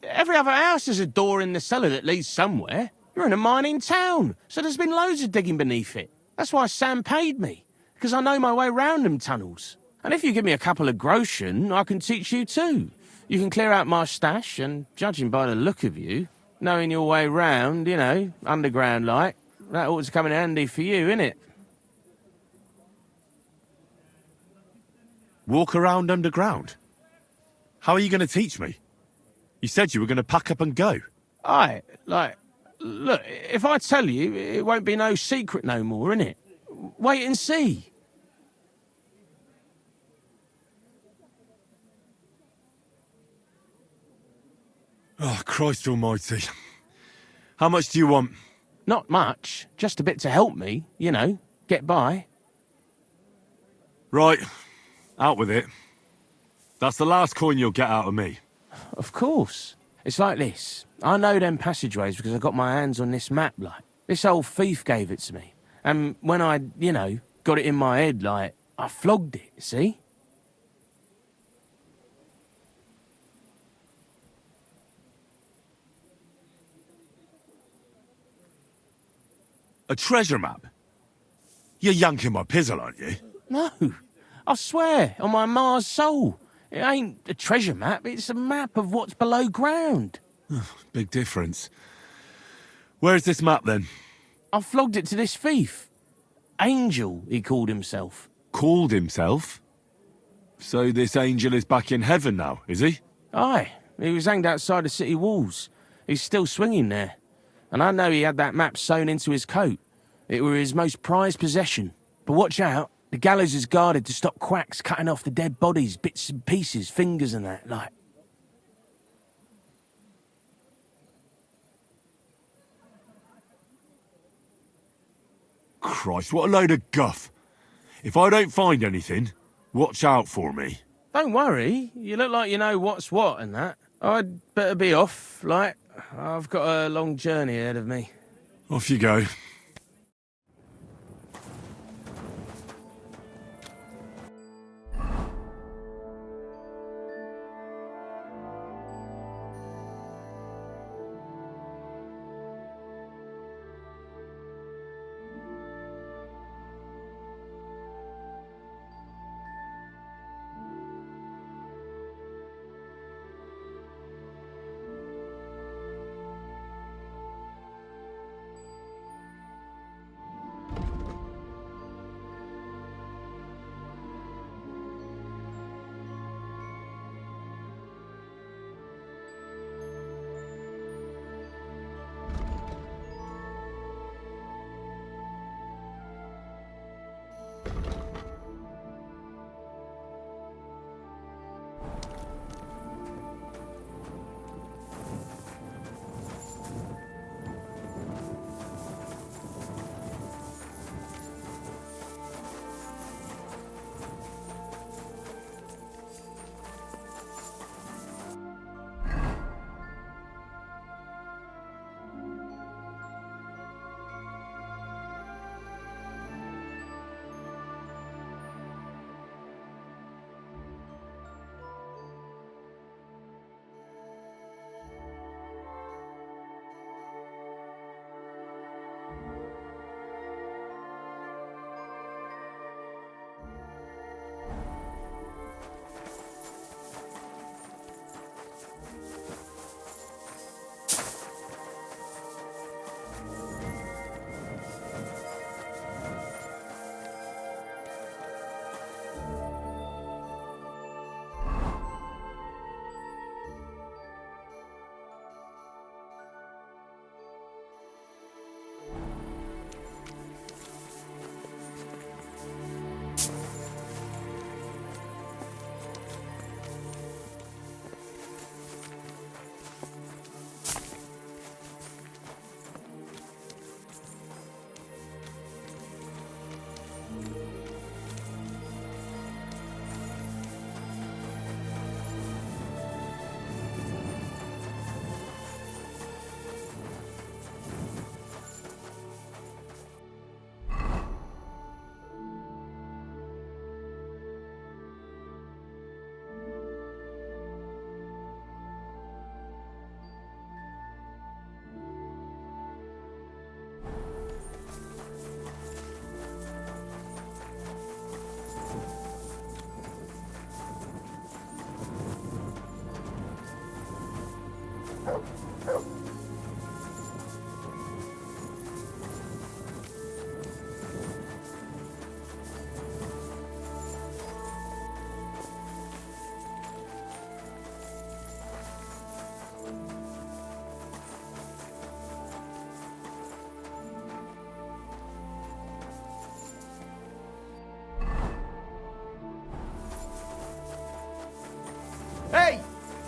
Every other house has a door in the cellar that leads somewhere. You're in a mining town, so there's been loads of digging beneath it. That's why Sam paid me, because I know my way round them tunnels. And if you give me a couple of groschen, I can teach you too. You can clear out my stash, and judging by the look of you, knowing your way round, you know, underground like, that ought to come in handy for you, innit? Walk around underground? How are you going to teach me? You said you were going to pack up and go. Aye, like, look, if I tell you, it won't be no secret no more, innit? Wait and see. Oh, Christ almighty. How much do you want? Not much, just a bit to help me, you know, get by. Right, out with it. That's the last coin you'll get out of me. Of course. It's like this. I know them passageways because I got my hands on this map, like. This old thief gave it to me. And when I, you know, got it in my head, like, I flogged it, see? A treasure map? You're yanking my pizzle, aren't you? No. I swear, on my Mars soul. It ain't a treasure map, it's a map of what's below ground. Big difference. Where's this map, then? I flogged it to this thief. Angel, he called himself. Called himself? So this angel is back in heaven now, is he? Aye. He was hanged outside the city walls. He's still swinging there. And I know he had that map sewn into his coat. It were his most prized possession. But watch out. The gallows is guarded to stop quacks cutting off the dead bodies, bits and pieces, fingers and that, like. Christ, what a load of guff. If I don't find anything, watch out for me. Don't worry. You look like you know what's what and that. I'd better be off, like. I've got a long journey ahead of me. Off you go.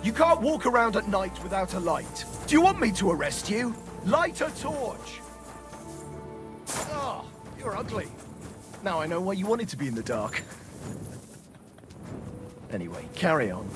You can't walk around at night without a light. Do you want me to arrest you? Light a torch! Oh, you're ugly. Now I know why you wanted to be in the dark. Anyway, carry on.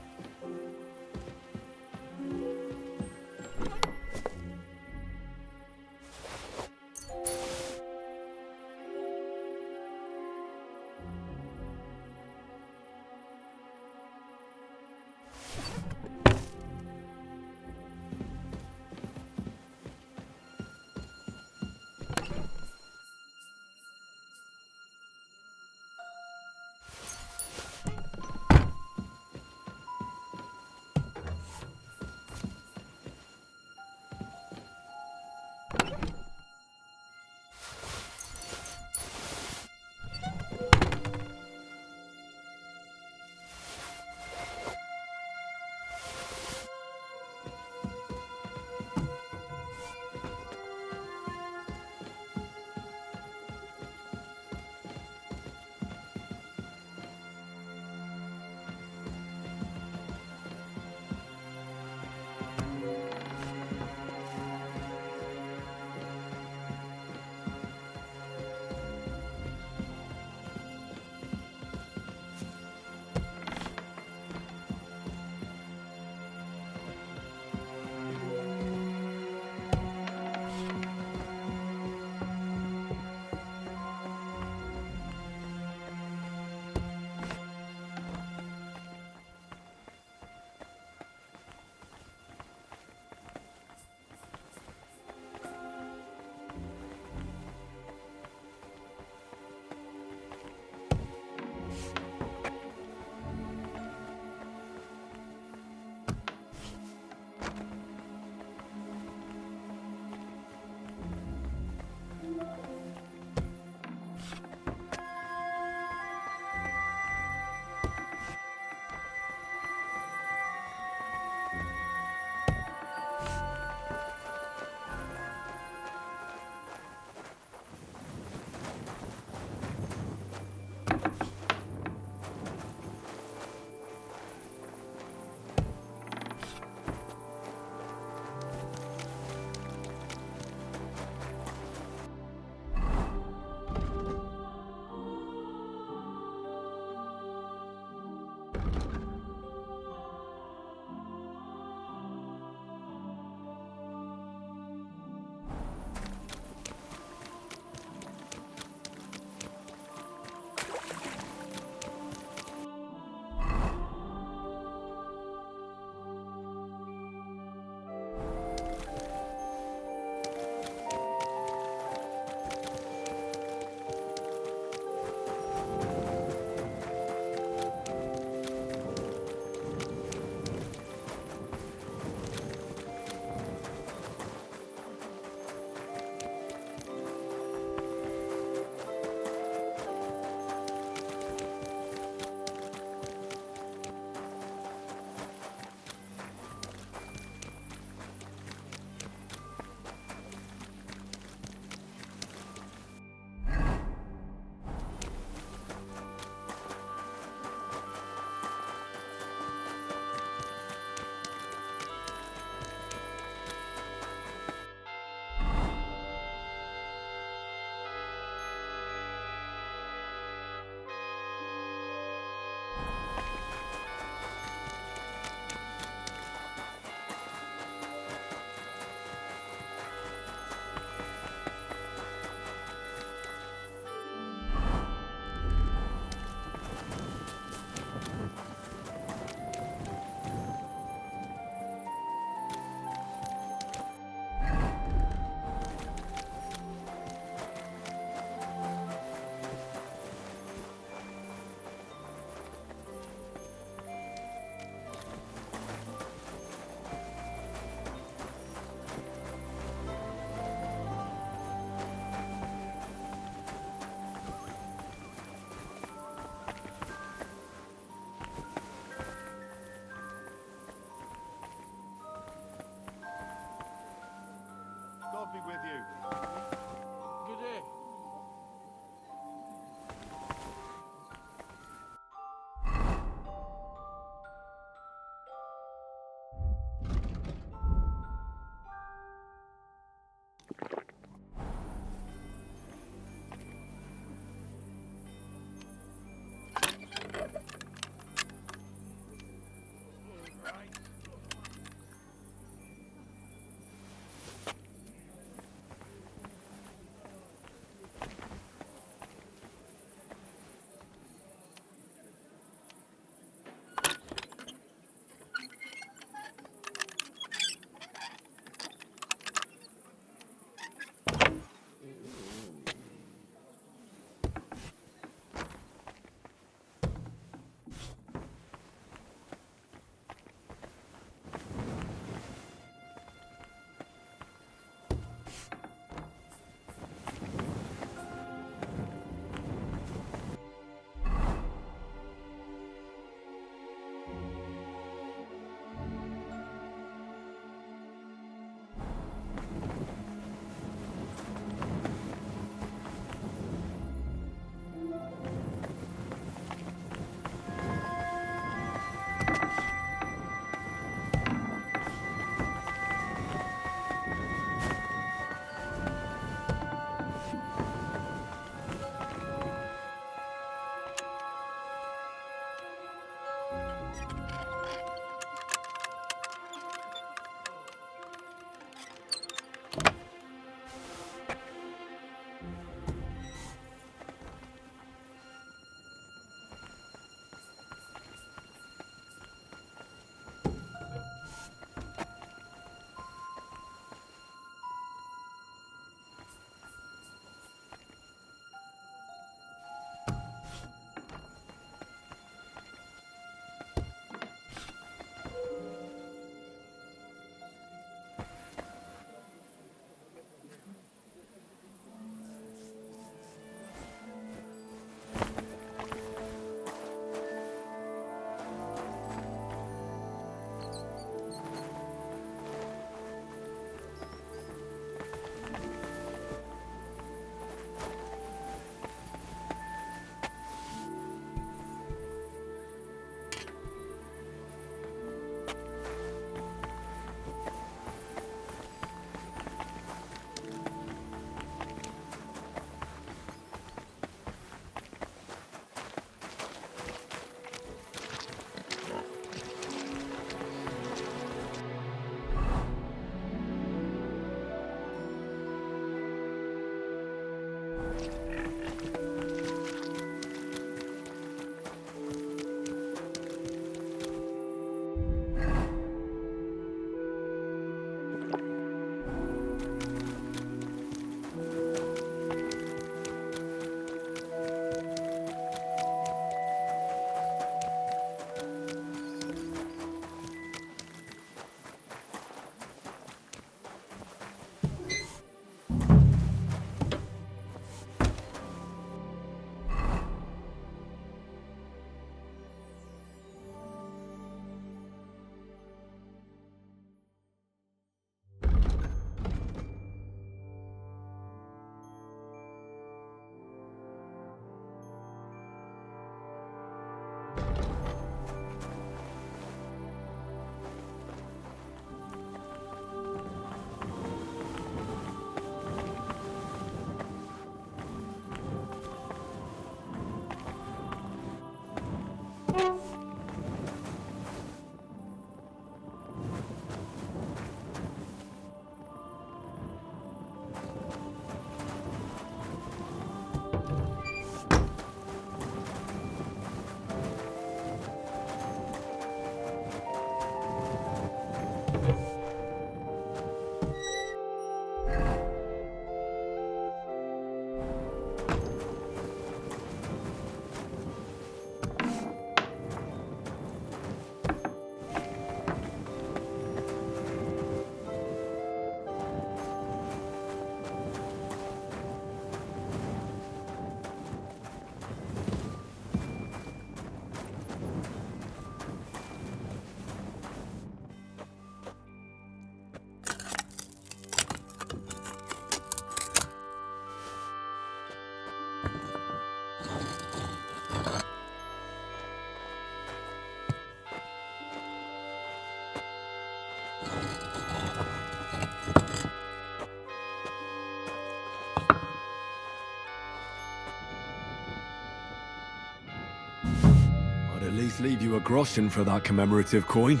I'd at least leave you a groschen for that commemorative coin.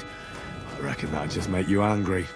I reckon that'd just make you angry.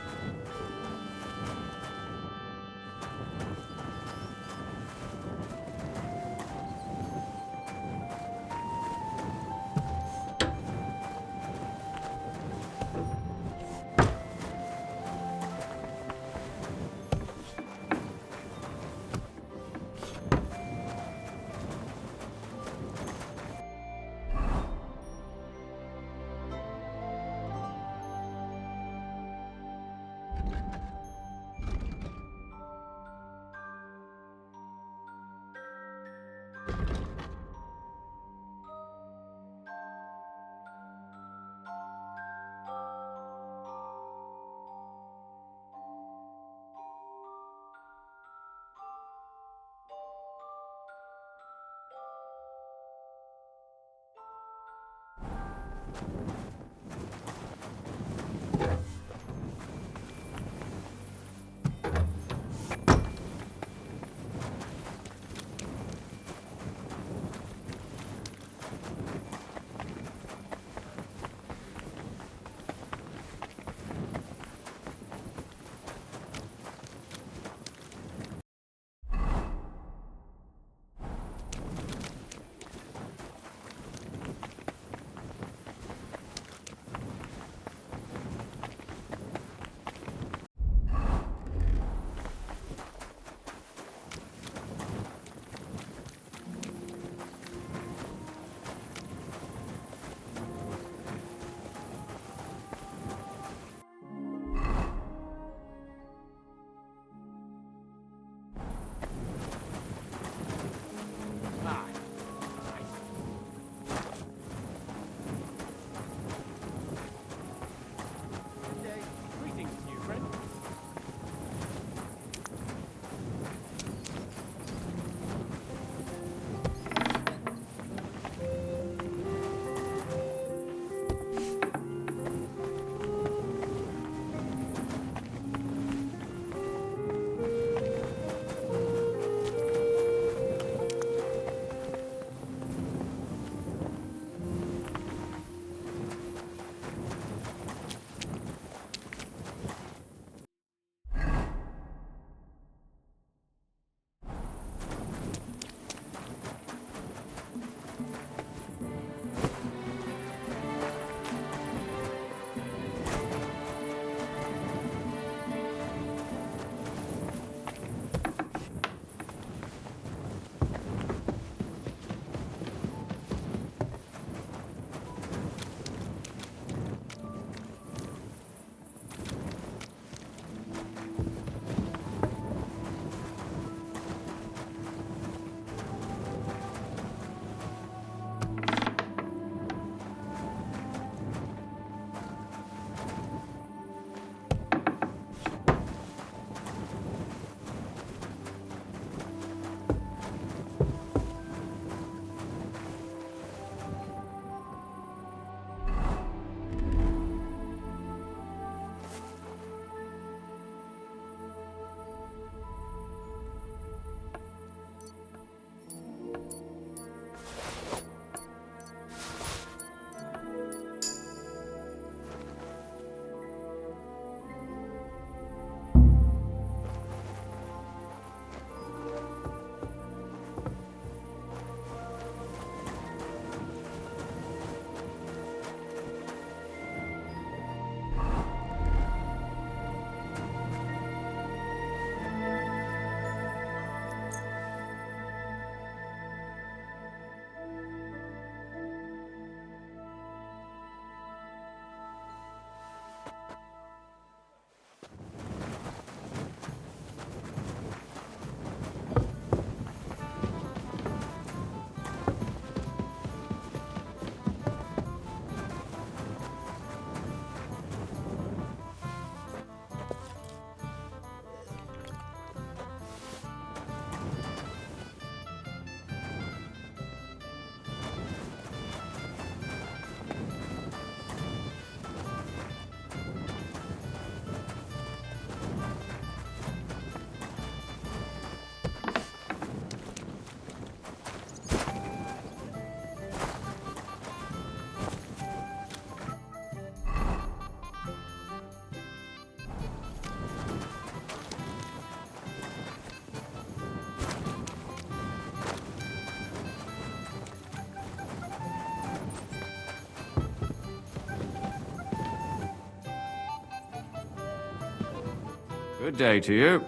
Good day to you.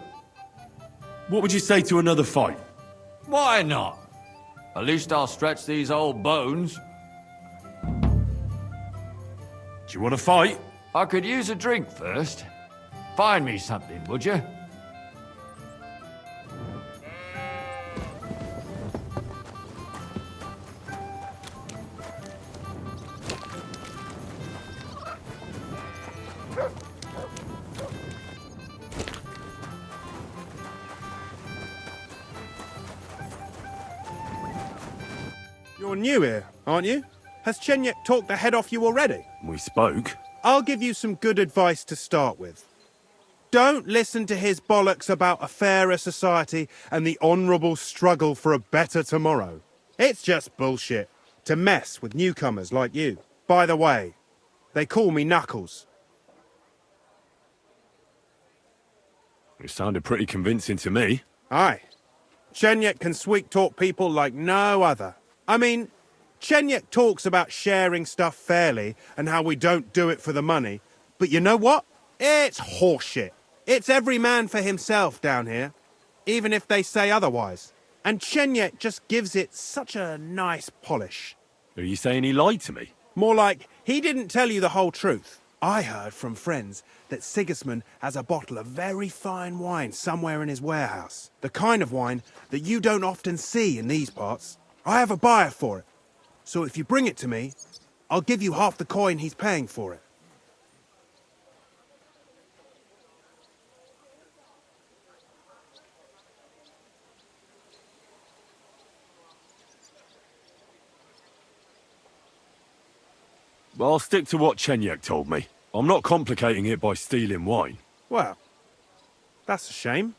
What would you say to another fight? Why not? At least I'll stretch these old bones. Do you want to fight? I could use a drink first. Find me something, would you? You're new here, aren't you? Has Chenyek talked the head off you already? We spoke. I'll give you some good advice to start with. Don't listen to his bollocks about a fairer society and the honourable struggle for a better tomorrow. It's just bullshit to mess with newcomers like you. By the way, they call me Knuckles. It sounded pretty convincing to me. Aye. Chenyek can sweet-talk people like no other. I mean, Chenyek talks about sharing stuff fairly and how we don't do it for the money. But you know what? It's horseshit. It's every man for himself down here, even if they say otherwise. And Chenyek just gives it such a nice polish. Are you saying he lied to me? More like, he didn't tell you the whole truth. I heard from friends that Sigismund has a bottle of very fine wine somewhere in his warehouse. The kind of wine that you don't often see in these parts. I have a buyer for it. So if you bring it to me, I'll give you half the coin he's paying for it. Well, I'll stick to what Chenyek told me. I'm not complicating it by stealing wine. Well, that's a shame.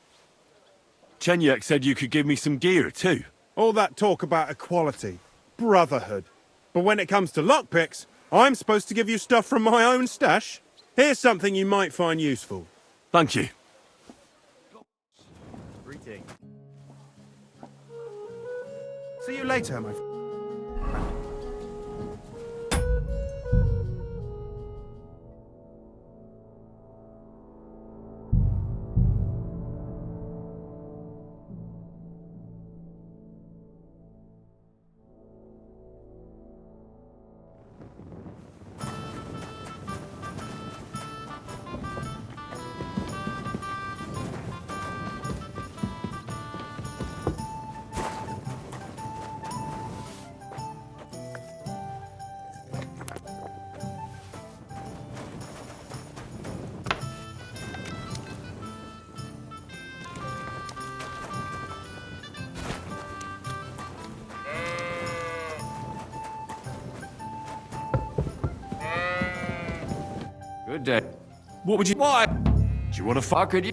Chenyek said you could give me some gear too. All that talk about equality, brotherhood. But when it comes to lockpicks, I'm supposed to give you stuff from my own stash. Here's something you might find useful. Thank you. Greetings. See you later, my friend. Good day. What would you... Why? Do you want to How could you...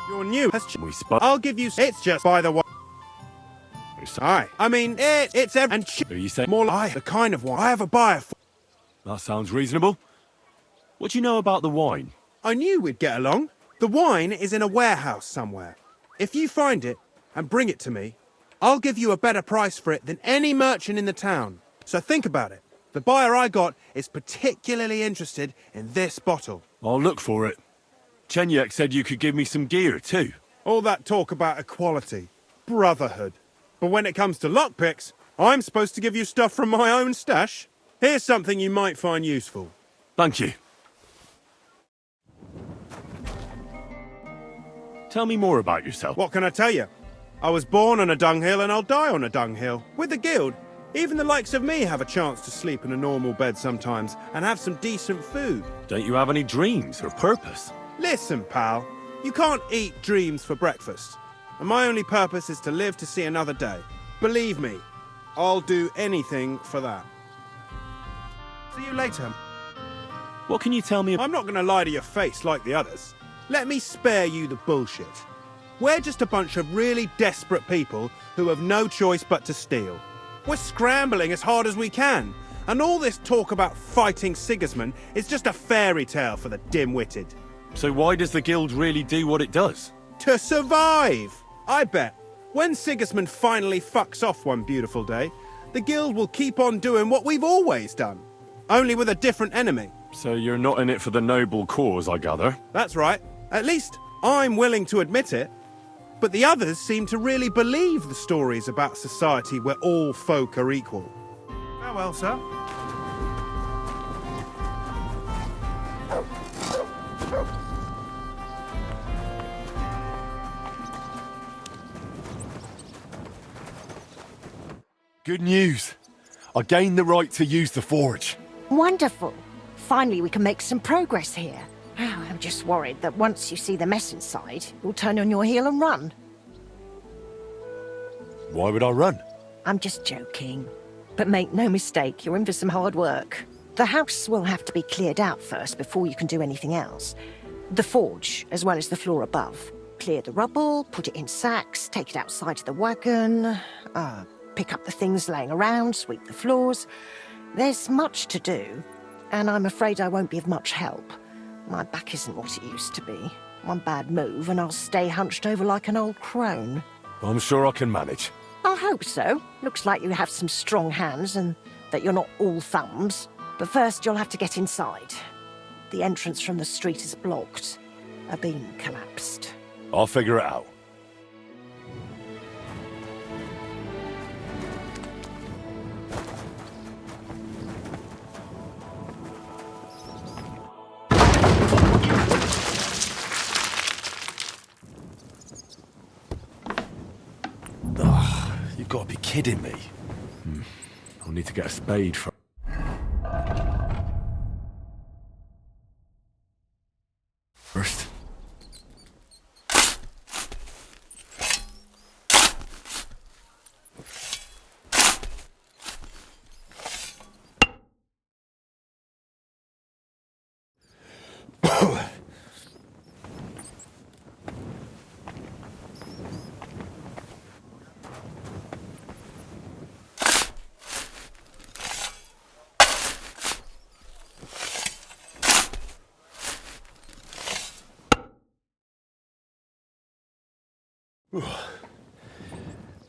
You're new. We spoke. I'll give you... It's just by the way. Aye. I mean, it's every... And Are you saying... more like the kind of wine I have a buyer for. That sounds reasonable. What do you know about the wine? I knew we'd get along. The wine is in a warehouse somewhere. If you find it and bring it to me, I'll give you a better price for it than any merchant in the town. So think about it. The buyer I got is particularly interested in this bottle. I'll look for it. Chenyek said you could give me some gear too. All that talk about equality, brotherhood. But when it comes to lockpicks, I'm supposed to give you stuff from my own stash. Here's something you might find useful. Thank you. Tell me more about yourself. What can I tell you? I was born on a dunghill and I'll die on a dunghill. With the guild, even the likes of me have a chance to sleep in a normal bed sometimes and have some decent food. Don't you have any dreams or purpose? Listen, pal, you can't eat dreams for breakfast. And my only purpose is to live to see another day. Believe me, I'll do anything for that. See you later. What can you tell me? I'm not going to lie to your face like the others. Let me spare you the bullshit. We're just a bunch of really desperate people who have no choice but to steal. We're scrambling as hard as we can, And all this talk about fighting Sigismund is just a fairy tale for the dim-witted. So why does the guild really do what it does? To survive! I bet. When Sigismund finally fucks off one beautiful day, the guild will keep on doing what we've always done. Only with a different enemy. So you're not in it for the noble cause, I gather? That's right. At least I'm willing to admit it. But the others seem to really believe the stories about society where all folk are equal. Farewell, sir. Good news. I gained the right to use the forge. Wonderful. Finally, we can make some progress here. I'm just worried that once you see the mess inside, you'll turn on your heel and run. Why would I run? I'm just joking. But make no mistake, you're in for some hard work. The house will have to be cleared out first before you can do anything else. The forge, as well as the floor above. Clear the rubble, put it in sacks, take it outside to the wagon, pick up the things laying around, sweep the floors. There's much to do, and I'm afraid I won't be of much help. My back isn't what it used to be. One bad move and I'll stay hunched over like an old crone. I'm sure I can manage. I hope so. Looks like you have some strong hands and that you're not all thumbs. But first you'll have to get inside. The entrance from the street is blocked. A beam collapsed. I'll figure it out. You've got to be kidding me. I'll need to get a spade from... First.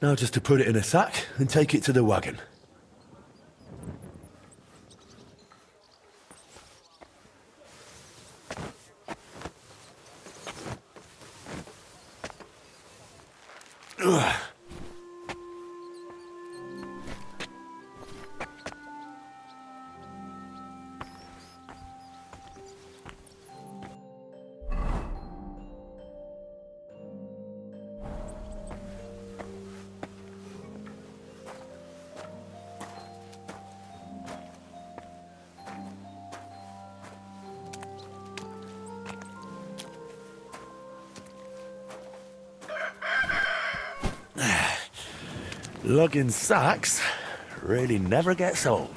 Now just to put it in a sack and take it to the wagon. Lugging sacks really never gets old.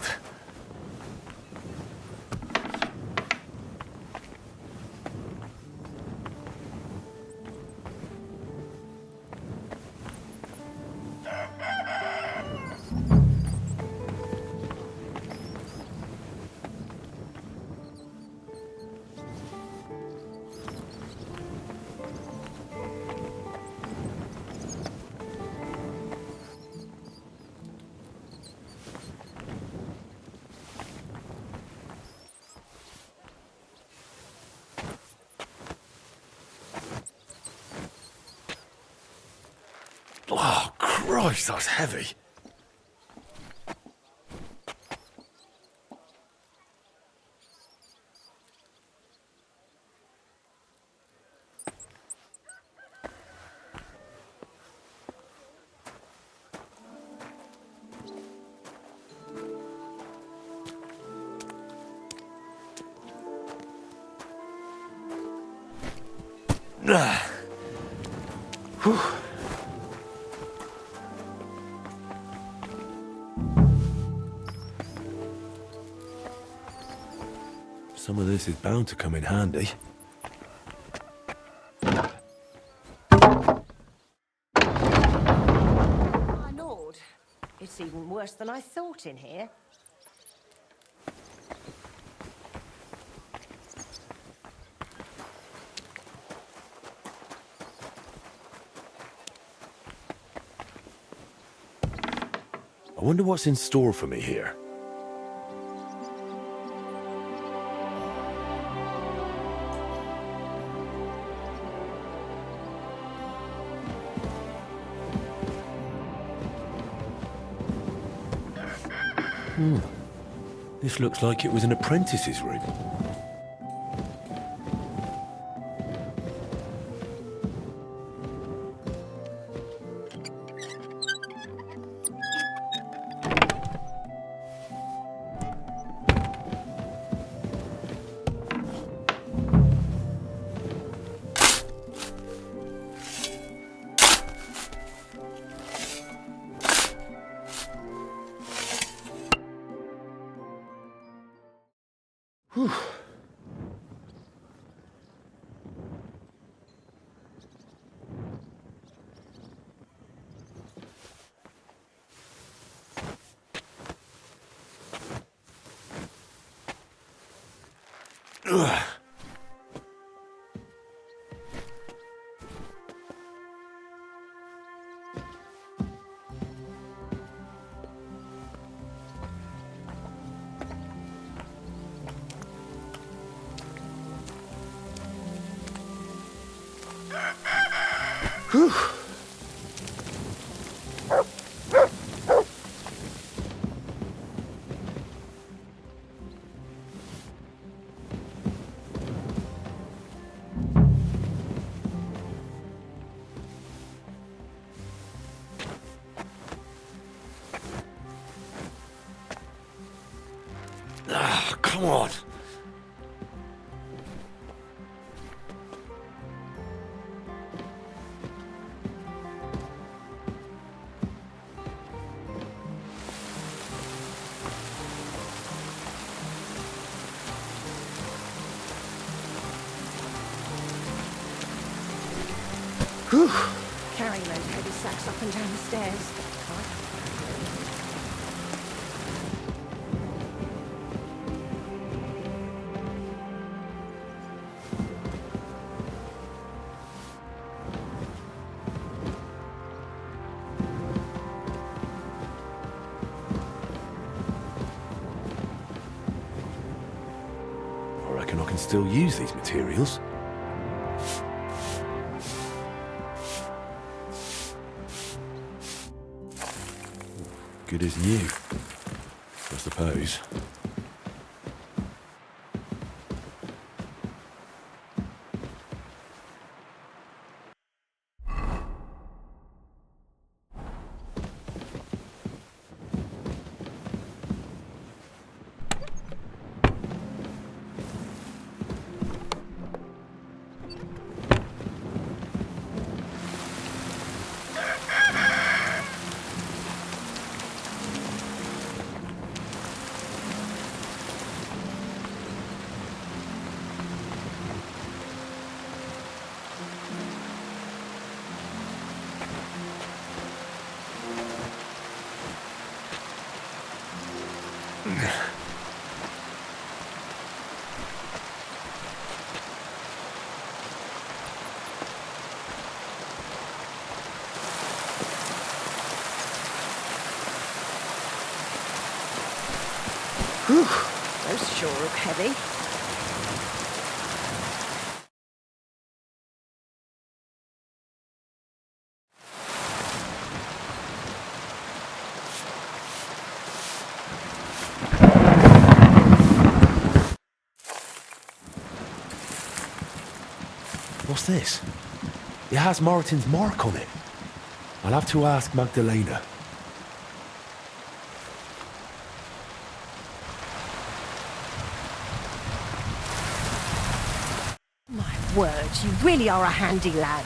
Oh, Christ, that's heavy. Whew. Some of this is bound to come in handy. My lord, it's even worse than I thought in here. I wonder what's in store for me here. This looks like it was an apprentice's room. Whew. Ugh. Whew. Ah, come on. Whew. Carrying those heavy sacks up and down the stairs. I reckon I can still use these materials. Good as new, I suppose. Whew, those sure look heavy. What's this? It has Martin's mark on it. I'll have to ask Magdalena. My word, you really are a handy lad.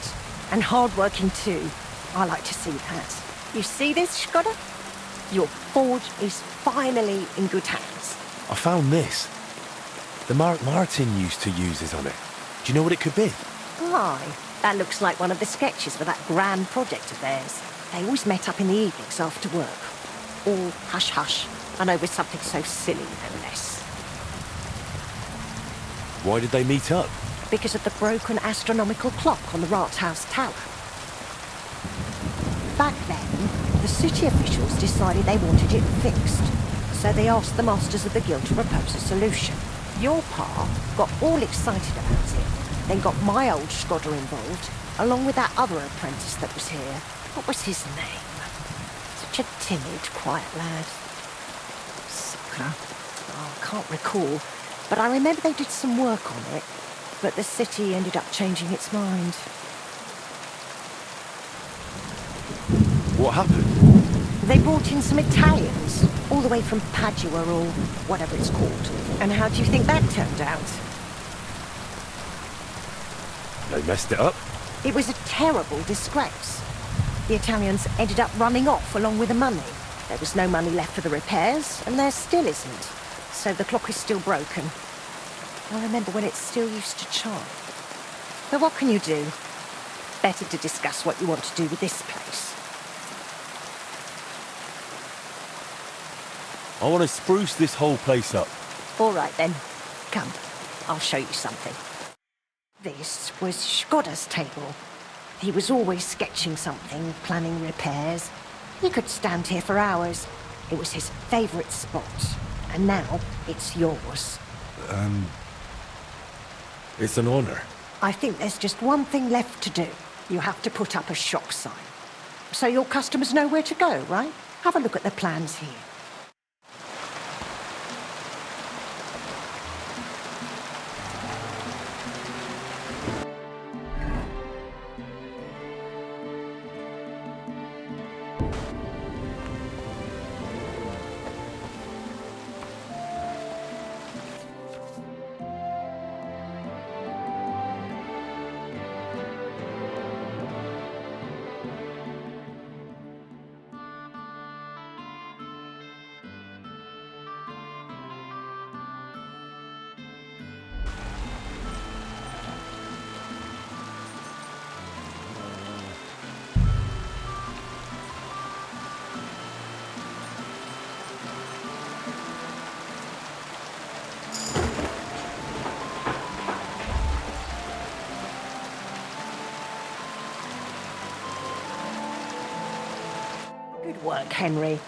And hard-working too. I like to see that. You see this, Skoda? Your forge is finally in good hands. I found this. The mark Martin used to use is on it. Do you know what it could be? Aye, that looks like one of the sketches for that grand project of theirs. They always met up in the evenings after work. All hush-hush, and over something so silly, no less. Why did they meet up? Because of the broken astronomical clock on the Rathaus Tower. Back then, the city officials decided they wanted it fixed, so they asked the masters of the guild to propose a solution. Your pa got all excited about it, then got my old Shkodder involved, along with that other apprentice that was here. What was his name? Such a timid, quiet lad. Sucker. Oh, I can't recall, but I remember they did some work on it, but the city ended up changing its mind. What happened? They brought in some Italians, all the way from Padua or whatever it's called. And how do you think that turned out? They messed it up? It was a terrible disgrace. The Italians ended up running off along with the money. There was no money left for the repairs, and there still isn't. So the clock is still broken. I remember when it still used to chime. But what can you do? Better to discuss what you want to do with this place. I want to spruce this whole place up. All right then. Come, I'll show you something. This was Shkodder's table. He was always sketching something, planning repairs. He could stand here for hours. It was his favourite spot. And now it's yours. It's an honor. I think there's just one thing left to do. You have to put up a shock sign. So your customers know where to go, right? Have a look at the plans here. Good work, Henry.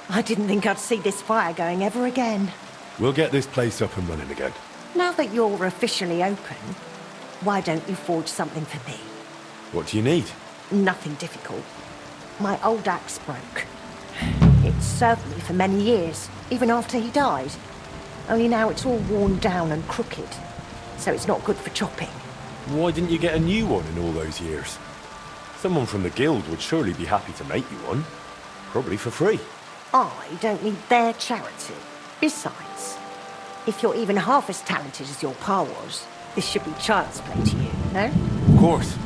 I didn't think I'd see this fire going ever again. We'll get this place up and running again. Now that you're officially open, why don't you forge something for me? What do you need? Nothing difficult. My old axe broke. It served me for many years, even after he died. Only now it's all worn down and crooked, so it's not good for chopping. Why didn't you get a new one in all those years? Someone from the guild would surely be happy to make you one. Probably for free. I don't need their charity. Besides, if you're even half as talented as your pa was, this should be child's play to you, no? Of course.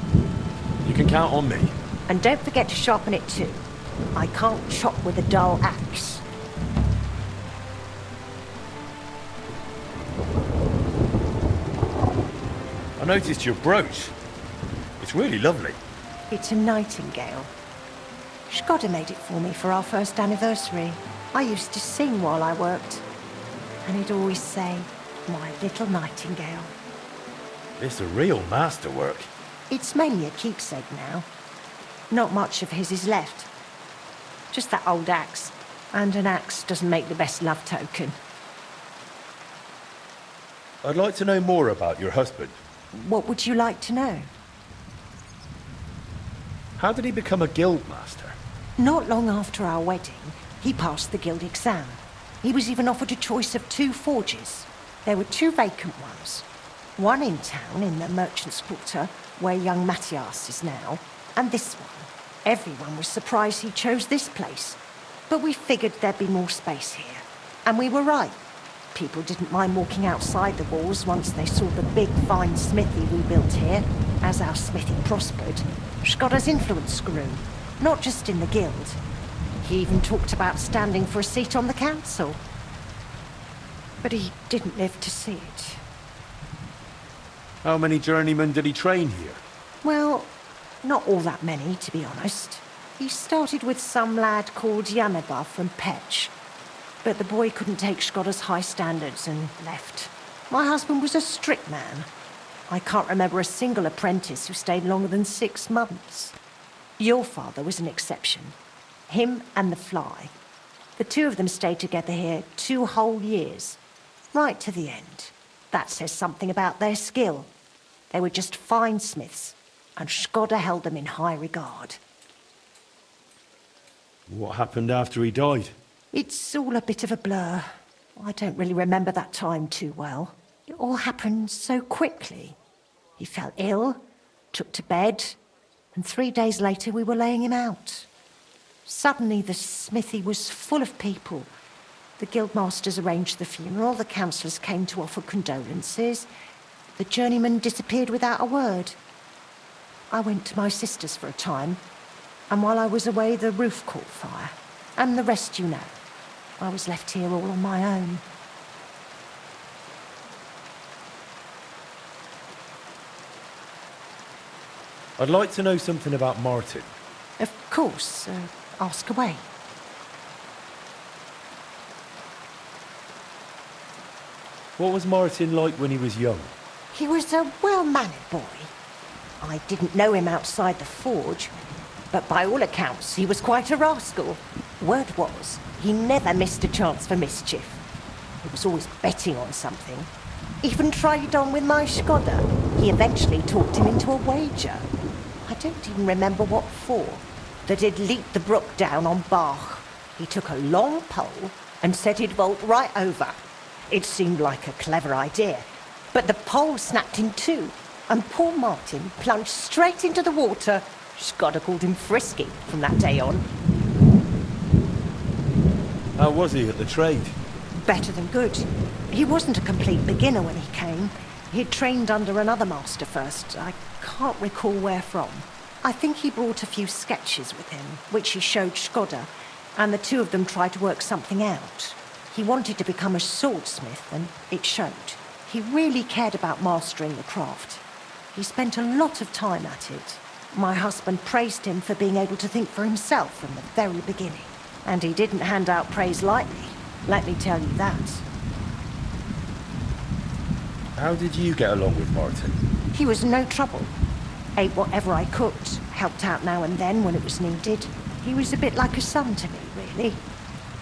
You can count on me. And don't forget to sharpen it too. I can't chop with a dull axe. I noticed your brooch. It's really lovely. It's a nightingale. Shkodder made it for me for our first anniversary. I used to sing while I worked. And he'd always say, "My little nightingale." It's a real masterwork. It's mainly a keepsake now. Not much of his is left. Just that old axe. And an axe doesn't make the best love token. I'd like to know more about your husband. What would you like to know? How did he become a guild master? Not long after our wedding, he passed the guild exam. He was even offered a choice of 2 forges. There were 2 vacant ones. One in town, in the Merchant's Quarter, where young Matthias is now, and this one. Everyone was surprised he chose this place. But we figured there'd be more space here. And we were right. People didn't mind walking outside the walls once they saw the big, fine smithy we built here. As our smithing prospered, Shkodder's influence grew. Not just in the guild. He even talked about standing for a seat on the council. But he didn't live to see it. How many journeymen did he train here? Well, not all that many, to be honest. He started with some lad called Yanaba from Petch. But the boy couldn't take Shkodder's high standards and left. My husband was a strict man. I can't remember a single apprentice who stayed longer than 6 months. Your father was an exception. Him and the fly. The two of them stayed together here 2 whole years. Right to the end. That says something about their skill. They were just fine smiths, and Skoda held them in high regard. What happened after he died? It's all a bit of a blur. I don't really remember that time too well. It all happened so quickly. He fell ill, took to bed, and 3 days later we were laying him out. Suddenly the smithy was full of people. The guildmasters arranged the funeral, the councillors came to offer condolences. The journeyman disappeared without a word. I went to my sister's for a time, and while I was away the roof caught fire. And the rest you know. I was left here all on my own. I'd like to know something about Martin. Of course, ask away. What was Martin like when he was young? He was a well-mannered boy. I didn't know him outside the forge, but by all accounts he was quite a rascal. Word was, he never missed a chance for mischief. He was always betting on something. Even tried it on with my Skoda. He eventually talked him into a wager. I don't even remember what for. That he'd leap the brook down on Bach. He took a long pole and said he'd vault right over. It seemed like a clever idea, but the pole snapped in two, and poor Martin plunged straight into the water. Skoda called him Frisky from that day on. How was he at the trade? Better than good. He wasn't a complete beginner when he came. He'd trained under another master first. I can't recall where from. I think he brought a few sketches with him, which he showed Skoda, and the two of them tried to work something out. He wanted to become a swordsmith, and it showed. He really cared about mastering the craft. He spent a lot of time at it. My husband praised him for being able to think for himself from the very beginning. And he didn't hand out praise lightly, let me tell you that. How did you get along with Martin? He was no trouble. Ate whatever I cooked, helped out now and then when it was needed. He was a bit like a son to me, really.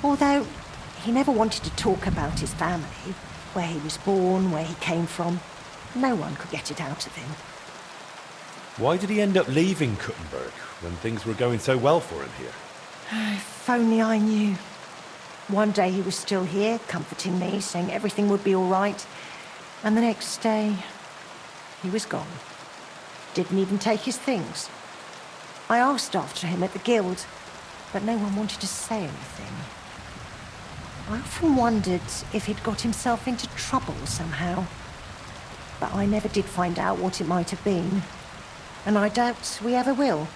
Although he never wanted to talk about his family, where he was born, where he came from. No one could get it out of him. Why did he end up leaving Kuttenberg when things were going so well for him here? If only I knew. One day he was still here, comforting me, saying everything would be all right. And the next day, he was gone. Didn't even take his things. I asked after him at the guild, but no one wanted to say anything. I often wondered if he'd got himself into trouble somehow. But I never did find out what it might have been. And I doubt we ever will.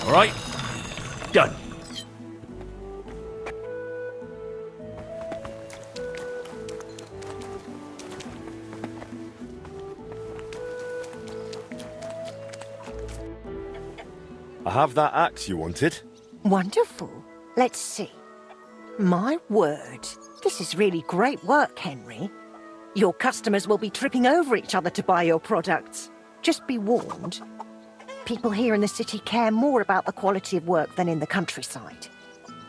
All right, done. I have that axe you wanted. Wonderful. Let's see. My word. This is really great work, Henry. Your customers will be tripping over each other to buy your products. Just be warned. People here in the city care more about the quality of work than in the countryside.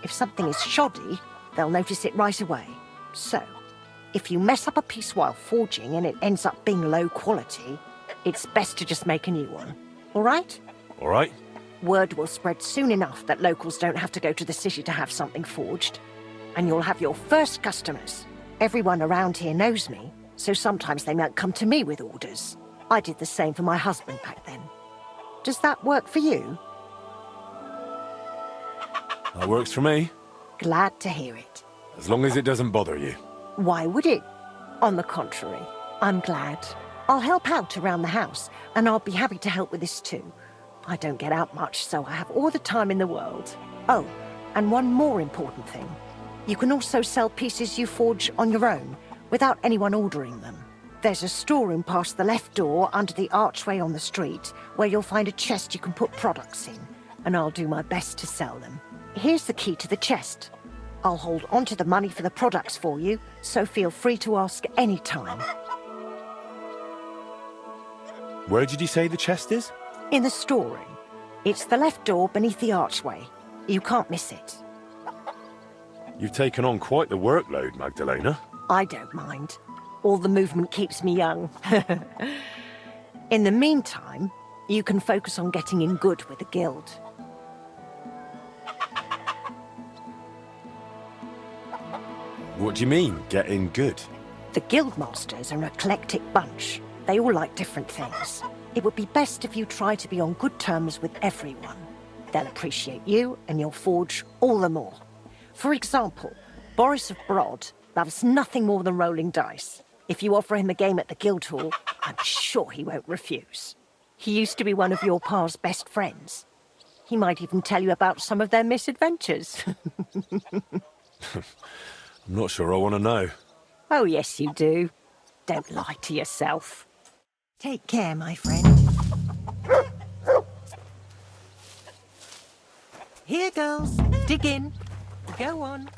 If something is shoddy, they'll notice it right away. So, if you mess up a piece while forging and it ends up being low quality, it's best to just make a new one. All right? All right. Word will spread soon enough that locals don't have to go to the city to have something forged. And you'll have your first customers. Everyone around here knows me, so sometimes they might come to me with orders. I did the same for my husband back then. Does that work for you? That works for me. Glad to hear it. As long as it doesn't bother you. Why would it? On the contrary, I'm glad. I'll help out around the house, and I'll be happy to help with this too. I don't get out much, so I have all the time in the world. Oh, and one more important thing. You can also sell pieces you forge on your own, without anyone ordering them. There's a storeroom past the left door under the archway on the street, where you'll find a chest you can put products in, and I'll do my best to sell them. Here's the key to the chest. I'll hold onto the money for the products for you, so feel free to ask any time. Where did you say the chest is? In the storeroom. It's the left door beneath the archway. You can't miss it. You've taken on quite the workload, Magdalena. I don't mind. All the movement keeps me young. In the meantime, you can focus on getting in good with the guild. What do you mean, get in good? The guildmasters are an eclectic bunch. They all like different things. It would be best if you try to be on good terms with everyone. They'll appreciate you, and you'll forge all the more. For example, Boris of Brod loves nothing more than rolling dice. If you offer him a game at the Guildhall, I'm sure he won't refuse. He used to be one of your pa's best friends. He might even tell you about some of their misadventures. I'm not sure I want to know. Oh, yes, you do. Don't lie to yourself. Take care, my friend. Here, girls. Dig in. Go on.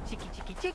Chicky, chicky, chick.